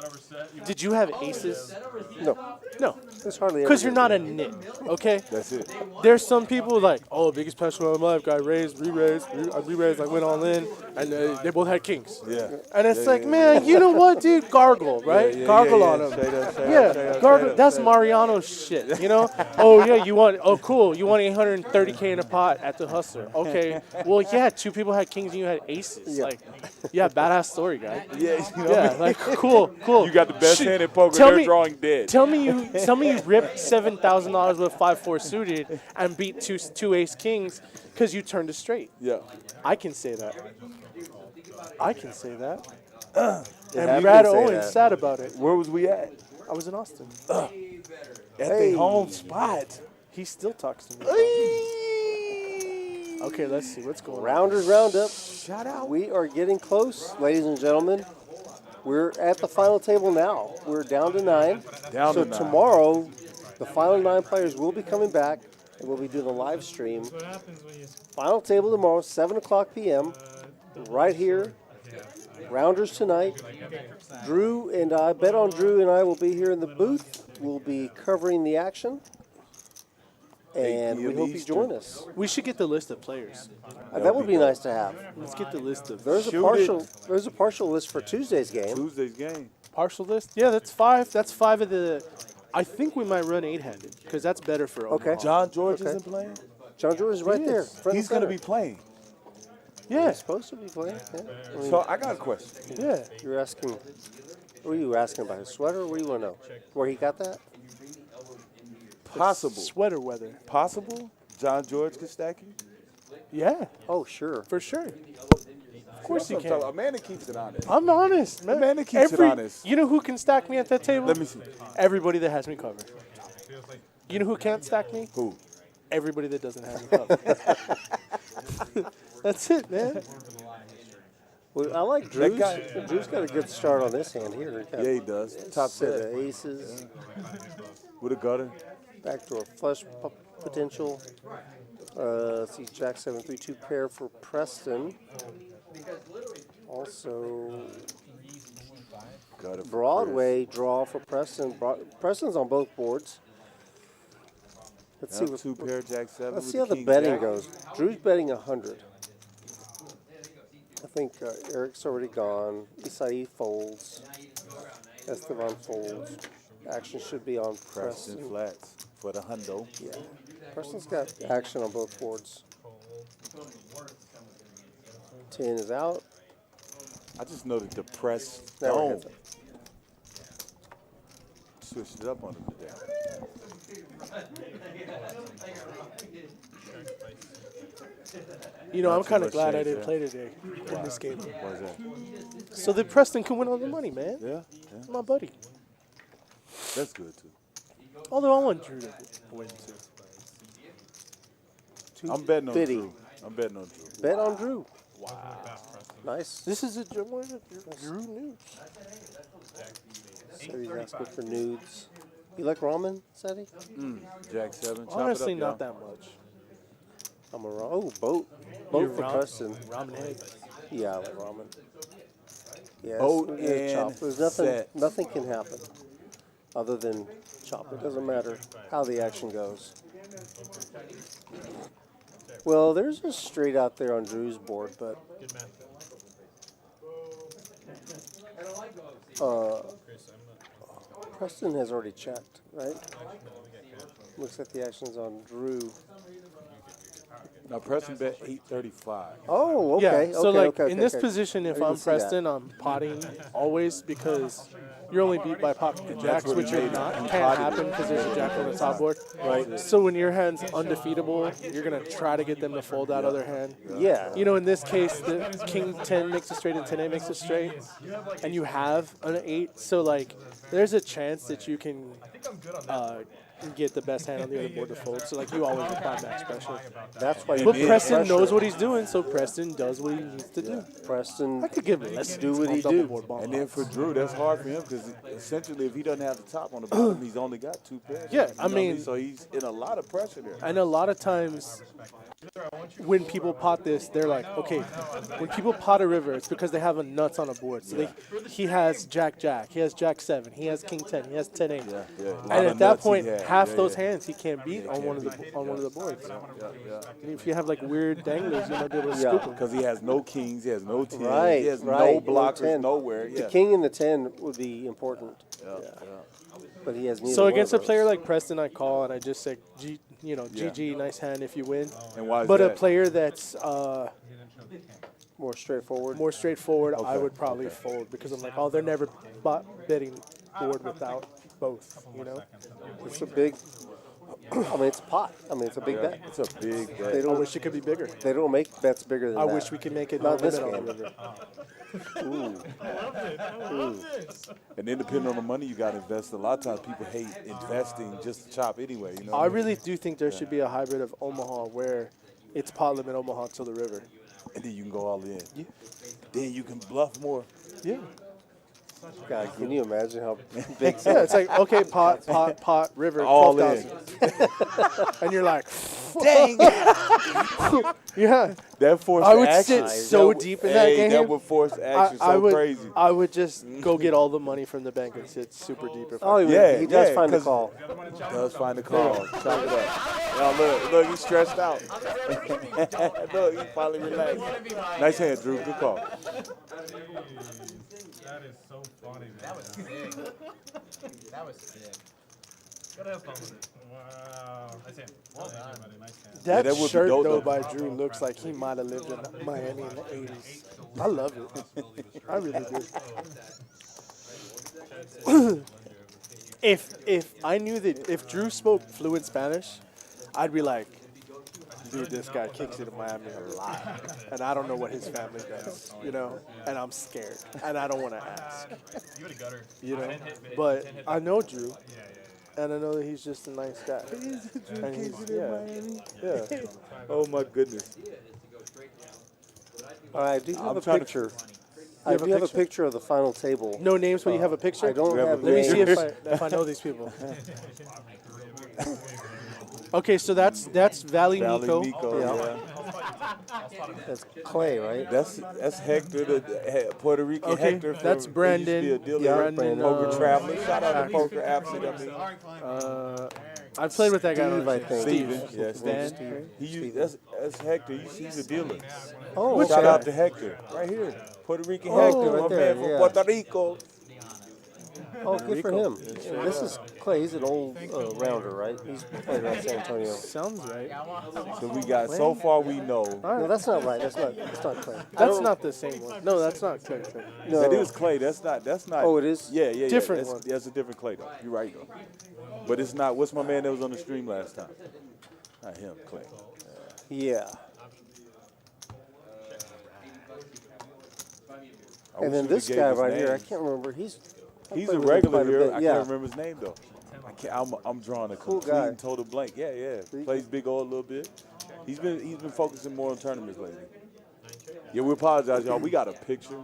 Did you have aces? No. It's hardly Because ever you're not a nit, okay? That's it. There's some people like, oh, biggest cash pot of my life, guy raised, re-raised, like went all in, and they both had kings. Yeah. And it's like, man, you know what, dude? Gargle, right? yeah, Gargle yeah, on yeah. him. Straight up, straight up, Yeah, straight up, gargle. straight up, That's straight up. Mariano shit, you know? Oh, yeah, cool. You won 830K in a pot at the Hustler. Okay. Well, yeah, 2 people had kings and you had aces. Yeah. Like, yeah, badass story, guy. Yeah, you know, Yeah, like, cool. you got the best Shit. hand in poker. Tell They're me- drawing dead. Tell me you ripped $7,000 with 5-4 suited and beat two ace kings because you turned a straight. Yeah. I can say that. I can say that. Yeah, And you Brad can say Owen's that. sad about it. Where was we at? I was in Austin. At Hey. the home spot. He still talks to me. Okay, let's see what's going on. Rounders Roundup. Shout out. We are getting close, ladies and gentlemen. We're at the final table now. We're down to 9. Down So to 9. tomorrow, the final 9 players will be coming back, and we'll be doing a live stream. What happens when you Final table tomorrow, 7 o'clock p.m. Right here. Rounders tonight. Drew and I, Bet on Drew and I will be here in the booth. We'll be covering the action. And we 8 hope you Eastern. join us. We should get the list of players. That would be nice to have. Let's get the list of There's a partial list for Tuesday's game. Tuesday's game. partial list. Yeah, that's 5. That's 5 of the. I think we might run 8-handed because that's better for Omaha. Okay. John George Okay. isn't playing? John George is right He there. is. front and He's going to center. be playing. Yeah, He's supposed to be playing. Yeah. I mean, So I got a question. yeah. you're asking. What are you asking about his sweater? What do you want to know? Where he got that? Possible. Sweater weather. Possible? John George could stack you? Yeah, Oh, sure. for sure. Of course he That's what I'm talking can. about. A man that keeps it honest. I'm honest, man. man that keeps it honest. You know who can stack me at that table? Let me see. Everybody that has me covered. You know who can't stack me? Who? Everybody that doesn't have me covered. That's it, man. Well, I like That Drew's. guy- Drew's got a good start on this hand here. Got Yeah, he does. Top set set. of aces, With a gutter. backdoor flush potential. Let's see, Jack 7-3-2 pair for Preston. Also, Gutter for Broadway draw for Preston. Preston's on both boards. Let's see Chris. what. Two pair, Jack 7. Let's with see how the king betting jack. goes. Drew's betting 100. I think Eric's already gone. Isai folds. Esteban folds. Action should be on Preston Preston. flats for the hundo. Yeah. Preston's got action on both boards. 10 is out. I just know that the press Never dome hits it. switched it up on him today. You know, I'm Not too kind of much glad I shade, didn't yeah. play today in this game. Why is that? So that Preston can win all the money, man. Yeah, My buddy. that's good too. Although I want Drew to win too. I'm betting on Bidding. Drew. I'm betting on Drew. Bet on Drew. Wow. Nice. This is a Drew nudes. So he's asking for nudes. You like ramen, Sadie? Jack 7. Chop Honestly, it up, not y'all. that much. I'm a oh boat. Boat for Preston. Ramen head. Yeah, I like ramen. Yes, Boat we're gonna chop. and There's nothing. set. Nothing can happen other than chop. It doesn't matter how the action goes. Well, there's a straight out there on Drew's board, but Preston has already checked, right? Looks like the action's on Drew. Now, Preston bet 835. Oh, okay. Yeah, so okay, like okay, in this okay. position, if I didn't I'm see that. Preston, I'm potting always because you're only beat by pocket and jacks, what which he you're made it. not. He Can't potted happen it. because there's a jack on the top board. Right. So when your hand's undefeatable, you're gonna try to get them to fold that other hand. Yeah. You know, in this case, the king 10 makes a straight and 10-8 makes a straight, and you have an 8. So like, there's a chance that you can get the best hand on the other board to fold. So like, you always apply max pressure. That's why you But need Preston pressure. knows what he's doing, so Preston does what he needs to do. Preston I could give him less. do what he do. And then for Drew, that's hard for him because essentially, if he doesn't have the top on the bottom, he's only got 2 pairs. Yeah, You know I what mean- so he's in a lot of pressure there. And a lot of times, when people pot this, they're like, okay, when people pot a river, it's because they have a nuts on a board. So he has Jack, he has Jack 7, he has King 10, he has 10 8. Yeah, a lot And of at that nuts he point, had. half Yeah, those yeah. hands he can't beat on one of the boards. Yeah. If you have like weird danglers, you might be able to Yeah. scoop them. Because he has no kings, he has no 10s, Right, he has right. no blockers 10. nowhere. The Yeah. king and the 10 would be important, Yeah. but he has neither So one against of a player those. like Preston, I call and I just say, GG, nice hand if you win. And why is But a that? player that's More straightforward. more straightforward, I Okay, would probably fold because I'm like, oh, they're never betting board without both, you know? It's a big. I mean, it's a pot. I mean, it's a big bet. It's a big They bet. I don't. wish it could be bigger. They don't make bets bigger than I that. wish we could make it Not no this limit on the game. river. And then depending on the money you got to invest, a lot of times people hate investing just to chop anyway. You know. I really do think there should be a hybrid of Omaha where it's pot limit Omaha till the river. And then you can go all in. Yeah. Then you can bluff more. Yeah. God, can you imagine how big? Yeah, it's like, okay, pot, river, All 12,000. And you're like, Dang. yeah. That forced I would action. sit so deep in that game. That would force action I would, crazy. I would just go get all the money from the bank and sit super deep. If Oh, I Yeah, he does yeah, find the 'cause- call. Does find the call. Chop it up. Now look, he's stretched out. Look, he finally relaxed. Nice hand, Drew. Good call. That is so funny, man. That was sick. That was sick. Gotta have fun with it. Wow. Nice hand. Well done, buddy. Nice hand. that that would be shirt dope, though though. by Drew looks like he might have lived in Miami in the 80s. I love it. I really do. If I knew that if Drew spoke fluent Spanish, I'd be like, dude, this guy kicks it in Miami a lot, and I don't know what his family does, you know, and I'm scared, and I don't want to ask, You would have gutter. you know. But I know Drew, and I know that he's just a nice guy. And he's, yeah. Oh my goodness. All right, I do have I'm a trying to- picture. I do have a picture of the final table. No names, but you have a picture? I don't have Let me see names. if I know these people. Okay, so that's Valley Nico. Nico, Yeah. That's Clay, right? That's Hector, the Puerto Rican Okay, Hector. that's from, Brandon. He used to be a dealer. Yeah, Brandon, Poker Traveler. Shout out to Axe. Poker Absolute. I played with that guy. Steve, I think. Steven. Yeah, Van. Steven. He used, that's Hector. He's a dealer. Oh, Shout okay. out to Hector. Right here. Puerto Rican Oh, Hector. right My there, man from yeah. Puerto Rico. Oh, good for him. And this is Clay. He's an old rounder, right? He's played around San Antonio. Sounds right. So we got, so far we know. No, that's not right. That's not Clay. That's not the same one. No, that's not Clay. No. That is Clay. That's not. Oh, it is? Yeah. Different That's, one. that's a different Clay though. You're right though. But it's not. What's my man that was on the stream last time? Not him, Clay. Yeah. I And wish then we this gave guy his right here, I names. can't remember. He's He's played a with him regular quite a here. bit, I yeah. can't remember his name though. I can't. I'm drawing a Cool complete guy. and total blank. Yeah. Plays big O a little bit. He's been focusing more on tournaments lately. Yeah, we apologize, y'all. We got a picture.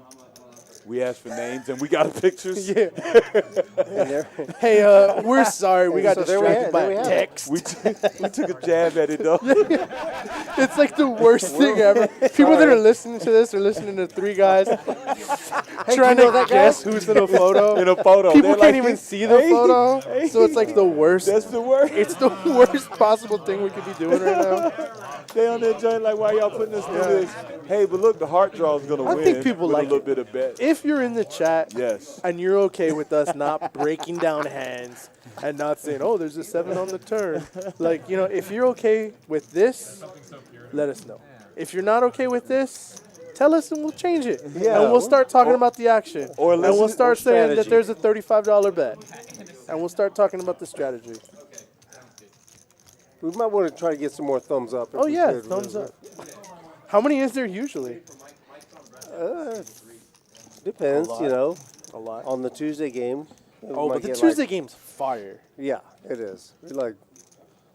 We asked for names, and we got pictures. Yeah. Hey, we're sorry. We got So there we distracted have- by there we a have it. text. We took a jab at it, though. It's like the worst thing ever. People that are listening to this are listening to three guys trying know to that guy? guess who's in a photo. In a photo. People They're can't like, even see the hey, photo, hey. so it's like the worst. That's the worst. It's the worst possible thing we could be doing right now. They on that joint like, why y'all putting us through this? Hey, but look, the heart draw is going to I win. think people with like a little it. bit of bet. If you're in the chat Yes. and you're okay with us not breaking down hands and not saying, oh, there's a 7 on the turn. Like, if you're okay with this, let us know. If you're not okay with this, tell us and we'll change it. Yeah. And we'll start talking about the action. or and listen- we'll start or saying that strategy. there's a $35 bet. And we'll start talking about the strategy. We might want to try to get some more thumbs up. if Oh, we yeah, could. thumbs up. How many is there usually? Depends, A lot. on the Tuesday game. We Oh, might but the get, Tuesday game's fire. Yeah, it is. We like,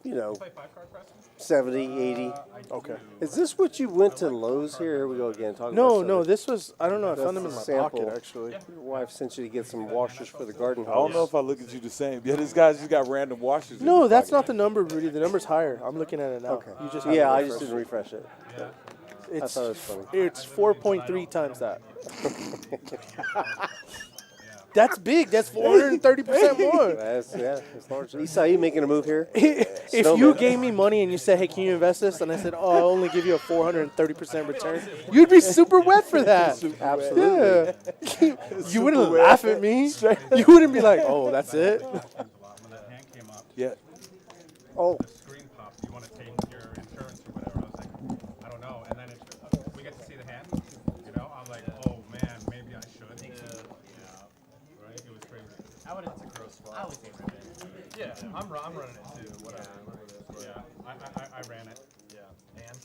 Play 5 card Preston? 70, 80. Okay. Is this what you went to Lowe's here? Here we go again. Talking No, about no, soda. this was, I don't know, I That's found them in the my sample. pocket, actually. Your wife sent you to get some washers for the garden hose. I don't know if I look at you the same. Yeah, this guy's just got random washers. in No, his that's pocket. not the number, Rudy. The number's higher. I'm looking at it now. Okay. You just Yeah, I haven't just refreshed didn't refresh it. it. I thought it was funny. It's 4.3 times that. That's big. That's 430% more. It's large. You saw you making a move here? If you Snowman. gave me money and you said, hey, can you invest this? And I said, oh, I'll only give you a 430% return, you'd be super wet for that. Absolutely. Yeah. You wouldn't laugh at me. You wouldn't be like, oh, that's it. When that hand came up, Yeah. Oh, the screen popped. You want to take your insurance or whatever? I was like, I don't know. And then we get to see the hand. I'm like, oh man, maybe I should. Right? It was crazy. I would it's a gross spot. I would say Yeah, I'm running it too. Whatever. Yeah, I ran it. Yeah. And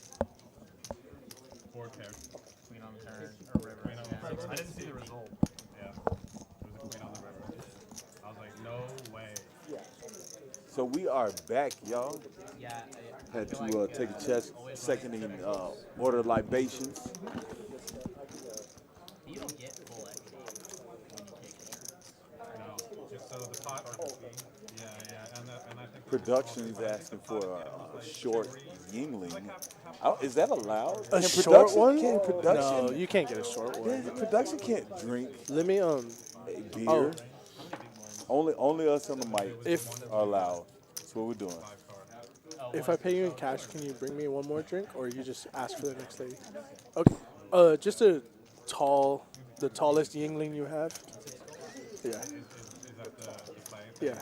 4 pairs. queen on the turn or whatever. Queen on the Yeah. turn. I didn't see the result. Yeah. It was a queen on the river. I was like, no way. So we are back, y'all. Yeah. Had to take a second and order libations. You don't get full equity when you take insurance. No, just so the pot. Yeah, and I think Production's asking for a short Yingling. Is that allowed? A Can short production- one? Can production? No, you can't get a short one. Production can't drink Let me, a beer. Oh. Only us on the mic If are allowed. That's what we're doing. if I pay you in cash, can you bring me one more drink, or you just ask for the next lady? Okay. Just the tallest Yingling you have. Yeah. is that the play? Yeah.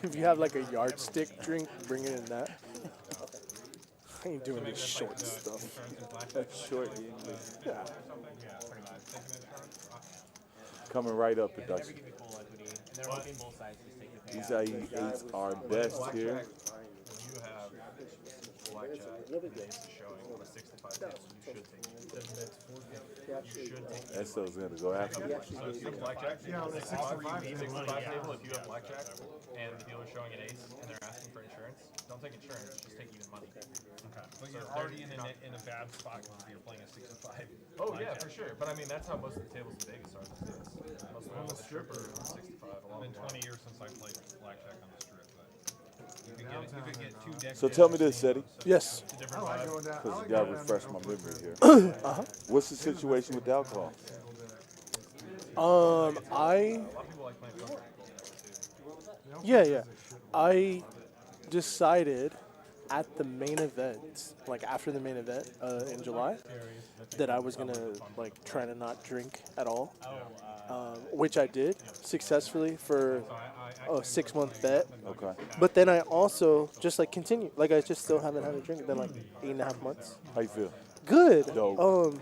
If you have like a yardstick drink, bring it in that. I ain't doing this short stuff. Short Yingling. Yeah. Coming right up, Never production. give you full equity. And they're hoping both sides just take the These payout. are eights are best here. You have blackjack against showing a 65 hand, you should take it. You should take it. That's what's gonna go after you. So if you have blackjack, on the 65 table, if you have blackjack and the dealer's showing an ace and they're asking for insurance, don't take insurance, just take even money. Okay. But you're already in a bad spot because you're playing a 65. Oh yeah, for sure. But I mean, that's how most of the tables in Vegas are these days. Most of them on the strip are 65. It's been 20 years since I played blackjack on the strip, but you could get 2 decks. So tell me this, Seti, Yes. because you gotta refresh my memory here. What's the situation with the alcohol? I decided at the main event, like after the main event in July, that I was gonna like try to not drink at all, which I did successfully for a 6-month bet. Okay. But then I also just like continue, like I just still haven't had a drink. It's been like 8.5 months. How you feel? Good. Dope.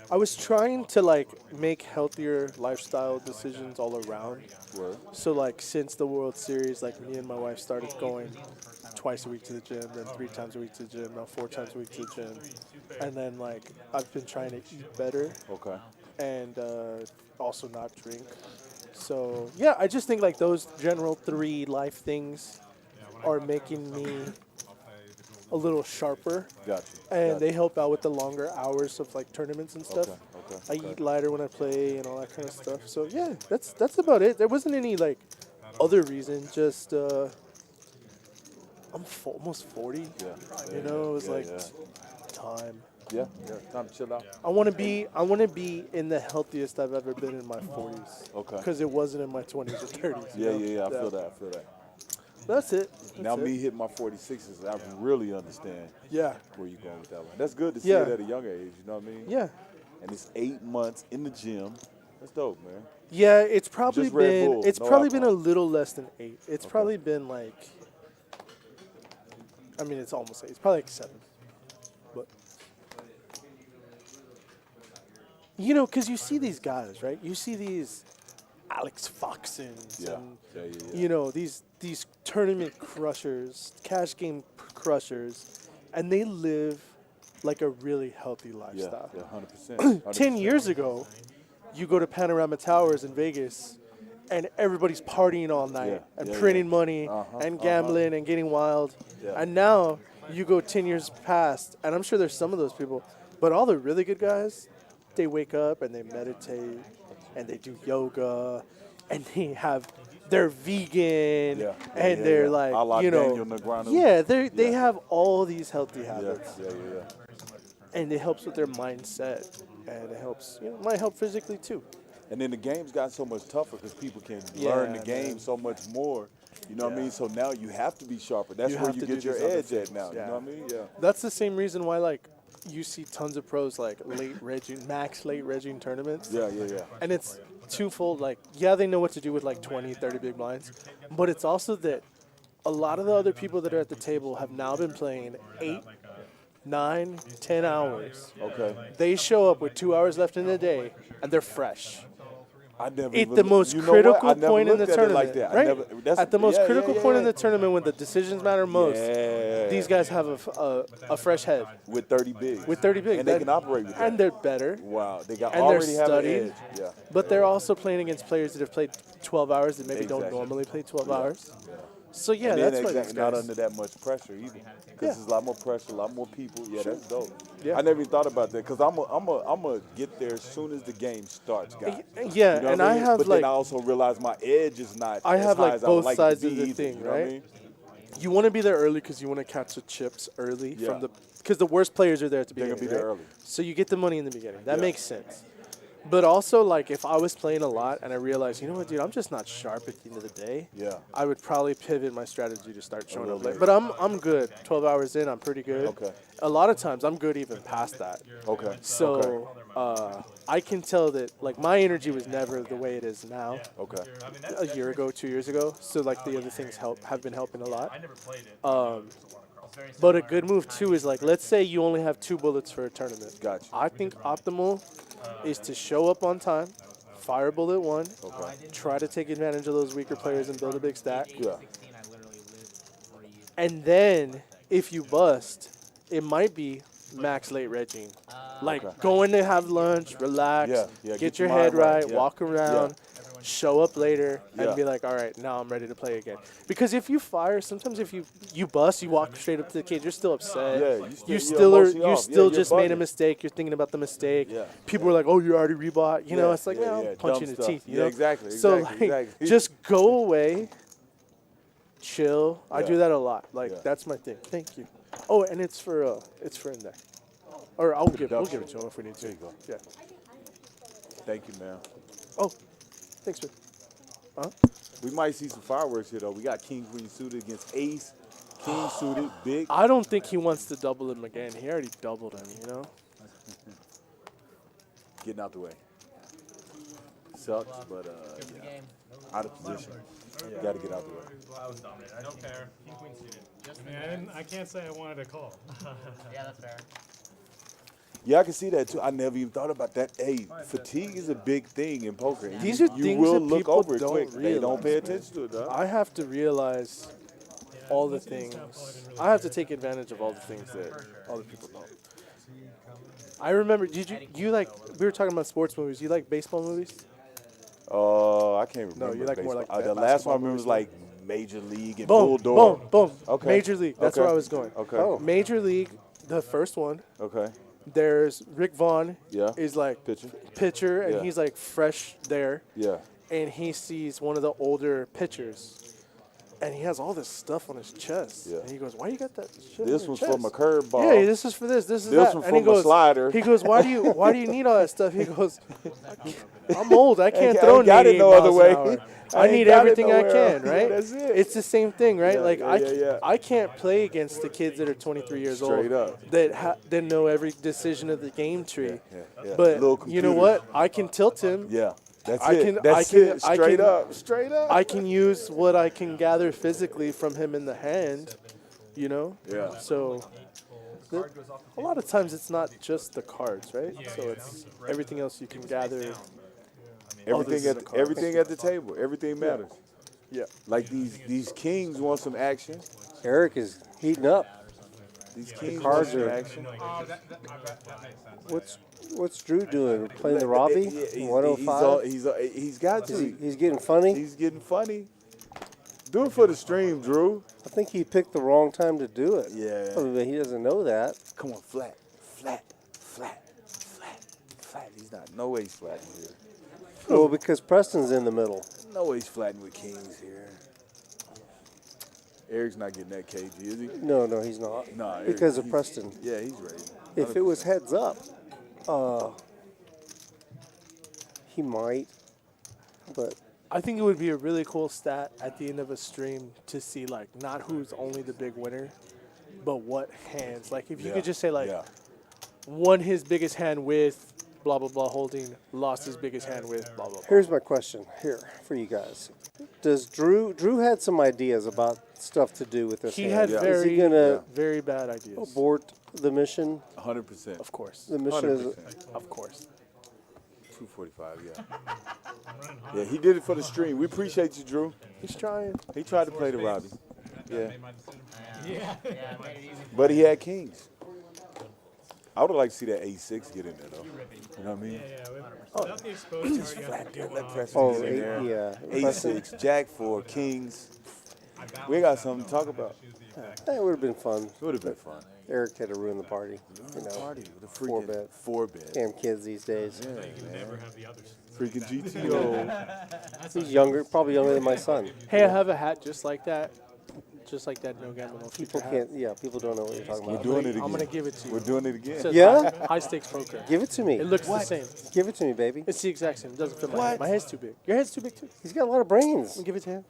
I was trying to like make healthier lifestyle decisions all around. Word. So like since the World Series, like me and my wife started going twice a week to the gym, then 3 times a week to the gym, now 4 times a week to the gym. And then like I've been trying to eat better Okay. and also not drink. So yeah, I just think like those general 3 life things are making me a little sharper. Gotcha. And they help out with the longer hours of like tournaments and stuff. I Okay. eat lighter when I play and all that kind of stuff. So yeah, that's about it. There wasn't any like other reason. Just I'm almost 40. Yeah. You know, it was like yeah. time. Yeah. Time to chill out. I want to be in the healthiest I've ever been in my 40s. Okay. Because it wasn't in my 20s or 30s. Yeah. I feel that. That's it. Now me hitting my 46s, I really understand. Yeah. Where you going with that one? That's good to see Yeah. it at a younger age. You know what I mean? Yeah. And it's 8 months in the gym. That's dope, man. Yeah, it's probably Just Red been Bull, it's no probably been a alcohol. little less than 8. It's probably been like, I mean, it's almost 8. It's probably like 7. But you know, because you see these guys, right? You see these Alex Foxons and you know these tournament crushers, cash game crushers, and they live like a really healthy lifestyle. Yeah, 100%. 10 years ago, you go to Panorama Towers in Vegas, and everybody's partying all night and printing money and gambling and getting wild. Yeah. And now you go 10 years past, and I'm sure there's some of those people, but all the really good guys, they wake up and they meditate and they do yoga and they're vegan and they're like, A la you know, Daniel Negreanu. yeah, they have all these healthy habits. Yeah. And it helps with their mindset, and it helps, you know, might help physically too. And then the game's got so much tougher because people can learn the game so much more. You know what I mean? So now you have to be sharper. That's where you get your edge at now. You know what I mean? Yeah. That's the same reason why, like, you see tons of pros like max late regging tournaments. Yeah. And it's twofold. Like, yeah, they know what to do with like 20, 30 big blinds, but it's also that a lot of the other people that are at the table have now been playing 8, 9, 10 hours. Okay. They show up with 2 hours left in the day, and they're fresh. I never At the most critical point in the tournament, right? At the most critical point in the tournament, when the decisions matter most, these guys have a fresh head with 30 bigs. And they can operate with that. And they're better. Wow, they got and already they're have an studied. edge. Yeah. But they're also playing against players that have played 12 hours that maybe don't normally play 12 hours. So yeah, and that's why exactly these not guys. under that much pressure either, because there's a lot more pressure, a lot more people. Yeah, that's dope. Yeah. I never even thought about that because I'm a get there as soon as the game starts, guys. Yeah, you know and what I I mean? have But like then I also realize my edge is not. I as have high like as I would both like sides it to of be the either, thing, you know what I right? mean? You want to be there early because you want to catch the chips early from the because the worst players are there at the beginning. They're gonna be there right? early. So you get the money in the beginning. That makes sense. But also, like, if I was playing a lot and I realized, you know what, dude, I'm just not sharp at the end of the day. Yeah. I would probably pivot my strategy to start showing up little late. But I'm good. 12 hours in, I'm pretty good. Okay. A lot of times, I'm good even past that. Okay. So I can tell that, like, my energy was never the way it is now. Okay. A year ago, 2 years ago. So, like, the other things have been helping a lot. But a good move, too, is, like, let's say you only have 2 bullets for a tournament. Gotcha. I think optimal is to show up on time, fire bullet 1, try to take advantage of those weaker players and build a big stack. Yeah. And then, if you bust, it might be max late regging. Like, going to have lunch, relax, get your head right, walk around, show up later, and be like, all right, now I'm ready to play again. Because if you fire, sometimes if you bust, you walk straight up to the cage, you're still upset. Yeah, you still just made a bugging. mistake. You're thinking about the mistake. Yeah. People are like, oh, you already rebought. You know, it's like, well, punch you in the teeth. You know? Exactly. So, like, just go away, chill. I do that a lot. Like, that's my thing. Thank you. Oh, and it's for in there. Or we'll give it to him if we need to. There you go. Yeah. Thank you, man. Oh, thanks, man. Huh? We might see some fireworks here, though. We got King Queen suited against Ace. King suited, big. I don't think he wants to double him again. He already doubled him, you know? Getting out the way. Sucks, but out of position. You got to get out the way. I was dominated. I don't care. King Queen suited. Man, I can't say I wanted a call. Yeah, that's fair. Yeah, I can see that too. I never even thought about that. Hey, fatigue is a big thing in poker. These are you things will that look people over it don't quick. They don't pay realize, man. attention to it, dog. I have to realize all the things. I have to take advantage of all the things that other people don't. I remember, you like, we were talking about sports movies. You like baseball movies? I can't remember. No, you like more baseball. like the last one I basketball remember was movies, like Major League and Boom, Bulldog. boom, boom. Okay. Major League. That's Okay. where I was going. Okay. Oh. Major League, the first one. Okay. There's Rick Vaughn. Yeah. Is like Pitcher. and Yeah. he's like fresh there. Yeah. And he sees one of the older pitchers. And he has all this stuff on his chest. Yeah. And he goes, "Why you got that shit This on your one's chest?" from a curveball. Yeah, this is for this. This is This that. one's And he from a goes, slider. He goes, "Why do you need all that stuff?" He goes, "I'm old. I can't I throw ain't got it 98 no miles other an way. hour. I I ain't need got it everything I nowhere can, else. right? That's it. It's the same thing, right? Yeah, like yeah. I can't play against the kids that are 23 years Straight old up. that know every decision of the game tree. Yeah. But Little you know computers. what? I can tilt him. Yeah. That's I it. can- That's I can- it. I Straight can- up. Straight up. I can use what I can gather physically from him in the hand, you know? Yeah. So a lot of times it's not just the cards, right? So it's everything else you can gather. this is a card. Everything at the table. Everything matters. Yeah. Like these kings want some action. Eric is heating up. These kings cards want some are- action. Oh, that makes sense. What's Drew doing? Playing the Robbie? Yeah, 105? He's got to. He's getting funny? He's getting funny. Do it for the stream, Drew. I think he picked the wrong time to do it. Yeah. I mean, he doesn't know that. Come on, flat. He's not. No way he's flatting here. Well, because Preston's in the middle. No way he's flatting with kings here. Eric's not getting that KG, is he? No, he's not. No, Eric, because of he's- Preston. Yeah, he's ready. If it was heads up, he might. But I think it would be a really cool stat at the end of a stream to see, like, not who's only the big winner, but what hands. Like, if you could just say, like, won his biggest hand with blah, blah, blah holding, lost his biggest hand with blah, blah, blah. here's my question here for you guys. Does Drew had some ideas about stuff to do with this He hand. had Is he gonna very bad ideas. abort the mission? 100%. Of course. The mission is 100%. Of course. 245, yeah. Yeah, he did it for the stream. We appreciate you, Drew. He's trying. He tried to play the Robbie. Yeah. Yeah, made it easy. But he had kings. I would like to see that A6 get in there, though. You know what I mean? Without the exposure, you have to Let Preston Oh, get in there. yeah. A6, Jack 4, kings. We got something to talk about. That would have been fun. It would have been fun. Eric had to ruin the party. You know, Party with a four freaking bet. 4-bet. Damn kids these days. never have the others. Freaking GTO. He's younger, probably younger than my son. Hey, I have a hat just like that. Just like that No Gamble No People Future hat. can't. Yeah, people don't know what you're talking We're about. doing it again. I'm going to give it to you. We're doing it again. It says Yeah? high stakes poker. Give it to me. It looks the same. Give it to me, baby. It's the exact same. It doesn't fit my head. My head's too big. Your head's too big, too. He's got a lot of brains. I'll give it to him.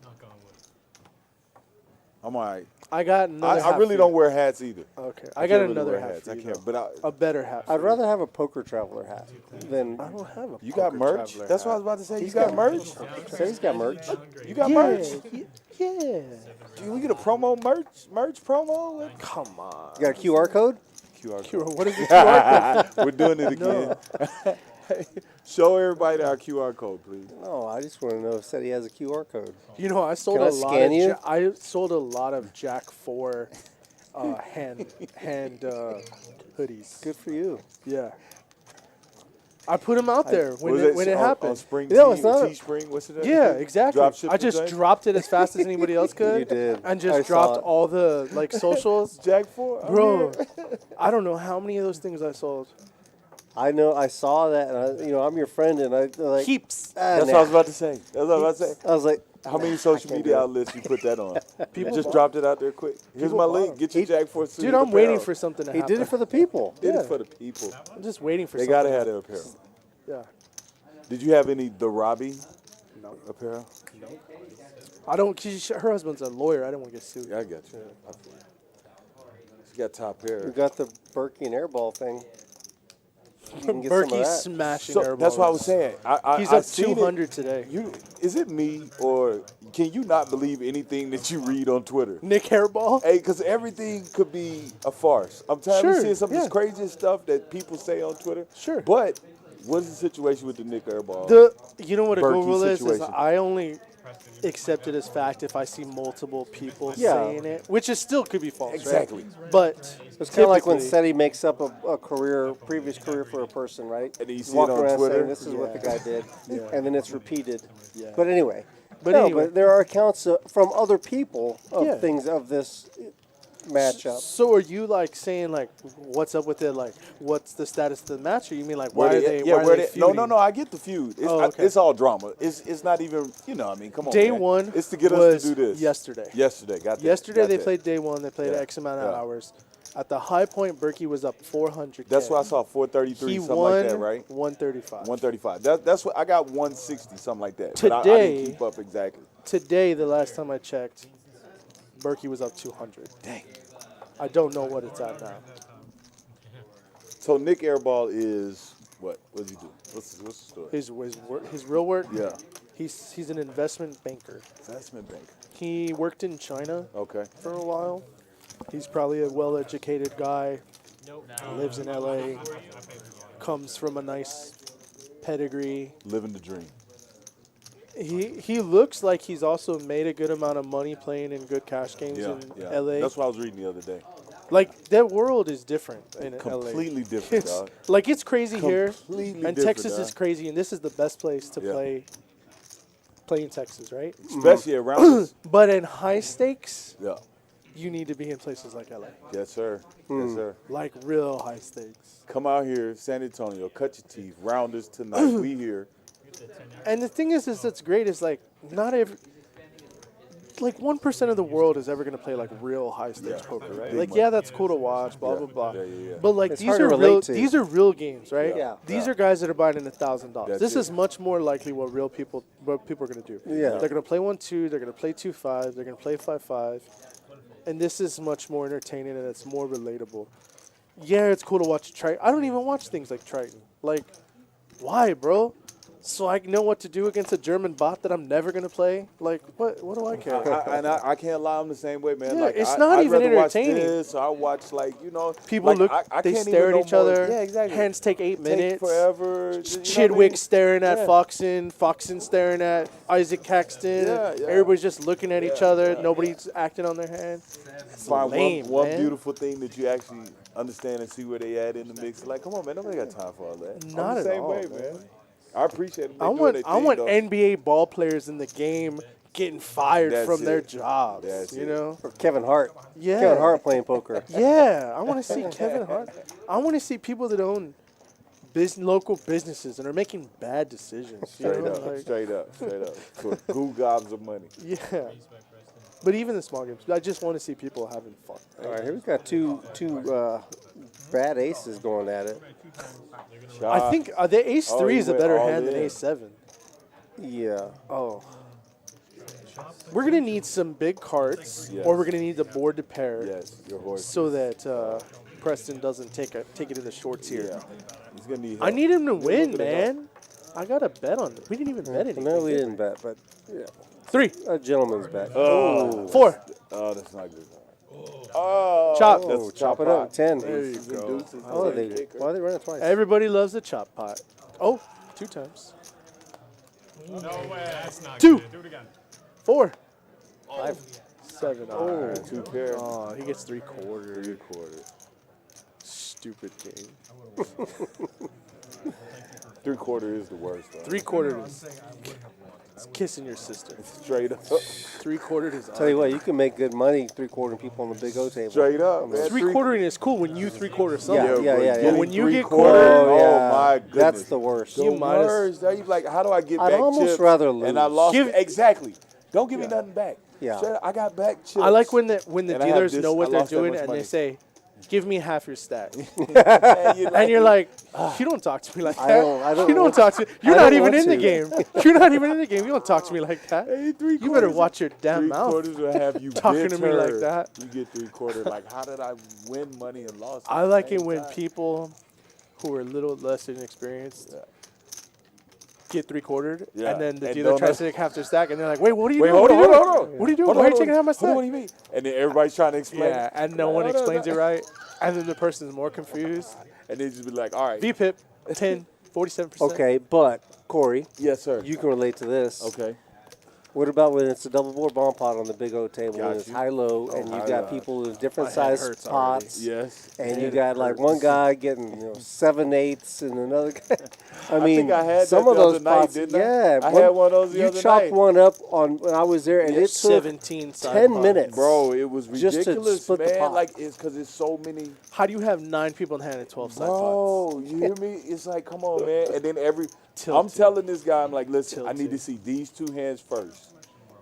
I'm all right. I got another hat I really for don't you. wear hats either. Okay. I I got can't really another wear hat hats. for I you, can't. though. But A better hat for I'd you. rather have a poker traveler hat than. I don't have a you got poker merch? traveler That's what I hat. was about to say. You got merch? Say he's got merch. You got merch? Yeah. Can we get a promo merch promo? Come on. You got a QR code? QR Kira, code. what is the QR code? We're doing it again. Show everybody our QR code, please. No, I just want to know if said he has a QR code. You know, I sold Can a I lot scan of you? I sold a lot of Jack 4 hand hoodies. Good for you. Yeah. I put them out there when Was it on happened. Spring No, it's not. Teespring? What's it? Yeah, exactly. Drop ship I just today? dropped it as fast as anybody else could. You did. And I just saw dropped it. all the like socials. Jack 4? I'm Bro, here. I don't know how many of those things I sold. I know. I saw that, and I'm your friend, and I like. Heaps. That's what I was about to say. That's what I was about to say. I was like, How many social can't media do it. outlets you put that on? People Just bought dropped it out there quick. Here's People my bought link. them. Get your Jack 4 suit Dude, I'm waiting apparel. for something to he happen. did it for the people. Did Yeah. it for the people. I'm just waiting for They something. gotta have their apparel. Yeah. Did you have any the Robbie apparel? I don't. Her husband's a lawyer. I didn't want to get sued. Yeah, I got you. I feel you. She got top hair. We got the Berkey and Airball thing. You can get some of Berkey's that. smashing So, airballs. that's what I was saying. He's I up seen it. 200 today. Is it me or can you not believe anything that you read on Twitter? Nick Hairball. Hey, because everything could be a farce. I'm tired Sure, of seeing some of yeah. this crazy stuff that people say on Twitter. Sure. But what is the situation with the Nick Airball? You know what a Berkey Google rule is situation. I only accept it as fact if I see multiple people Yeah. saying it, which is still could be false, Exactly. right? But It's kind of like when typically- SETI makes up a previous career for a person, right? And then you see Walk it on around Twitter. saying this is what the guy did, Yeah. and then it's repeated. Yeah. But anyway, But no, anyway. but there are accounts from other people of Yeah. things of this matchup. So are you like saying like what's up with it? Like what's the status of the match? Or you mean like why are they? Yeah, why are they feuding? no. I get the feud. It's, Okay. it's all drama. It's not even. You know, I mean, come on. Day man. one It's to get us was to do this. yesterday. Yesterday, got that. Yesterday got they that. played day one. They played Yeah. X amount of Yeah. hours. At the high point, Berkey was up 400. That's what I saw. 433, He something won like that, right? 135. 135. That's what I got. 160, something like that. But I Today- didn't keep up exactly. Today, the last time I checked, Berkey was up 200. Dang. I don't know what it's at now. So Nick Airball is what? What does he do? What's the story? His real work. Yeah. He's an investment banker. Investment banker. He worked in China Okay. for a while. He's probably a well-educated guy. Lives in LA. Comes from a nice pedigree. Living the dream. He looks like he's also made a good amount of money playing in good cash games Yeah, in yeah. LA. That's what I was reading the other day. Like that world is different in LA. Completely different, It's- dog. Like it's crazy here, Completely and different, Texas is dog. crazy, and this is the best place to Yeah. play in Texas, right? Especially around us. But in high stakes, Yeah. you need to be in places like LA, Yes, sir. Yes, sir. like real high stakes. Come out here, San Antonio, cut your teeth, rounders tonight. We here. And the thing is that's great is like not every. Like 1% of the world is ever gonna play like real high stakes poker, right? Big Like money. yeah, that's cool to watch, blah Yeah. blah blah. Yeah, yeah, yeah. But like It's these hard to are relate real. to. These are real games, right? Yeah. These are guys that are buying in $1,000. That's This it. is much more likely what people are gonna do. Yeah. They're gonna play 1-2. They're gonna play 2-5. They're gonna play 5-5. And this is much more entertaining and it's more relatable. Yeah, it's cool to watch Triton. I don't even watch things like Triton. Like, why, bro? So I know what to do against a German bot that I'm never gonna play. Like, what do I care? I can't lie, I'm the same way, man. Yeah, like, it's I, not I'd even rather watch entertaining. This, or I watch People like, look, I they can't stare even at each no more. other. Yeah, exactly. Hands take 8 minutes. Take forever. you know what I Chidwick mean? staring at Yeah. Foxen staring at Isaac Caxton. Yeah, yeah. Everybody's just looking at each Yeah, other. yeah. Nobody's acting on their hand. It's Find lame, one man. beautiful thing that you actually understand and see where they at in the mix. Like, come on, man, nobody got time for all that. I'm Not the at same all, way, man. I appreciate them. I want NBA ball players in the game getting fired That's from their it. jobs. That's you it. know? Or Kevin Hart. Yeah. Kevin Hart playing poker. Yeah, I want to see Kevin Hart. I want to see people that own local businesses and are making bad decisions. you Straight know? up, Like, straight up, straight up. For goo gobs of money. Yeah. But even the small games, I just want to see people having fun. All right, here we've got two bad aces going at it. I think the ace Oh, 3 he is a went better all hand than in. ace 7. Yeah. Oh. We're going to need some big cards, Yes. or we're going to need the board to pair Yes, your horse. so that Preston doesn't take it in the shorts here. Yeah. He's gonna need I help. need him to Need a win, little bit of help. man. I got to bet on it. We didn't even bet anything. No, we didn't bet, but yeah, 3, a gentleman's bet. Oh. 4. Oh, that's not good. Oh, Chop. That's Oh, a chop it pot. up. 10. There you Deuces and go. deuces. Why are they running twice? Everybody loves a chop pot. Oh, 2 times. No way. That's not 2. good. Do it again. 4. Oh. 5. 7. Oh, 2 pair. Oh, he gets 3/4. 3/4. Stupid game. 3/4 is the worst, though. 3/4 is it's kissing your sister. Straight up. 3/4 is Tell you what, you can make good money 3/4 people on the Big O table. Straight up, man. 3/4 is cool when you 3/4 something. Yeah, yeah, bro, yeah. getting when you get 3/4, quartered- Oh, yeah. my goodness. That's the worst. You The might as- worst. You like, how do I get I'd back almost chips? rather lose. And I lost. Give- Exactly. Don't give me nothing back. Yeah. Straight up, I got back chips. I like when the And I have dealers this- know what I they're lost that doing much and money. they say, "Give me half your stack," and and you're like, "You don't talk to me like I that. don't you don't want- talk to. You're I not don't even want in the to." game. You're not even in the game. You don't talk to me like that. Hey, You better watch your damn mouth." 3/4 will have you Talking to me like bitter. that. You get 3/4. Like, how did I win money and lost? I at the like it same when time? people who are a little less inexperienced get 3/4, Yeah. and then the And dealer don't tries know- to take half their stack, and they're like, "Wait, what are you Wait, doing? hold on, What are you hold doing? on. What are you doing? Hold Why on, are you taking half my hold on, what stack?" do you mean? And then everybody's trying to explain. Yeah, and no one Hold on, explains it right, and then the person's more confused. And they just be like, all right. VPIP, 10, 47%. Okay, but Corey, Yes, sir. you can relate to this. Okay. What about when it's a double board bomb pot on the big old table and it's you. high-low, and you got people with different My head size hurts already. pots, Yes. and you got like one guy getting 7/8 and another guy. I mean, think I had some that of the those other night, pots. didn't I? Yeah, I had one of those the you other chopped night. one up on when I was there, and it took 17 side 10 pots. minutes, Bro, it was just to ridiculous, split the man. pot. Like, it's because it's so many. How do you have 9 people in hand and 12 side pots? Bro, you hear me? It's like, come on, man. And then I'm Tilted. telling this guy, I'm like, listen, I need Tilted. to see these 2 hands first.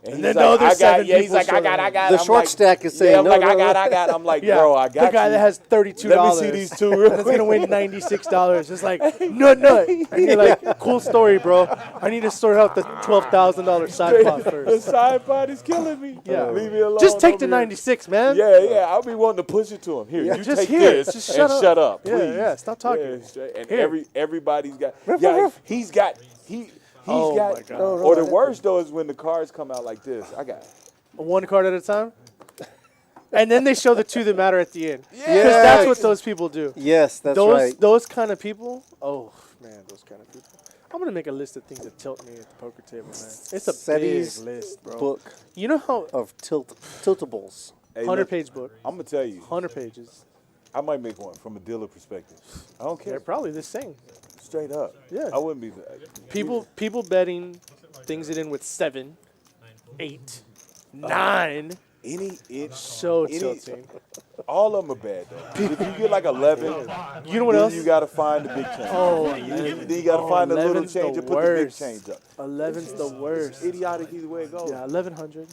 And he's then like, the other I got, 7 yeah, he's people like, I got. The I'm short like, stack is saying, yeah, I'm no, like, no, I no. got. I'm like, Yeah, bro, I got the guy you. that has $32. Let me see these 2 real That's quick. gonna win $96. It's like nut. And you're like, cool story, bro. I need to sort out the $12,000 side pot The first. side pot is killing me. Yeah. Leave me alone. Just take the over here. 96, man. Yeah. I'll be wanting to push it to him. Here, you Just take here. this Just and shut up, Yeah, please. yeah. Stop talking. Yeah, straight. And Here. everybody's got. Ruff, Yeah, ruff. he's got. He's Oh got. my God. No, Or the I- worst though is when the cards come out like this. I got. One card at a time. And then they show the 2 that matter at the end. Because Yeah. that's what those people do. Yes, that's those right. those kind of people. Oh man, those kind of people. I'm gonna make a list of things that tilt me at the poker table, man. It's a Seti's big list, bro. book You know how of tiltables. Hey, 100-page book, I'm gonna tell you. 100 pages. I might make one from a dealer perspective. I don't care. They're probably the same. Straight up. Yeah. I wouldn't be. People betting things it in with 7, 8, 9. Any inch. So any- tilting. All of them are bad though. If you get like 11, You know what then else? you gotta find the big change. Oh, Then you gotta find the little 11's change the and put the big worst. change up. 11's the worst. Idiotic either way it goes. Yeah, 1100.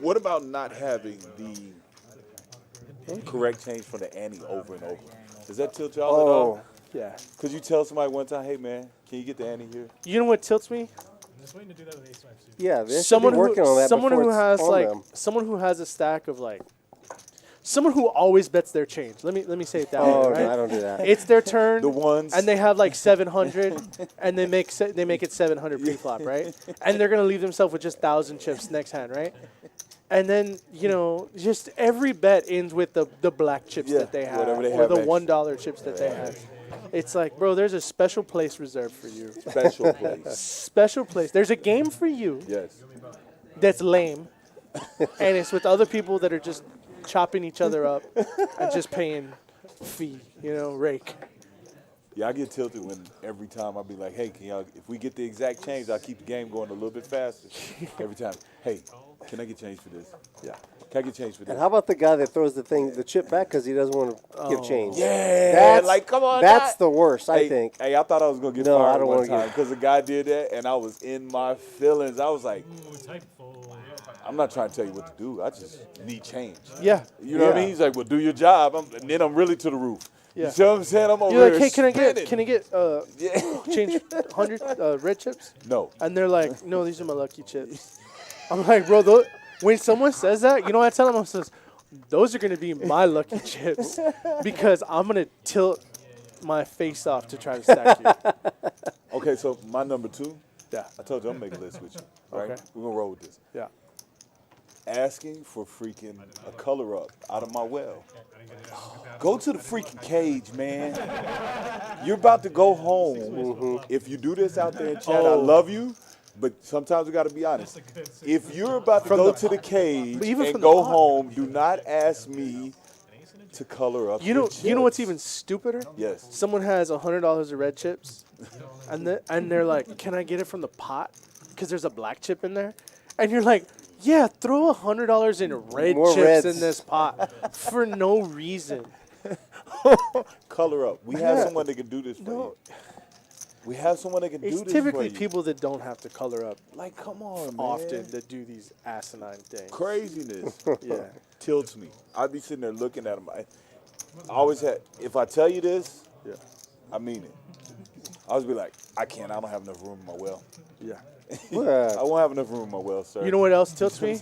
What about not having the correct change for the ante over and over? Does that tilt y'all at all? Yeah. Could you tell somebody one time, hey man, can you get the ante here? You know what tilts me? I'm just waiting to do that with Ace 5 suit. Yeah, they should Someone be working on that someone before who it's has on like them. someone who has a stack of like someone who always bets their change. Let me say it that Oh, way, right? no, I don't do that. It's their turn. The ones. And they have like 700, and they make it 700 pre-flop, right? And they're gonna leave themselves with just 1,000 chips next hand, right? And then just every bet ends with the black chips Yeah, that they have, whatever they or have the extra. $1 chips that they have. It's like, bro, there's a special place reserved for you. Special place. Special place. There's a game for you Yes. that's lame, and it's with other people that are just chopping each other up and just paying fee, rake. Yeah, I get tilted when every time I'll be like, hey, can y'all, if we get the exact change, I'll keep the game going a little bit faster. Every time, hey, can I get change for this? Yeah. Can I get change for this? And how about the guy that throws the chip back because he doesn't want to give change? Yeah, That's, like, come on. That's Doc. the worst, I Hey, think. Hey, I thought I was going to get No, I fired don't one wanna time get- because a guy did that, and I was in my feelings. I was like, Ooh, type full. I'm not trying to tell you what to do. I just need change. Yeah. You know what I mean? He's like, well, do your job. And then I'm really to the roof. Yeah. You see what I'm saying? I'm over You're like, here hey, can I spinning. get Yeah. change 100 red chips? No. And they're like, no, these are my lucky chips. I'm like, bro, when someone says that, you know what I tell them? I says, those are going to be my lucky chips because I'm going to tilt my face off to try to stack you. Okay, so my number 2. Yeah. I told you I'm making a list with you. Right? Okay. We're going to roll with this. Yeah. Asking for freaking a color up out of my well. Go to the freaking cage, man. You're about to go home. Mm-hmm. If you do this out there in chat, I love you, but sometimes we got to be honest. If you're about to go to the cage even and from the go pot. home, do not ask me to color up. You know what's even stupider? Yes. Someone has $100 of red chips, and they're like, "Can I get it from the pot? Because there's a black chip in there." And you're like, "Yeah, throw $100 in red More chips reds. in this pot for no reason." Color up. We have Yeah. someone that can do this for No. you. We have someone that can It's do this typically for you. people that don't have to color up Like, come on, man. often that do these asinine things. Craziness. Yeah. Tilts me. I'd be sitting there looking at him. I always had, if I tell you this, Yeah. I mean it. I always be like, I don't have enough room in my well. Yeah. I won't have enough room in my well, sir. You know what else tilts me?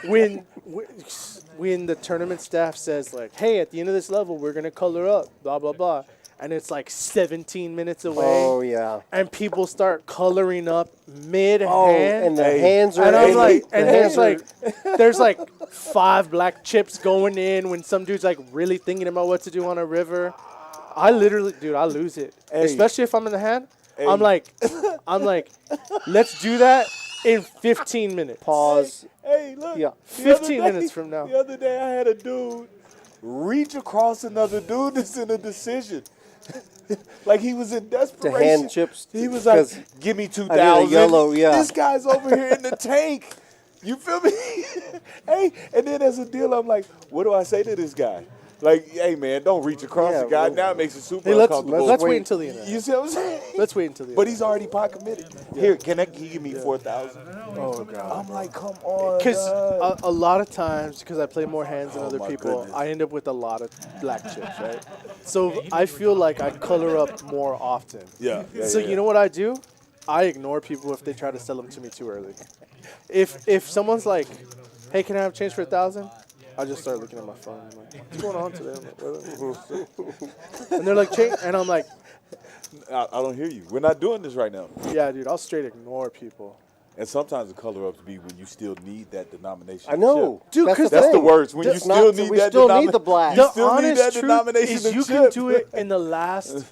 when the tournament staff says like, "Hey, at the end of this level, we're gonna color up," blah blah blah, and it's like 17 minutes away. Oh, yeah. And people start coloring up mid-hand. Oh, and the hands are... And I'm like, the and hands there's like 5 black chips going in when some dude's like really thinking about what to do on a river. I literally, dude, I lose it. Hey. Especially if I'm in the hand. Hey. I'm like, let's do that. in 15 minutes. Pause. Hey, look. Yeah. the other 15 day- minutes from now. The other day, I had a dude reach across another dude that's in a decision. Like he was in desperation. To hand chips. He was like, because "Give me I need 2,000." a yellow, yeah. This guy's over here in the tank. You feel me? Hey, and then as a deal, I'm like, what do I say to this guy? Like, hey man, don't reach across Yeah, the guy. well, Now it makes it super Hey, let's uncomfortable. wait until the end. You see what I'm saying? Let's wait until the But end. he's already pot committed. Here, can he give me 4,000? Oh god. I'm like, come on. Because dog. a lot of times, because I play more hands than Oh, other my people, goodness. I end up with a lot of black chips, right? So I feel like I color up more often. Yeah. So you know what I do? I ignore people if they try to sell them to me too early. If someone's like, "Hey, can I have change for 1,000?" I just start looking at my phone. I'm like, "What's going on today?" I'm like, "What?" And they're like, "Change," and I'm like, I don't hear you. We're not doing this right now. "Yeah, dude, I'll straight ignore people." And sometimes the color ups be when you still need that denomination. I know. Dude, that's 'cause the That's the thing. worst. When you It's still not- need we that still denomination. need the black. You The still need that honest truth denomination is of you chip. can do it in the last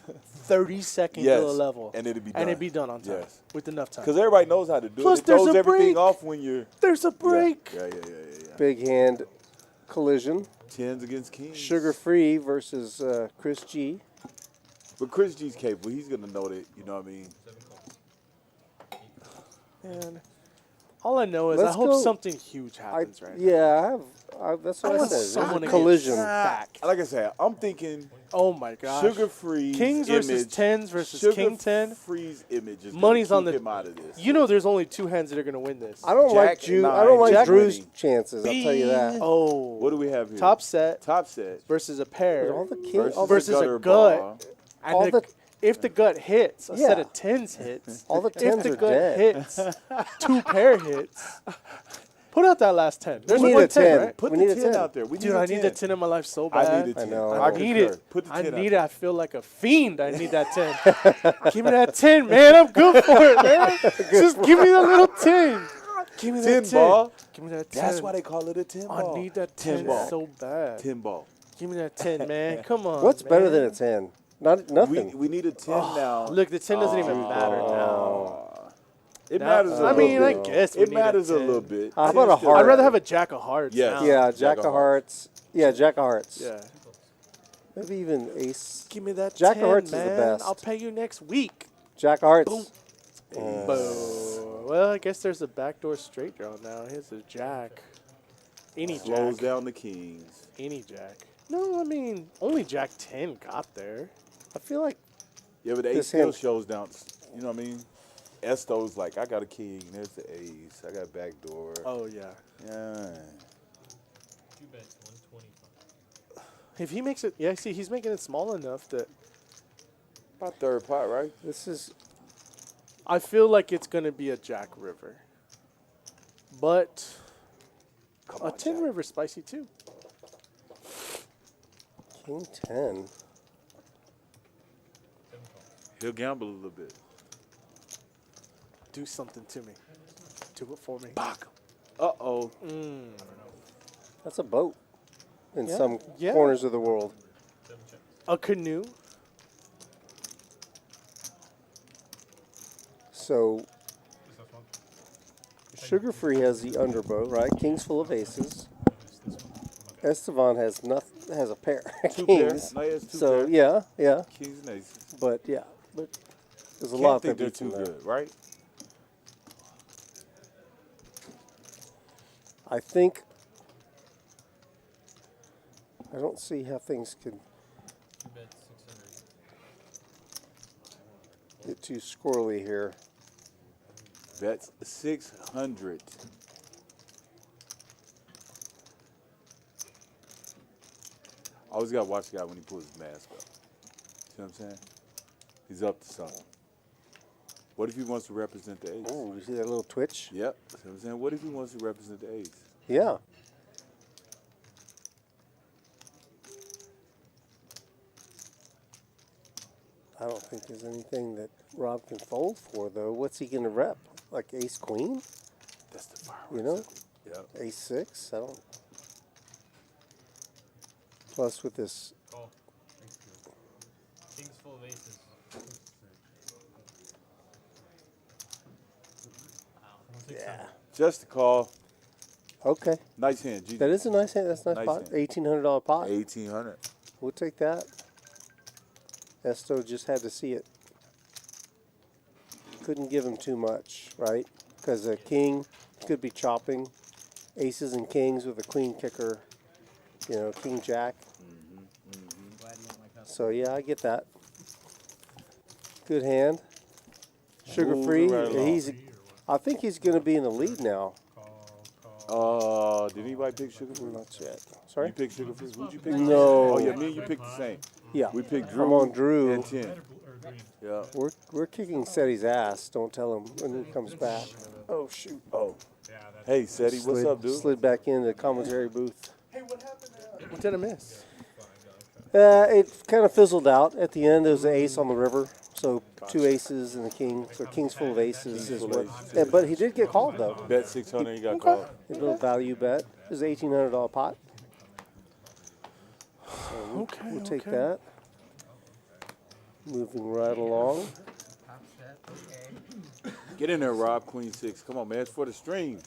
30 seconds Yes, of the level. and it'd be And done. it'd be done on time. Yes. With enough time. Because everybody knows how to do Plus, it. It there's throws a everything break. off when you're. There's a break. Yeah. Big hand collision. Tens against kings. Sugar free versus Chris G. But Chris G's capable. He's going to know that, you know what I mean? Man, all I know is Let's I hope go. something huge happens right now. Yeah, that's I what I want said. someone to There's a get collision. back. Like I said, I'm thinking Oh my gosh. sugar-free Kings versus tens versus king 10. Sugar-free's image is Money's gonna on keep the. him out of this. You know, there's only 2 hands that are gonna win this. I don't like Jack nine, I don't like Jack Drew's winning. chances. I'll tell you that. Oh. What do we have here? Top set Top set. versus a pair All the king, Versus, all the, versus a gutter gut. ball. And all the- the- if the gut hits, a Yeah. set of tens hits. all the If tens the are gut dead. hits, 2 pair hits. Put out that last 10. There's need one a 10, 10. right? Put We the need a 10 10. out there. We Dude, need a I need that 10. 10 in my life so I bad. need a 10. I know. I concur. need it. Put the 10 I out need it. there. I feel like a fiend. I need that 10. Give me that 10, man. I'm good for it, man. Just give me that little 10. Give me that 10 10. ball. Give me that 10. That's why they call it a 10 ball. I need that 10 10 ball. so bad. 10 ball. Give me that 10, man. Come on. What's better man. than a 10? Nothing. We need a 10 now. Look, the 10 doesn't even matter now. It Now- matters a I little mean, bit. I guess we It need matters a 10. little bit. How about a 10 still heart? I'd rather matters. have a jack of hearts. Yes. now. Yeah, Jack of Hearts. Yeah, Jack of Hearts. Yeah. Maybe even Ace. Give me that Jack of 10, Hearts is the man. best. I'll pay you next week. Jack of Hearts. Boom. Well, I guess there's a backdoor straight draw now. Here's a jack. Any Slows jack. down the kings. Any jack. No, I mean, only Jack 10 got there. I feel like Yeah, but the ace This still hand- shows down. You know what I mean? Esto's like, I got a king. There's the ace. I got a backdoor. Oh, yeah. Yeah. 2 bets, 125. If he makes it, yeah, see, he's making it small enough that About third pot, right? this is I feel like it's going to be a Jack River. But Come a on, 10 Jack. River spicy too. King 10. He'll gamble a little bit. Do something to me. Do it for me. Uh-oh. That's a boat in Yeah, some yeah. corners of the world. A canoe. So Sugar Free has the underbow, right? King's full of aces. Estevan has nothing. Has a pair. Two Kings. pairs. No, he has two So pairs. yeah. Kings and aces. But yeah, but there's a Can't lot think that they're beats too him there. good, right? I think I don't see how things could 2 bets, 600. get too squirrely here. That's 600. Always got to watch the guy when he pulls his mask up. See what I'm saying? He's up to something. What if he wants to represent the ace? Oh, you see that little twitch? Yep. See what I'm saying? What if he wants to represent the ace? Yeah. I don't think there's anything that Rob can fold for, though. What's he going to rep? Like ace queen? That's the fireworks. You know? Yep. Ace six? I don't. Plus, with this, Call. King's full of aces. Yeah. Just a call. Okay. Nice hand, G. That is a nice hand. That's a nice, Nice pot. hand. $1,800 pot. 1,800. We'll take that. Esto just had to see it. Couldn't give him too much, right? Because a king could be chopping. Aces and kings with a queen kicker. You know, king jack. So yeah, I get that. Good hand. Sugar free. Moving right along. I think he's going to be in the lead now. Did anybody pick sugar free? Not yet. Sorry. You picked sugar free. Who'd you pick? No. Oh yeah, me and you picked the same. Yeah. We picked Drew. I'm on Drew. And 10. Yeah. We're kicking Seti's ass. Don't tell him when he comes back. Oh shoot. Oh. Hey Seti, what's up, dude? Slid back in the commentary booth. What did I miss? It kind of fizzled out at the end. There was an ace on the river, so 2 aces and a king. So king's full of aces is what. But he did get called though. Bet 600, he got called. A little value bet. It was an $1,800 pot. So we'll take that. Moving right along. Get in there, Rob. Queen 6. Come on, man. It's for the stream.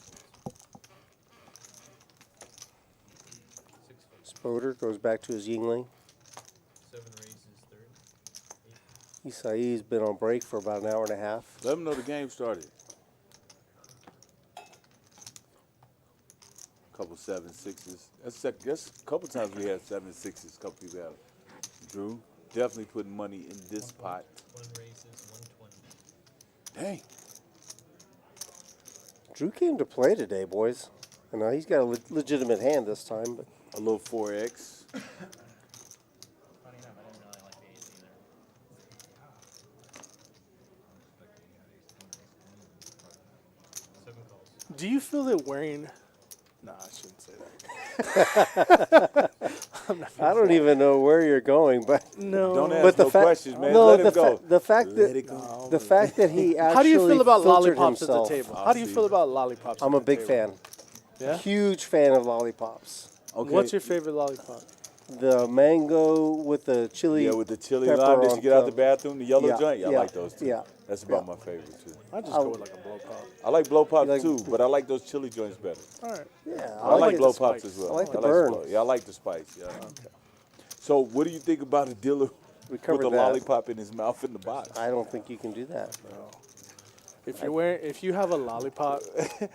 Spoder goes back to his Yingling. 7 raises, 30. Isai's been on break for about an hour and a half. Let them know the game started. Couple 7 6s. That's a couple times we had 7 6s. Couple people have. Drew definitely putting money in this pot. 1 raises, 120. Dang. Drew came to play today, boys. I know he's got a legitimate hand this time, but A little 4X. Funny enough, I didn't really like the ace either. Do you feel that wearing? Nah, I shouldn't say that. I don't even know where you're going. But No. Don't ask but the no fact, questions, man. no, Let the him go. the fact Let that it go. the fact that he actually How do you feel about filtered lollipops himself. at the table? How do you feel about lollipops? I'm at a the big table? fan. Yeah. Huge fan of lollipops. Okay. What's your favorite lollipop? The mango with the chili. Yeah, with the chili pepper lime that on you get out the top. bathroom, the yellow Yeah, joint. Yeah, I yeah, like those too. yeah, That's about my favorite too. I just go with like a blow pop. I like blow pops like- too, but I like those chili joints better. All right. Yeah, I like it. blow the pops spice. as well. I like the burn. Yeah, I like the spice. Yeah. Okay. So, what do you think about a dealer We with covered a that. lollipop in his mouth in the box? I don't think you can do that. If you have a lollipop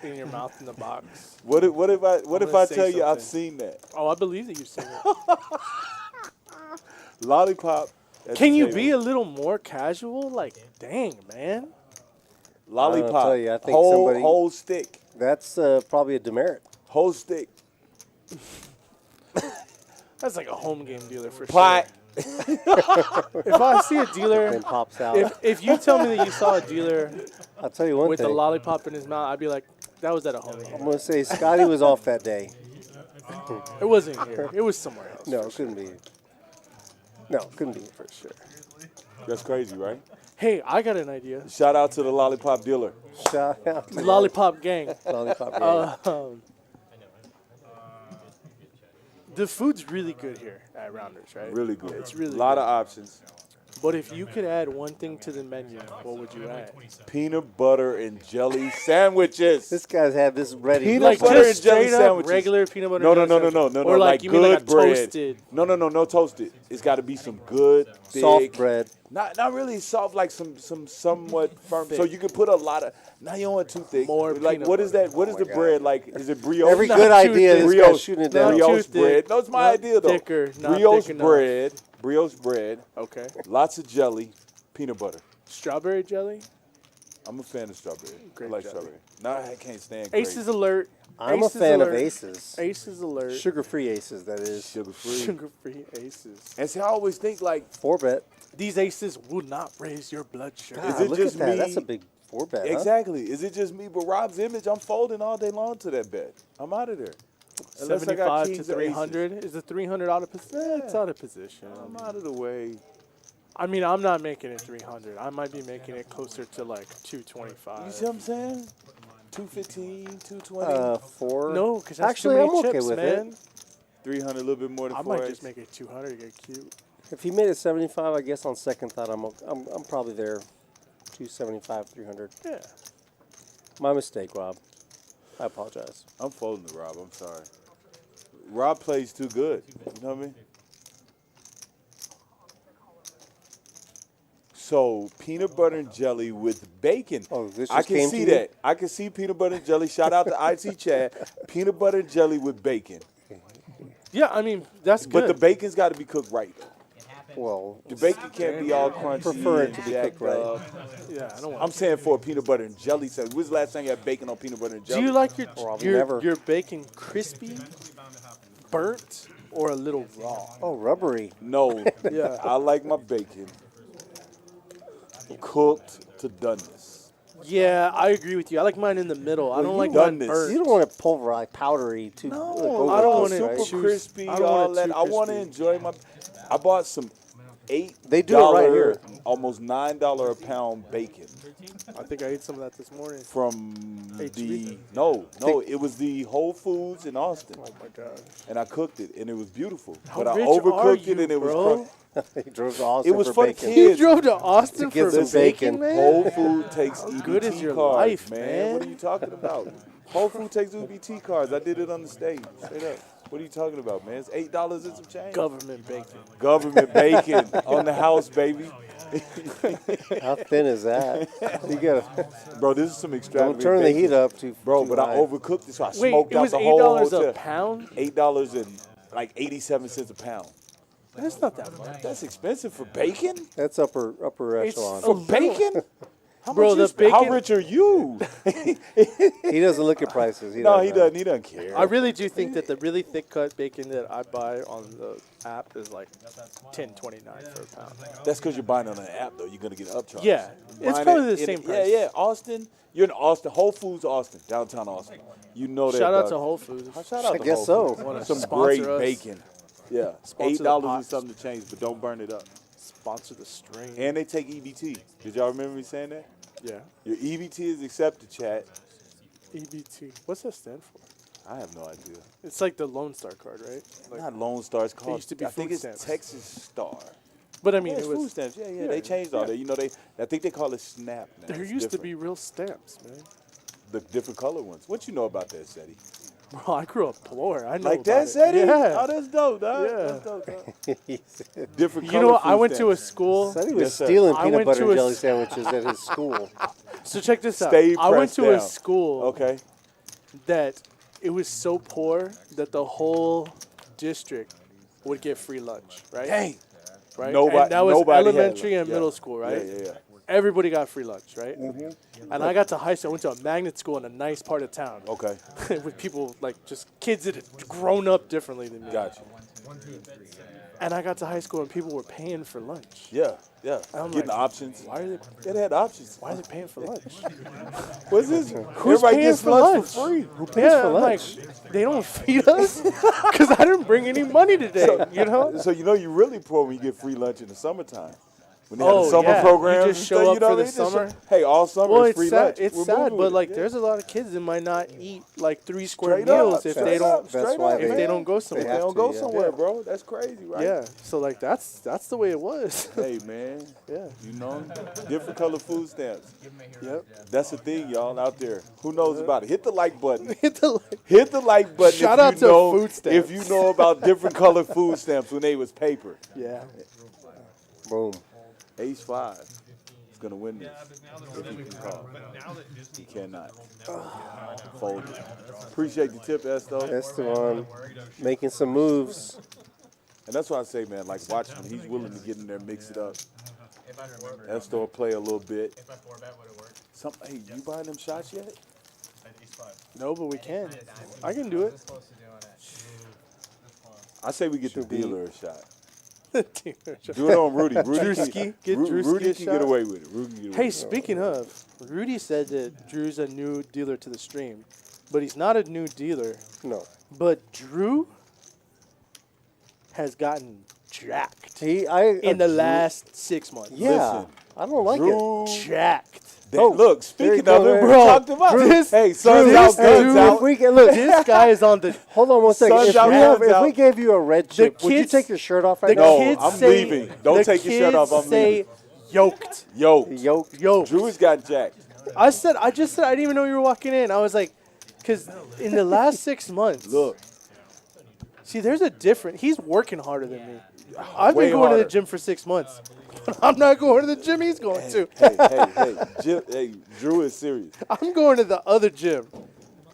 in your mouth in the box, What if I gonna say tell you I've something. seen that oh, I believe that you've seen it. lollipop? at Can the you table. be a little more casual? Like, dang, man. lollipop? I'll tell you, I think whole somebody- whole stick, That's probably a demerit. whole stick, That's like a home game dealer for pot. sure. If I see a dealer, And pops out. if you tell me that you saw a dealer I'll tell you one with a thing. lollipop in his mouth, I'd be like, that was at a home I'm game. going to say Scotty was off that day. It wasn't here. It was somewhere else. No, it couldn't be. No, it couldn't be for sure. That's crazy, right? Hey, I got an idea. Shout out to the lollipop dealer. Shout out to Lollipop gang. Lollipop Gang. The food's really good here at Rounders, right? Really good. It's really a lot good. of options. But if you could add one thing to the menu, what would you add? Peanut butter and jelly sandwiches. This guy's had this ready. Peanut Like butter just and jelly straight up sandwiches. regular peanut butter. No, and no, jelly no, no, no, sandwich. no, Or no. like you mean good like a bread. toasted. No toasted. It's got to be some good, thick, Soft bread. Not really soft, like some somewhat firm. So you can put a lot of. Now you don't want too thick. More like peanut what is butter. that? What is the bread like? Is it brioche? Every Not good too idea, thick. this Brioche. guy's shooting it Not down. too Brioche thick. bread. No, it's my Not idea though. thicker, not Brioche thick enough. bread. Brioche bread. Okay. Lots of jelly. Peanut butter. Strawberry jelly. I'm a fan of strawberry. Grape I like jelly. strawberry. No, I can't stand grape. Aces alert. I'm a Aces fan of alert. aces. Aces alert. Sugar-free aces, that is. Sugar-free. Sugar-free aces. And see, I always think like, 4-bet. These aces will not raise your blood sugar. God, it look just at that. me? That's a big 4-bet, huh? exactly. Is it just me? But Rob's image, I'm folding all day long to that bet. I'm out of there. Unless I got 75 to kings or aces. 300. Is the 300 out of position? It's out of position. I'm out of the way. I mean, I'm not making it 300. I might be making it closer to like 225. You see what I'm saying? 215, 220, 4. No, because that's Actually, too many I'm okay chips, with man. it. 300, a little bit more than I 4X. might just make it 200 to get cute. If he made it 75, I guess on second thought, I'm probably there. 275, 300. Yeah. My mistake, Rob. I apologize. I'm folding to Rob. I'm sorry. Rob plays too good. You know what I mean? So peanut butter and jelly with bacon. Oh, this I just can came see to you? that. I can see peanut butter and jelly. Shout out to IT Chad. Peanut butter and jelly with bacon. Yeah, I mean, that's good. But the bacon's got to be cooked right, though. Well, The bacon can't be all crunchy. Prefer it and to be jacked cooked right. up. Yeah, I don't want I'm saying for a peanut butter and jelly sandwich. When's the last time you had bacon on peanut butter and jelly? Do you like Probably never. your bacon crispy, burnt, or a little raw? Oh, rubbery. No. Yeah. I like my bacon cooked to doneness. Yeah, I agree with you. I like mine in the middle. I Well, don't you like done mine this. burnt. You don't want it pulverized, powdery, too. No, I don't want it super too- crispy. I don't want All it that. too I want to crispy. enjoy my. I bought some $8. They do it right here. Almost $9 a pound bacon I think I ate some of that this morning. from HB? the. No, it was the Whole Foods in Austin, Oh my god. and I cooked it, and it was beautiful. How but I rich are overcooked it, you, and it was. bro? He drove to Austin It was for for the bacon. You kids. drove to Austin To get for some bacon, bacon. man? Whole Food takes EBT good is your cards, life, man. man? What are you talking about? Whole Food takes EBT cards. I did it on the stage. Straight up. What are you talking about, man? It's $8 and some change. Government bacon. Government bacon on the house, baby. How thin is that? You gotta Bro, this is some extravagant don't turn the bacon. heat up too. Bro, too but I high. overcooked it, so I Wait, smoked it out was the whole $8 hotel. a pound? $8 and like 87 cents a pound. That's not that much. That's expensive for bacon? That's upper It's echelon. for Bacon? How Bro, much the how bacon- rich are you? He doesn't look at prices. He No, he doesn't. doesn't. He doesn't care. I really do think that the really thick cut bacon that I buy on the app is like $10.29 for a pound. That's because you're buying on an app, though. You're going to get an upcharge. Yeah, it's Buying probably it the in- same price. Yeah. Austin. You're in Austin. Whole Foods, Austin. Downtown Austin. You know that. Shout out to Whole Foods. Shout out I to guess Whole so. Foods. Wanna Some sponsor great us? bacon. Yeah. Sponsor the $8 pot. is something to change, but don't burn it up. Sponsor the stream. And they take EBT. Did y'all remember me saying that? Yeah. Your EBT is accepted, chat. EBT. What's that stand for? I have no idea. It's like the Lone Star card, right? Like, Not Lone Star. It's called. used to be I think food it's stamps. Texas Star. but I mean, Yeah, it's it was. food stamps. Yeah. They changed all that. You know, I think they call it SNAP now. There It's used to different. be real stamps, man. The different color ones. What you know about that, Seti? Bro, I grew up poor. I know Like about that, it. Seti? Yeah. Oh, that's dope, dog. Yeah. That's dope, dog. Different You color know what? I food went to a stamps. school. Said he was Yes, sir. stealing I peanut went butter to and a jelly s- sandwiches at his school. So check this out. Stay I went pressed to a down. school Okay. that it was so poor that the whole district would get free lunch, right? Dang. Right? Nobody- and that was nobody had elementary lunch. and Yeah. middle school, right? Yeah. Everybody got free lunch, right? Mm-hmm. And I got to high school. I went to a magnet school in a nice part of town Okay. with people like just kids that had grown up differently than me. Gotcha. And I got to high school and people were paying for lunch. Yeah. I'm Getting like, options. Why are they? Yeah, they had options. Why are they paying for lunch? What's this? Who's Everybody paying gets for lunch lunch? for free. Who pays Yeah, for I'm lunch? like, they don't feed us because I didn't bring any money today. You know? So you know you're really poor when you get free lunch in the summertime. When they have Oh, the summer yeah. programs, You just and show stuff, up you know for what I the mean? Just summer? hey, all summer Well, is it's free sad. lunch. It's We're sad, moving but with like, it. there's a lot of kids that might not eat like 3 square Straight up, meals if straight they don't. up, straight That's why up, if man. they don't go They somewhere. have don't to, go yeah. somewhere, Yeah. bro. That's crazy, right? Yeah. So like that's the way it was. Hey, man. Yeah. You know, different color food stamps. Yep. That's the thing, y'all out there. Who knows about it? Hit the like button. Hit the like. Hit the like button. Shout if out you to know, food stamps. If you know about different color food stamps when they was paper. Yeah. Boom. Ace 5 is gonna win this. But If you can call. now that Disney You cannot. Fold it. Appreciate the tip, Esto. Esteban making some moves. And that's why I say, man, like watch him. He's willing to get in there, mix it up. If I remember, Esto will play a little bit. if I 4-bet, would it work? Hey, you buying them shots yet? At Ace 5. No, but we can. I can do it. This close to doing it. I say we get the dealer a shot. Drewski, Do it on Rudy. Rudy get Drewski Rudy a can shot. get away with it. Rudy can get away Hey, with it. speaking of, Rudy said that Drew's a new dealer to the stream, but he's not a new dealer. No. But Drew has gotten jacked In in the last 6 months. Yeah. Listen, I don't like it. Drew, Jacked. look, there you speaking go, of it, man. we Bro, talked about this- hey, sun's this out, guns dude- out. If we get, look, This guy is on the. hold on one second. Sun's If out, we, have, guns if out. we gave you a red chip, would you kids- take your shirt off right The now? No, kids I'm say, leaving. Don't the take your shirt off, kids I'm say leaving. yoked. Yo, Yoked. Drew has got jacked. I just said I didn't even know you were walking in. I was like, because in the last 6 months, Look, see, there's a difference. He's working harder than me. I've way been going to harder. the gym for 6 months. But I'm not going to the gym he's going to. Hey, Drew is serious. I'm going to the other gym.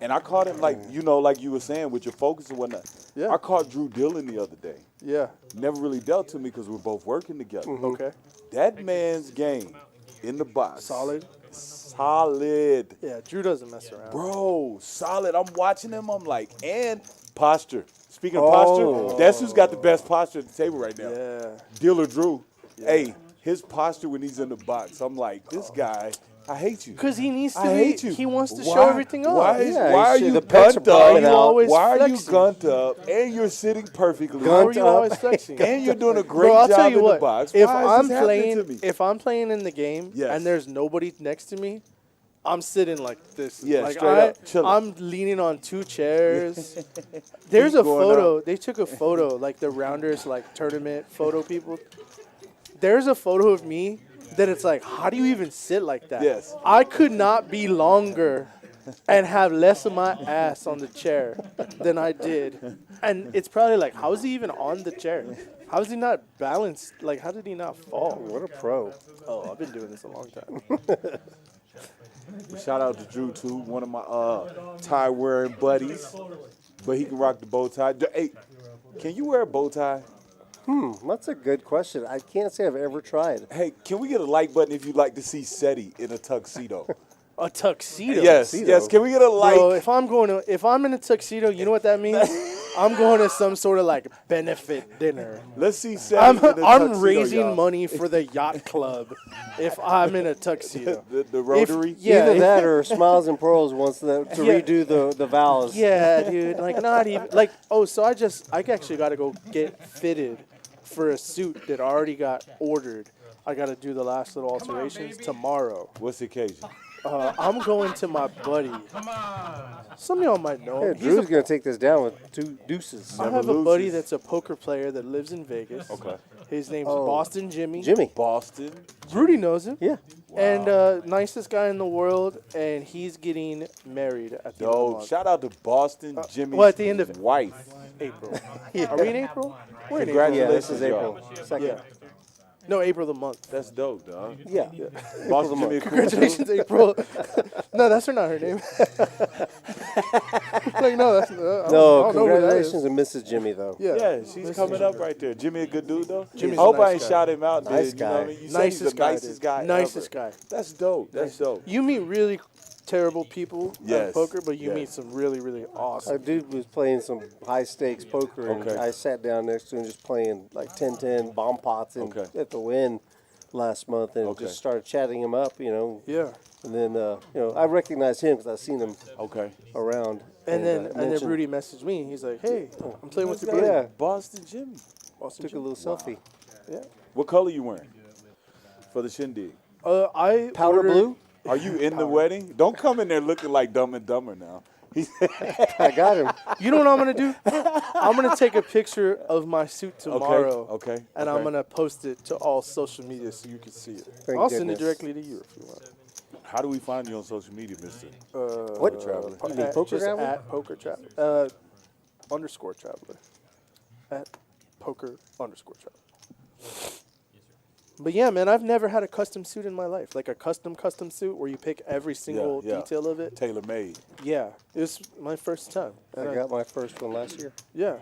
And I caught him like you were saying with your focus and whatnot. Yeah. I caught Drew Dillon the other day. Yeah. Never really dealt to me because we're both working together. Okay. That man's game in the box. Solid. Solid. Yeah, Drew doesn't mess around. Bro, solid. I'm watching him. I'm like, and posture. Speaking of posture, that's who's got the best posture at the table right now. Yeah. Dealer Drew. Yeah. Hey, his posture when he's in the box, I'm like, this guy, I hate you. Because he needs to I hate you. He wants to show everything off. Why are you pecs are gunned popping up? out. Why are you flexing? gunned up? And you're sitting perfectly. Why are you always flexing? And you're doing a great Bro, I'll job tell you in what, the box. if Why is I'm this happening to me? if I'm playing in the game Yes. and there's nobody next to me, I'm sitting like this. Yeah, like straight up, chilling. I'm leaning on 2 chairs. There's a going photo. They took a photo, like the Rounders like tournament photo people. There's a photo of me that it's like, how do you even sit like that? Yes. I could not be longer and have less of my ass on the chair than I did. And it's probably like, how is he even on the chair? How is he not balanced? Like, how did he not fall? What a pro. Oh, I've been doing this a long time. Shout out to Drew, too, one of my tie-wearing buddies. But he can rock the bow tie. Hey, can you wear a bow tie? That's a good question. I can't say I've ever tried. Hey, can we get a like button if you'd like to see Seti in a tuxedo? A tuxedo? Yes, yes. Can we get a like? Bro, if I'm in a tuxedo, you know what that means? I'm going to some sort of like benefit dinner. Let's see Seti in a tuxedo, I'm raising y'all. money for the yacht club if I'm in a tuxedo. the Rotary? Either that or Smiles and Pearls wants to redo the vows. Yeah, dude. Like, not even. Like, so I actually got to go get fitted for a suit that already got ordered. I got to do the last little alterations tomorrow. What's the occasion? I'm going to my buddy. Come on. Some of y'all might know him. Yeah, Drew's going to take this down with 2 deuces. I have a buddy that's a poker player that lives in Vegas. Okay. His name's Boston Jimmy. Boston. Rudy knows him. Yeah. And nicest guy in the world, and he's getting married at the end of the month. Shout out to Boston Jimmy's well, at the end of wife. April. Are we in April? We're in April. Congratulations, Yeah, this is y'all. April 2nd. Yeah. No, April the month. That's dope, dog. Yeah. Boston Jimmy. Congratulations, April. No, that's not her name. Like, no, that's I don't know who that is. Congratulations to Mrs. Jimmy, though. Yeah, she's coming up right there. Jimmy a good dude, though? Jimmy's I hope a nice I ain't guy. shout him out. Nice dude, you know what I guy. mean? You said he's the nicest guy Nicest ever. guy. That's dope. That's dope. You meet really terrible people Yes. at poker, but you Yes. meet some really, really awesome. Our dude was playing some high stakes poker, and Okay. I sat down next to him just playing like 10-10 bomb pots Okay. at the Win last month, and Okay. just started chatting him up, Yeah. And then I recognized him because I've seen him around. And then mentioned- Rudy messaged me. He's like, "Hey, I'm playing with your buddy." Yeah. Boston Jimmy. Boston Took a Jimmy. little selfie. Yeah. What color you wearing for the shindig? I Powder ordered- blue. Are you in the wedding? Don't come in there looking like Dumb and Dumber now. I got him. You know what I'm gonna do? I'm gonna take a picture of my suit tomorrow. Okay. And I'm gonna post it to all social media so you can see it. Thank I'll send it goodness. directly to you if you want. How do we find you on social media, Mister? What Traveler? You mean Poker Just Traveler? at poker traveler. _ traveler. At poker _ traveler. But yeah, man, I've never had a custom suit in my life. Like a custom suit where you pick every single detail of it. Tailor made. Yeah, it was my first time. And I got my first one last year. Yeah.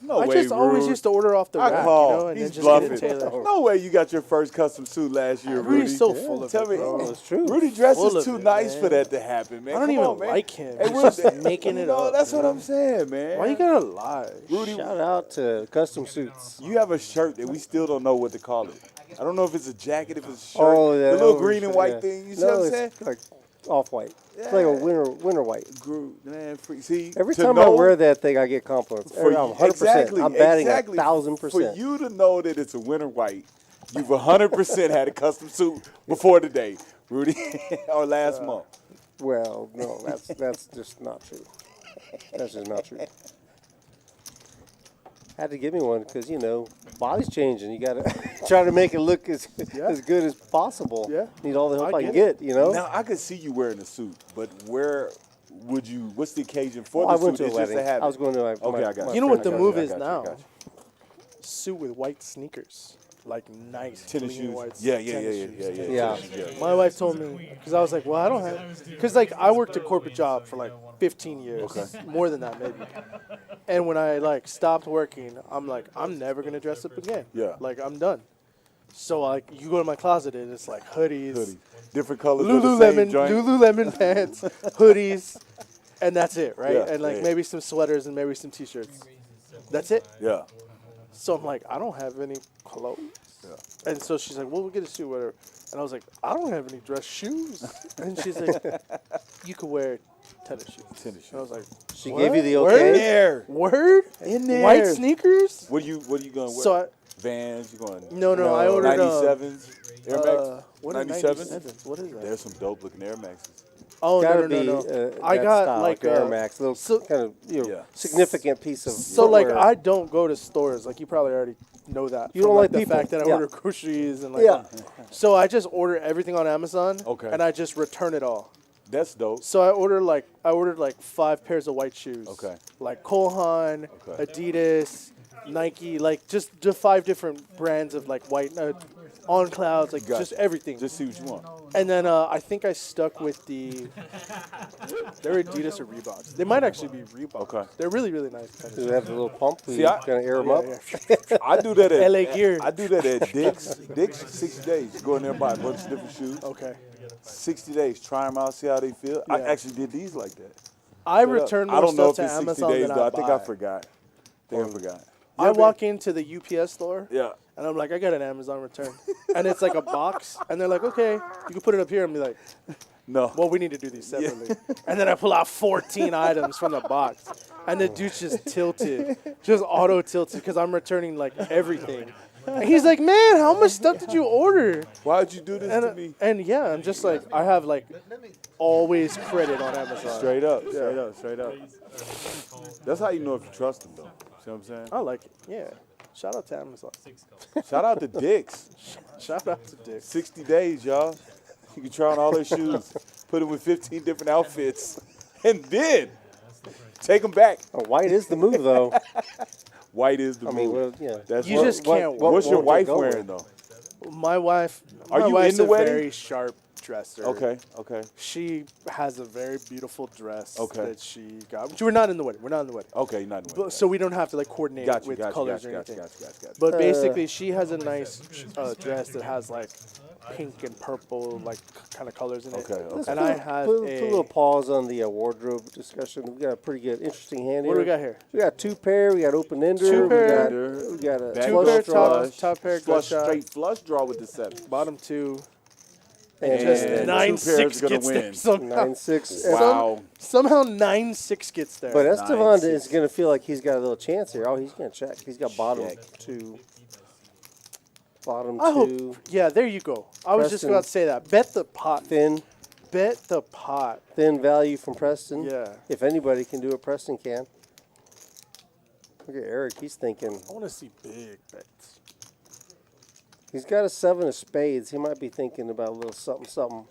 No I way, just always Rude. used to order off the I rack, call. you know, and He's then just get bluffing. it tailored. No way you got your first custom suit last year, Rudy. Rudy's so full of Tell it, me, bro. It's true. Rudy dresses Full of too it, nice man. for that to happen, man. I don't Come even on, man. like him. Hey, He's Rudy, just making it up. That's you what know? I'm saying, man. Why you gotta lie? Rudy, Shout out to Custom Suits. you have a shirt that we still don't know what to call it. I don't know if it's a jacket, if it's a shirt. Oh, the yeah, little green and white thing. You see what I'm saying? It's like off-white. It's like a winter white. Man, see, Every to time I know- wear that thing, I get compliments. For I'm 100%. I'm batting 1,000%. For you to know that it's a winter white, you've 100% had a custom suit before today, Rudy, or last month. Well, no, that's just not true. That's just not true. Had to give me one because, body's changing. You got to try to make it look as good as possible. Yeah. Need all the help I can get get, you know? Now, I could see you wearing a suit, but where would you, what's the occasion for I the went suit? to a It's just wedding. habit. I was going to my Okay, I got my You know what the friend's move wedding. is now? Suit with white sneakers. Like nice Tennis clean shoes. white Yeah. tennis shoes. Yeah. My wife told me, because I was like, well, I don't have, because like I worked a corporate job for like 15 years, more than that maybe. And when I like stopped working, I'm like, I'm never gonna dress up again. Yeah. Like I'm done. So like you go to my closet and it's like hoodies, Different colors of the same joint. Lululemon pants, hoodies, and that's it, right? Yeah, and like yeah. maybe some sweaters and maybe some t-shirts. That's it. Yeah. So I'm like, I don't have any clothes. Yeah. And so she's like, well, we'll get a suit, whatever. And I was like, I don't have any dress shoes. And she's like, you could wear tennis shoes. Tennis shoes. And I was like, She what? gave you the Word? okay? There. Word? In there. White sneakers? What are you going to wear? So Vans? You going? No, I ordered 97s, Air Max. what are 97s? What is that? There's some dope looking Air Maxes. Oh, Gotta no. be, I that got style, like Air a Max, little so- kind of significant piece of. So like footwear. I don't go to stores. Like you probably already know that. You from, don't like the people. fact that I Yeah. order groceries and like. Yeah. So I just order everything on Amazon. Okay. And I just return it all. That's dope. So I ordered like 5 pairs of white shoes. Okay. Like Kohan, Okay. Adidas, Nike, like just the 5 different brands of like white on clouds, like Gotcha. just everything. Just see what you want. And then I think I stuck with they're Adidas or Reeboks. They might actually be Reeboks. Okay. They're really, really nice. Do they have the little pump? See, you I- kind of air them up. I do that at LA Gear. I do that at Dick's. Dick's 60 days. Go in there and buy a bunch of different shoes. Okay. 60 days. Try them out. See how they feel. I Yeah. actually did these like that. I Straight up. return I more don't know stuff if to it's 60 Amazon days than though. I I think buy. I forgot. I forgot. I walk into the UPS store. Yeah. And I'm like, I got an Amazon return. And it's like a box. And they're like, okay, you can put it up here. And be like, No. well, we need to do these separately. And then I pull out 14 items from the box. And the dude's just tilted. Just auto tilted because I'm returning like everything. And he's like, man, how much stuff did you order? Why'd you do this to me? And yeah, I'm just like, I have like always credit on Amazon. Straight up. Straight up. That's how you know if you trust them, though. See what I'm saying? I like it. Yeah. Shout out to Amazon. Shout out to Dick's. Shout out to Dick. 60 days, y'all. You can try on all their shoes, put them with 15 different outfits, and then take them back. Oh, white is the move, though. White is the I mean, move. well, yeah. That's You what- just can't. What's your won't wife they go wearing, with? though? My wife. Are my you wife's in the a wedding? very sharp dresser. Okay. She has a very beautiful dress Okay. that she got. We're not in the wedding. We're not in the wedding. Okay, you're not in the But, wedding. so we don't have to like coordinate Gotcha, with gotcha, colors gotcha, or anything. gotcha. But basically, she has a nice dress that has like pink and purple like kind of colors in it. Okay. And I have Put a. a little pause on the wardrobe discussion. We got a pretty good, interesting hand What here. do we got here? We got 2 pair. We got open ender. 2 pair. We got a Back 2 flush pair draw. top pair Flush, gut shot, straight flush draw with the 7. bottom 2. And Just And 9-6 2 pairs are gonna gets there win. somehow. 9-6. Wow. Somehow 9-6 gets there. But Estevan 9-6. is going to feel like he's got a little chance here. Oh, he's going to check. He's got bottom Check. 2. Bottom I 2. hope. Yeah, there you go. I was just Preston. about to say that. Bet the pot. Thin. Bet the pot. Thin value from Preston. Yeah. If anybody can do it, Preston can. Look at Eric. He's thinking. I want to see big bets. He's got a 7 of spades. He might be thinking about a little something, something.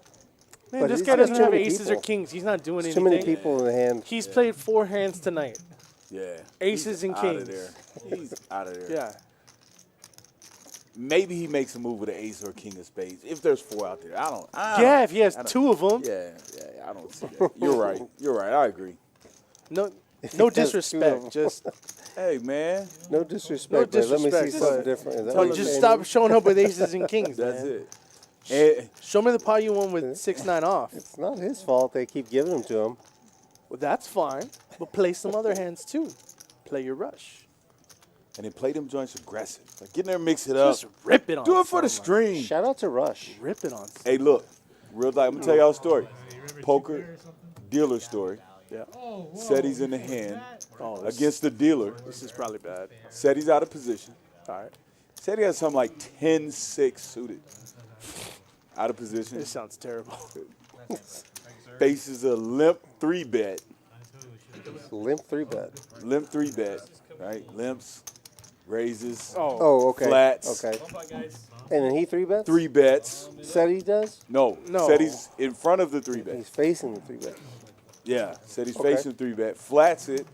Man, But this he's guy got doesn't too have many aces or people. kings. He's not doing There's anything. too many people in the hand. He's played 4 hands tonight. Yeah. Aces He's and Out of kings. there. He's out of there. Yeah. Maybe he makes a move with an ace or a king of spades. If there's 4 out there, I don't. Yeah, if he has I don't- 2 of them. Yeah, I don't see that. You're right. You're right. I agree. No has 2 of 'em. disrespect. Just Hey, man. No disrespect. but let me see disrespect, something but- different. Is that Tell what him you're just saying? stop showing up with aces and kings, That's man. it. And Show me the pot you won with 6-9 off. It's not his fault. They keep giving them to him. Well, that's fine. But play some other hands too. Play your rush. they play them joints aggressive. Like, get in there and mix it up. Just rip it on. Do it for the someone. stream. Shout out to Rush. Rip it on. Hey, look. Real life. I'm going to tell y'all a story. Poker dealer story. Yeah. Said he's in the hand Oh, against the dealer. this is probably bad. Said he's out of position. All right. Said he has something like 10-6 suited. Out of position. This sounds terrible. Faces a limp 3-bet. Limp 3 bet. Limp 3-bet. Right? Limps. raises, Oh, okay. flats, Okay. Bye, guys. And then he 3-bets? 3-bets. Said he does? No, said he's in front of the 3-bet. He's facing the 3-bet. Yeah, said he's Okay. facing 3-bet. Flats it,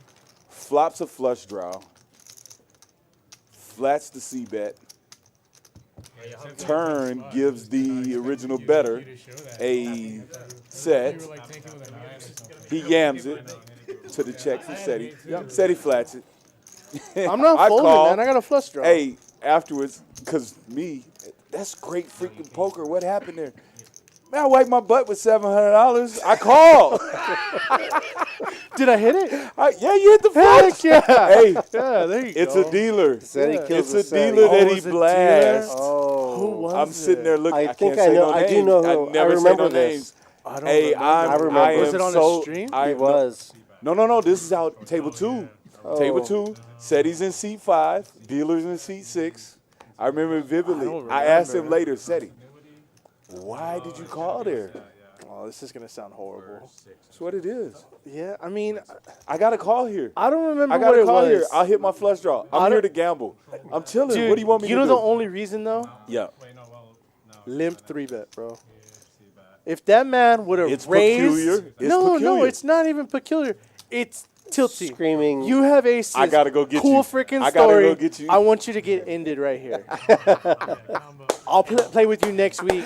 flops a flush draw, flats the C-bet. Turn gives the original better a set. He yams it to the check from Seti. Seti flats it. I'm not folding, call, man. I got a flush draw. Hey, afterwards, because that's great freaking poker. What happened there? Man, I wiped my butt with $700. I called. Did I hit it? Yeah, you hit the flush. Heck yeah. Hey, Yeah, there you it's go. a dealer. Said he kills It's a the Seti. dealer that Oh, he it's a blasts. Oh. Who was I'm sitting there looking. I think can't I say know. no I do names. know who. I never I remember say no this. names. I don't Hey, remember. I remember. I am Was it on a so, stream? I He am- was. No. This is out table 2. Table 2. Seti's in seat 5. Dealer's in seat 6. I remember it vividly. I asked him later, Seti, why did you call there? Oh, this is gonna sound horrible. That's what it is. Yeah, I mean, I got a call here. I don't remember I got what a it call was. here. I'll hit my flush draw. I'm here to gamble. I'm chilling. Dude, What do you want me to do? You know the only reason though? Yeah. Limp 3-bet, bro. If that man would have It's raised, peculiar. It's no, peculiar. it's not even peculiar. It's tilty. Screaming. You have aces. I gotta go get cool you. freaking I gotta story. go get you. I want you to get ended right here. I'll play with you next week.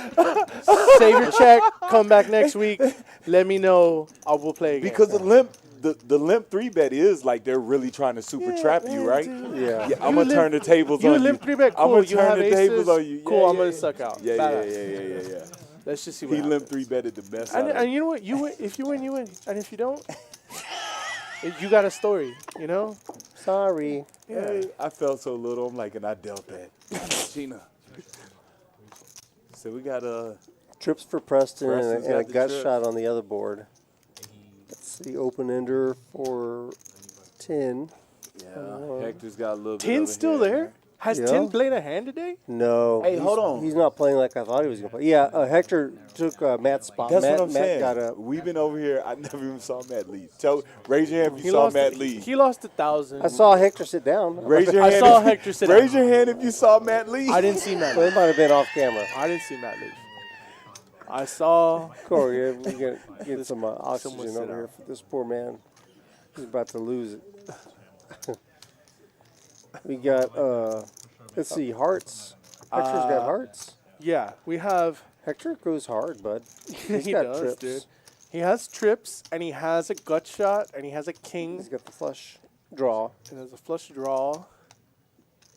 Save your check. Come back next week. Let me know. I will play again. Because the limp 3-bet is like they're really trying to super trap you, right? Yeah. I'm gonna turn the tables you on limp you. 3-bet. I'm Cool. gonna You turn have the aces. tables on you. Cool. Yeah, I'm yeah, gonna yeah. suck out. Yeah. Badass. Let's just see what He happens. limp 3-betted the best. And, out of and it. you know what? You win. If you win, you win. And if you don't, you got a story. You know. Sorry. Hey, I felt so little. I'm like, and I dealt that. Gina. So we got Trips for Preston Preston's and a got the gut trips. shot on the other board. That's the open ender for 10. Hector's got a little. bit 10's of a still head there? Has Yeah. 10 played a hand today? No. Hey, hold on. He's not playing like I thought he was going to play. Yeah, Hector took Matt's spot. That's Matt, what I'm Matt saying. got a. We've been over here. I never even saw Matt leave. Raise your hand if you He saw lost. Matt leave. He lost 1,000. I saw Hector sit down. Raise your I hand. saw if- Hector sit Raise down. your hand if you saw Matt leave. I didn't see Matt. Well, it might have been off camera. I didn't see Matt leave. I saw. Corey, we get some oxygen sit over here down. for this poor man. He's about to lose it. We got, let's see, hearts. Hector's got hearts. Yeah, we have. Hector goes hard, bud. He's he got does, trips. dude. He has trips, and he has a gut shot, and he has a king, He's got the flush draw. and there's a flush draw.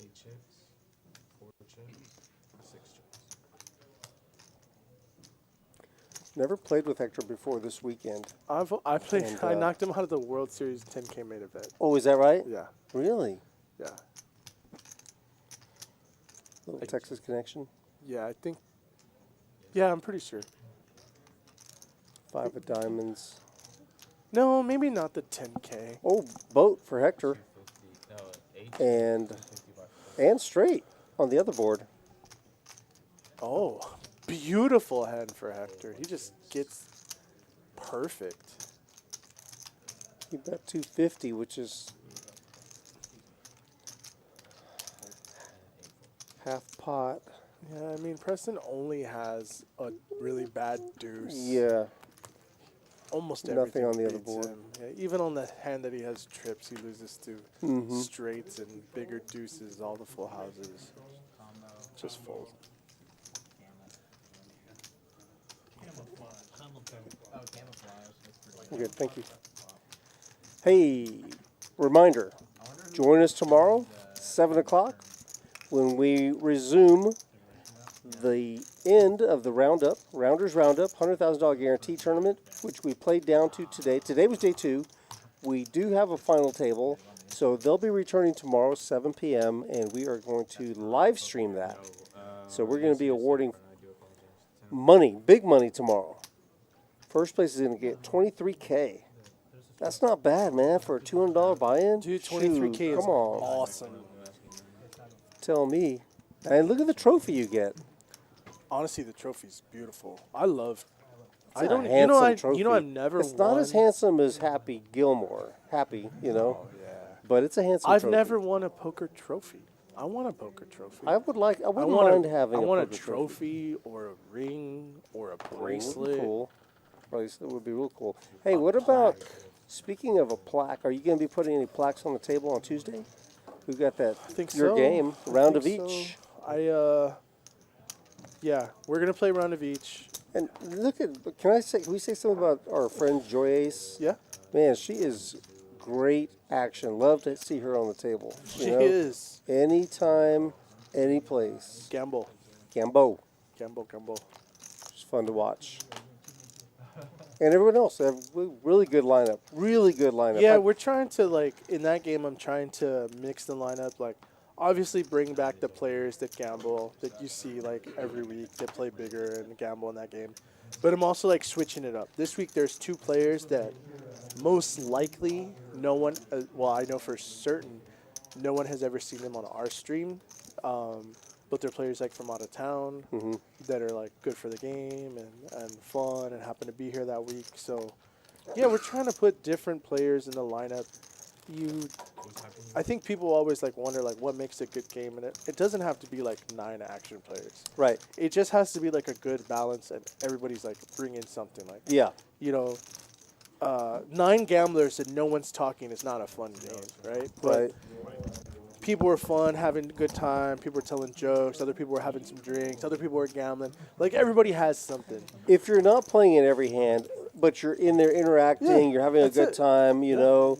8 chips, 4 chips, 6 chips. Never played with Hector before this weekend. I played. And, I knocked him out of the World Series 10K main event. Oh, is that right? Yeah, Really? yeah, Little Texas connection. yeah. I think. Yeah, I'm pretty sure. 5 of diamonds. No, maybe not the 10K. Oh, boat for Hector. No, 8. And straight on the other board. Oh, beautiful hand for Hector. He just gets perfect. He bet 250, which is half pot. Yeah, I mean Preston only has a really bad deuce. Yeah. Almost Nothing everything on the other beats board. him. Yeah, even on the hand that he has trips, he loses to Mm-hmm. straights and bigger deuces, all the full houses. Just fold. Good, thank you. Hey, reminder, join us tomorrow, 7 o'clock, when we resume the end of the Roundup, Rounders Roundup, $100,000 guarantee tournament, which we played down to today. Today was day 2. We do have a final table, so they'll be returning tomorrow, 7 p.m., and we are going to live stream that. So we're going to be awarding money, big money tomorrow. First place is going to get $23K. That's not bad, man, for a $200 buy-in. Dude, 23K Shoot, is come on. awesome. Tell me. And look at the trophy you get. Honestly, the trophy's beautiful. I love. It's I a don't. You handsome know, trophy. you know, I've never. It's not as won- handsome as Happy Gilmore. Happy, you know. Oh, yeah. But it's a handsome I've trophy. never won a poker trophy. I want a poker trophy. I wouldn't want mind having. I a want a poker trophy or a ring or a Would bracelet. be cool. Bracelet would be real cool. Hey, what about? Speaking of a plaque, are you going to be putting any plaques on the table on Tuesday? We've got that. I think your so. game, I round of think each. so. Yeah, we're gonna play round of each. And look at. Can we say something about our friend Joy Ace? Yeah. Man, she is great action. Love to see her on the table. She is. Anytime, any place. Gamble. Gambo. Gamble. It's fun to watch. And everyone else, they have really good lineup. Really good lineup. Yeah, we're trying to, in that game, I'm trying to mix the lineup. Obviously bring back the players that gamble, that you see, every week, that play bigger and gamble in that game. But I'm also, switching it up. This week, there's 2 players that most likely no one, I know for certain, no one has ever seen them on our stream. But they're players from out of town that are good for the game and fun and happen to be here that week. So, yeah, we're trying to put different players in the lineup. I think people always wonder what makes a good game, and it doesn't have to be 9 action players. Right. It just has to be a good balance, and everybody's bringing something. Yeah. 9 gamblers and no one's talking is not a fun game, right? Right. People were fun, having a good time. People were telling jokes. Other people were having some drinks. Other people were gambling. Everybody has something. If you're not playing in every hand, but you're in there interacting, you're having a good time, you know.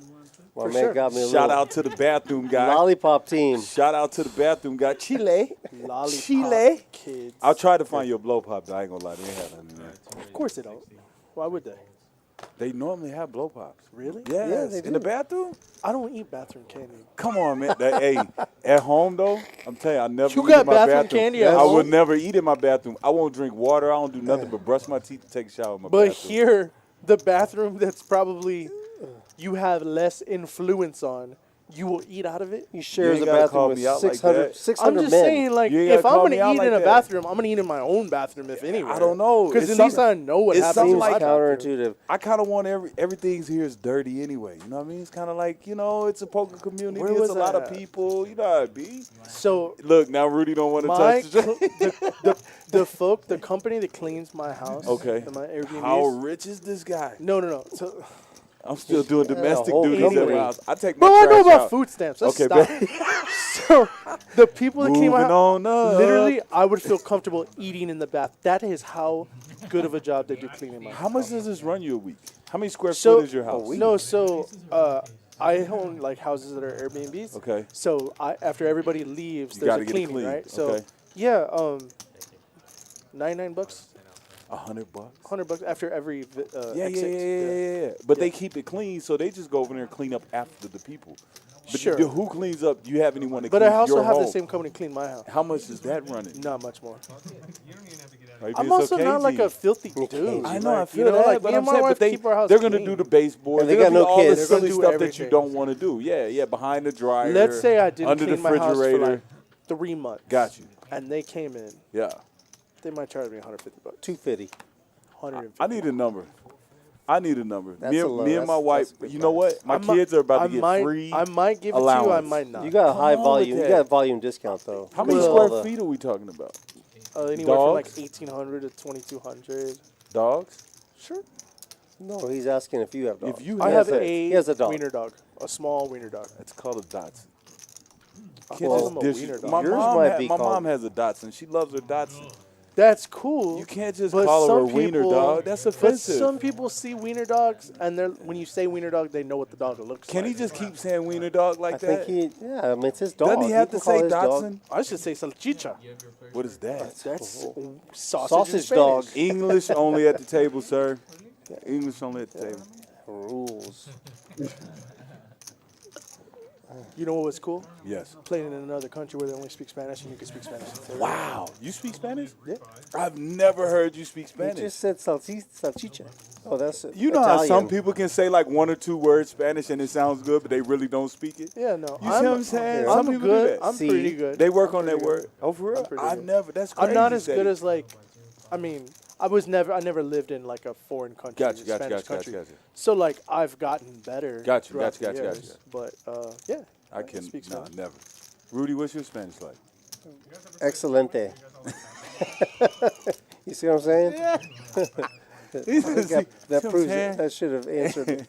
My For man sure. got me a Shout little out to the bathroom guy. lollipop team. Shout out to the bathroom guy. Chile. Lollipop Chile. kids. I'll try to find your blow pop, though. I ain't gonna lie. They have none in there. Of course they don't. Why would they? They normally have blow pops. Really? Yes. they In the do. bathroom? I don't eat bathroom candy. Come on, man. Hey, at home, though, I'm telling you, I never You eat got in my bathroom candy at I home? would never eat in my bathroom. I won't drink water. I don't do nothing but brush my teeth and take a shower in my But bathroom. here, the bathroom that's probably you have less influence on, you will eat out of it. He shares ain't a gotta bathroom call with me out like 600, that. 600 I'm just men. saying, You ain't if gotta I'm call going me to out eat like in a that. bathroom, I'm going to eat in my own bathroom, if anywhere. I don't know. Because It's at least I something- know what it's happens in something my Seems bathroom. counterintuitive. I kind of want everything's here is dirty anyway. You know what I mean? It's kind of it's a poker community. Where It's was a lot that of at? people. You know how it be. So Look, now Rudy don't want to my touch the the company that cleans my house, Okay. and my Airbnb. How rich is this guy? No. So, I'm still doing domestic whole duties at company. my house. I take my bro, I know trash about out. food stamps. Let's Okay, stop. So the people that clean my Moving house, on up. literally, I would feel comfortable eating in the bath. That is how good of a job they do cleaning my house. How much does this run you a week? How many square So foot is your house? I own houses that are Airbnbs. Okay. So after everybody leaves, You there's gotta a get it cleaning, cleaned, right? So okay. yeah, $99, $100. $100 after every Yeah. exit. But they keep it clean, so they just go over there and clean up after the people. But Sure. who cleans up? You have anyone that But cleans I also your have home? the same company clean my house. How much is that running? Not much more. Right, I'm it's also okay, not like G. a filthy dude. I know, I Like, feel that, but me I'm and my saying, wife but they, keep our house they're going to clean. do the baseboards. And they They're got gonna no do all the kids. They're gonna silly do stuff that you everything. don't want to do. Yeah, behind the dryer. Let's say I didn't under clean the my house for refrigerator. 3 months. Got you. And they came in. Yeah. They might charge me $150. 250. 150. I need a number. That's Me a and, low- me and my that's- wife, that's a good you know what? My I might- kids are about I to get might, free. I might give it to you. allowance. I might not. You got a high on with volume. You that. got a volume discount though. How many Well, square feet are we talking about? Anywhere from Dogs? 1,800 to 2,200. Dogs? Sure. No, he's asking if you have dogs. If you I have have he has a dog. wiener dog, a small wiener dog. It's called a Dotson. I Kids call is him a dis- wiener dog. My Yours mom, might be my called- mom has a Dotson. She loves her Dotson. That's cool. You can't just but call her a some wiener people- dog. That's But offensive. some people see wiener dogs, and when you say wiener dog, they know what the dog looks Can like. he just keep saying wiener dog like I that? think I mean, it's his dog. Doesn't he have can to call say his dog- Dotson? I should say salchicha. What is that? That's sausage, Sausage in Spanish. dog. English only at the table, sir. English only at the table. Rules. You know what was cool? Yes. Playing in another country where they only speak Spanish and you can speak Spanish. Wow. You speak Spanish? Yeah. I've never heard you speak You Spanish. just said salchicha. Oh, that's You know how some Italian. people can say like 1 or 2 words Spanish and it sounds good, but they really don't speak it? Yeah, no. You see what I'm saying? Yeah. Some I'm people good. do that. I'm See, pretty good. They work on pretty that good. word. Oh, for real? pretty I've good. never. That's crazy. I'm not as Ceddy. good as I mean, I never lived in like a foreign country, Gotcha, gotcha, Spanish gotcha, country. gotcha. So like I've gotten better. Gotcha, throughout gotcha, the gotcha, years. gotcha. But yeah, I can speak no, Spanish. never. Rudy, what's your Spanish like? Excelente. You see what I'm saying? Yeah. I think that proves it. That should have answered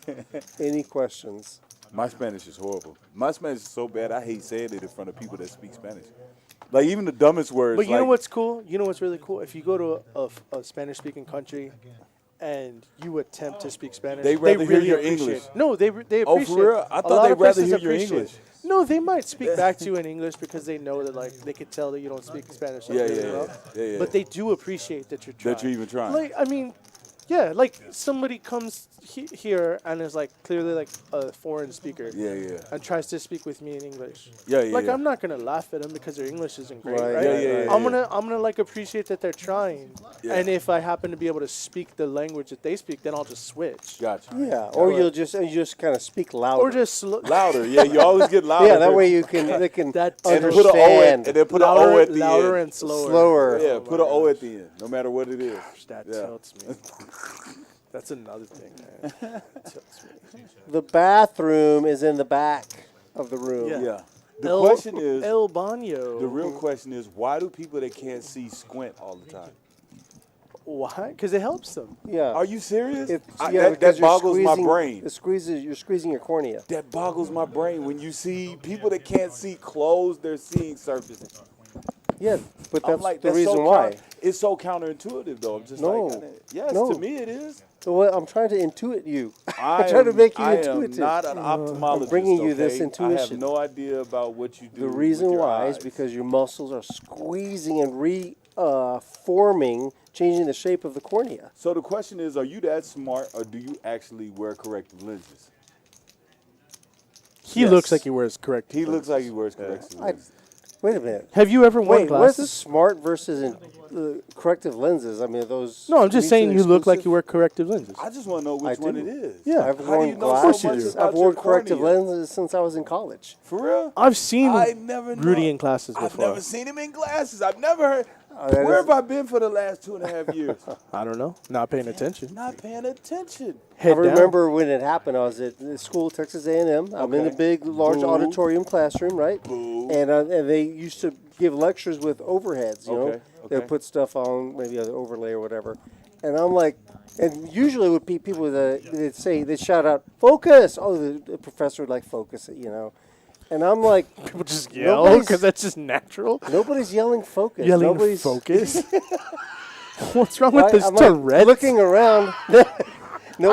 any questions. My Spanish is horrible. My Spanish is so bad, I hate saying it in front of people that speak Spanish. Like, even the dumbest words. But you know what's cool? You know what's really cool? If you go to a Spanish-speaking country and you attempt to speak Spanish, they rather really hear your appreciate English. it. No, they appreciate Oh, for real? I thought they'd rather hear your English. No, they might speak back to you in English because they know that, like, they could tell that you don't speak Spanish. Like really well. Yeah. But they do appreciate that you're trying. That you're even trying. Like, I mean, yeah, like somebody comes here and is like clearly like a foreign speaker. Yeah. And tries to speak with me in English. Yeah. Like, I'm not gonna laugh at them because their English isn't great, right? Yeah. I'm gonna like appreciate that they're trying. Yeah. And if I happen to be able to speak the language that they speak, then I'll just switch. Gotcha. Yeah, or you just kind of speak louder. Or just louder. Yeah, you always get louder. Yeah, that way they can that understand. And then put an O at the end. Louder and slower. Slower. Yeah, put an O at the end, no matter what it is. Gosh, that tilts me. That's another thing, man. That tilts me. The bathroom is in the back of the room. Yeah. The question is, El Baño. the real question is, why do people that can't see squint all the time? Why? Because it helps them. Yeah. Are you serious? Because That you're boggles my squeezing- brain. You're squeezing your cornea. That boggles my brain when you see people that can't see close their seeing surface. Yeah, but I'm that's like, the reason so why. It's so counterintuitive, though. I'm just yes, no. to me it is. So what, I'm trying to intuit you. I'm trying to make you I intuitive. am not an ophthalmologist. I'm bringing you this okay? intuition. I have no idea about what you do. The reason with your why eyes. is because your muscles are squeezing and reforming, changing the shape of the cornea. So the question is, are you that smart, or do you actually wear corrective lenses? He looks like he wears correct. He looks like he wears corrective lenses. Wait a minute. Have you ever worn Wait, what's glasses? smart versus corrective lenses? I mean, those. No, I'm just saying you look like you wear corrective lenses. I just want to know which one it is. Yeah. I've How do worn you know so glasses. much do. about I've worn your corrective cornea? lenses since I was in college. For real? I've seen I never Rudy know. in classes I've before. never seen him in glasses. I've never heard. that Where is- have I been for the last 2.5 years? I don't know. Not paying attention. Not paying attention. Head I down. remember when it happened. I was at the school, Texas A&M. I'm in the big, large Boo. auditorium classroom, right? Boo. And they used to give lectures with overheads. You know, Okay. they'd put stuff on, maybe an overlay or whatever. And I'm like, and usually it would be people that they'd shout out, "Focus!" Oh, the professor would like focus it, you know. And I'm like, People just yell nobody's- because that's just natural. nobody's yelling focus. Yelling nobody's focus. What's wrong with Right? this I'm like Tourette? looking around. I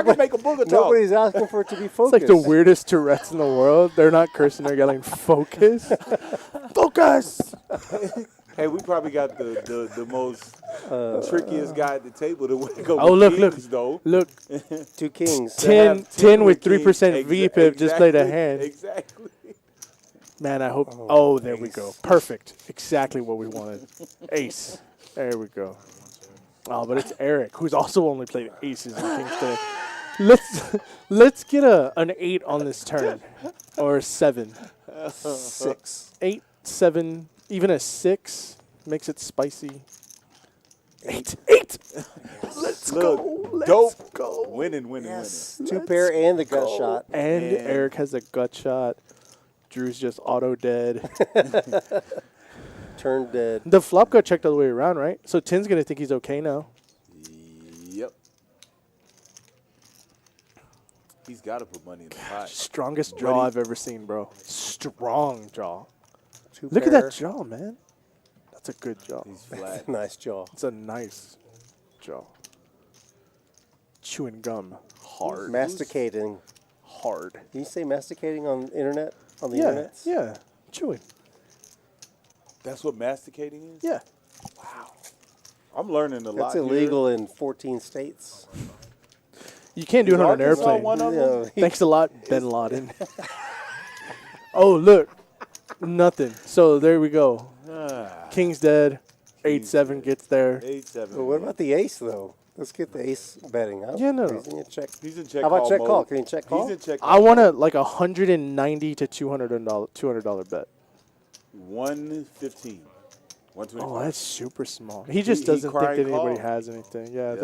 can make a booger talk. Nobody's asking for it to be It's focused. like the weirdest Tourette's in the world. They're not cursing. They're yelling focus. Focus. Hey, we probably got the most trickiest guy at the table to wake up Oh, with look, kings, though. Look. Two kings. 10 with 3% kings. VPIP just played a hand. Exactly. Man, I hope. Oh, there we go. Perfect. Exactly what we wanted. Ace. There we go. Oh, but it's Eric, who's also only played aces in Kings today. Let's get an 8 on this turn, or a 7. 6. 8, 7, even a 6 makes it spicy. 8. Let's go. Let's go. Winning. Yes. Two pair and the gut shot. And Eric has a gut shot. Drew's just auto dead. Turned dead. The flop got checked all the way around, right? So Tin's going to think he's okay now. Yep. He's got to put money in the pot. Strongest jaw I've ever seen, bro. Strong jaw. Two Look pair. at that jaw, man. That's a good jaw. He's flat. Nice jaw. It's a nice jaw. Chewing gum. Hard. Masticating. Hard. Can you say masticating on internet? On the Yeah. internet? Yeah. Chewing. That's what masticating is? Yeah. I'm learning a lot. That's illegal in 14 states. You can't do it on an Arkansas airplane. one of them? Thanks a lot, Bin Laden. Oh, look. Nothing. So there we go. King's dead. 8-7 gets there. 8-7. Well, what about the ace, though? Let's get the ace betting up. Yeah, no. He's in check. He's in check How about call check mode. call? Can you check call? He's in check I call want mode. a like $190 to $200 bet. 115. 125. Oh, that's super small. He just He doesn't think that crying anybody call. has anything. Yeah,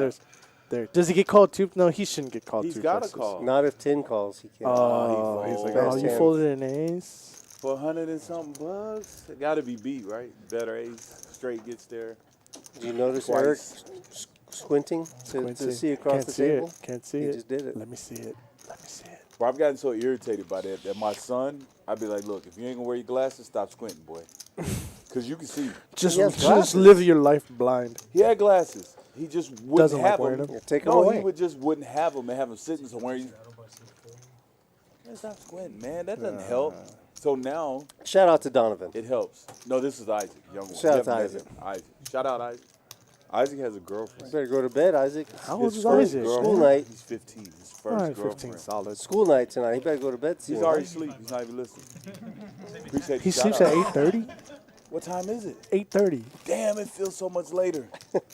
there. Does he get called two? No, he shouldn't get called He's two. got a flexes. call. Not if 10 calls. He can't. Oh, he's like, oh, Best you hand. folded an ace. For 100 and something bucks, it got to be beat, right? Better ace, straight gets there. Do you notice Twice. Eric squinting to see across Can't the see table? it. Can't see He it. just did it. Let me see it. Let me see it. Bro, I've gotten so irritated by that my son, I'd be like, look, if you ain't gonna wear your glasses, stop squinting, boy. Because you can see. Just He has glasses. live your life blind. He had glasses. He just wouldn't Doesn't like have wearing them. them? Yeah, take them No, away. he wouldn't have them and have them sitting somewhere. Man, stop squinting, man. That doesn't help. So now Shout out to Donovan. it helps. No, this is Isaac, young one. Shout out to Never met Isaac. him. Isaac. Shout out Isaac. Isaac has a girlfriend. Better go to bed, Isaac. How old His is first Isaac? girlfriend- School night. He's 15. His first All right, girlfriend. 15 solid. School night tonight. He better go to bed soon. He's already asleep. He's not even listening. Appreciate He the shout sleeps out. at 8:30. What time is it? 8:30. Damn, it feels so much later.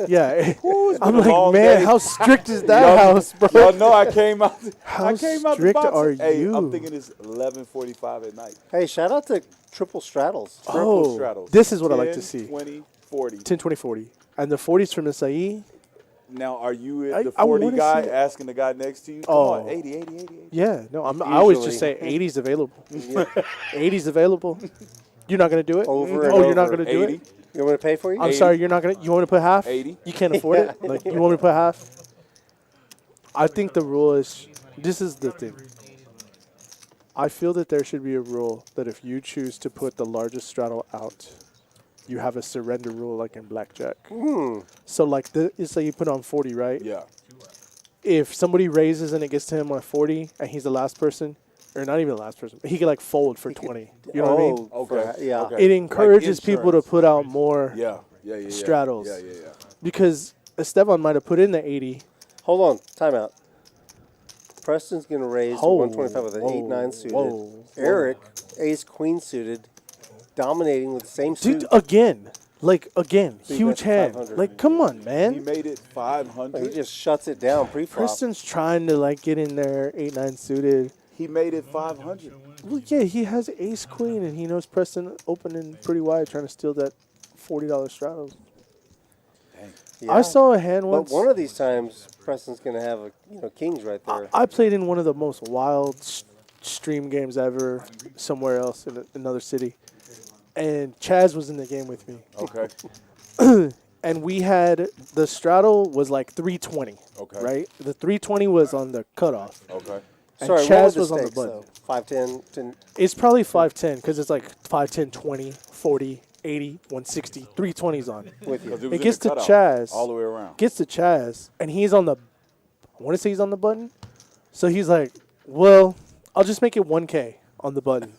Yeah. it's I'm been a long like, man, day. how strict is that Y'all- house, bro? Y'all know I came out. How I came out the strict box. are Hey, you? I'm thinking it's 11:45 at night. Hey, shout out to Triple Straddles. Triple Oh, straddles. this is what I like to 10, see. 20, 40. 10, 20, 40. And the 40s from Isai. Now, are you I- the I 40 wanna guy see- asking the guy next to you? Come Oh. on, 80, 80, 80, 80. Yeah, no, I always just Usually. say 80s available. 80s available. You're not going to do it? Over and Oh, you're not over. going to do 80. it? You want me to pay for you? I'm 80. sorry, you're not going to. You want me to put half? 80. You can't afford it? Like, you want me to put half? I think the rule is, this is the thing. I feel that there should be a rule that if you choose to put the largest straddle out, you have a surrender rule like in blackjack. So like, it's like you put on 40, right? Yeah. If somebody raises and it gets to him on 40 and he's the last person, or not even the last person, he could like fold for 20. You know what I mean? Okay. Yeah. Okay. It encourages Like people to insurance. put out more Yeah. Yeah, yeah, yeah. straddles. Yeah, yeah, yeah. because Esteban might have put in the 80. Hold on. Timeout. Preston's going to raise to Oh, 125 with an whoa, 8-9 suited. whoa. Eric, ace-queen suited, dominating with the same suit. Dude, again. Like, again. So you Huge bet hand. 500. Like, come on, He man. made it He 500. just shuts it down pre-flop. Preston's trying to, like, get in there 8-9 suited. He made it 500. Well, yeah, he has ace-queen, and he knows Preston opening pretty wide trying to steal that $40 straddle. Yeah. I saw a hand But once. one of these times, Preston's going to have kings right there. I played in one of the most wild stream games ever somewhere else in another city. And Chaz was in the game with me. Okay. And we had, the straddle was like 320, Okay. right? The 320 was on the cutoff. Okay. And Sorry, what Chaz was the was on the stakes, button. though? 510, 10. It's probably 510 because it's like 510, 20, 40, 80, 160, 320s on. With you. 'Cause it was It in gets the to cutoff Chaz. all the way around. Gets to Chaz, and he's on the, I want to say he's on the button. So he's like, well, I'll just make it 1K on the button.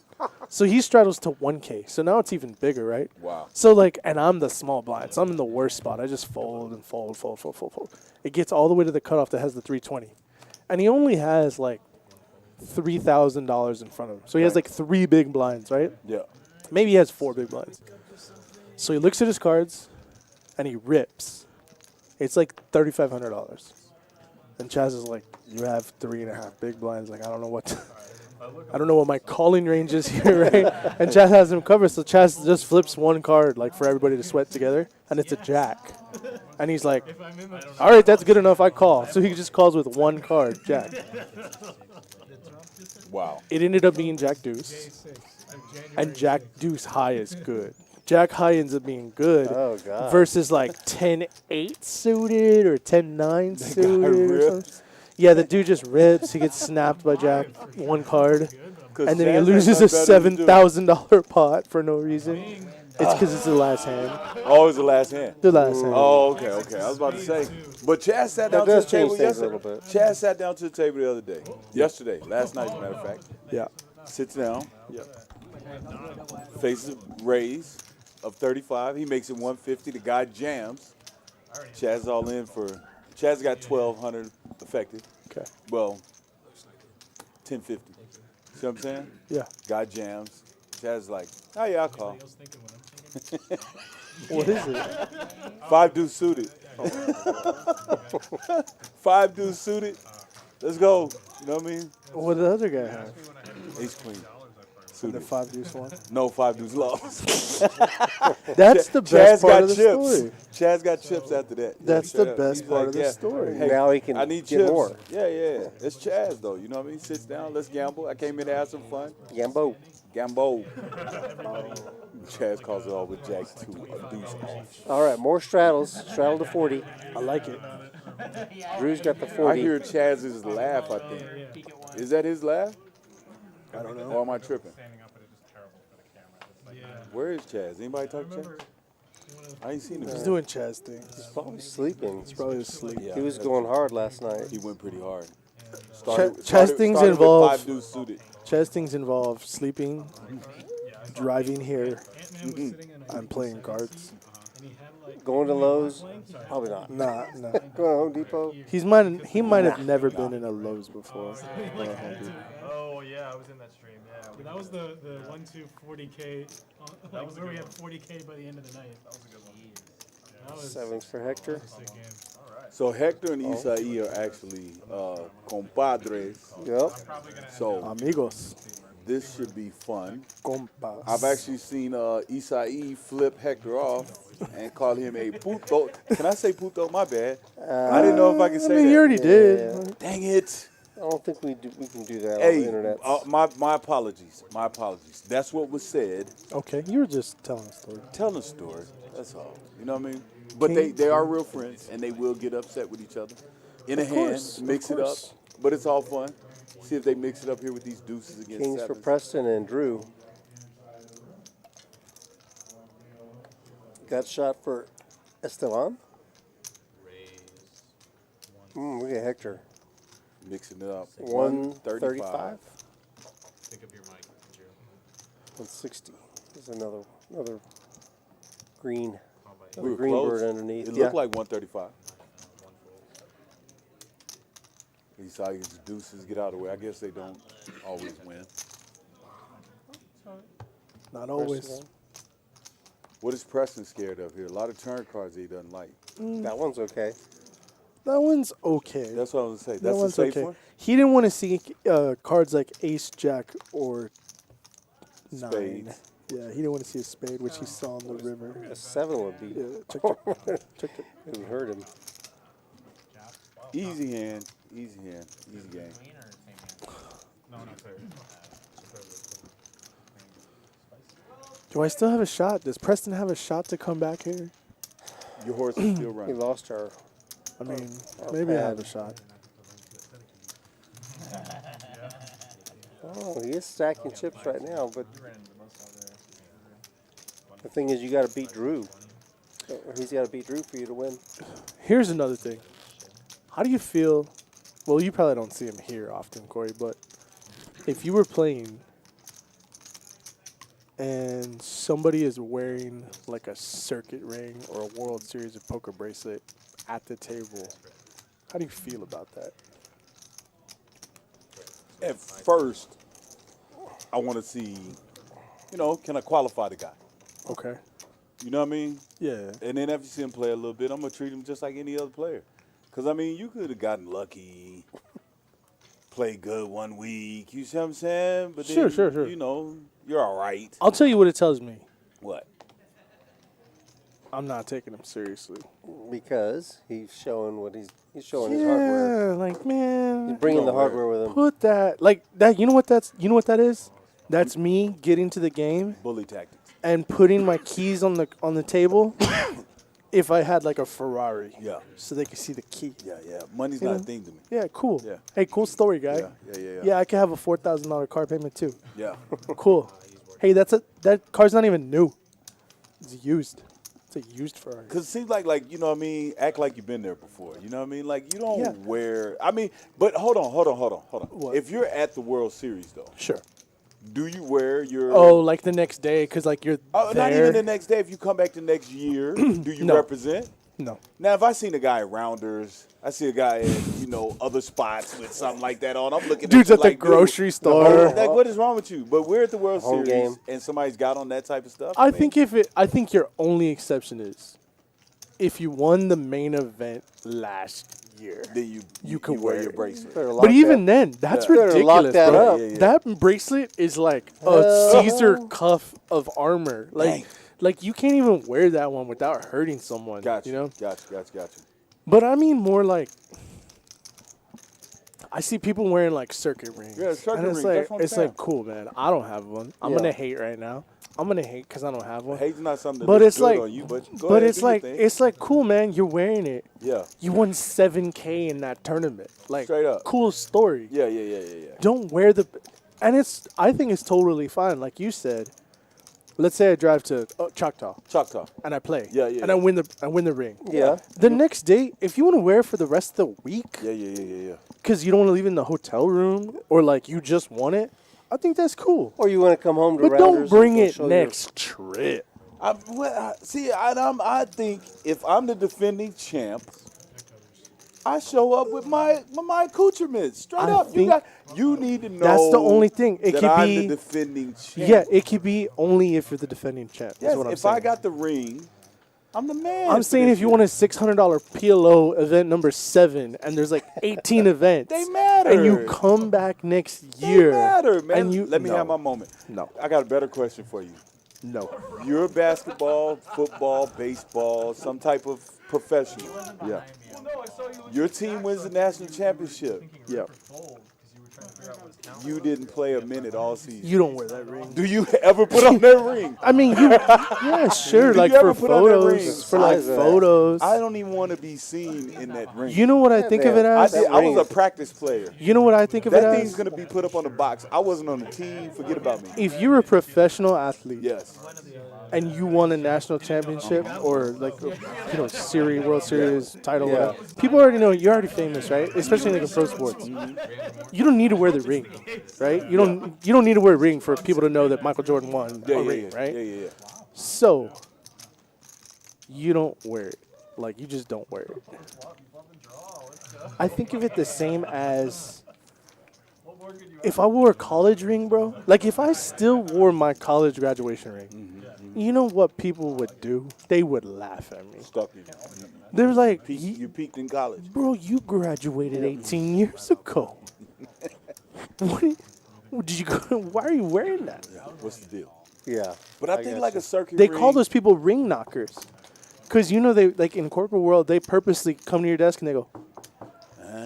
So he straddles to 1K. So now it's even bigger, right? Wow. So like, and I'm the small blind, so I'm in the worst spot. I just fold and fold, fold, fold, fold, fold. It gets all the way to the cutoff that has the 320. And he only has like $3,000 in front of him. So he has like 3 big blinds, right? Yeah. Maybe he has 4 big blinds. So he looks at his cards, and he rips. It's like $3,500. And Chaz is like, you have 3.5 big blinds. Like, I don't know what I don't know what my calling range is here, right? And Chaz has him covered, so Chaz just flips one card, like, for everybody to sweat together, and it's a jack. And he's like, all right, that's good enough, I call. So he just calls with one card, jack. Wow. It ended up being Jack Deuce, and Jack Deuce high is good. Jack high ends up being good Oh, God. versus like 10-8 suited or 10-9 suited or rips. something. Yeah, the dude just rips. He gets snapped by Jack, one card, 'Cause and then Chaz he ain't loses a nothing better to do. $7,000 pot for no reason. It's because it's the last hand. Oh, it's the last hand. The last hand. Oh, okay, okay. I was about to say. But Chaz sat down to the does change table things a yesterday. little bit. Chaz sat down to the table the other day. Yesterday, last night, as a matter of fact. Yeah. Sits down. Faces raise of 35. He makes it 150. The guy jams. Chaz is all in for. Chaz got 1,200 effective. Okay. Well, 1050. See what I'm saying? Yeah. Guy jams. Chaz is like, oh yeah, I'll call. What is it? 5 deuce suited. 5 deuce suited. Let's go. You know what I mean? What did the other guy have? Ace queen. The Suited. 5 deuce one. No 5 deuce lost. That's the Chaz best part got of the chips. story. Chaz got chips after that. Yeah, That's the straight up. best He's part like, of the yeah, story. Hey, Now he can I need get chips. more. Yeah, yeah. It's Chaz though. You know what I mean? Sits down. Let's gamble. I came in to have some fun. Gambo. Gambo. Chaz calls it all with Jack 2, a deuce off. All right, more straddles. Straddle to 40. I like it. Drew's got the I 40. hear Chaz's laugh, I think. Is that his laugh? I don't know. Or am I tripping? Standing up, but it's just terrible for the camera. It's like, Where is Chaz? Anybody talk to Chaz? I ain't seen him. He's doing Chaz things. He's probably sleeping. He's probably asleep. Yeah, He was going hard last night. He went pretty hard. Chaz things started with involve 5 deuce suited. Chaz things involve sleeping, driving here. I'm playing cards. Going to Lowe's? Probably not. Nah. Going to Home Depot? He might have never been in a Lowe's before. oh, yeah, I was in that stream. Yeah, That was the 1-2-40K. Like where we had 40K by the end of the night. That was a good one. That was Sevens for Hector. a sick game. So Hector and Isai are actually compadres. Yep. So Amigos. this should be fun. Compas. I've actually seen Isai flip Hector off and call him a puto. Can I say puto? My bad. I didn't know if I could say that. You already did. Dang it. I don't think we can do that on the Hey, internet. my apologies. My apologies. That's what was said. Okay, you were just telling a story. Telling a story. That's all. You know what I mean? But they are real friends, and they will get upset with each other. In a hand, mix it up. But it's all fun. See if they mix it up here with these deuces against Kings for sevens. Preston and Drew. Got shot for Esteban. We got Hector. Mixing it up. 135. Pick up your mic, Drew. 160. There's another green. We Another were green close. bird underneath. It Yeah. looked like 135. He saw his deuces get out of the way. I guess they don't always win. Not always. Preston. What is Preston scared of here? A lot of turn cards he doesn't like. That one's okay. That one's okay. That's what I was going to say. That That's a one's safe okay. one? He didn't want to see cards like Ace, Jack, or 9. Spades. Yeah, he didn't want to see a spade, which he saw on the river. A 7 would be. Yeah, check. Check it. It would hurt him. Easy hand. Easy hand. Easy game. No, not fair. Do I still have a shot? Does Preston have a shot to come back here? Your horse is still He running. lost her. I mean, maybe I have a shot. Oh, he is stacking chips right now, but the thing is, you got to beat Drew. Or he's got to beat Drew for you to win. Here's another thing. How do you feel? Well, you probably don't see him here often, Corey, but if you were playing and somebody is wearing like a circuit ring or a World Series of Poker bracelet at the table, how do you feel about that? At first, I want to see, can I qualify the guy? Okay. You know what I mean? Yeah. And then after you see him play a little bit, I'm going to treat him just like any other player. Because, you could have gotten lucky, played good one week. You see what I'm saying? But then, Sure. You're all right. I'll tell you what it tells me. What? I'm not taking him seriously. Because he's showing what he's showing his hardware. Yeah, like, man. He's bringing the hardware with him. Put that, like, that, you know what that is? That's me getting to the game Bully tactics. and putting my keys on the table if I had like a Ferrari. Yeah. So they could see the key. Yeah. Money's You not know? a thing to me. Yeah, cool. Yeah. Hey, cool story, guy. Yeah. Yeah, I could have a $4,000 car payment too. Yeah. Cool. Hey, that car's not even new. It's used. It's a used Ferrari. Because it seems like, act like you've been there before. You know what I mean? Like, you don't Yeah. wear, but hold on. What? If you're at the World Series, though, Sure. do you wear your... Oh, like the next day, because like you're there. not even the next day. If you come back the next year, do you No. represent? No. Now, if I seen a guy at Rounders, I see a guy at, other spots with something like that on, I'm looking Dude's at at the like, grocery dude, store. Like, what is wrong with you? But we're at the World Home Series, game. and somebody's got on that type of stuff. I think your only exception is if you won the main event last year. then you can wear wear your it. bracelet. Better lock But even that- then, that's Yeah. Better lock ridiculous, that bro. up. Yeah. That bracelet is like a Caesar cuff of armor. Like you can't even wear that one without hurting someone. Gotcha. You know. Gotcha. But I mean more like, I see people wearing like circuit rings. Yeah, circuit and it's rings, like that's what I'm it's saying. like cool, man. I don't have one. I'm Yeah. gonna hate right now. I'm gonna hate because I don't have one. Hate's not something that But looks it's good like, on you, but go but ahead, it's do your like thing. it's like cool, man. You're wearing it. Yeah. You won $7K in that tournament. Like Straight up. cool story. Yeah. Don't wear the, and I think it's totally fine. Like you said, let's say I drive to Choctaw and I play. Yeah. And I win the ring. Yeah. The next day, if you want to wear it for the rest of the week, Yeah. because you don't want to leave it in the hotel room or like you just want it, I think that's cool. Or you want to come home to But Rounders don't bring and it show your- next trip. I think if I'm the defending champ, I show up with my accoutrements straight I up. think You need to know. that's the only thing. It that could I'm be the defending champ. Yeah, it could be only if you're the defending champ. Yes, Is what I'm if saying. I got the ring, I'm the man. I'm for saying this if you shit. want a $600 PLO event number 7 and there's like 18 events, They matter. and you come back next year, They matter, man. and you Let me no, have my moment. No, I got a better question for you. no. You're basketball, football, baseball, some type of professional. Yeah, Your team wins the national championship. yeah. You didn't play a minute all season. You don't wear that ring. Do you ever put on that ring? I mean, yeah, sure. Do Like you ever for put on that ring? photos, for like Size of that. photos. I don't even want to be seen in that ring. You know what I think of it man. I as? was a practice player. You know what I think of it That as? thing's gonna be put up on the box. I wasn't on the team. Forget about me. If you're a professional athlete, Yes. and you won a national championship or like series, World Series title, Yeah. whatever, people already know you're already famous, right? Especially like in pro sports. You don't need to wear the ring, right? You don't need to wear a ring for people to know that Michael Jordan won a ring, right? Yeah. So you don't wear it. Like you just don't wear it. I think of it the same as if I wore a college ring, bro. Like if I still wore my college graduation ring, you know what people would do? They would laugh at me. Stuck you. They're like, You peaked in college. bro, you graduated 18 years ago. Did you go? Why are you wearing that? What's the deal? Yeah. But I I think got like you. a circuit They ring. call those people ring knockers. Because, they like in corporate world, they purposely come to your desk and they go,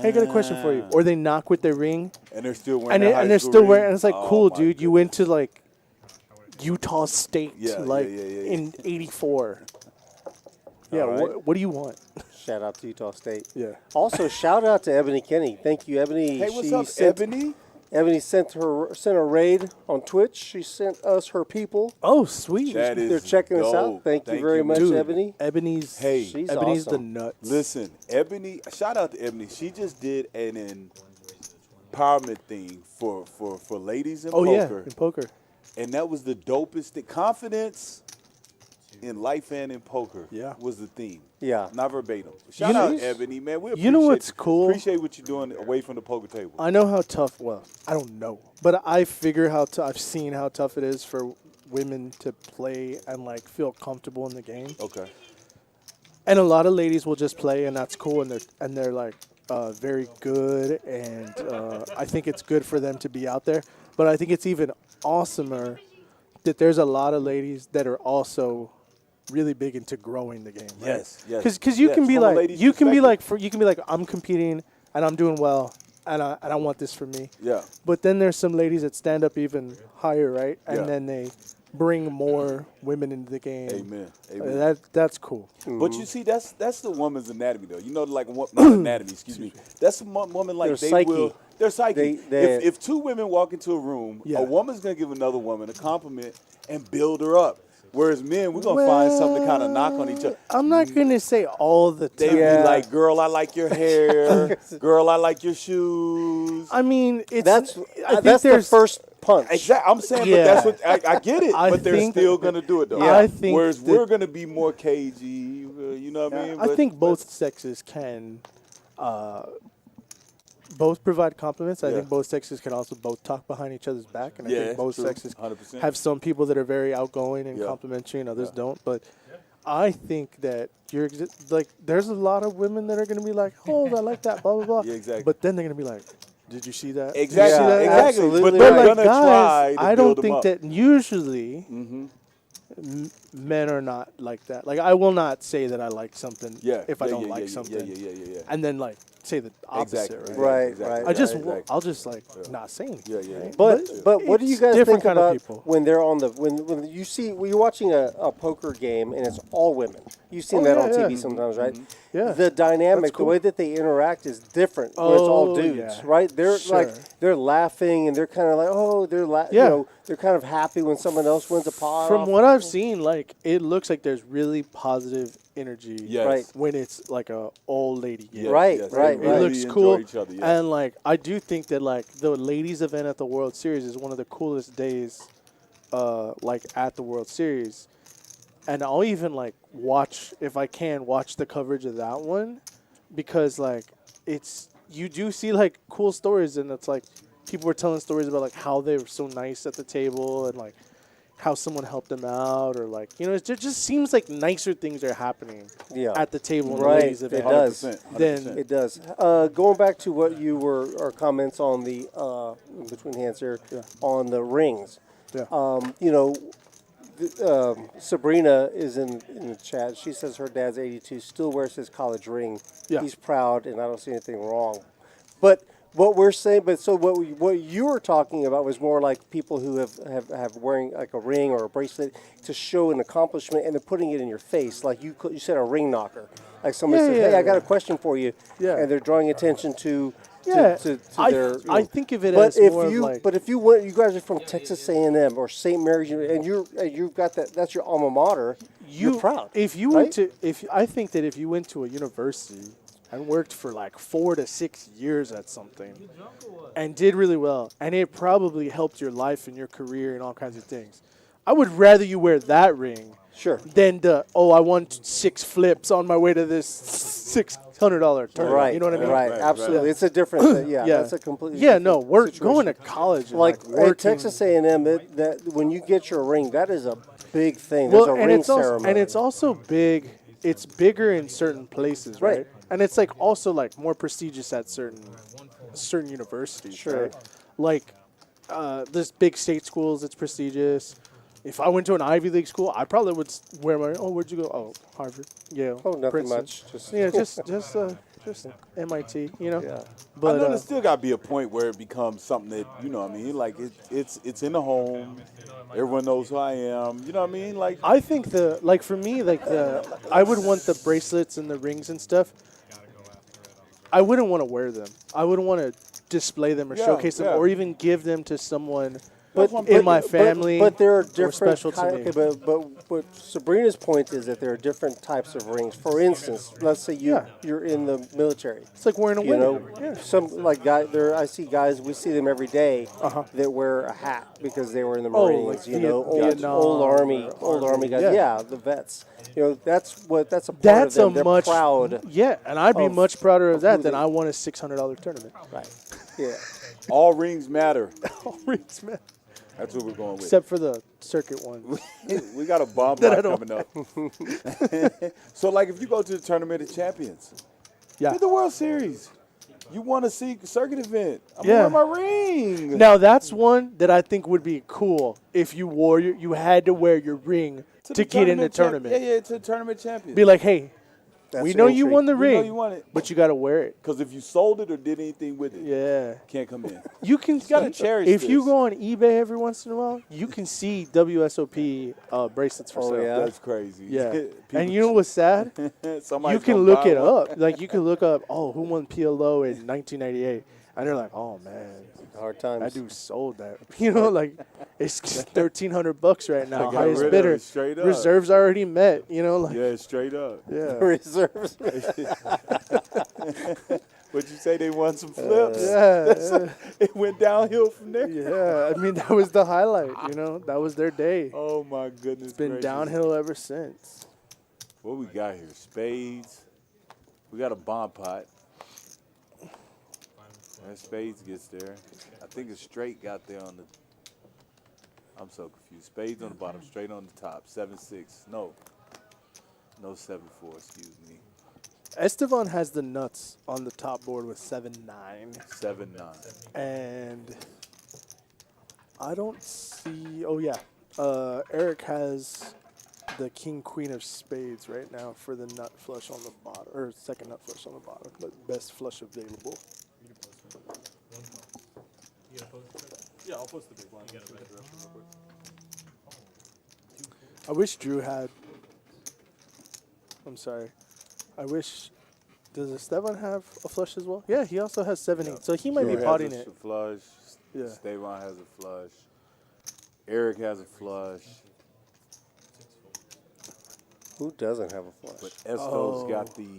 hey, I got a question for you. Or they knock with their ring. And they're still wearing And, their high they're school still ring. wearing, and it's like, Oh, cool, my dude. You goodness. went to like Utah State, Yeah, like yeah. in '84. Yeah, All right. what do you want? Shout out to Utah State. Yeah. Also, shout out to Ebony Kenny. Thank you, Ebony. Hey, what's She up, sent- Ebony? Ebony sent a raid on Twitch. She sent us her people. Oh, sweet. That is They're checking us out. dope. Thank you very much, Dude, Ebony. Ebony's, Hey, She's Ebony's awesome. the nuts. Listen, Ebony, shout out to Ebony. She just did an empowerment thing for ladies in Oh, yeah, poker. in poker. And that was the dopest thing. Confidence in life and in poker was the theme. Yeah. Not verbatim. Shout out She's- Ebony, man. We You know what's appreciate- cool? Appreciate what you're doing away from the poker table. I know how tough. Well, I don't know, but I figure I've seen how tough it is for women to play and like feel comfortable in the game. Okay. And a lot of ladies will just play, and that's cool, and they're like very good, and I think it's good for them to be out there. But I think it's even awesomer that there's a lot of ladies that are also really big into growing the game. Right? Yes, yes. Because you Yes, can be from a like lady's you can be perspective. like I'm competing and I'm doing well and I want this for me. Yeah. But then there's some ladies that stand up even higher, right? And Yeah. then they bring more women into the game. Amen. Amen. That's cool. But you see, that's the woman's anatomy, though. You know, like not anatomy. Excuse me. That's a woman like Their they psyche. will. Their psyche. They- if two women walk into a room, Yeah. a woman's gonna give another woman a compliment and build her up. Whereas men, we're gonna find something to kind of knock on each other. I'm not gonna say all the They time. be like, "Girl, I like your hair. Girl, I like your shoes." I mean, it's That's I think that's the there's first punch. Exactly. I'm saying, Yeah. but that's what I get it. I but they're think- still gonna do it though. Yeah. I think Whereas that- we're gonna be more cagey. You know what I mean? I think both sexes can both provide compliments. I Yeah. think both sexes can also both talk behind each other's back, and I Yeah, think both true. sexes 100%. have some people that are very outgoing and Yeah. complimentary, and others don't. But I think that like there's a lot of women that are going to be like, "Oh, I like that," blah blah blah. Yeah, exactly. But then they're going to be like, "Did you see that? Did you Exactly. see that?" Exactly. Absolutely But right. they're But like gonna try guys, to I build don't them think up. that usually Men are not like that. Like, I will not say that I like something if I don't like something. Yeah. And then, like, say the opposite, Exactly. Right, Exactly. right. I'll just, like, not say anything. Right? But what do you it's guys different think kind of about people. when they're on the when you're watching a poker game and it's all women? You've seen that on TV sometimes, right? Yeah. The dynamic, cool. the way that they interact is different. Where it's all dudes, right? They're like they're laughing and they're kind of like you know, they're kind of happy when someone else wins a pot. From what I've seen, like, it looks like there's really positive energy when it's like a old lady game. Right. It looks cool. Each other, And, like, I do think that, like, the ladies event at the World Series is one of the coolest days, like, at the World Series. And I'll even, like, watch, if I can, watch the coverage of that one because, like, you do see, like, cool stories, and it's, like, people were telling stories about, like, how they were so nice at the table and, like, how someone helped them out or, like, you know, it just seems like nicer things are happening at the table. Right, it does. 100%. It does. Going back to what you were, our comments on the, between hands here, on the rings. Yeah. You know, Sabrina is in the chat. She says her dad's 82, still wears his college ring. Yeah. He's proud, and I don't see anything wrong. But what we're saying, what you were talking about was more like people who have wearing like a ring or a bracelet to show an accomplishment, and they're putting it in your face, like you said, a ring knocker. Like somebody says, "Hey, I got a question for you," and they're drawing attention to their. I think of it as more of like. But if you went, you guys are from Texas A&M or St. Mary's, and you've got that. That's your alma mater. You're proud. If you went to, I think that if you went to a university and worked for like 4 to 6 years at something and did really well, and it probably helped your life and your career and all kinds of things, I would rather you wear that ring than I won 6 flips on my way to this $600 tournament. Right. You know what I mean? Right. Absolutely. It's a different. That's a completely. We're situation. going to college. And like working. at Texas A&M, that when you get your ring, that is a big thing. There's a ring ceremony. And it's also big. It's bigger in certain places, right? And it's like also like more prestigious at certain universities. Sure. Right? Like this big state schools, it's prestigious. If I went to an Ivy League school, I probably would wear my. Oh, where'd you go? Oh, Harvard, Yale. Oh, nothing Princeton. much. Just MIT. You know. Yeah. But I know there's still got to be a point where it becomes something that, you know what I mean, like it's in the home. Everyone knows who I am. You know what I mean? Like I think for me, I would want the bracelets and the rings and stuff. I wouldn't want to wear them. I wouldn't want to display them or showcase them or even give them to someone in my family. But there are different special to me. but Sabrina's point is that there are different types of rings. For instance, let's say you're in the military. It's like wearing a wig. Some like I see guys. We see them every day that wear a hat because they were in the Marines. Like old army guys. Yeah, the vets. You know, that's a part of them. They're proud. Yeah, and I'd be much prouder of that than I won a $600 tournament. Right. Yeah. All rings matter. All rings matter. That's what we're going with. Except for the circuit one. We got a bomb block coming up. So, like, if you go to the Tournament of Champions, the World Series, you want to see circuit event. I'm wearing my ring. Now, that's one that I think would be cool if you wore you had to wear your ring to get in the tournament. To the Tournament Champions. Be like, hey, we know you won the We ring, know you won it. but you got to wear it. Because if you sold it or did anything with it, can't come in. You can gotta cherish if this. you go on eBay every once in a while, you can see WSOP bracelets for sale. Yeah. That's crazy. Yeah. And you know what's sad? You can look it up. Like, you can look up, who won PLO in 1998? And they're like, oh, man. Hard times. That dude sold that. You know, like, it's $1,300 right now. I got Highest rid of bidder. it straight up. Reserves already met. You know, like, Yeah, straight up. yeah. Reserves. But you say they won some flips? Yeah. It went downhill from there. Yeah. I mean, that was the highlight. You know, that was their day. Oh, my goodness. It's been downhill ever since. What we got here? Spades. We got a bomb pot. And spades gets there. I think a straight got there on the. I'm so confused. Spades on the bottom, straight on the top. 7-6. No 7-4. Excuse me. Esteban has the nuts on the top board with 7-9. 7-9. And I don't see. Oh, yeah. Eric has the king queen of spades right now for the nut flush on the bottom, or second nut flush on the bottom, but best flush available. Yeah, I'll post the big one. I wish Drew had. I'm sorry. I wish. Does Esteban have a flush as well? Yeah, he also has 7-8, so he might be potting it. Flush. Yeah. Esteban has a flush. Eric has a flush. Who doesn't have a flush? But Esto's got the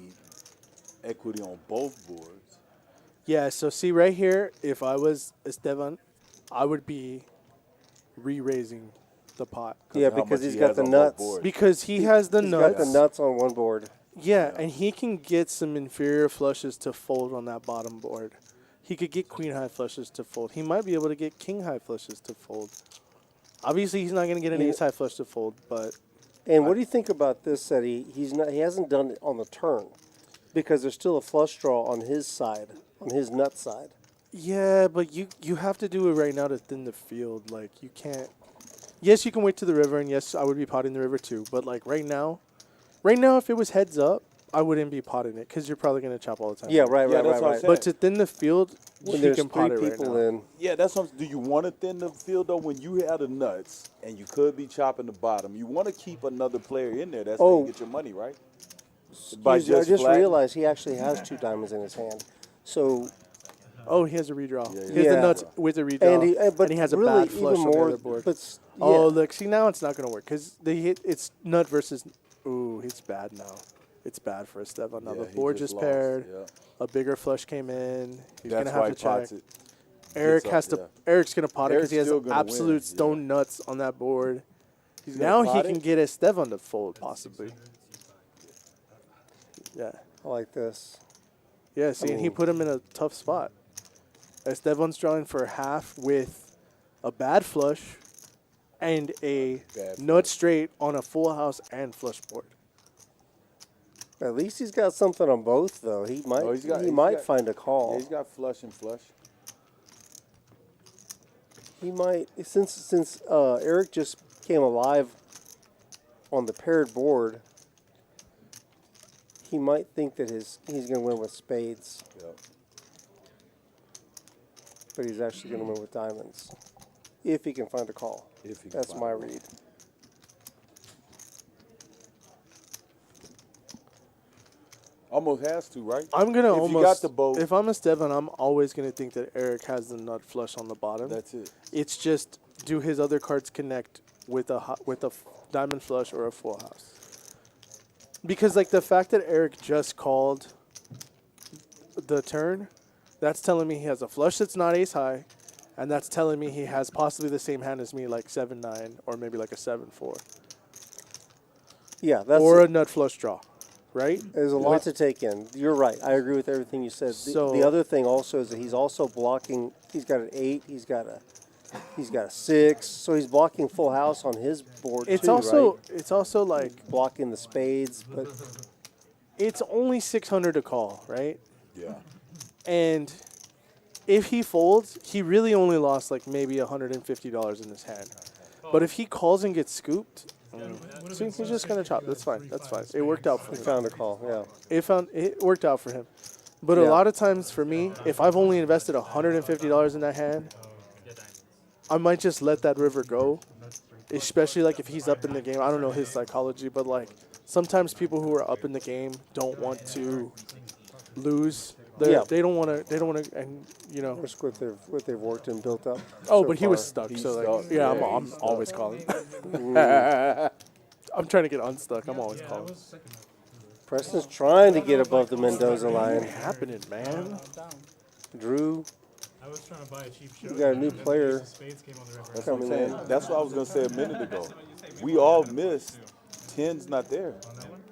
equity on both boards. Yeah, so see right here, if I was Esteban, I would be re-raising the pot. Yeah, because he's got the nuts. Because he has the nuts. He's got the nuts on one board. Yeah, and he can get some inferior flushes to fold on that bottom board. He could get queen high flushes to fold. He might be able to get king high flushes to fold. Obviously, he's not going to get an ace high flush to fold, but. And what do you think about this? That he hasn't done it on the turn, because there's still a flush draw on his side, on his nut side. Yeah, but you have to do it right now to thin the field. Like you can't. Yes, you can wait to the river, and yes, I would be potting the river too. But like right now, if it was heads up, I wouldn't be potting it because you're probably going to chop all the time. Yeah, right. But to thin the field, when you there's can pot three it right people now. in. Yeah, that's what. Do you want to thin the field though when you have the nuts and you could be chopping the bottom? You want to keep another player in there. That's how you get your money, right? I just realized he actually has 2 diamonds in his hand. So. Oh, he has a redraw. He has the nuts with a redraw, but and he has a really bad flush even on more, the other board. But Oh, look, see now it's not going to work because it's nut versus. Ooh, it's bad now. It's bad for Esteban. Now the board just paired. Yeah. A bigger flush came in. He's going to why have to he pots check. it. Eric Gets has up, to. Eric's going to pot it because he has still gonna absolute win, stone nuts on that board. He's Now gonna he pot can it? get Esteban to fold possibly. Yeah. I like this. Yeah, see, and he put him in a tough spot. Esteban's drawing for half with a bad flush and a nut straight on a full house and flush board. At least he's got something on both, though. He might. He might find a call. Yeah, he's got flush and flush. He might, since Eric just came alive on the paired board. He might think that he's going to win with spades. Yep. But he's actually going to win with diamonds. If he can find a call. That's my read. Almost has to, right? I'm going to if almost, you got the boat, if I'm Esteban, I'm always going to think that Eric has the nut flush on the bottom. That's it. It's just, do his other cards connect with a diamond flush or a full house? Because like the fact that Eric just called the turn, that's telling me he has a flush that's not ace high, and that's telling me he has possibly the same hand as me, like 7-9 or maybe like a 7-4. Yeah, that's or a nut flush draw, right? There's a lot to take in. You're right. I agree with everything you said. The other thing also is that he's also blocking. He's got an 8. He's got a 6. So he's blocking full house on his board it's too, also right? it's also like blocking the spades, but it's only 600 to call, right? Yeah. And if he folds, he really only lost like maybe $150 in his hand. But if he calls and gets scooped, see, he's just gonna chop. That's fine. That's fine. It worked out for him. He found a call. Yeah. It worked out for him. But a lot of times for me, if I've only invested $150 in that hand, I might just let that river go. Especially like if he's up in the game. I don't know his psychology, but like sometimes people who are up in the game don't want to lose. They don't want to, and you know. Risk what they've worked and built up. Oh, so but he far. was stuck. So like, yeah, I'm always calling. I'm trying to get unstuck. I'm always calling. Preston's trying to get above the Mendoza line. What's happening, man? Drew. I was trying to buy a cheap show. You got a new player. That's what I'm saying. That's what I was going to say a minute ago. We all missed. 10's not there.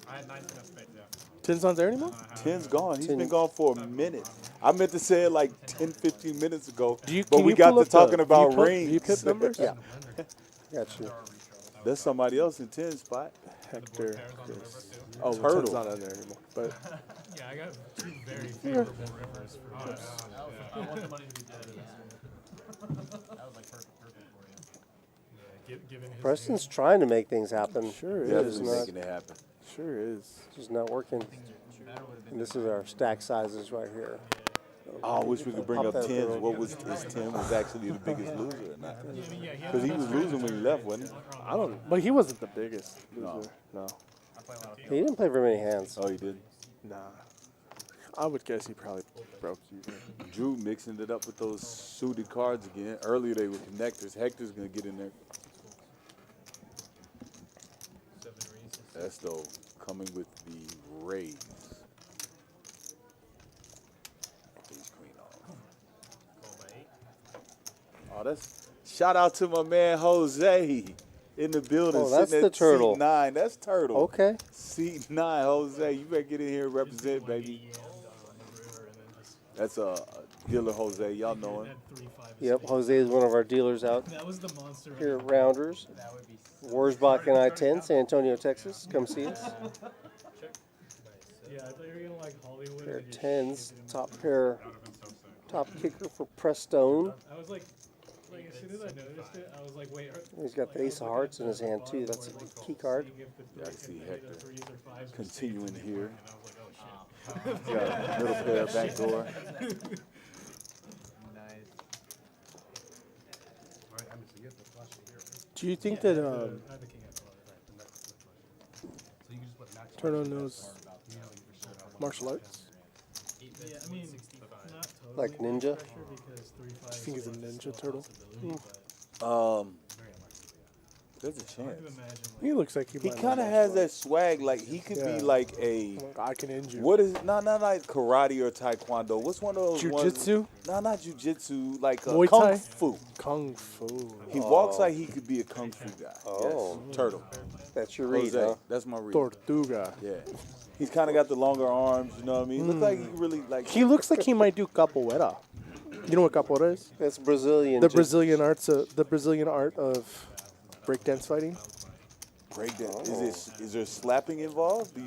I had 19 of spades, yeah. 10's not there anymore? 10's gone. He's been gone for a minute. I meant to say it like 10, 15 minutes ago. But we got to talking about rings. VPIP numbers? Yeah. Got you. There's somebody else in 10 spot. Hector. Oh, Turtle. 10's not in there anymore. But Yeah, I got 2 very favorable rivers for chips. I want the money to be dead. That was like perfect for you. given his Preston's trying to make things happen. Sure Yeah, is. It's definitely not, making it happen. Sure is. it's just not working. And this is our stack sizes right here. Oh, I wish we could bring Pop up that tens. through. What was his 10 was actually the biggest loser or not? yeah, Because he was losing when he left, wasn't he? I don't. But he wasn't the biggest loser. No. He didn't play very many hands. Oh, he did. Nah. I would guess he probably broke even. Drew mixing it up with those suited cards again. Earlier they were connectors. Hector's gonna get in there. That's though coming with the raise. Ace queen off. Oh, that's shout out to my man Jose in the building. Oh, that's sitting the at turtle. Seat 9. That's turtle. Okay. Seat 9, Jose. You better get in here and represent, baby. That's a dealer Jose. Y'all know him. Yep, Jose is one of our dealers out That was the monster. here at Rounders. Warsbach and I-10, San Antonio, Texas. Come see us. Yeah, I thought you were gonna like Hollywood. Pair and of just tens, shake it in top pair, top kicker for Preston. I was like as soon as I noticed it, I was like, wait. He's got the ace of hearts in his hand too. That's a key card. Yeah, I see Hector continuing And here. I was like, oh shit. Got a middle pair, back door. Do you think that Turtle knows martial arts? Yeah, I mean, not totally Like ninja? pressure because 3-5 I think he's a ninja turtle. There's a chance. He looks like He might kind of know has martial that swag. Like he could be Yeah. like a. arts. I can injure. What is not like karate or taekwondo? What's one of those Jiu-jitsu? ones? No, not jujitsu. Like Muay kung Thai? fu. Kung fu. He walks like he could be a kung fu guy. Oh. Yes. Turtle. That's your read, Jose. huh? That's my read. Tortuga. Yeah. He's kind of got the longer arms. You know what I mean? Look like he really like. He looks like he might do capoeira. You know what capoeira is? That's Brazilian. The Brazilian art of breakdance fighting. Breakdown. Is there slapping involved?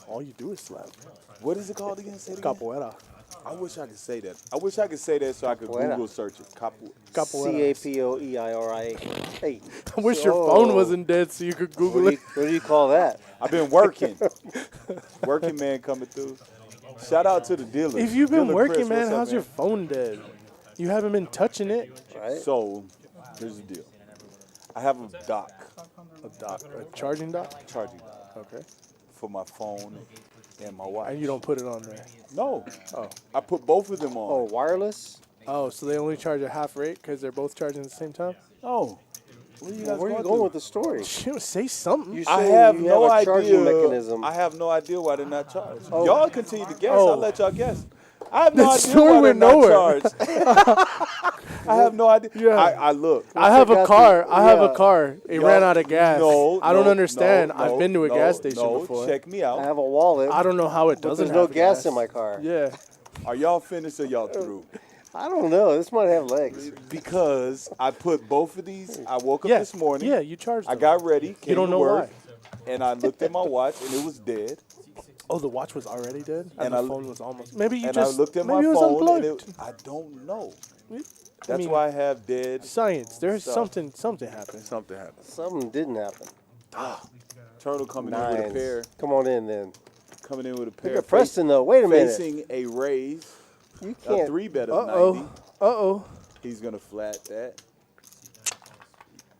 All you do is slap. What is it called again? Say it again. Capoeira. I wish I could say that. I wish I could say that so I could Capoeira. Google search it. Capoeira. Capoeira. Hey. I wish your phone wasn't dead so you could Google What it. do you call that? I've been working. Working man coming through. Shout out to the dealers. If you've been Dealer working, Chris, man, what's up, how's your phone dead? You haven't been touching it. Right? So, here's the deal. I have a dock, A charging dock? charging dock, Okay. for my phone and my watch. And you don't put it on there. No. Oh. I put both of them Oh, on. wireless? Oh, so they only charge at half rate because they're both charging at the same time? Oh. Where you guys Where are you going going to? with the story? Shoot, say something. You I say have you no have a charging idea. mechanism. I have no idea why they're not charged. Oh. Y'all continue to guess. Oh. I'll let y'all guess. I have no The idea story why they're went not nowhere. charged. I have no idea. Yeah. I look. I have a got car. the- I have a yeah. car. It Y'all- ran out of gas. No, I don't no, understand. no, I've been to a no, gas station no, before. Check me I out. have a wallet. I don't know how it but doesn't there's no have gas in my car. Yeah. Are y'all finished or y'all through? I don't know. This might have legs. Because I put both of these. I woke up Yeah. this morning. Yeah, you charged I them. got ready. Came You don't to know work, why. and I looked at my watch and it was dead. Oh, the watch was already dead? And And the I- phone was almost. Maybe you And just. I looked at my maybe it was phone and unplugged. I don't know. I That's mean, why I have dead. Science. There's stuff. something happened. Something happened. Something didn't happen. Turtle coming in with a Nines. pair. Come on in then. Coming in with a pair. Look at Preston though. Wait a minute. Facing a raise. You A can't. 3-bet of 90. Uh-oh. Uh-oh. He's gonna flat that.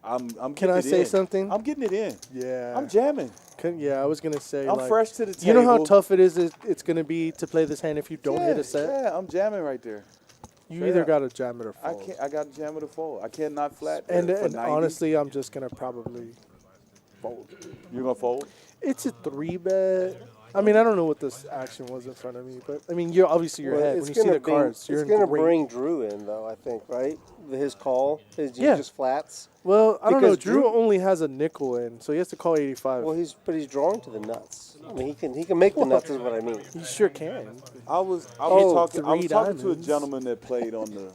I'm getting Can I it say in. something? I'm getting it in. Yeah. I'm jamming. Yeah, I was going to say. I'm like, fresh to the table. You know how tough it is it's going to be to play this hand if you don't yeah, hit a set? Yeah, I'm jamming right there. You Straight either up. got to jam it or I fold. can't. I got to jam it or fold. I cannot flat. And, there for and 90. honestly, I'm just going to probably fold. You're gonna fold. It's a 3-bet. I mean, I don't know what this action was in front of me, but I mean, you're obviously your Well, head. it's When you see gonna the cards, you're it's in gonna great. bring Drew in though. I think right. His call is Yeah. just flats. Well, I don't know. because Drew Drew- only has a nickel in, so he has to call 85. Well, he's drawing to the nuts. I mean, he can make the nuts. Is what I mean. He sure can. I was Oh, talking to a diamonds. gentleman that played on the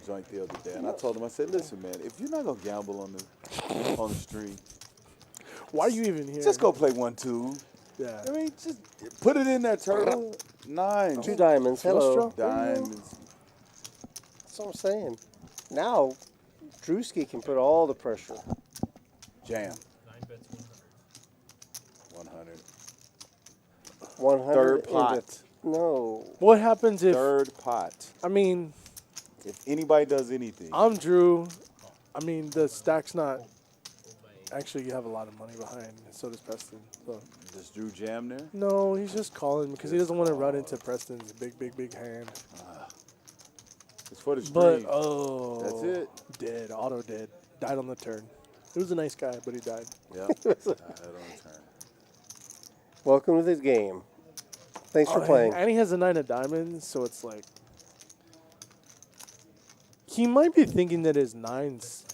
joint the other day, and I told him, I said, listen, man, if you're not gonna gamble on the street, Why are you even here? just go play 1-2. Yeah. I mean, just put it in there, Turtle. 9. 2 diamonds. Hello. Flush draw? Diamonds. That's what I'm saying. Now, Drewski can put all the pressure. Jam. 9 bets 100. 100. 100. Third pot. No. What happens if? Third pot. I mean, If anybody does anything. I'm Drew. I mean, the stack's not. Actually, you have a lot of money behind, and so does Preston. So. Does Drew jam there? No, he's just calling because he doesn't want to run into Preston's big hand. It's for the stream. But oh, That's it. Dead, auto dead, died on the turn. He was a nice guy, but he died. Yep. Died on the turn. Welcome to the game. Thanks for Oh, playing. And he has a 9 of diamonds, so it's like he might be thinking that his 9's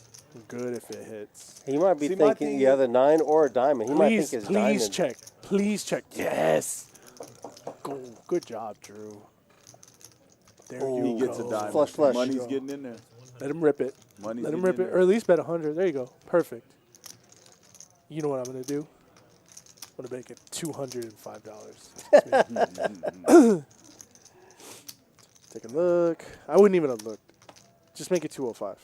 good if it hits. He might be See, my thinking thing the is- other 9 or a diamond. He might think his Please diamond. check. Please check. Yes. Go. Good job, Drew. There you He go. gets a diamond. Flush, flush. Money's getting in there. Let him rip it. Money's Let him getting rip in it, there. or at least bet 100. There you go. Perfect. You know what I'm gonna do? I'm gonna make it $205. Take a look. I wouldn't even have looked. Just make it 205.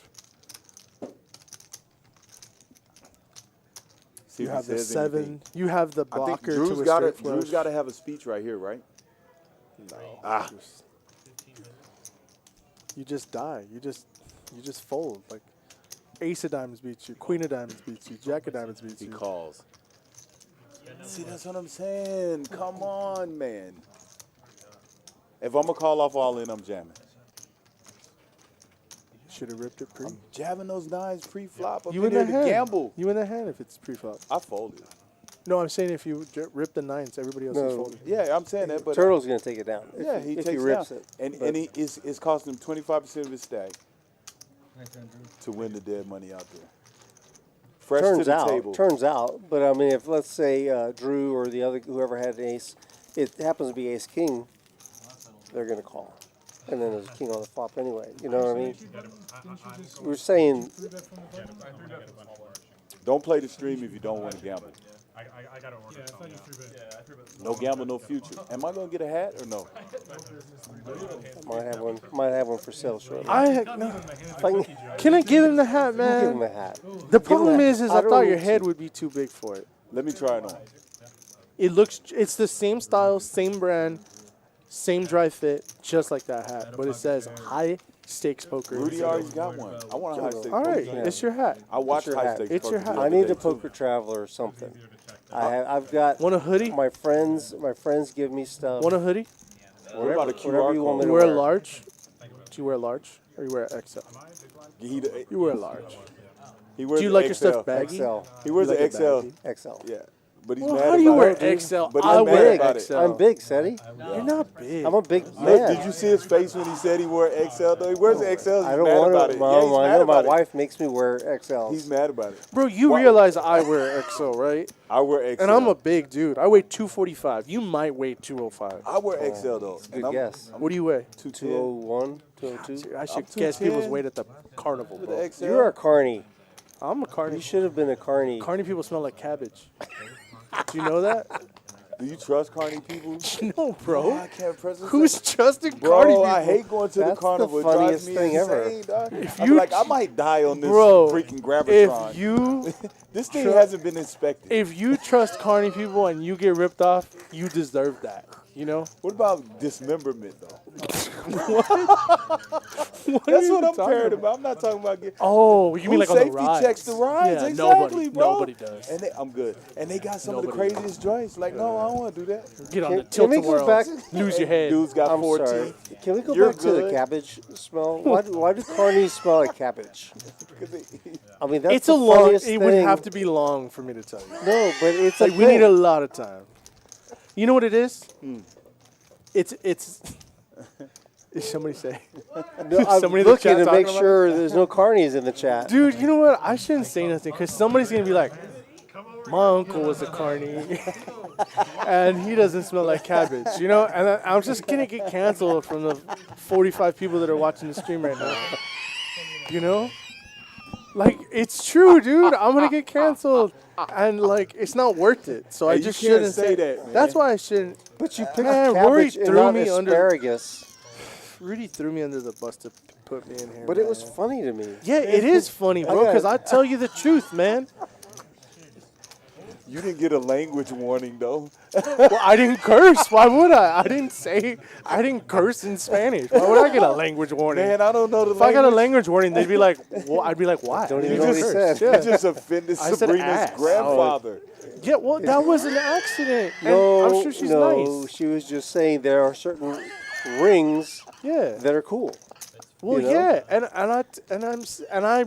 See You if he have the says 7. anything. You have the I think blocker Drew's to a got straight to. flush. Drew's got to have a speech right here, right? No. Ah. You just die. You just fold. Like Ace of Diamonds beats you, Queen of Diamonds beats you, Jack of Diamonds beats He you. calls. See, that's what I'm saying. Come on, man. If I'm gonna call off all in, I'm jamming. Should have ripped it pre. I'm jamming those 9s pre-flop. I'm You in there the to hand. gamble. You in the hand if it's pre-flop. I folded. No, I'm saying if you rip the 9s, everybody else is No. folding. Yeah, I'm saying that, but Turtle's going to take it down. yeah, if he if takes he rips down. it. And But it's costing him 25% of his stack to win the dead money out there. Fresh to the table. Turns out. But I mean, if let's say Drew or the other whoever had an ace, it happens to be ace king, they're going to call, and then there's a king on the flop anyway. You know what I mean? We're saying Don't play the stream if you don't want to gamble. I got to order some. No gamble, no future. Am I gonna get a hat or no? might have one for sale shortly. Can I give him the hat, man? Give him a hat. The problem the- is I I don't thought your need head to. would be too big for it. Let me try it on. It's the same style, same brand, same dry fit, just like that hat. But it says high stakes poker. Rudy already got one. I want a high stakes. All right, poker. it's your hat. I watched your high hat. stakes. It's your poker hat. the I other need day, a poker too. traveler or something. I've got Want a hoodie? my friends give me stuff. Want a hoodie? What about a QR whatever you want me Do to you wear a wear. large? Do you wear a large? Or you wear XL? You wear a large. He wears Do you the like your XL. stuff baggy? XL. He wears You the like it XL. baggy? XL. Yeah, but he's Well, mad how do you about wear it. XL? But he's I mad wear about it. XL. I'm big, Seti. You're not big. I'm a big Look, man. did you see his face when he said he wore XL? Though he wears the XL. He's I don't mad want about to. it. Yeah, he's I mad know my about it. wife makes me wear XLs. He's mad about it. Bro, you Why- realize I wear XL, right? I wear XL. And I'm a big dude. I weigh 245. You might weigh 205. I wear XL though. Good guess. What do you weigh? 201, 202. I should I'm guess people's 210. weight at the carnival, With bro. the XL. You're a carny. I'm a carny. You should have been a carny. Carny people smell like cabbage. Do you know that? Do you trust carny people? No, bro. I can't present. Who's trusting Bro, carny people? I hate going to the That's the carnival. It funniest drives me thing ever. insane, dog. I'm you like, I might die on this Bro, freaking Gravitron. if you This thing hasn't been inspected. if you trust carny people and you get ripped off, you deserve that. You know? What about dismemberment though? What That's are you what I'm talking paranoid about. I'm not talking about getting. Oh, you Who mean like on the safety rides? checks the rides? Yeah, Exactly, bro. Nobody does. And I'm good. And they got some of Nobody the craziest joints. Like, no, I don't want to do that. Get on Can- the can tilt we a go whirl. back- Lose your head. Dude's got I'm 4 sorry. teeth. Can we go You're back to the good. cabbage smell? Why do carnies smell like cabbage? I mean, that's It's the a long. funniest It would thing. have to be long for me to tell you. No, but it's Like a we need a thing. lot of time. You know what it is? It's. Did somebody say? No, I'm somebody in the looking chat to make talking about sure there's no carnies in the chat. Dude, you know what? I shouldn't say nothing because somebody's gonna be like, my uncle was a carny, and he doesn't smell like cabbage, you know. And I'm just gonna get canceled from the 45 people that are watching the stream right now. You know, like it's true, dude. I'm gonna get canceled, and like it's not worth it. So I you just can't shouldn't say that, man. That's why I shouldn't. But you picked Man, Rory cabbage and threw not me under- asparagus. Rudy threw me under the bus to put me in here. But it was funny to me. Yeah, it is funny, bro, because I tell you the truth, man. You didn't get a language warning, though. Well, I didn't curse. Why would I? I didn't curse in Spanish. Why would I get a language warning? Man, I don't know the If language. I got a language warning, they'd be like, well, I'd be like, why? Don't even You know what he just, said. you just offended I said Sabrina's ass. grandfather. Yeah, well, that was an accident. And No, I'm sure she's no, nice. she was just saying there are certain rings Yeah. that are cool. Well, you know? yeah, and I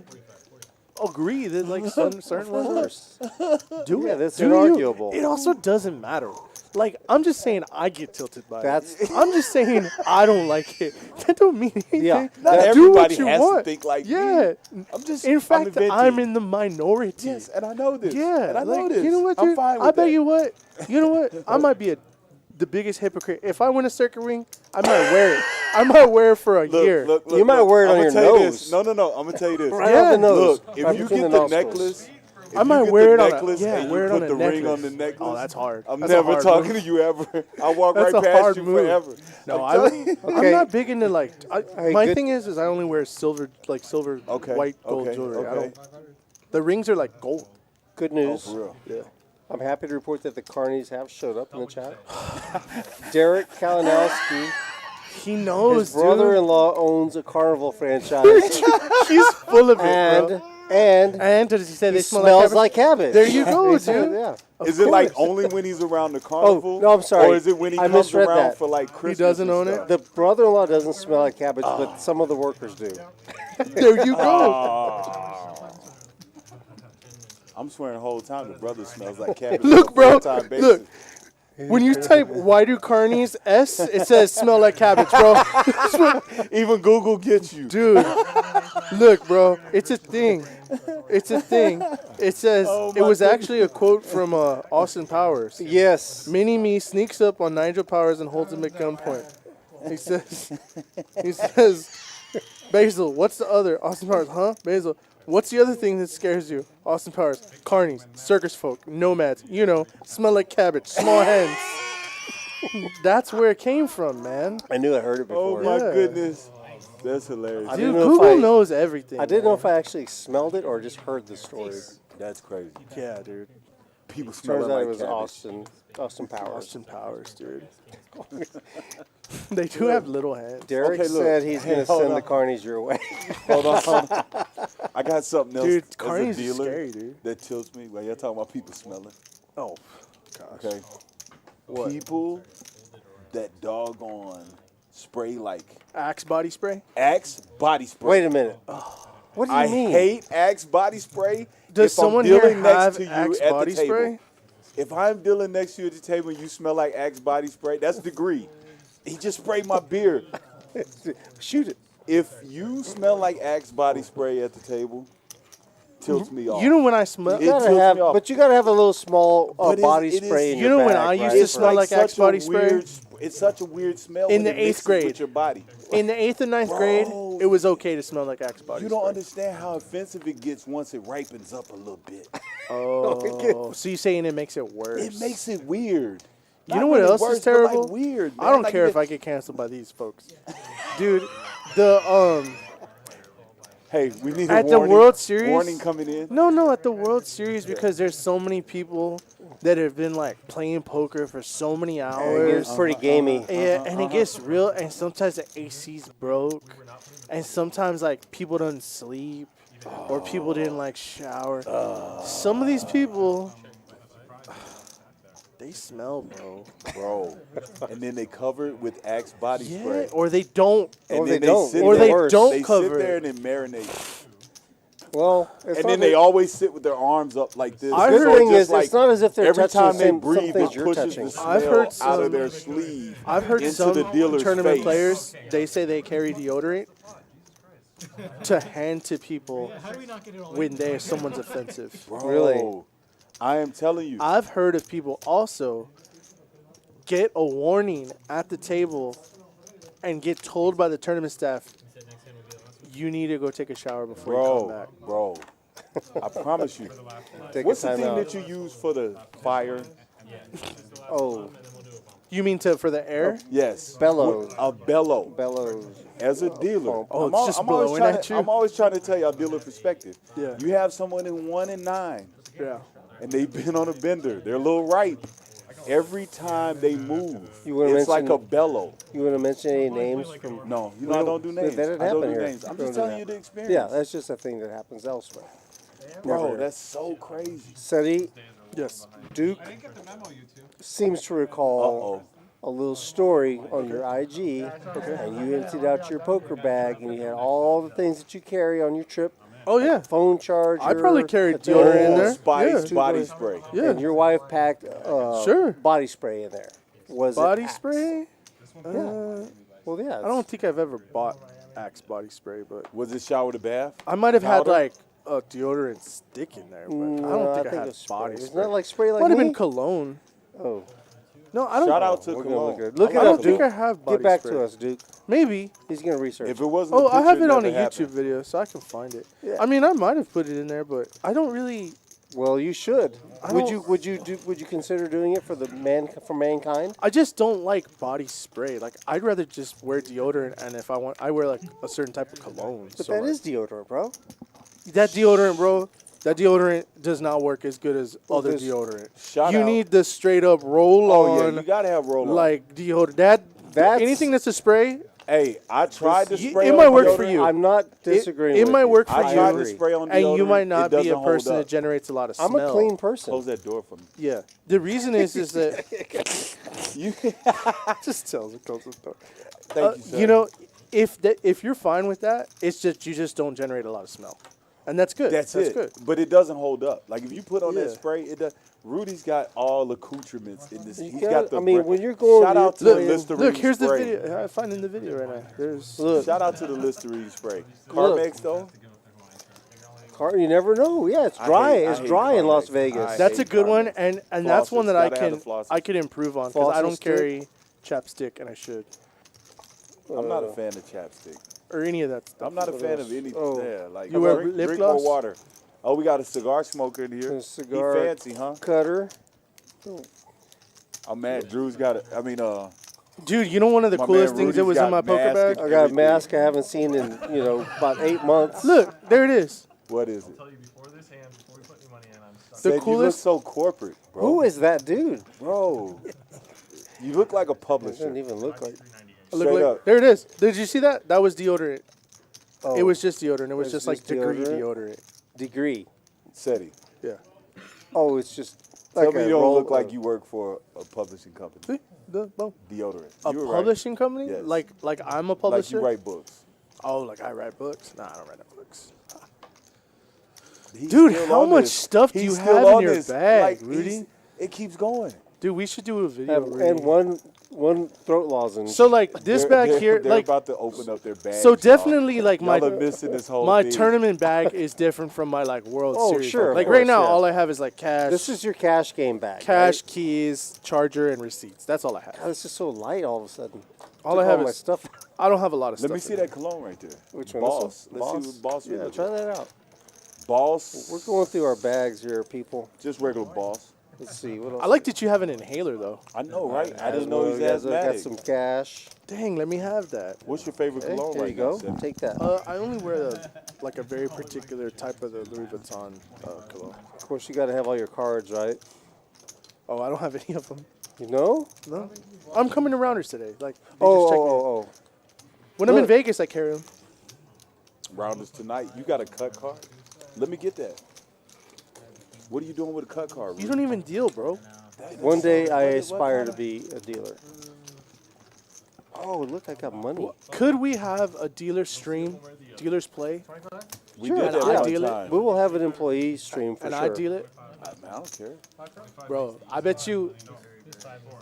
agree that like certain ones are. Do Yeah, it. that's Do inarguable. you. It also doesn't matter. Like I'm just saying, I get tilted by That's- it. I'm just saying I don't like it. That don't mean anything. Yeah, Not Do what everybody you has want. to think like yeah. me. I'm just. In fact, inventing. I'm in the minority. Yes, and I know this. Yeah, and I know like, this. You know what, I'm dude? fine with I bet that. you what. You know what? I might be the biggest hypocrite. If I win a circuit ring, I might wear it. I might wear it for a year. Look, You might wear it on I'ma your tell you nose. this. No. I'm gonna tell you this. Right Yeah. off the nose. Look, if right you between get the the nostrils. necklace, I might wear it on a and wear you it put on a the ring necklace. on the necklace. Oh, that's hard. I'm That's a never hard talking move. to you ever. I'll walk That's right a past hard you move. forever. No, I'm I'm not big into like. Hey, My good- thing is I only wear silver, Okay, white gold okay, jewelry. I okay. don't. The rings are like gold. Good news. for real. Yeah. I'm happy to report that the Carnies have showed up in the chat. Derek Kalinowski, He knows, his brother-in-law owns a carnival franchise, dude. He's full of it, and bro. and And does he say he they smell smells like like cabbage. cabbage? There you go, He said, dude. Yeah. Is it like only when he's around the carnival? no, I'm sorry. Or is it when he I comes misread around that. for like Christmas? doesn't and own it? stuff? The brother-in-law doesn't smell like cabbage, but some of the workers do. There you go. Oh. I'm swearing the whole time the brother smells like cabbage. Look, on a bro. full-time basis. Look. When you type "Why do carnies S," it says "smell like cabbage," bro. Even Google gets you. Dude, look, bro. It's a thing. It's a thing. It says it was actually a quote from Austin Powers. Yes. Mini Me sneaks up on Nigel Powers and holds him at gunpoint. He says, Basil, what's the other? Austin Powers, huh? Basil, what's the other thing that scares you? Austin Powers, carnies, circus folk, nomads, you know, smell like cabbage, small hens. That's where it came from, man. I knew I heard it Oh before. my Yeah. goodness. That's hilarious. I Dude, didn't know if Google I- knows everything. I didn't know man. if I actually smelled it or just heard the story. That's crazy. Yeah, dude. People smell Turns out like it was cabbage. Austin Powers. Austin Powers, dude. They do have little hands. Derek Okay, look. said he's going to Hold send on. the Carnies your way. Hold on. I got something else Dude, as carnies a is dealer scary, dude. that tilts me. Well, you're talking about people smelling. Oh, gosh. Okay. What? People that doggone spray like Axe body spray? Axe body spray. Wait a minute. What do you I mean? hate Axe body spray. Does if someone I'm dealing here next have to you Axe at body the table, spray? if I'm dealing next to you at the table and you smell like Axe body spray, that's degree. He just sprayed my beer. Shoot it. If you smell like Axe body spray at the table, tilts me off. You know when I smell... It tilts me off. But you gotta have a little small But body it is- spray in You your know when bag, I used right? to smell like such Axe a body spray? weird- It's such a weird smell In when the it 8th mixes grade. with your body. In the 8th and 9th grade, Bro. it was okay to smell like Axe body You spray. don't understand how offensive it gets once it ripens up a little bit. Oh, so you're saying it makes it worse? It makes it weird. You Not know what really else worse, is but, like, terrible? weird. I man. don't Like, care it- if I get canceled by these folks, dude. The Hey, we need a at the warning. World Series. Warning coming in. No, at the World Series because there's so many people that have been like playing poker for so many It hours. gets pretty gamey. Yeah, and it gets real, and sometimes the AC's broke, and sometimes like people don't sleep, or people didn't like shower. Some of these people, they smell, bro. And then they cover it with Axe body Yeah, spray. or they don't. And Or then they don't. sit Or there- they worse. don't They cover sit there it. and then marinate. Well, it's And not then they that- always sit with their arms up like this. I The heard- good thing just is, like it's not as if they're every touching time the they same breathe, things it you're pushes touching. the smell I've heard out some- of their sleeve. I've heard into some the dealer's tournament face. players, they say they carry deodorant to hand to people How do we not get it all when someone's offensive. Bro, Really? I am telling you. I've heard of people also get a warning at the table and get told by the tournament staff, you need to go take a shower before you come back. Bro, I promise you. Take What's a the time thing out. that you use for the fire? Oh, You mean for the air? Yes. Bellows. A bellow. Bellows. As a dealer. Oh, it's just blowing at you? I'm always trying to tell you our dealer perspective. Yeah. You have someone in 1 and 9. Yeah. And they've been on a bender. They're a little ripe. Every time they move, You it's like mention- a bellow. You want to mention any names from? No, you know I don't do names. That didn't I don't happen do here. names. I'm Don't just do telling that. you the experience. Yeah, that's just a thing that happens elsewhere. Bro, Never. that's so crazy. Seti, Yes. Duke I didn't get the memo, you two. seems to recall a little story on your IG, and you emptied out your poker bag, and you had all the things that you carry on your trip. Oh yeah. Phone charger. I probably carried a deodorant in there. Spice Yeah. body spray. Yeah. And your wife packed Sure. body spray in there. Was Body it Axe? spray? Well, yeah. I don't think I've ever bought Axe body spray, but Was it shower to bath? I might have had Powder? like a deodorant stick in there, but I don't think I it had was body spray. spray. Isn't that like spray like Might have me? been cologne. Oh, No, I don't. Shout out to we're gonna Cologne. look it. Look I it don't up, think Duke. I have body Get back spray. to us, Duke. Maybe. He's gonna research. If it wasn't Oh, a I picture, have it on a never YouTube happened. video, so I can find it. Yeah. I mean, I might have put it in there, but I don't really. Well, you should. I Would don't- you consider doing it for mankind? I just don't like body spray. Like, I'd rather just wear deodorant, and if I want, I wear like a certain type of cologne. But so that like, is deodorant, bro. that deodorant, bro. That deodorant does not work as good as other there's- deodorant. Shout You out. need the straight up roll Oh yeah, on, you gotta have roll on. like deodorant. That's- anything that's a spray. Hey, I tried to You- spray. it on might work for deodorant. you. I'm not disagreeing. It with might you. work for I you, tried to spray on deodorant. and you might not it be a doesn't person hold that up. generates a lot of I'm smell. a clean person. Close that door for me. Yeah. The reason is that You, just tells it close the door. thank you, sir. You know, if you're fine with that, it's just you just don't generate a lot of smell, and that's good. That's it. good. But it doesn't hold up. Like if you put on that Yeah. spray, it does. Rudy's got all accoutrements in this. You He's got- got the. I mean, brand- when you're going- shout out to Look, the Listerine Look, here's spray. the video. I'm finding the video right now. There's Look, Shout out to the Listerine spray. Look. Carmex though. you never know. Yeah, it's I dry. hate- I It's hate dry in Las Carmex. Vegas. I that's a hate good one, Carmex. and that's one that Flossers, I gotta have can the flossers. I could improve on because I don't Flossers too? carry chapstick, and I should, I'm not a fan of chapstick. or any of that stuff. I'm not a fan of anything. Oh. Yeah, like You wear drink, lip drink gloss? more water. Oh, we got a cigar smoker in here. A cigar He fancy, huh? cutter. I'm mad. Drew's got it. I mean, Dude, you know one of the My coolest man things that Rudy's was in my got poker mask bag? I got a mask I haven't seen in about 8 months. Look, there it is. what is it? Tell you before this hand, before we put any money in, I'm stuck. The Said coolest- You look so corporate, bro. Who is that dude? Bro, you look like a It publisher. doesn't even look like. Look, Straight look, up. there it is. Did you see that? That was deodorant. Oh, It was just deodorant. It was It's just like just degree deodorant? deodorant. degree. Seti. Yeah. Oh, it's just Tell like me a you don't roll look like of- you work for a publishing company. See? Boom. Deodorant. A You were right. publishing company? Yes. Like I'm a Like publisher? you write books. Oh, like I write books? Nah, I don't write no books. He's Dude, still how on much this. stuff do He's you still have in on your this. bag, Like, Rudy? he's- It keeps going. Dude, we should do a video. Rudy. and one throat lozenge. So like this bag here, they're like about to open up their bag. so definitely like my Y'all are missing this whole my thing. tournament bag is different from my like World Oh, Series. sure, bag. of Like right course, now, yeah. all I have is like cash, This is your cash game bag. cash, right? keys, charger, and receipts. That's all I have. God, this is so light all of a sudden. All Took I have my is stuff. I don't have a lot of Let stuff. me see in that cologne right there. Which one? Boss. This one? Let's see what Boss Yeah, looks try like. that out. Boss. We're going through our bags here, people. Just regular Boss. Let's see what else. I like that you have an inhaler though. I know, right? I didn't know Well, he's you guys got asthmatic. some cash. Dang, let me have that. What's your favorite Hey, cologne there right you go. now, Seth? Take that. I only wear like a very particular type of the Louis Vuitton cologne. Of course, you got to have all your cards, right? Oh, I don't have any of them. You know? No, I'm coming to Rounders today. Like, they Oh, just checked me. oh. When I'm in Look. Vegas, I carry them. Rounders tonight. You got a cut card? Let me get that. What are you doing with a cut card? You don't even deal, bro. One day I aspire to be a dealer. Oh, look, I got money. Could we have a dealer stream, dealers play, We Sure, did that I one deal it. time. We will have an employee stream for and sure. I deal it? I don't care. Bro, I bet you.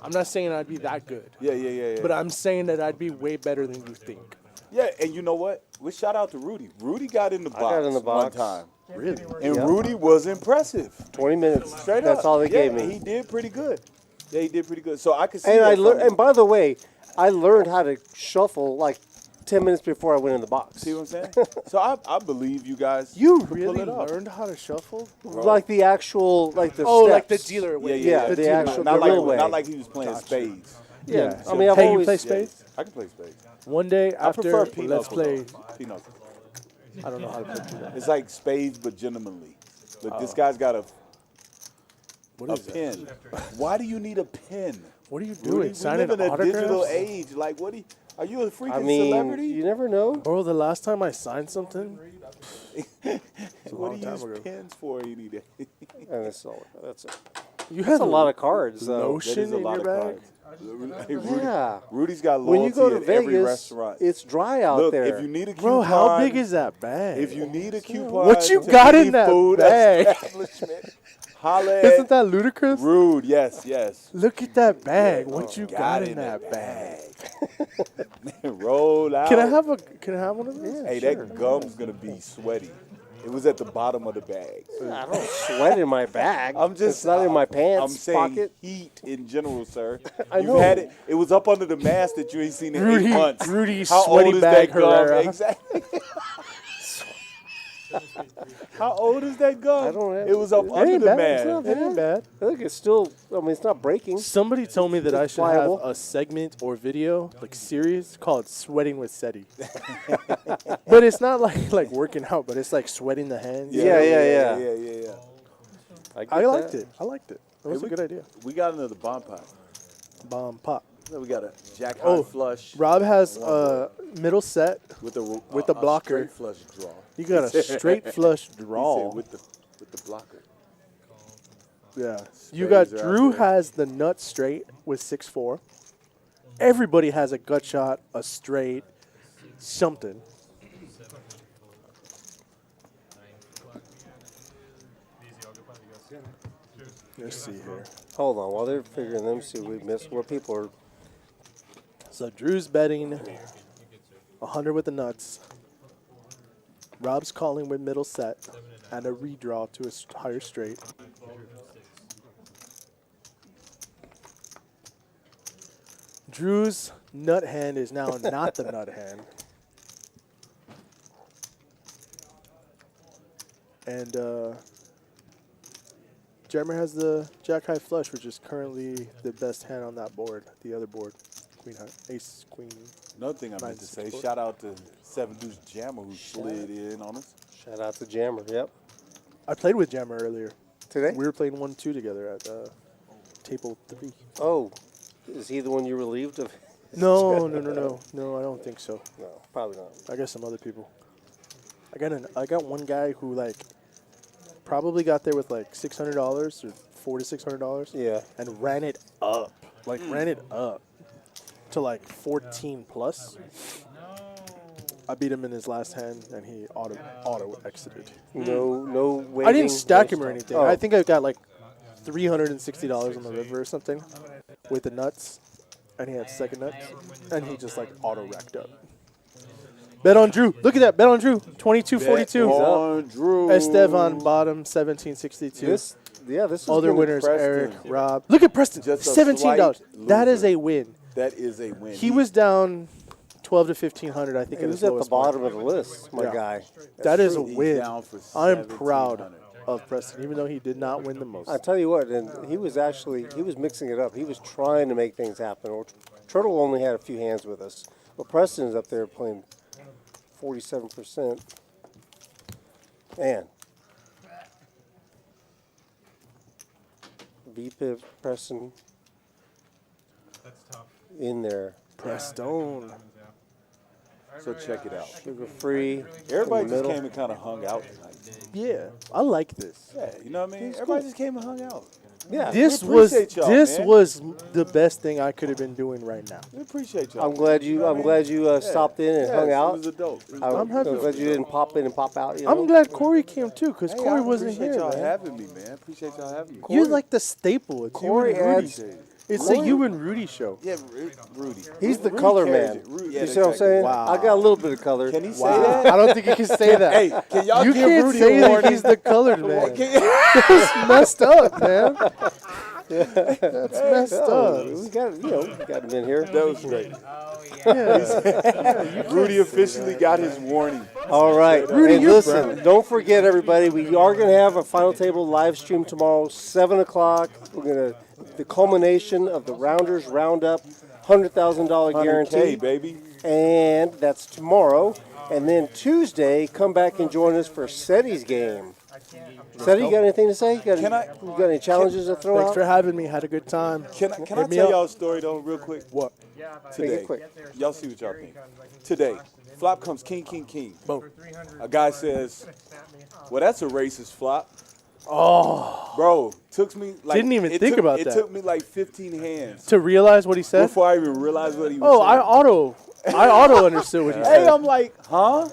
I'm not saying I'd be that good, Yeah. but I'm saying that I'd be way better than you think. Yeah, and you know what? We shout out to Rudy. Rudy got in the box, got in the box. one time. Really? And Yep. Rudy was impressive. 20 minutes. Straight That's up. all they Yeah, gave me. He did pretty good. Yeah, he did pretty good. So I could see And that I from learned. you. And by the way, I learned how to shuffle like 10 minutes before I went in the box. See what I'm saying? So I believe you guys. You could pull really it off. learned how to shuffle? Like the actual, like the Oh, like the steps. dealer way. Yeah, the dealer actual- way. Not the like real way. not like he was playing spades. Yeah. I mean, I've Hey, you always play spades? I can play spades. One day I after, prefer let's pinochle. play. Pinochle. I don't know how to play pinochle. It's like spades, but gentlemanly. Look, this guy's got a pen. Why do you need a pen? What are you Rudy, doing? we Signing live in a digital autographs? age. Like, are you a freaking I mean, celebrity? you never know. Bro, the last time I signed something, What long do you time use ago. pens for? You need it. And that's all. That's it. you That's had a lot of cards, though. That lotion is a in lot your of bag. cards. Hey, Rudy, Yeah. Rudy's got When loyalty you go to at every Vegas, restaurant. it's dry out Look, there. if you need a coupon, Bro, how big is that bag? If you need a coupon, What you to got any in that food bag? establishment, holla at Isn't that ludicrous? Rude. Yes. Look at that bag. What you got in that bag? Roll out. Can I have one of those? Hey, that gum's gonna be sweaty. It was at the bottom of the bag. I don't sweat in my bag. It's not in my pants I'm saying pocket. heat in general, sir. I You've know. had it. It was up under the mask that you ain't seen in 8 months. Rudy How sweaty old is bag that gum? Herrera. Exactly. How old is that gum? I don't have It was up It under ain't the bad. mask. It ain't bad. I think it's still. I mean, it's not breaking. Somebody told me that I It's should have pliable. a segment or video, like series, called "Sweating with SETI." But it's not like working out, but it's like sweating the hands. Yeah. I liked it. I liked it. It was Hey, a good idea. We got another bomb pot. Bomb pop. Then we got a jack high Oh, flush Rob has a middle set. with the with a blocker. straight flush draw. You got a straight flush He draw. said with the blocker. Yeah. You got Spades are out Drew there. has the nut straight with 6-4. Everybody has a gut shot, a straight, something. Let's see here. Hold on, while they're figuring them, see what we missed. What people are. So Drew's betting 100 with the nuts. Rob's calling with middle set and a redraw to a higher straight. Drew's nut hand is now not the nut hand. And Jammer has the jack high flush, which is currently the best hand on that board. The other board, queen high, ace, queen. Another thing I meant to say, 9-6-4. shout out to Seven Deuce Jammer who slid in on us. Shout out to Jammer. Yep. I played with Jammer earlier. Today? We were playing 1-2 together at table 3. Oh, is he the one you relieved of? No, I don't think so. No, probably not. I got some other people. I got one guy who like probably got there with like $600 or $400 to $600. Yeah. And ran it up, ran it up to like 14 plus. I beat him in his last hand, and he auto exited. No waiting. I didn't stack him or anything. Oh. I think I got like $360 on the river or something with the nuts, and he had second nuts, and he just like auto racked up. Bet on Drew. Look at that. Bet on Drew. 22.42. On Drew. Estevan bottom 17.62. This is Other gonna- winners: Preston. Eric, Rob. Look at Preston. Just a $17. slight That is loser. a win. That is a win. He was down 12 to 1,500. I think He at was his at the lowest point. bottom of the list, my Yeah. guy. That is a He's win. down for I'm proud 1,700. of Preston, even though he did not win the most. I tell you what, and he was mixing it up. He was trying to make things happen. Turtle only had a few hands with us, but Preston's up there playing 47%. Man, VPIP Preston That's tough. in there, Preston. So check it out. sugar free. Everybody in the just middle. came and kind of hung out tonight. Yeah, I like this. Yeah, you know what I mean? It's Everybody cool. just came and hung out. Yeah, This we was appreciate y'all, man. the best thing I could have been doing right now. We appreciate y'all. I'm glad you stopped in and hung out. It was adult. It was I'm happy. glad you didn't pop in and pop out. You know? I'm glad Corey came too, because Hey, Corey I wasn't appreciate here, y'all man. having me, man. Appreciate y'all having me. You're like the staple. It's Corey you and Rudy. adds- It's a you and Rudy show. Yeah, Rudy. He's the Rudy color carries man. it. Rudy- You yeah, see what I'm exactly. saying? Wow. I got a little bit of color. Can he say Wow. that? I don't think you can say that. Hey, can y'all You give can't Rudy say a that warning? he's the colored man. Can- It's messed up, man. That's messed up. We got him in here. That was great. Yeah. Rudy officially got his warning. All right. Rudy, and you're listen, brown. don't forget, everybody, we are going to have a Final Table live stream tomorrow, 7 o'clock. We're going to, the culmination of the Rounders Roundup, $100,000 guarantee. 100K, baby. And that's tomorrow. And then Tuesday, come back and join us for Seti's game. Seti, you got anything to say? You got any challenges to throw Thanks out? for having me. Had a good time. Can I me tell up. y'all a story, though, real quick? What? Today. Make it quick. Y'all see what y'all think. Today, flop comes king, king, king. Boom. A guy says, well, that's a racist flop. Oh. Bro, took me like... Didn't even think about that. It took me like 15 hands To realize what he said? before I even realized what he was Oh, saying. I auto understood what he Hey, said. I'm like, huh?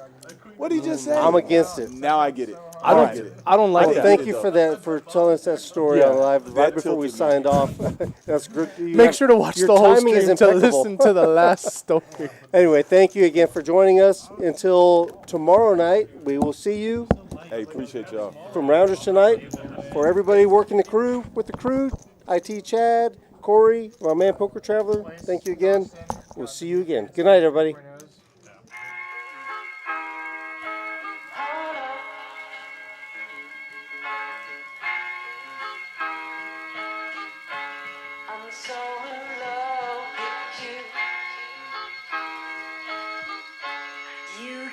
What did he just say? I'm against it. Now I get it. I Now don't get it. I don't like Well, that. thank you for that, for telling us that story Yeah. on live right That before we tilted me. signed off. That's good. Make sure to watch your the whole timing is stream to impeccable. listen to the last story. Anyway, thank you again for joining us. Until tomorrow night, we will see you Hey, appreciate y'all. from Rounders Tonight. For everybody working the crew, with the crew, IT Chad, Corey, my man Poker Traveler, thank you again. We'll see you again. Good night, everybody.